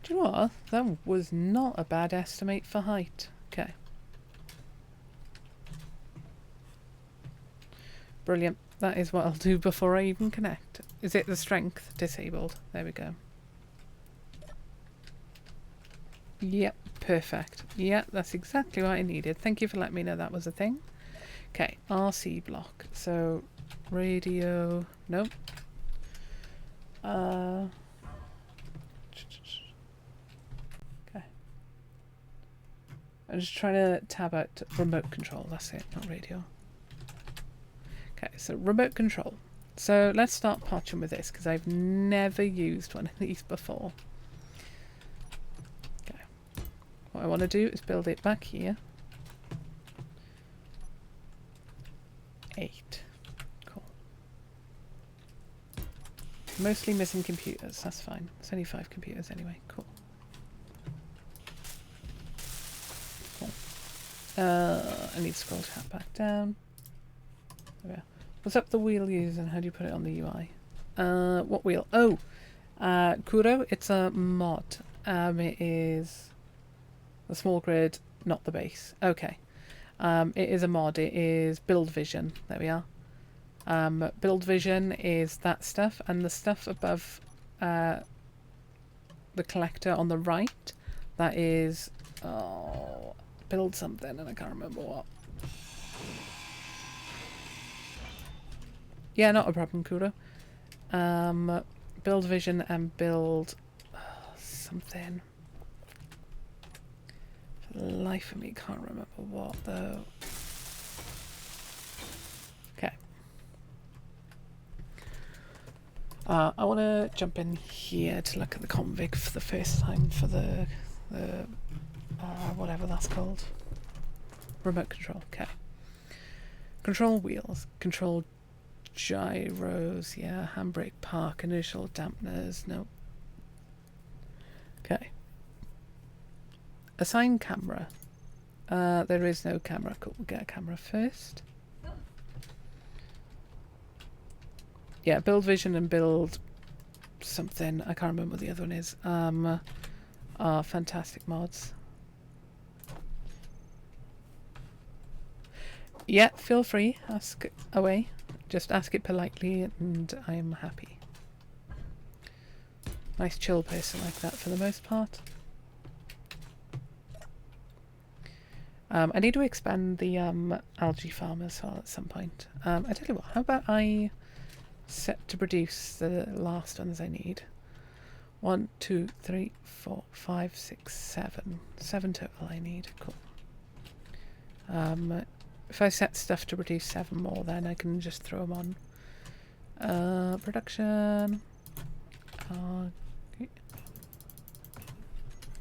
Do you know what? That was not a bad estimate for height. Okay. Brilliant. That is what I'll do before I even connect. Is it the strength disabled? There we go. Yep, perfect. Yep, that's exactly what I needed. Thank you for letting me know that was a thing. Okay, RC block. So, radio... Nope. Okay. I'm just trying to tab out remote control. That's it, not radio. Okay, so remote control. So let's start patching with this because I've never used one of these before. Okay. What I want to do is build it back here. 8. Cool. Mostly missing computers. That's fine. It's only 5 computers anyway. Cool. Cool. I need to scroll tab back down. There we are. What's up the wheel use and how do you put it on the UI? What wheel? Oh! Kuro, it's a mod. It is the small grid, not the base. Okay. It is a mod. It is Build Vision. There we are. Build Vision is that stuff, and the stuff above the collector on the right, that is build something, and I can't remember what. Yeah, not a problem, Kuro. Build Vision and build something. For the life of me, can't remember what though. Okay. I want to jump in here to look at the config for the first time for the whatever that's called. Remote control. Okay. Control wheels. Control gyros. Yeah. Handbrake, park, inertial dampeners. No. Okay. Assign camera. There is no camera. Cool. We'll get a camera first. Yeah, build vision and build something. I can't remember what the other one is. Are fantastic mods. Yeah, feel free. Ask away. Just ask it politely and I am happy. Nice chill person like that for the most part. I need to expand the algae farm as well at some point. I tell you what, how about I set to produce the last ones I need. 1, 2, 3, 4, 5, 6, 7. 7 total I need. Cool. If I set stuff to produce 7 more, then I can just throw them on. Production. Okay.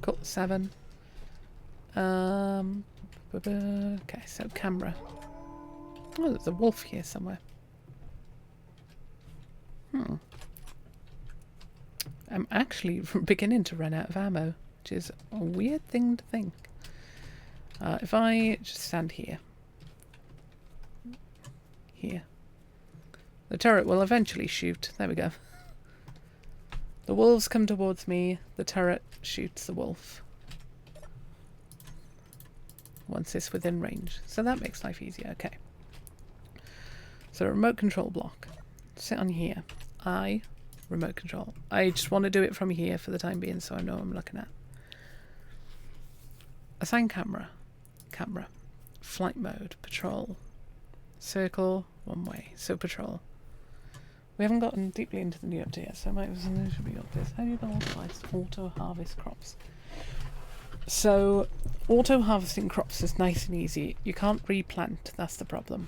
Cool. 7. Okay, so camera. Oh, there's a wolf here somewhere. I'm actually beginning to run out of ammo, which is a weird thing to think. If I just stand here. Here. The turret will eventually shoot. There we go. The wolves come towards me. The turret shoots the wolf. Once it's within range. So that makes life easier. Okay. So remote control block. Sit on here. Remote control. I just want to do it from here for the time being so I know what I'm looking at. Assign camera. Camera. Flight mode. Patrol. Circle. One way. So patrol. We haven't gotten deeply into the new update yet, so I might as well should be got this. How do you auto harvest crops? So auto harvesting crops is nice and easy. You can't replant, that's the problem.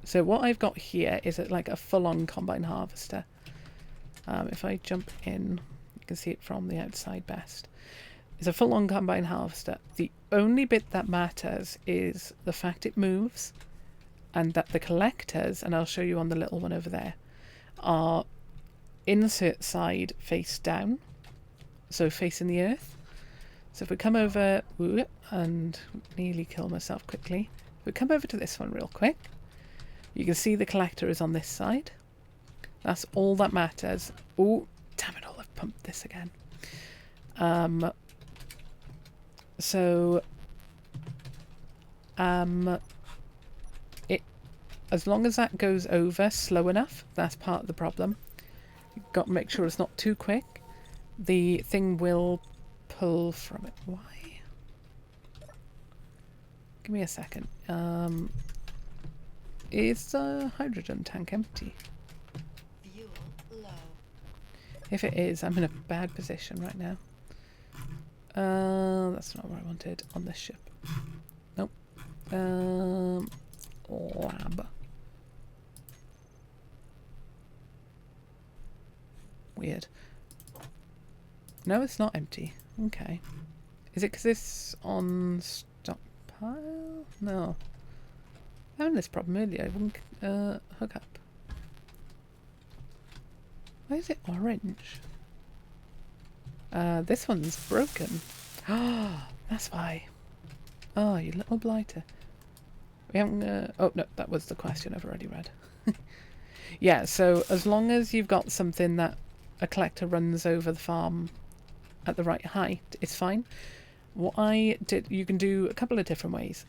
So what I've got here is like a full-on combine harvester. If I jump in, you can see it from the outside best. It's a full-on combine harvester. The only bit that matters is the fact it moves and that the collectors, and I'll show you on the little one over there, are insert side face down, so facing the earth. So if we come over, and nearly kill myself quickly, if we come over to this one real quick, you can see the collector is on this side. That's all that matters. Oh, damn it all, I've pumped this again. As long as that goes over slow enough, that's part of the problem. You've got to make sure it's not too quick. The thing will pull from it. Why? Give me a second. Is the hydrogen tank empty? Fuel low. If it is, I'm in a bad position right now. That's not what I wanted on this ship. Nope. Lab. Weird. No, it's not empty. Okay. Is it because it's on stockpile? No. I had this problem earlier. I wouldn't hook up. Why is it orange? This one's broken. Ah, that's why. Oh, you little blighter. We haven't... oh, no, that was the question I've already read. Yeah, so as long as you've got something that a collector runs over the farm at the right height, it's fine. What I did... You can do a couple of different ways.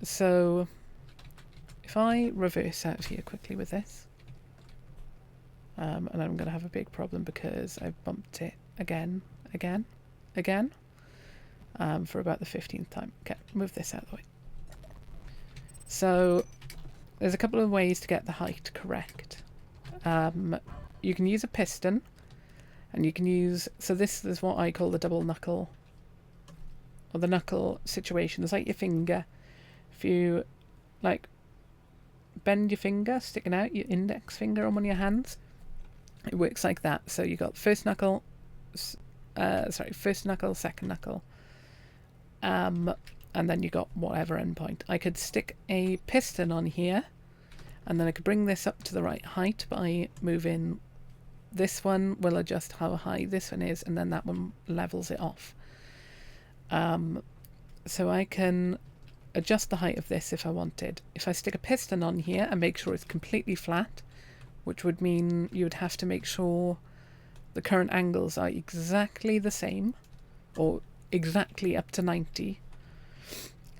So if I reverse out of here quickly with this... and I'm going to have a big problem because I've bumped it again, for about the 15th time. Okay, move this out of the way. So there's a couple of ways to get the height correct. You can use a piston, and you can use... So this is what I call the double knuckle, or the knuckle situation. It's like your finger. If you, like, bend your finger, sticking out, your index finger on one of your hands, it works like that. So you got first knuckle, first knuckle, second knuckle, and then you got whatever endpoint. I could stick a piston on here, and then I could bring this up to the right height by moving. This one will adjust how high this one is, and then that one levels it off. So I can adjust the height of this if I wanted. If I stick a piston on here and make sure it's completely flat, which would mean you would have to make sure the current angles are exactly the same, or exactly up to 90.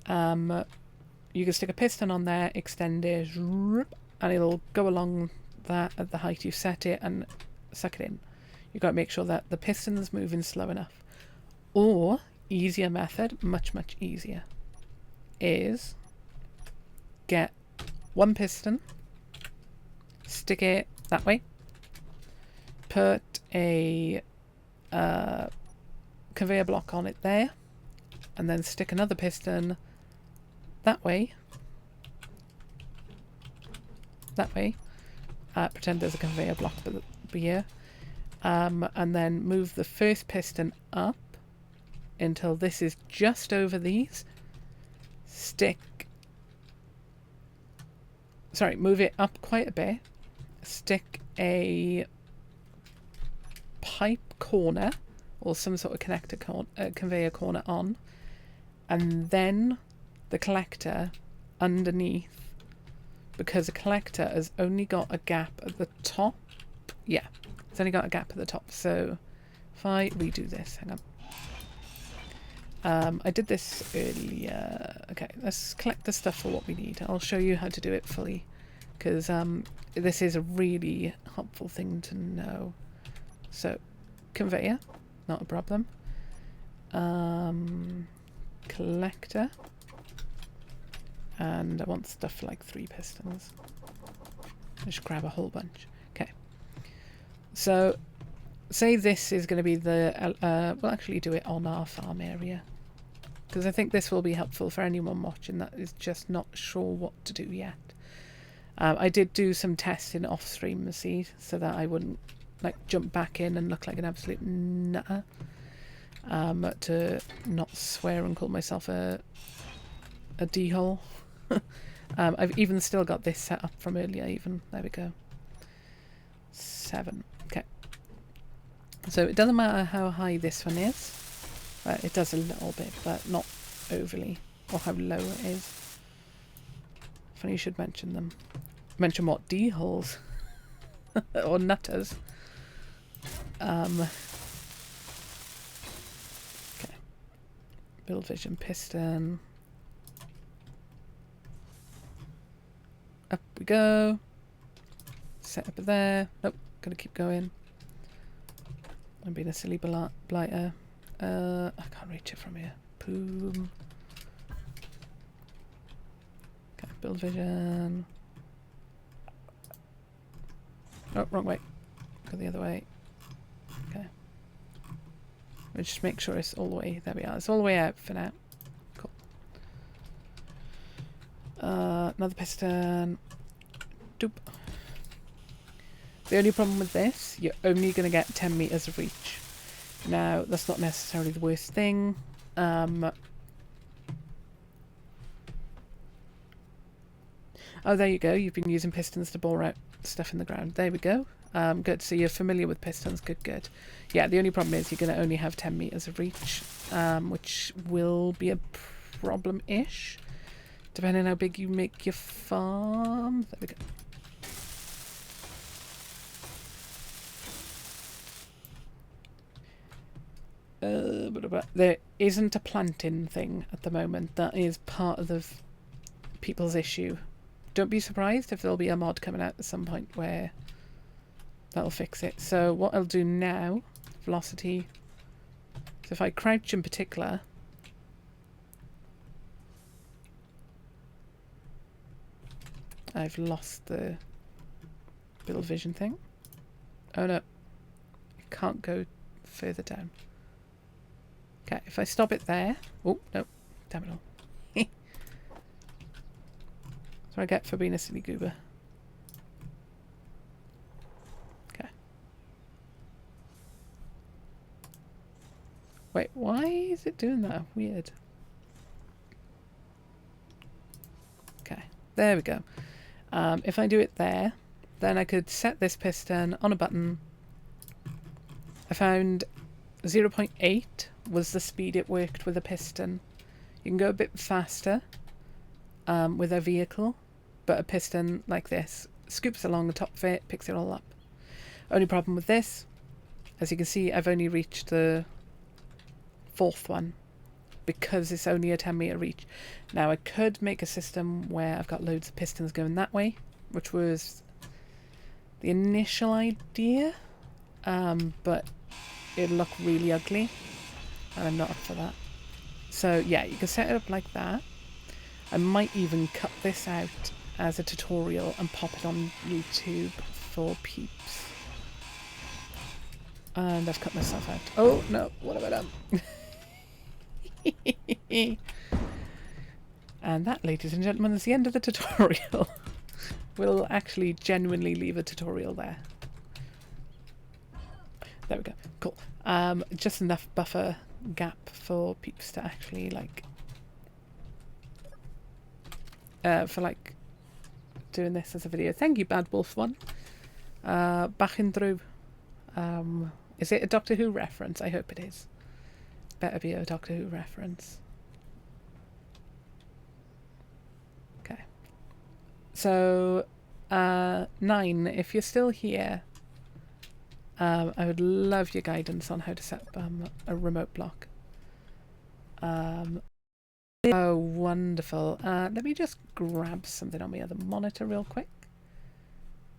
You can stick a piston on there, extend it, and it'll go along that at the height you've set it and suck it in. You've got to make sure that the piston's moving slow enough. Or, easier method, much easier, is get one piston, stick it that way, put a conveyor block on it there, and then stick another piston that way, pretend there's a conveyor block here, and then move the first piston up until this is just over these, move it up quite a bit, stick a pipe corner or some sort of connector conveyor corner on, and then the collector underneath, because the collector has only got a gap at the top. Yeah, it's only got a gap at the top. So if I redo this, hang on. I did this earlier. Okay, let's collect the stuff for what we need. I'll show you how to do it fully, because this is a really helpful thing to know. So, conveyor, not a problem. Collector, and I want stuff like 3 pistons. Just grab a whole bunch. Okay. So, say this is going to be the... we'll actually do it on our farm area, because I think this will be helpful for anyone watching that is just not sure what to do yet. I did do some testing off stream, see, so that I wouldn't like jump back in and look like an absolute nutter. To not swear and call myself a d-hole. I've even still got this set up from earlier even. There we go. 7. Okay. So it doesn't matter how high this one is. It does a little bit, but not overly. Or how low it is. Funny you should mention them. Mention what? D-holes? Or nutters. Okay. Build vision piston. Up we go. Set up there. Nope, gotta keep going. I'm being a silly blighter. I can't reach it from here. Boom. Okay, build vision. Oh, wrong way. Go the other way. Okay. We'll just make sure it's all the way. There we are. It's all the way out for now. Cool. Another piston. Doop. The only problem with this, you're only going to get 10 meters of reach. Now, that's not necessarily the worst thing. Oh, there you go. You've been using pistons to bore out stuff in the ground. There we go. Good. So you're familiar with pistons. Good, good. Yeah, the only problem is you're going to only have 10 meters of reach, which will be a problem-ish, depending on how big you make your farm. There we go. There isn't a planting thing at the moment. That is part of the people's issue. Don't be surprised if there'll be a mod coming out at some point where that'll fix it. So what I'll do now, velocity. So if I crouch in particular, I've lost the build vision thing. Oh no, it can't go further down. Okay, if I stop it there. Oh, no. Damn it all. That's what I get for being a silly goober. Okay. Wait, why is it doing that? Weird. Okay, there we go. If I do it there, then I could set this piston on a button. I found 0.8 was the speed it worked with a piston. You can go a bit faster with a vehicle, but a piston like this scoops along the top of it, picks it all up. Only problem with this, as you can see, I've only reached the 4th one because it's only a 10-meter reach. Now I could make a system where I've got loads of pistons going that way, which was the initial idea, but it'll look really ugly and I'm not up for that. So yeah, you can set it up like that. I might even cut this out as a tutorial and pop it on YouTube for peeps. And I've cut myself out. Oh no, what have I done? And that, ladies and gentlemen, is the end of the tutorial. We'll actually genuinely leave a tutorial there. There we go. Cool. Just enough buffer gap for peeps to actually like doing this as a video. Thank you, Bad Wolf One. Backing through. Is it a Doctor Who reference? I hope it is. Better be a Doctor Who reference. Okay. So 9, if you're still here, I would love your guidance on how to set up a remote block. Oh, wonderful. Let me just grab something on my other monitor real quick.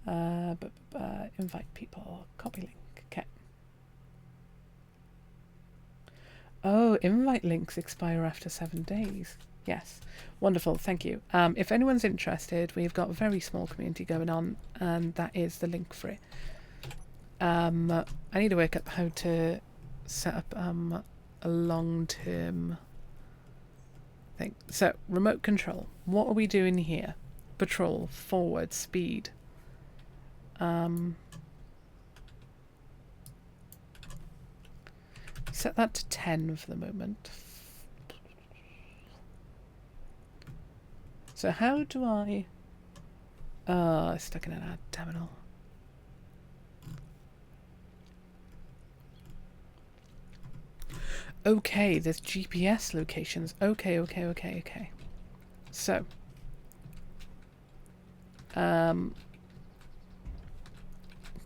Invite people. Copy link. Okay. Oh, invite links expire after 7 days. Yes. Wonderful. Thank you. If anyone's interested, we've got a very small community going on, and that is the link for it. I need to work out how to set up a long-term thing. So, remote control. What are we doing here? Patrol, forward, speed. Set that to 10 for the moment. So how do I... I stuck in an ad, damn it all. Okay, there's GPS locations. Okay. So,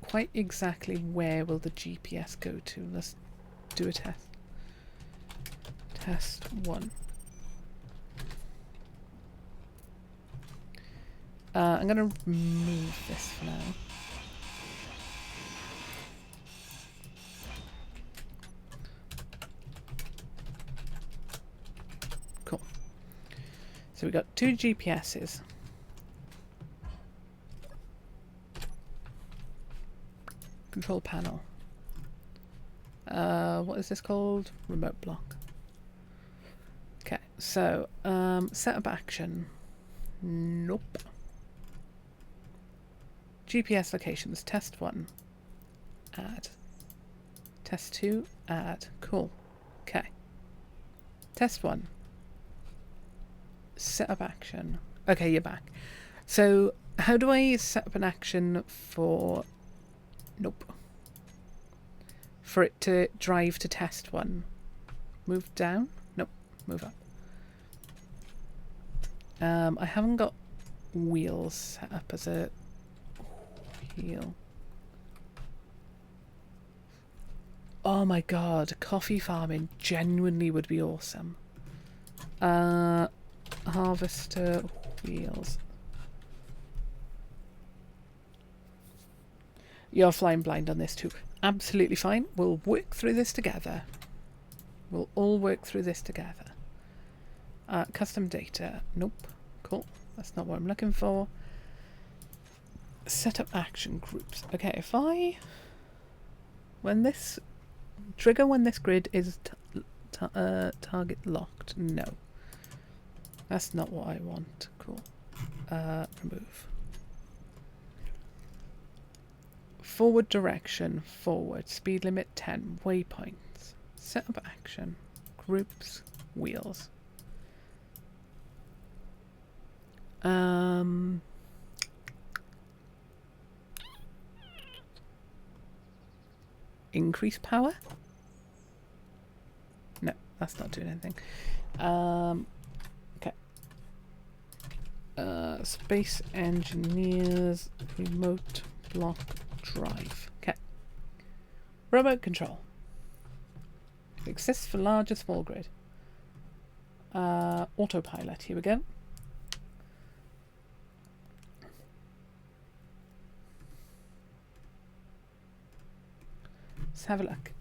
quite exactly where will the GPS go to? Let's do a test. Test 1. I'm going to remove this for now. Cool. So we've got 2 GPSs. Control panel. What is this called? Remote block. Okay, so setup action. Nope. GPS locations. Test 1. Add. Test 2. Add. Cool. Okay. Test 1. Setup action. Okay, you're back. So how do I set up an action for Nope. For it to drive to test 1. Move down? Nope. Move up. I haven't got wheels set up as a wheel. Oh my god, coffee farming genuinely would be awesome. Harvester wheels. You're flying blind on this too. Absolutely fine. We'll work through this together. We'll all work through this together. Custom data. Nope. Cool. That's not what I'm looking for. Set up action groups. Okay, if I... When this... Trigger when this grid is target locked. No. That's not what I want. Cool. Remove. Forward direction. Forward. Speed limit 10. Waypoints. Set up action. Groups. Wheels. Increase power? No, that's not doing anything. Okay. Space engineers remote block drive. Okay. Remote control. Exists for large or small grid. Autopilot. Here we go. Let's have a look.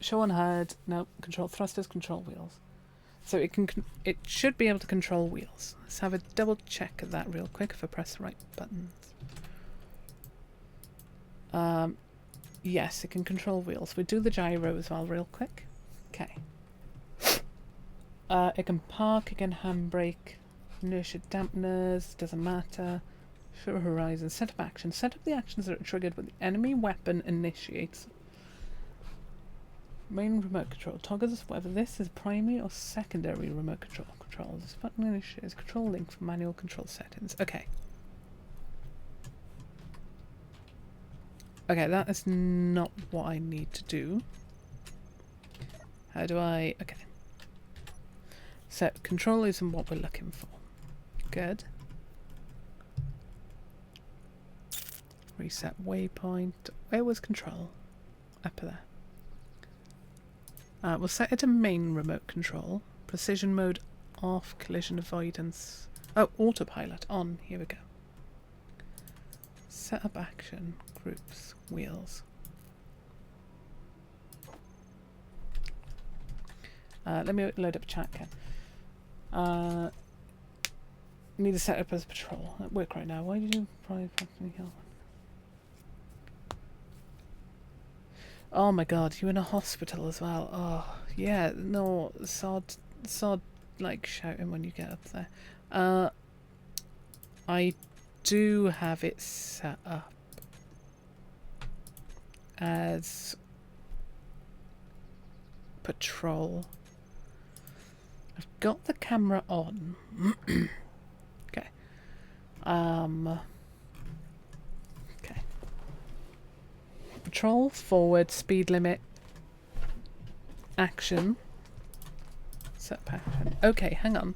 Show on HUD. No. Control thrusters. Control wheels. So it can. It should be able to control wheels. Let's have a double check of that real quick if I press the right buttons. Yes, it can control wheels. We do the gyro as well real quick. Okay. It can park, it can handbrake, inertia dampeners, doesn't matter. Show horizon, set up action. Set up the actions that are triggered when the enemy weapon initiates. Main remote control. Toggles whether this is primary or secondary remote control. Controls. This button initiates control link for manual control settings. Okay. Okay, that is not what I need to do. How do I... Okay. So, control isn't what we're looking for. Good. Reset waypoint. Where was control? Up there. We'll set it to main remote control. Precision mode off. Collision avoidance. Oh, autopilot on. Here we go. Set up action. Groups. Wheels. Let me load up chat, Ken. Need to set up as patrol. At work right now. Why did you probably me help? Oh my god, you in a hospital as well. Oh yeah, no, sod like shouting when you get up there. I do have it set up as patrol. I've got the camera on. Okay. Okay. Patrol, forward, speed limit, action. Set up action. Okay, hang on.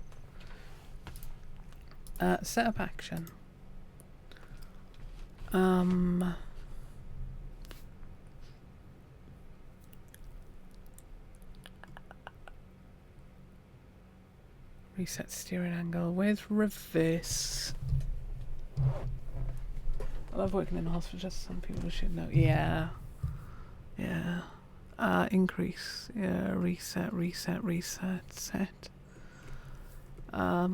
Set up action. Reset steering angle with reverse. I love working in a hospital, just some people should know. Yeah. Yeah. Increase. Yeah, reset, set. I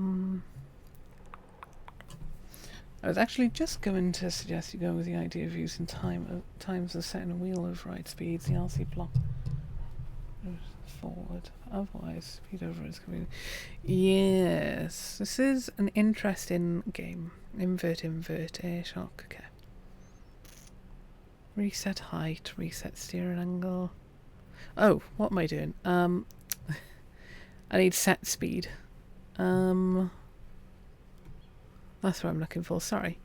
was actually just going to suggest you go with the idea of using times of setting a wheel override speeds, the RC block forward. Otherwise, speed override is coming. Yes, this is an interesting game. Invert, air shock. Okay. Reset height, reset steering angle. Oh, what am I doing? I need set speed. That's what I'm looking for, sorry.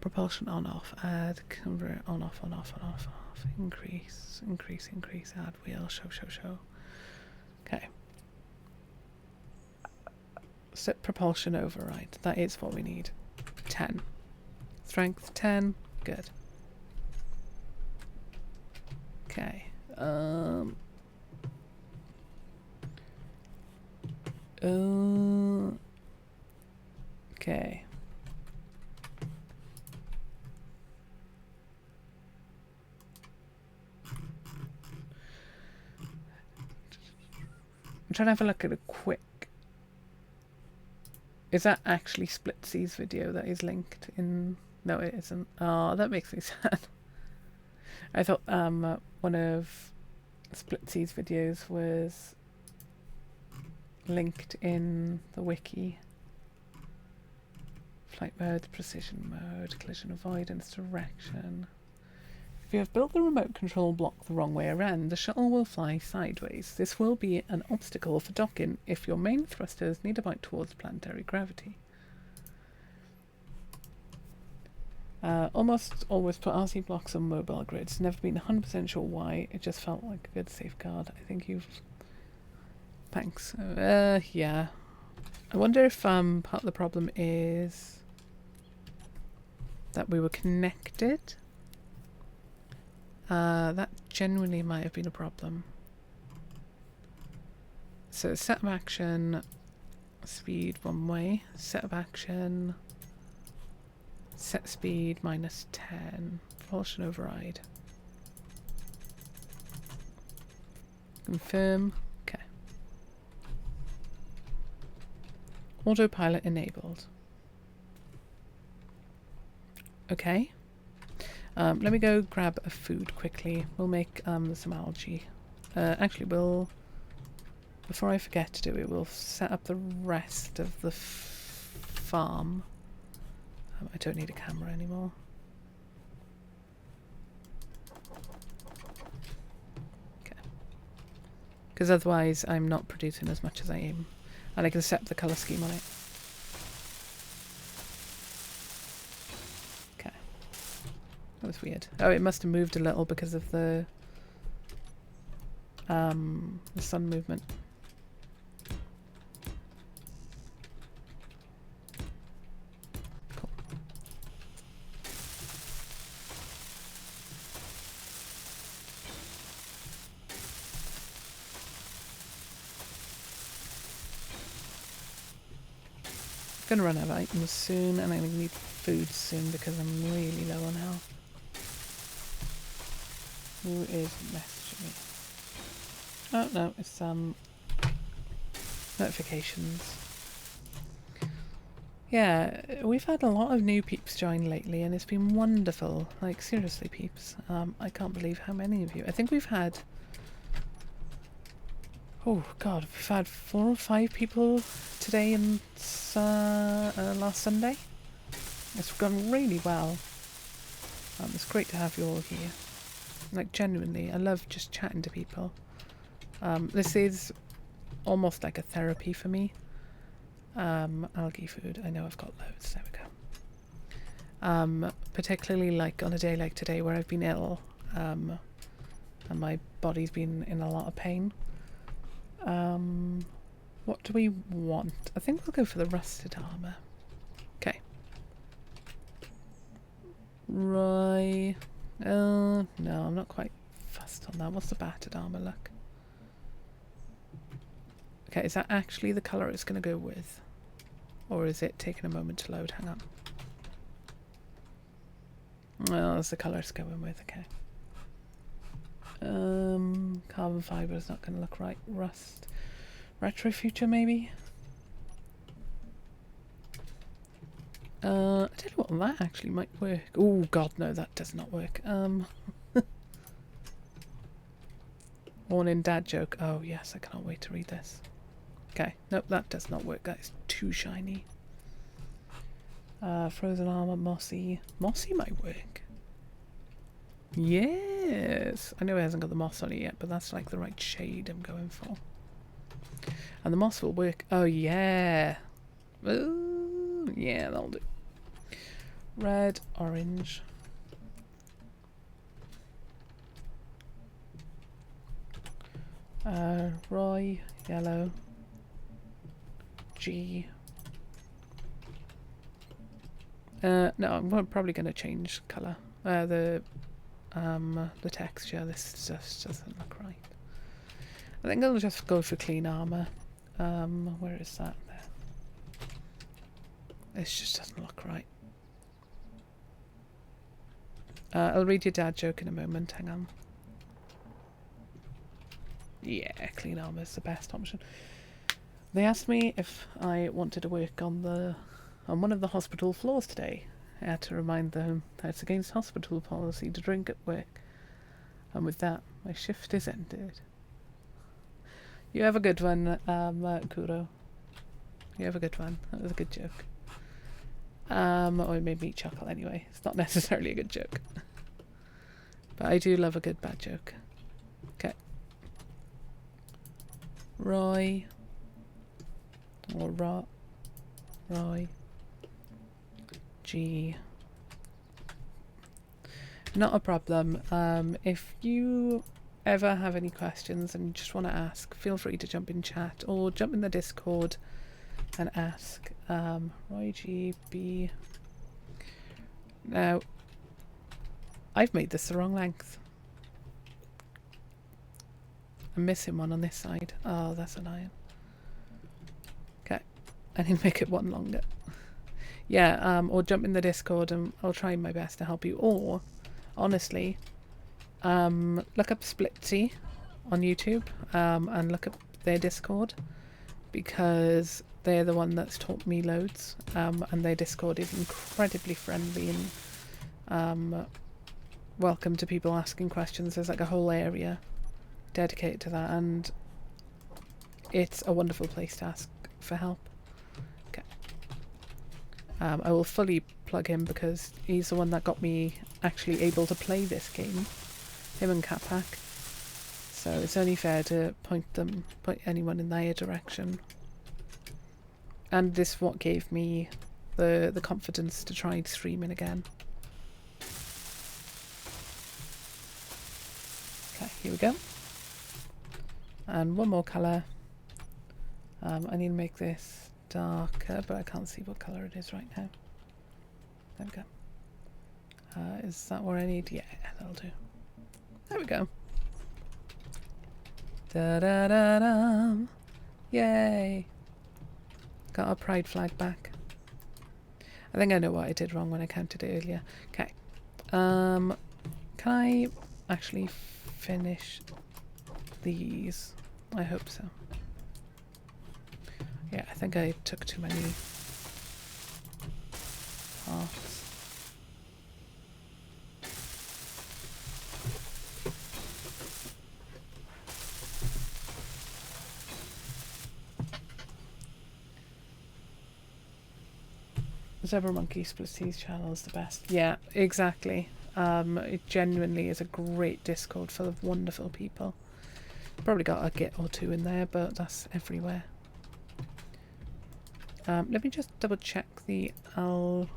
Propulsion on off. Add convert on off on off on off on off. Increase increase increase. Add wheel. Show. Okay. Set propulsion override. That is what we need. 10. Strength 10. Good. Okay. Okay. I'm trying to have a look at a quick. Is that actually Splitsy's video that is linked in? No, it isn't. Oh, that makes me sad. I thought one of Splitsy's videos was linked in the wiki. Flight mode, precision mode, collision avoidance, direction. If you have built the remote control block the wrong way around, the shuttle will fly sideways. This will be an obstacle for docking if your main thrusters need to point towards planetary gravity. Almost always put RC blocks on mobile grids. Never been 100% sure why. It just felt like a good safeguard. I think you've... Thanks. Yeah. I wonder if part of the problem is that we were connected. That genuinely might have been a problem. So set of action, speed one way, set of action, set speed -10, propulsion override. Confirm. Okay. Autopilot enabled. Okay. Let me go grab a food quickly. We'll make some algae. Actually, before I forget to do it, we'll set up the rest of the farm. I don't need a camera anymore. Okay. Because otherwise I'm not producing as much as I am. And I can set the colour scheme on it. That was weird. Oh, it must have moved a little because of the sun movement. Cool. Gonna run out of items soon, and I'm gonna need food soon because I'm really low on health. Who is messaging me? Oh no, it's notifications. Yeah, we've had a lot of new peeps join lately and it's been wonderful. Like seriously peeps. I can't believe how many of you. I think we've had, oh god, we've had 4 or 5 people today and last Sunday. It's gone really well. It's great to have you all here. Like genuinely, I love just chatting to people. This is almost like a therapy for me. Algae food. I know I've got loads. There we go. Particularly like on a day like today where I've been ill, and my body's been in a lot of pain. What do we want? I think we'll go for the rusted armour. Okay. Right. No, I'm not quite fussed on that. What's the battered armour look? Okay, is that actually the colour it's going to go with? Or is it taking a moment to load? Hang on. Well, that's the colour it's going with, okay. Carbon fibre is not going to look right. Rust. Retro future, maybe? I don't know what, that actually might work. Oh god, no, that does not work. Morning dad joke. Oh yes, I cannot wait to read this. Okay, nope, that does not work. That is too shiny. Frozen armor, mossy. Mossy might work. Yes! I know it hasn't got the moss on it yet, but that's like the right shade I'm going for. And the moss will work. Oh yeah! Ooh, yeah, that'll do. red, orange. Roy, yellow. G. No, I'm probably going to change colour. The texture. This just doesn't look right. I think I'll just go for clean armour. Where is that? There. This just doesn't look right. I'll read your dad joke in a moment. Hang on. Yeah, clean armour is the best option. They asked me if I wanted to work on one of the hospital floors today. I had to remind them that it's against hospital policy to drink at work. And with that, my shift is ended. You have a good one, Kuro. You have a good one. That was a good joke. Or it made me chuckle anyway. It's not necessarily a good joke. But I do love a good bad joke. Okay. Roy. Or Roy. G. Not a problem. If you ever have any questions and just want to ask, feel free to jump in chat or jump in the Discord and ask. Roy G B. Now, I've made this the wrong length. I'm missing one on this side. Oh, that's annoying. Okay, I need to make it one longer. Yeah, or jump in the Discord and I'll try my best to help you. Or, honestly, look up Splitsy on YouTube and look up their Discord, because they're the one that's taught me loads, and their Discord is incredibly friendly and welcome to people asking questions. There's like a whole area dedicated to that, and it's a wonderful place to ask for help. Okay. I will fully plug him because he's the one that got me actually able to play this game, him and Capac. So it's only fair to point anyone in their direction. And this is what gave me the confidence to try streaming again. Okay, here we go. And one more colour. I need to make this darker, but I can't see what colour it is right now. There we go. Is that what I need? Yeah, that'll do. There we go. Da-da-da-dum. Yay! Got our pride flag back. I think I know what I did wrong when I counted it earlier. Okay. Can I actually finish these? I hope so. Yeah, I think I took too many parts. Zebra Monkey Splitsy channel is the best. Yeah, exactly. It genuinely is a great Discord full of wonderful people. Probably got a git or two in there, but that's everywhere. Let me just double check the algae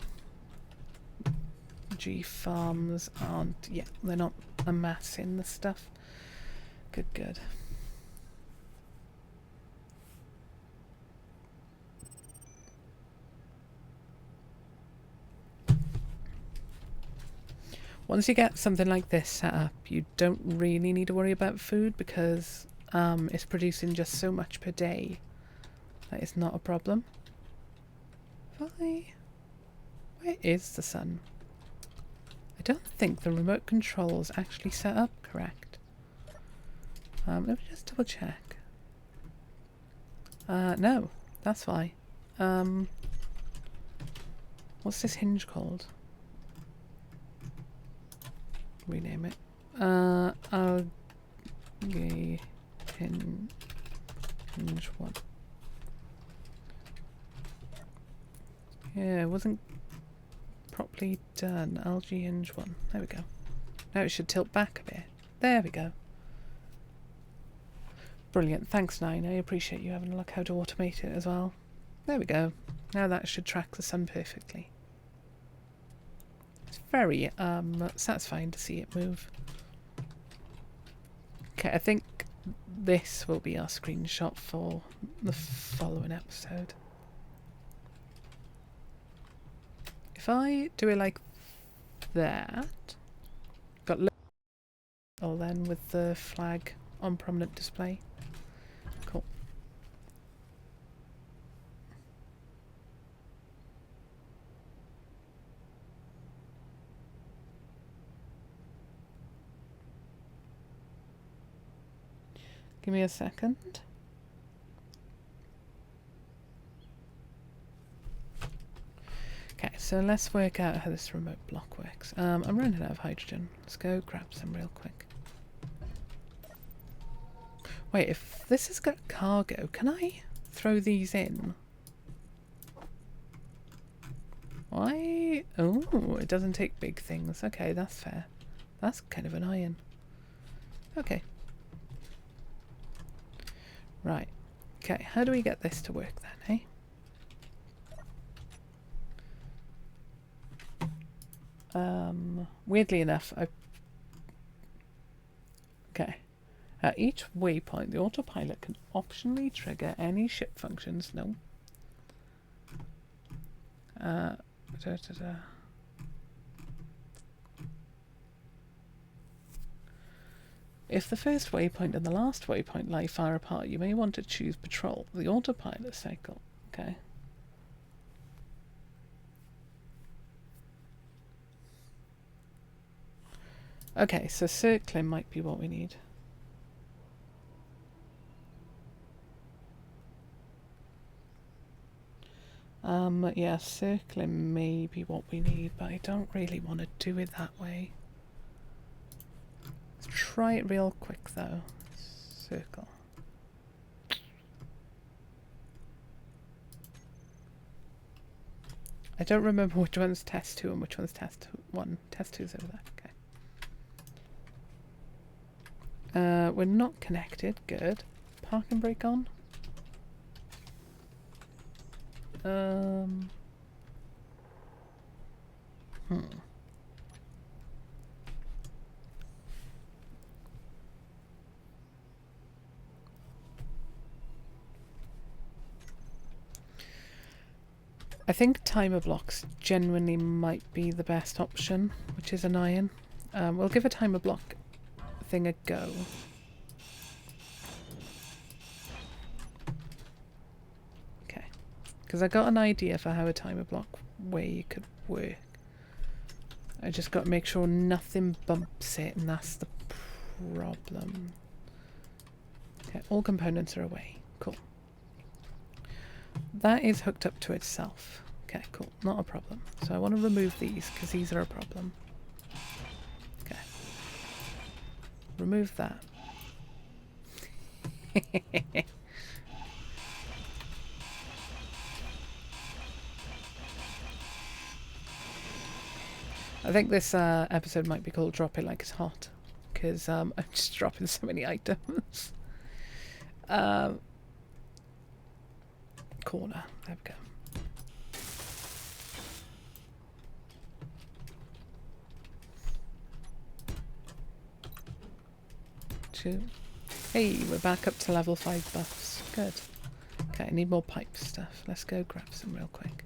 farms aren't. Yeah, they're not amassing the stuff. Good, good. Once you get something like this set up, you don't really need to worry about food because it's producing just so much per day that it's not a problem. Where is the sun? I don't think the remote control is actually set up correct. Let me just double check. No, that's why. What's this hinge called? Rename it. Algae hinge 1. Yeah, it wasn't properly done. Algae hinge 1. There we go. Now it should tilt back a bit. There we go. Brilliant. Thanks, Nine. I appreciate you having a look how to automate it as well. There we go. Now that should track the sun perfectly. It's very satisfying to see it move. Okay, I think this will be our screenshot for the following episode. If I do it like that, got little then with the flag on prominent display. Cool. Give me a second. Okay, so let's work out how this remote block works. I'm running out of hydrogen. Let's go grab some real quick. Wait, if this has got cargo, can I throw these in? Why? Oh, it doesn't take big things. Okay, that's fair. That's kind of annoying. Okay. Right. Okay, how do we get this to work then, eh? Weirdly enough, okay. At each waypoint, the autopilot can optionally trigger any ship functions. No. If the first waypoint and the last waypoint lie far apart, you may want to choose patrol, the autopilot cycle. Okay. Okay, so circling might be what we need. Yeah, circling may be what we need, but I don't really want to do it that way. Let's try it real quick though. Circle. I don't remember which one's test 2 and which one's test 1. Test 2's over there. Okay. We're not connected. Good. Park and brake on. I think timer blocks genuinely might be the best option, which is annoying. We'll give a timer block thing a go. Okay, because I got an idea for how a timer block way could work. I just got to make sure nothing bumps it, and that's the problem. Okay, all components are away. Cool. That is hooked up to itself. Okay, cool. Not a problem. So I want to remove these because these are a problem. Okay. Remove that. I think this episode might be called Drop It Like It's Hot, because I'm just dropping so many items. Corner. There we go. Two. Hey, we're back up to level 5 buffs. Good. Okay, I need more pipe stuff. Let's go grab some real quick.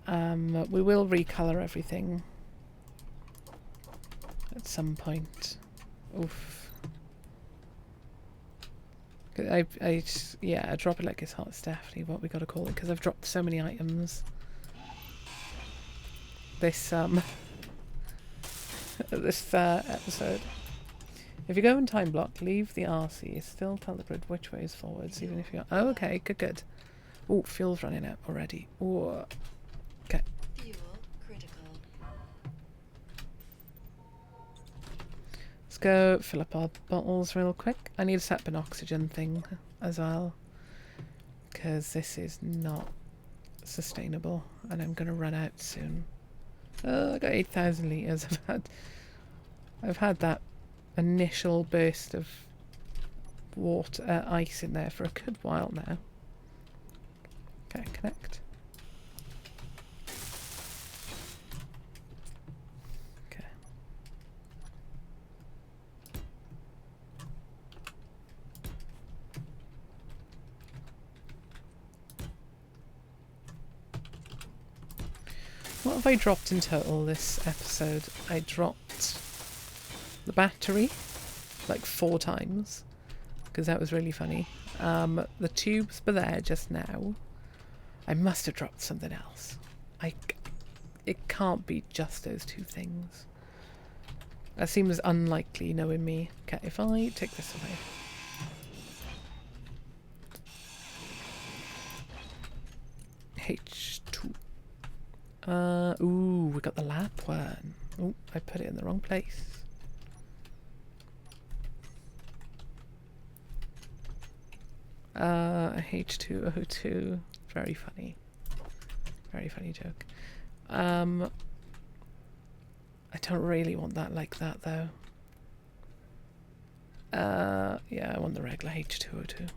We will recolor everything at some point. Oof. Yeah, Drop It Like It's Hot is definitely what we got to call it, because I've dropped so many items this this episode. If you go in time block, leave the RC. Still tell the grid which way is forwards, even if you're... Oh, okay, good. Oh, fuel's running out already. Oh, okay. Fuel critical. Let's go fill up our bottles real quick. I need to set up an oxygen thing as well, because this is not sustainable and I'm going to run out soon. Oh, I got 8,000 litres. I've had that initial burst of water, ice in there for a good while now. Okay, connect. What have I dropped in total this episode? I dropped the battery like 4 times because that was really funny. The tubes were there just now. I must have dropped something else. It can't be just those 2 things. That seems unlikely knowing me. Okay, if I take this away. H2. Ooh, we got the lap one. Oh, I put it in the wrong place. H2O2. Very funny. Very funny joke. I don't really want that like that though. Yeah, I want the regular H2O2.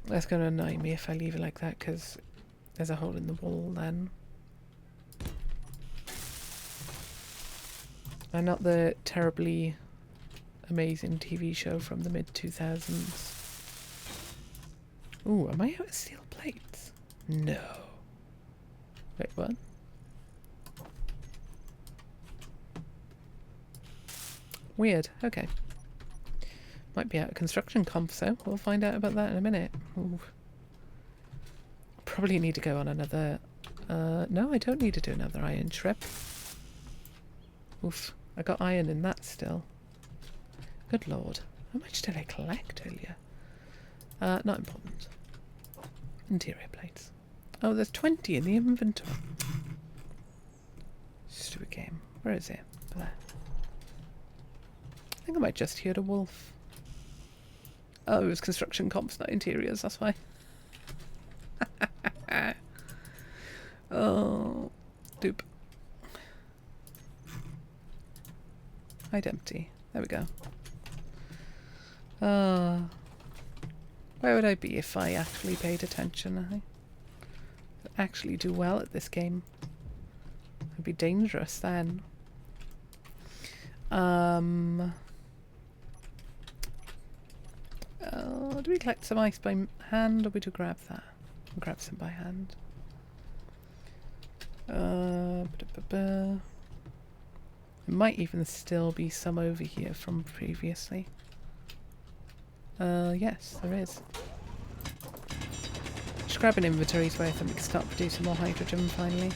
That's going to annoy me if I leave it like that because there's a hole in the wall then. I'm not the terribly amazing TV show from the mid-2000s. Ooh, am I out of steel plates? No. Wait, what? Weird. Okay. Might be out of construction comps, so we'll find out about that in a minute. Ooh. Probably need to go on another... no, I don't need to do another iron trip. Oof. I got iron in that still. Good lord. How much did I collect earlier? Not important. Interior plates. Oh, there's 20 in the inventory. Stupid game. Where is it? There. I think I might just hear a wolf. Oh, it was construction comps, not interiors, that's why. Oh, dupe. Hide empty. There we go. Where would I be if I actually paid attention? I would actually do well at this game. It'd be dangerous then. Do we collect some ice by hand or we do grab that? We'll grab some by hand. There might even still be some over here from previously. Yes, there is. Just grab an inventory so I think we can start producing more hydrogen finally.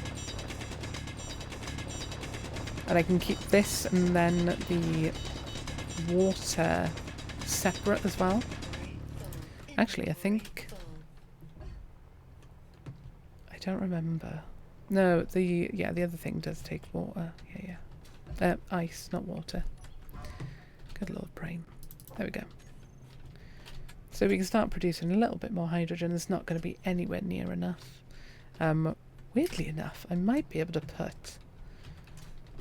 And I can keep this and then the water separate as well. Actually, I think... I don't remember. No, the other thing does take water. Yeah. Ice, not water. Good lord, brain. There we go. So we can start producing a little bit more hydrogen. It's not going to be anywhere near enough. Weirdly enough, I might be able to put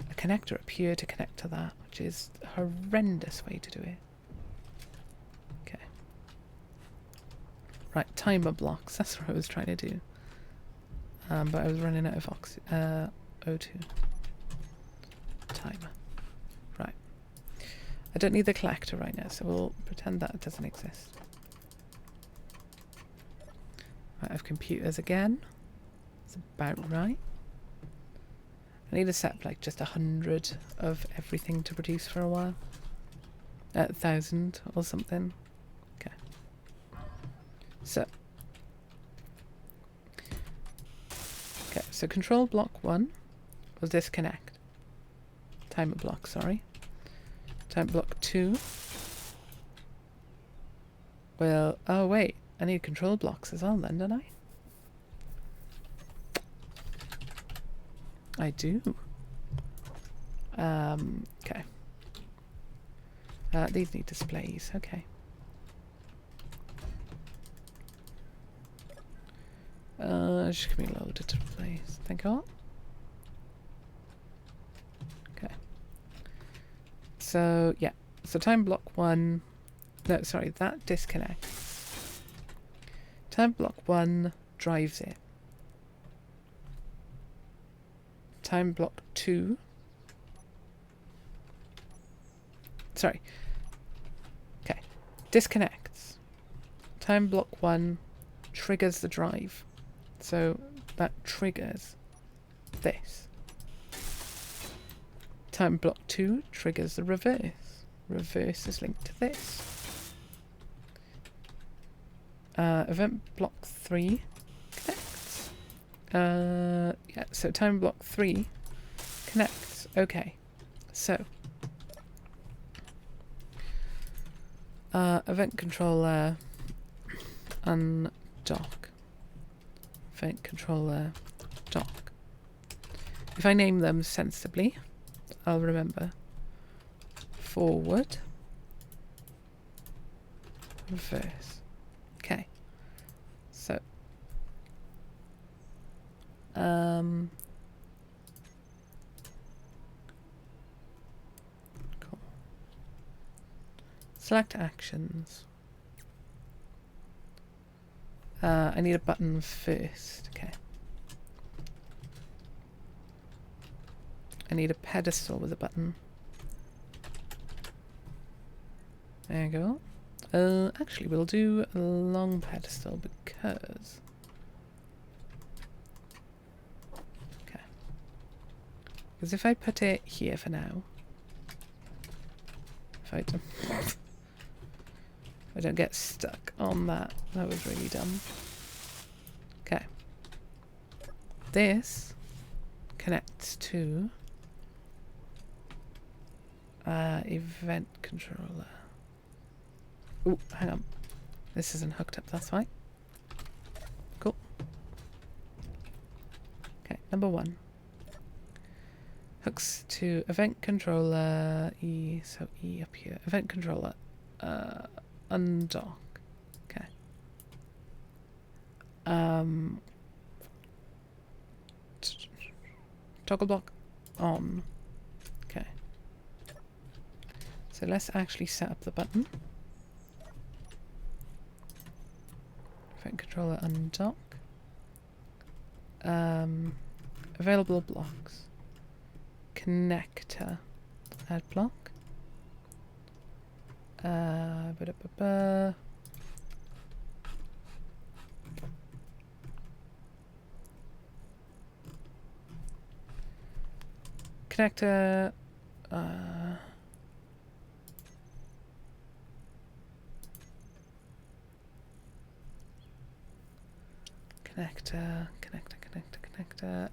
a connector up here to connect to that, which is a horrendous way to do it. Okay. Right, timer blocks. That's what I was trying to do. But I was running out of O2. Timer. Right. I don't need the collector right now, so we'll pretend that it doesn't exist. Right, I have computers again. That's about right. I need to set like just 100 of everything to produce for a while. 1,000 or something. Okay. So. Okay, so control block 1 was disconnect. Timer block, sorry. Timer block 2. Well, oh wait, I need control blocks as well then, don't I? I do. Okay. These need displays, okay. Just give me a load of displays. Thank you all. Okay. So, yeah. So time block 1. No, sorry, that disconnects. Time block 1 drives it. Time block 2. Sorry. Okay. Disconnects. Time block 1 triggers the drive. So that triggers this. Time block 2 triggers the reverse. Reverse is linked to this. Event block 3 connects. Yeah, so time block 3 connects. Okay, so event controller undock. Event controller dock. If I name them sensibly, I'll remember. Forward, reverse. Okay. So cool. Select actions. I need a button first. Okay. I need a pedestal with a button. There you go. Actually, we'll do a long pedestal because... Okay. Because if I put it here for now... If I don't get stuck on that. That was really dumb. Okay. This connects to... event controller. Oh, hang on. This isn't hooked up, that's fine. Cool. Okay, number 1. Hooks to event controller E, so E up here. Event controller. Undock. Okay. Toggle block on. Okay. So let's actually set up the button. Event controller undock. Available blocks. Connector. Add block. Connector. Connector.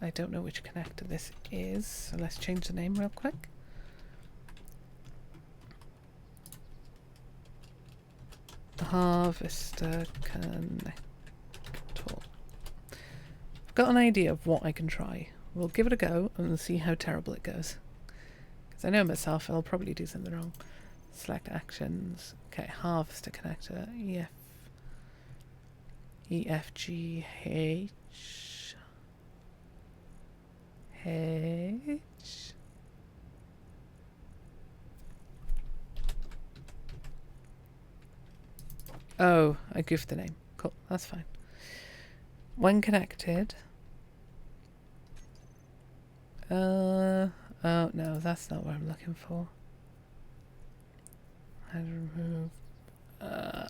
I don't know which connector this is, so let's change the name real quick. Harvester connector. I've got an idea of what I can try. We'll give it a go and see how terrible it goes. Because I know myself, I'll probably do something wrong. Select actions. Okay, harvester connector. EFG H. Oh, I goofed the name. Cool, that's fine. When connected... oh no, that's not what I'm looking for. How to remove...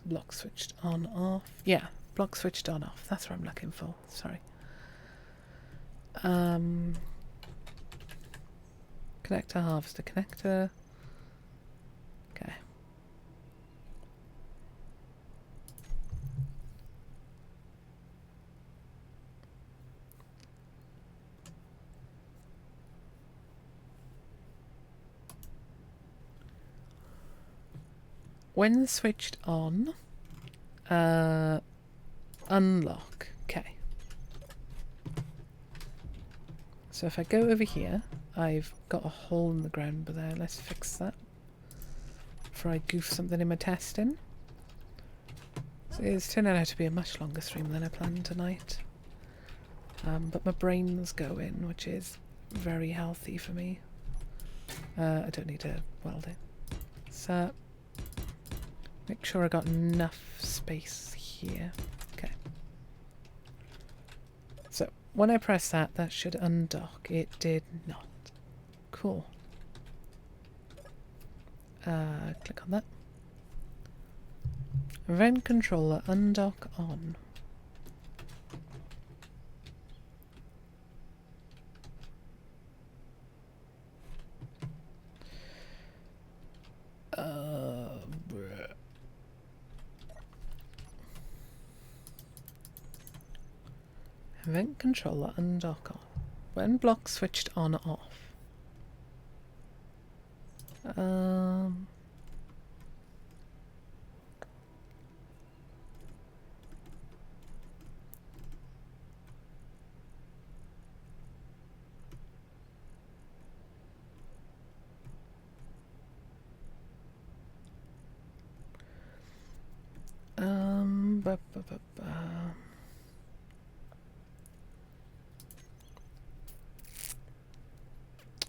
block switched on, off. Yeah, block switched on, off. That's what I'm looking for. Sorry. Connector, harvester connector. Okay. When switched on, unlock. Okay. So if I go over here, I've got a hole in the ground there. Let's fix that before I goof something in my testing. So it's turning out to be a much longer stream than I planned tonight. But my brain's going, which is very healthy for me. I don't need to weld it. So make sure I got enough space here. Okay. So when I press that, that should undock. It did not. Cool. Click on that. Event controller undock on. Event controller undock on. When block switched on off. Ba, ba, ba, ba.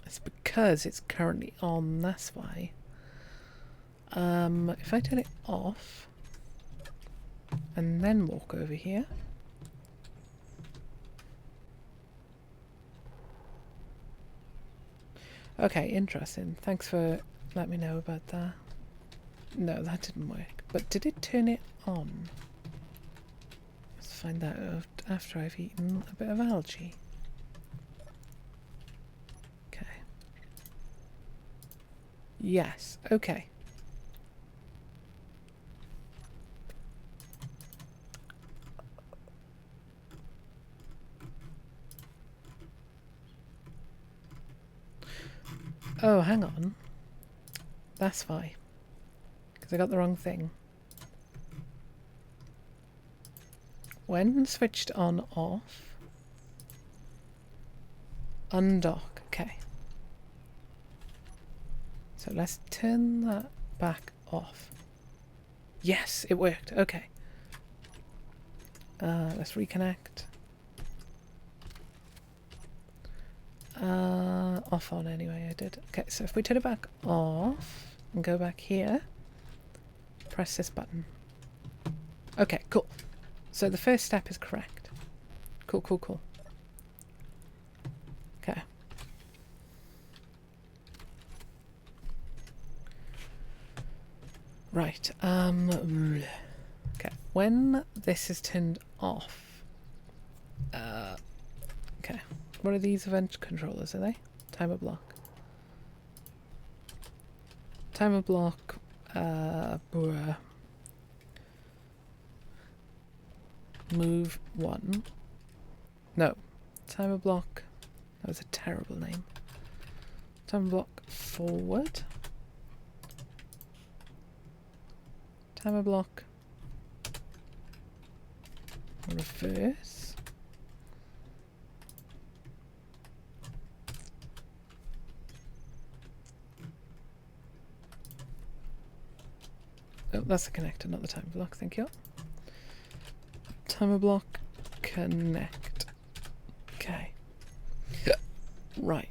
It's because it's currently on, that's why. If I turn it off and then walk over here. Okay, interesting. Thanks for letting me know about that. No, that didn't work. But did it turn it on? Let's find that out after I've eaten a bit of algae. Okay. Yes, okay. Oh, hang on. That's why. Because I got the wrong thing. When switched on off. Undock. Okay. So let's turn that back off. Yes, it worked. Okay. Let's reconnect. Off on anyway, I did. Okay, so if we turn it back off and go back here, press this button. Okay, cool. So the first step is correct. Cool, cool, cool. Okay. Right. Okay. When this is turned off. Okay. What are these event controllers, are they? Timer block. Timer block. Move 1. No. Timer block. That was a terrible name. Timer block forward. Timer block reverse. Oh, that's the connector, not the timer block, thank you. Timer block connect. Okay. Right.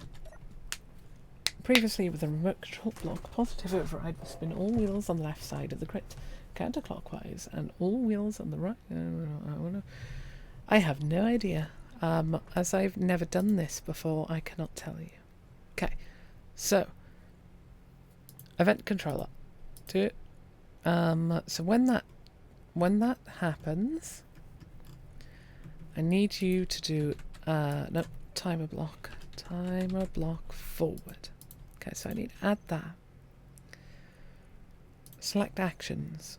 Previously with the remote control block, positive override will spin all wheels on the left side of the grid counterclockwise and all wheels on the right. I have no idea. As I've never done this before, I cannot tell you. Okay, so event controller. Do it. So when that happens, I need you to do no, timer block forward. Okay, so I need to add that. Select actions.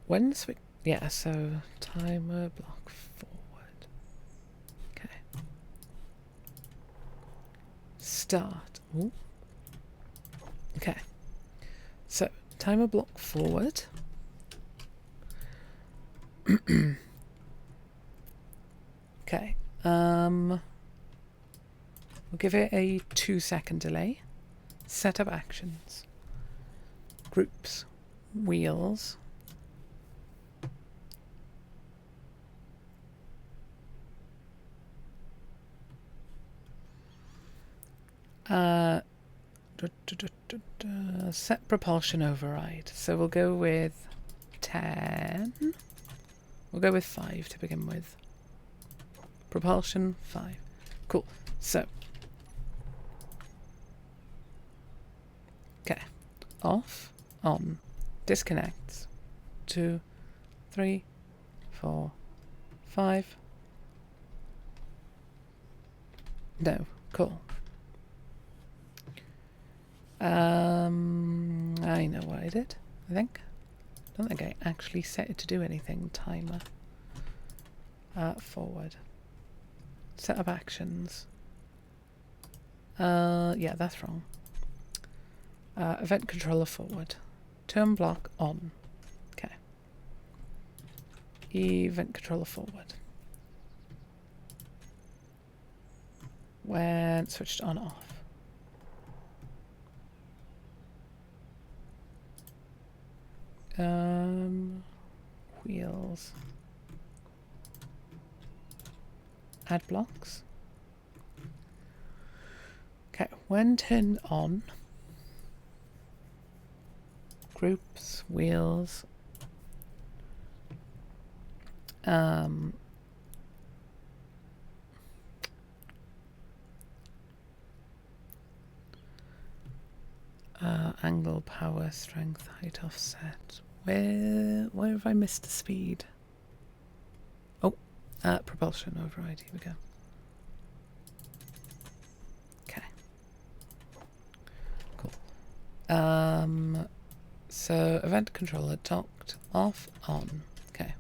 When switch, yeah, so timer block forward. Okay. Start. Ooh. Okay. So timer block forward. Okay. We'll give it a 2-second delay. Set up actions. Groups. Wheels. Set propulsion override. So we'll go with 10. We'll go with 5 to begin with. Propulsion 5. Cool. So. Okay. Off. On. Disconnects. 2, 3, 4, 5. No. Cool. I know what I did, I think. I don't think I actually set it to do anything. Timer. Forward. Set up actions. Yeah, that's wrong. Event controller forward. Turn block on. Okay. Event controller forward. When switched on off. Wheels. Add blocks. Okay, when turned on. Groups, wheels. Angle, power, strength, height, offset. Where have I missed the speed? Oh, propulsion override. Here we go. Okay. Cool. So event controller docked, off, on. Okay.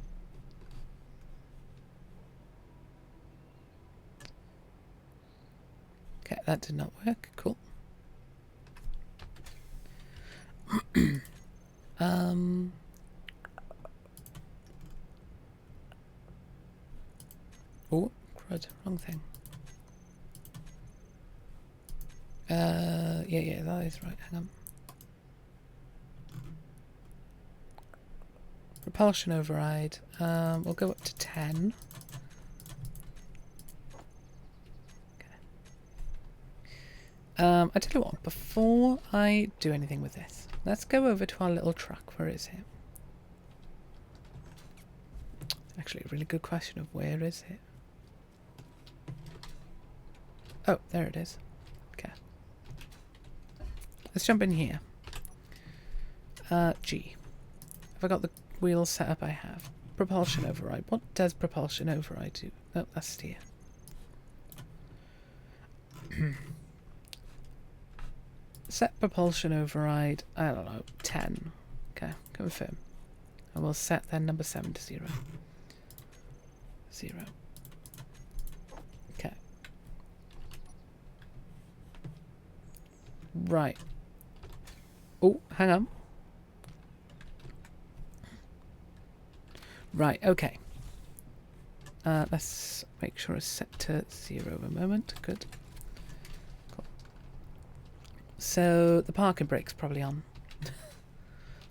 Okay, that did not work. Cool. Oh, crud, wrong thing. Yeah, that is right. Hang on. Propulsion override. We'll go up to 10. I tell you what, before I do anything with this, let's go over to our little truck. Where is it? Actually, a really good question of where is it? Oh, there it is. Okay. Let's jump in here. G. Have I got the wheels set up? I have. Propulsion override. What does propulsion override do? Oh, that's steer. Set propulsion override, I don't know, 10. Okay, confirm. And we'll set then number 7 to 0. 0. Okay. Right. Oh, hang on. Right, okay. Let's make sure it's set to 0 a moment. Good. Cool. So the parking brake's probably on.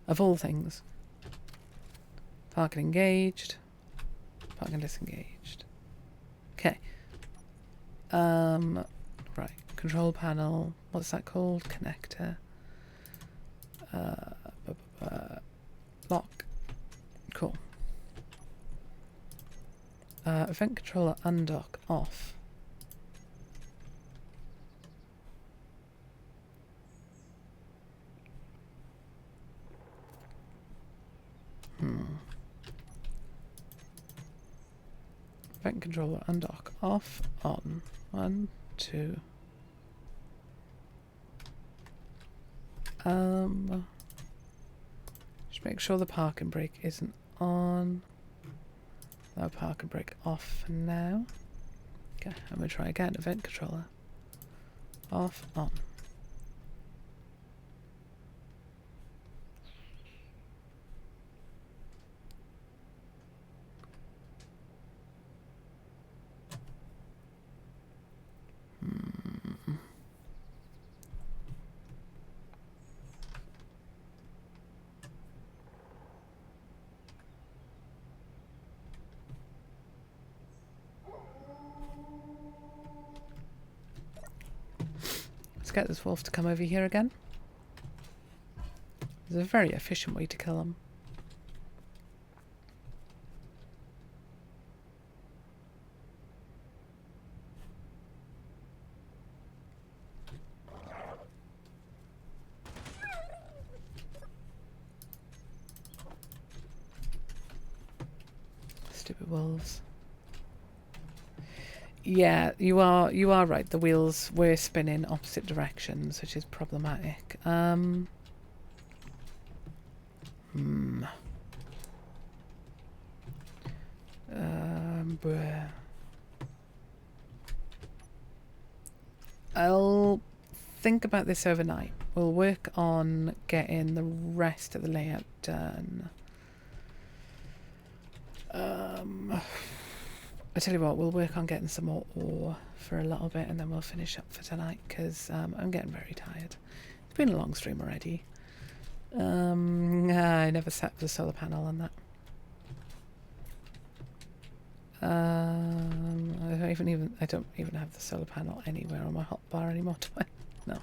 Of all things. Parking engaged. Parking disengaged. Okay. Right. Control panel. What's that called? Connector. Lock. Cool. Event controller undock off. Event controller undock off on. 1, 2. Just make sure the parking brake isn't on. No parking brake off for now. Okay, I'm gonna try again. Event controller off, on. Let's get this wolf to come over here again. There's a very efficient way to kill him. Stupid wolves. Yeah, you are right. The wheels were spinning opposite directions, which is problematic. Bruh. I'll think about this overnight. We'll work on getting the rest of the layout done. I tell you what, we'll work on getting some more ore for a little bit and then we'll finish up for tonight because I'm getting very tired. It's been a long stream already. I never set the solar panel on that. I don't even have the solar panel anywhere on my hotbar anymore, do I? No.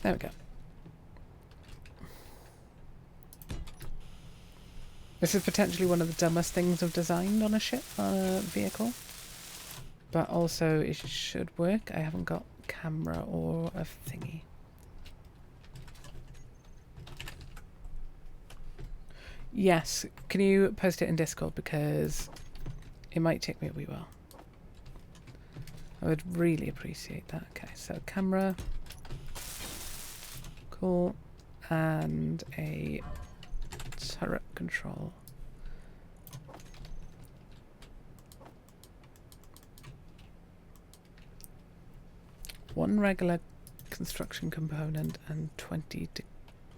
There we go. This is potentially one of the dumbest things I've designed on a ship, vehicle. But also it should work. I haven't got camera or a thingy. Yes, can you post it in Discord because it might take me a wee while. I would really appreciate that. Okay, so camera. Cool. And a turret control. One regular construction component and 20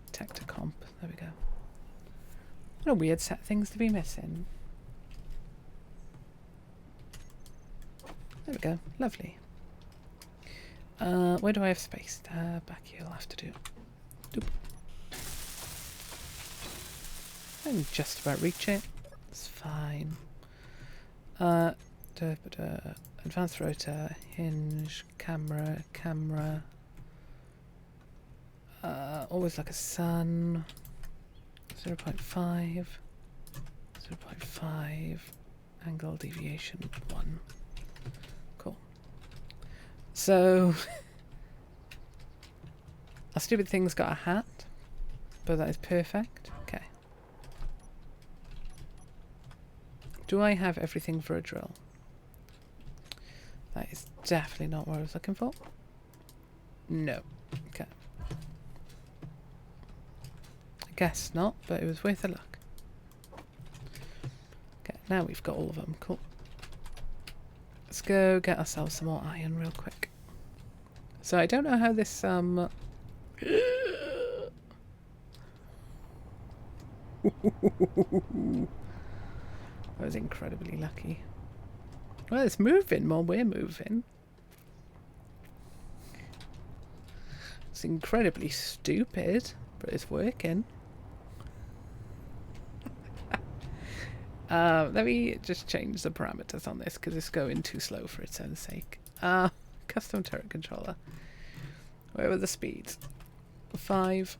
detector comp. There we go. What a weird set of things to be missing. There we go. Lovely. Where do I have space? Back here I'll have to do. Doop. I can just about reach it. It's fine. Advanced rotor, hinge, camera. Always like a sun. 0.5. 0.5. Angle deviation 1. Cool. So our stupid thing's got a hat, but that is perfect. Okay. Do I have everything for a drill? That is definitely not what I was looking for. No. Okay. I guess not, but it was worth a look. Okay, now we've got all of them. Cool. Let's go get ourselves some more iron real quick. So I don't know how this I was incredibly lucky. Well, it's moving while we're moving. It's incredibly stupid, but it's working. Let me just change the parameters on this because it's going too slow for its own sake. Custom turret controller. Where were the speeds? 5.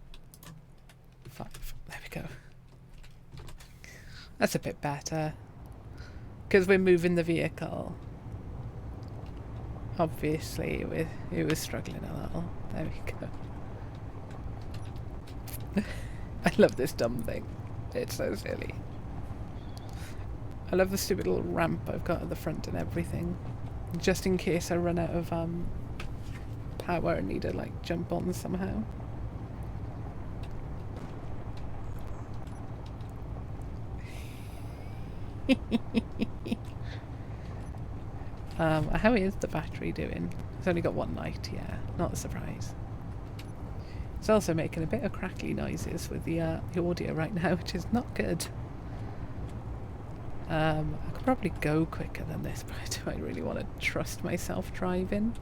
5. There we go. That's a bit better. Because we're moving the vehicle. Obviously, it was struggling a little. There we go. I love this dumb thing. It's so silly. I love the stupid little ramp I've got at the front and everything. Just in case I run out of power and need to like jump on somehow. How is the battery doing? It's only got one light, yeah. Not a surprise. It's also making a bit of crackly noises with the audio right now, which is not good. I could probably go quicker than this, but do I really want to trust myself driving?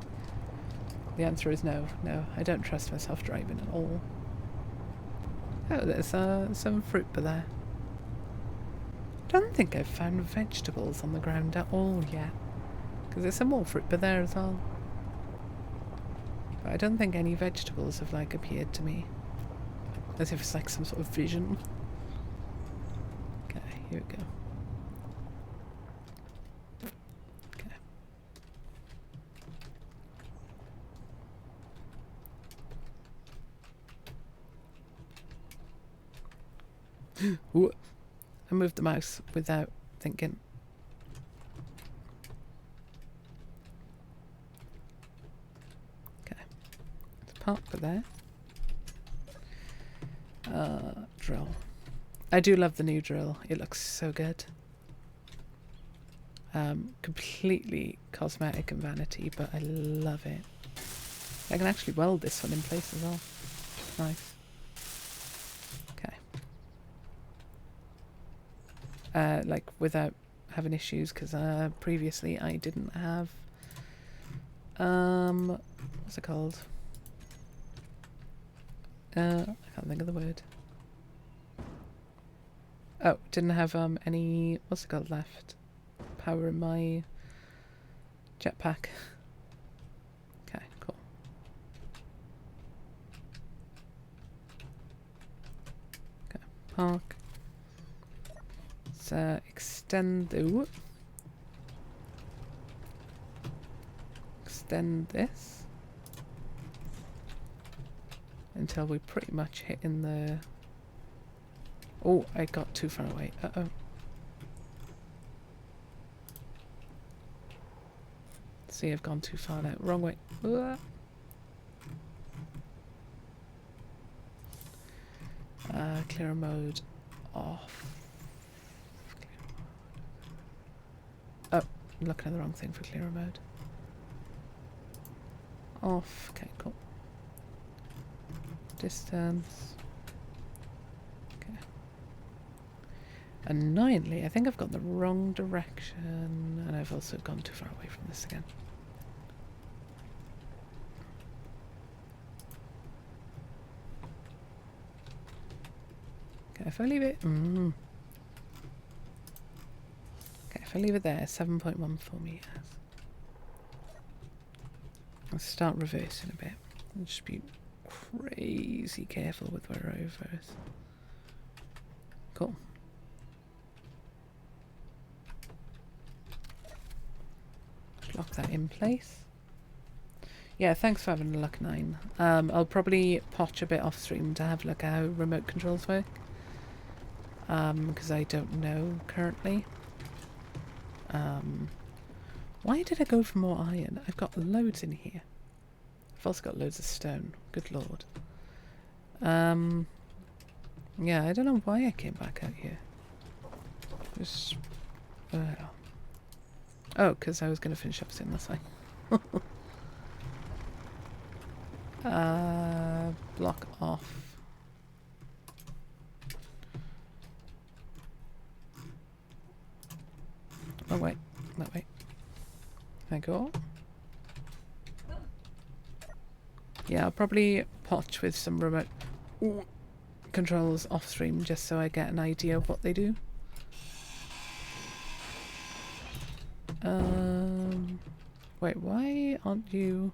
The answer is no. No, I don't trust myself driving at all. Oh, there's some fruit there. I don't think I've found vegetables on the ground at all yet. Because there's some more fruit there as well. But I don't think any vegetables have like appeared to me. As if it's like some sort of vision. Okay, here we go. Okay. Ooh. I moved the mouse without thinking. Okay. Let's park for there. Drill. I do love the new drill. It looks so good. Completely cosmetic and vanity, but I love it. I can actually weld this one in place as well. Nice. Okay. Like without having issues, because previously I didn't have what's it called? I can't think of the word. Oh, didn't have any, what's it called, left? Power in my jetpack. Okay, cool. Okay, park. Let's extend this until we pretty much hit in the... Oh, I got too far away. Uh-oh. See, I've gone too far now. Wrong way. Clear mode off. Oh, I'm looking at the wrong thing for clear mode. Off. Okay, cool. Distance. Okay. Annoyingly, I think I've gone the wrong direction, and I've also gone too far away from this again. Okay, if I leave it... Okay, if I leave it there, 7.14 meters. I'll start reversing a bit. I'll just be crazy careful with where I reverse. Cool. Just lock that in place. Yeah, thanks for having a look, 9. I'll probably potch a bit off stream to have a look at how remote controls work. Because I don't know currently. Why did I go for more iron? I've got loads in here. I've also got loads of stone. Good lord. Yeah, I don't know why I came back out here. Just... oh, because I was going to finish up soon, that's why. Block off. Oh wait, that way. There I go. Yeah, I'll probably potch with some remote controls off stream just so I get an idea of what they do. Wait, why aren't you...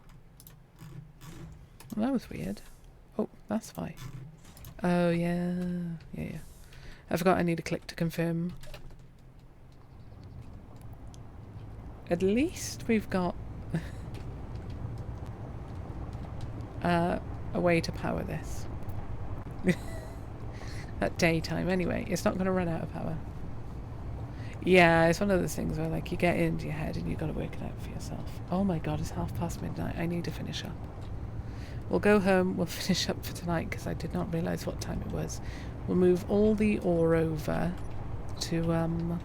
Well, that was weird. Oh, that's why. Oh, yeah. Yeah. I forgot I need to click to confirm. At least we've got a way to power this. At daytime, anyway. It's not going to run out of power. Yeah, it's one of those things where, like, you get into your head and you've got to work it out for yourself. Oh my god, it's midnight. I need to finish up. We'll go home. We'll finish up for tonight because I did not realise what time it was. We'll move all the ore over to,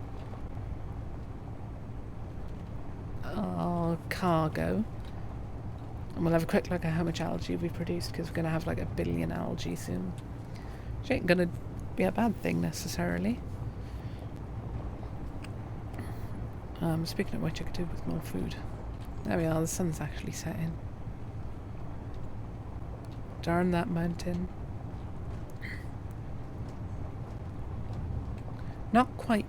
our cargo. And we'll have a quick look at how much algae we produced because we're going to have like 1 billion algae soon. Which ain't going to be a bad thing necessarily. Speaking of which, I could do with more food. There we are, the sun's actually setting. Darn that mountain. Not quite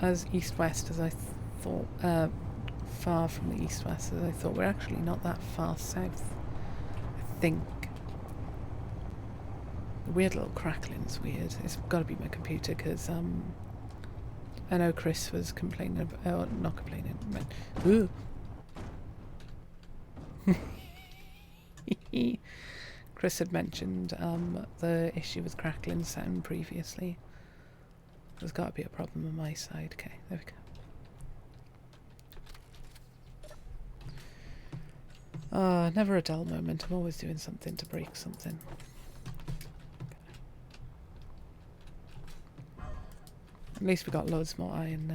as east-west as I thought. Far from the east-west as I thought. We're actually not that far south, I think. The weird little crackling's weird. It's got to be my computer because I know Chris was complaining about... Oh, not complaining. Ooh. Chris had mentioned the issue with crackling sound previously. There's got to be a problem on my side. Okay, there we go. Never a dull moment. I'm always doing something to break something. At least we got loads more iron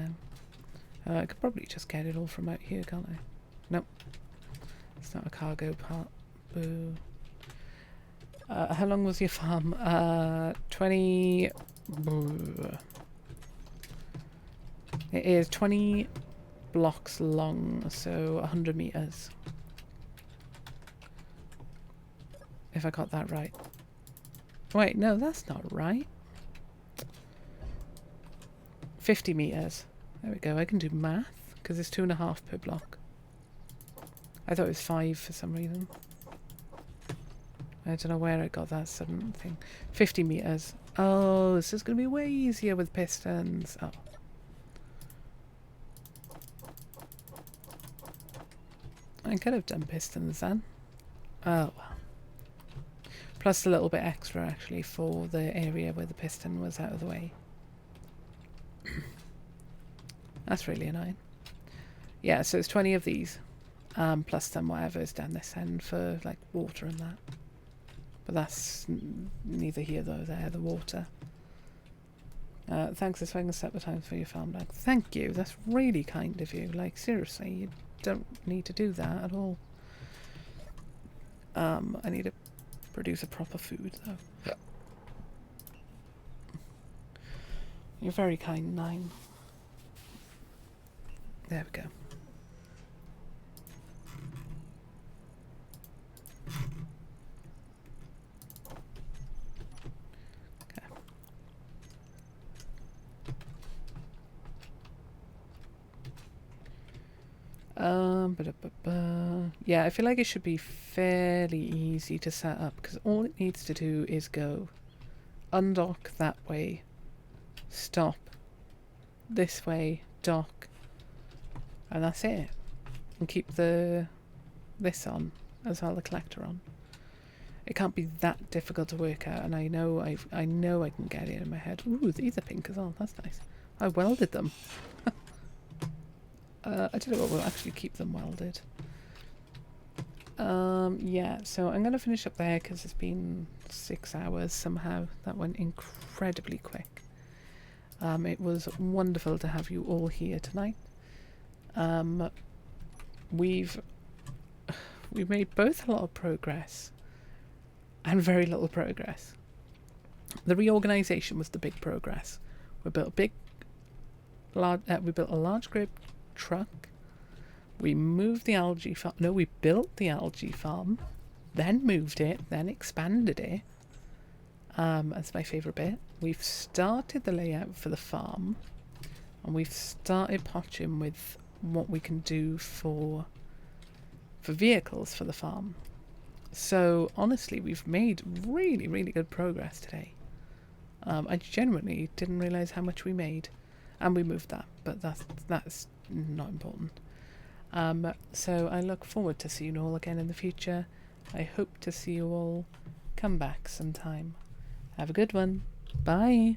now. I could probably just get it all from out here, can't I? Nope. It's not a cargo part. Boo. How long was your farm? 20... Boo. It is 20 blocks long, so 100 meters. If I got that right. Wait, no, that's not right. 50 meters. There we go. I can do math because it's 2.5 per block. I thought it was 5 for some reason. I don't know where I got that sudden thing. 50 meters. Oh, this is going to be way easier with pistons. Oh. I could have done pistons then. Oh, well. Plus a little bit extra, actually, for the area where the piston was out of the way. That's really annoying. Yeah, so it's 20 of these. Plus some whatever's down this end for, like, water and that. But that's neither here nor there, the water. Thanks, if I can set the times for your farm back. Thank you, that's really kind of you. Like, seriously, you don't need to do that at all. I need to produce a proper food, though. Yeah. You're very kind, Nine. There we go. Yeah, I feel like it should be fairly easy to set up because all it needs to do is go undock that way, stop this way, dock, and that's it. And keep this on as well, the collector on. It can't be that difficult to work out, and I know I can get it in my head. Ooh, these are pink as well. That's nice. I welded them. I don't know what will actually keep them welded. Yeah, so I'm going to finish up there because it's been 6 hours somehow. That went incredibly quick. It was wonderful to have you all here tonight. We've made both a lot of progress and very little progress. The reorganization was the big progress. We built a large grape truck. We moved the algae farm. No, we built the algae farm, then moved it, then expanded it. That's my favourite bit. We've started the layout for the farm, and we've started potching with what we can do for vehicles for the farm. So honestly, we've made really, really good progress today. I genuinely didn't realise how much we made, and we moved that, but that's not important. So I look forward to seeing you all again in the future. I hope to see you all come back sometime. Have a good one. Bye.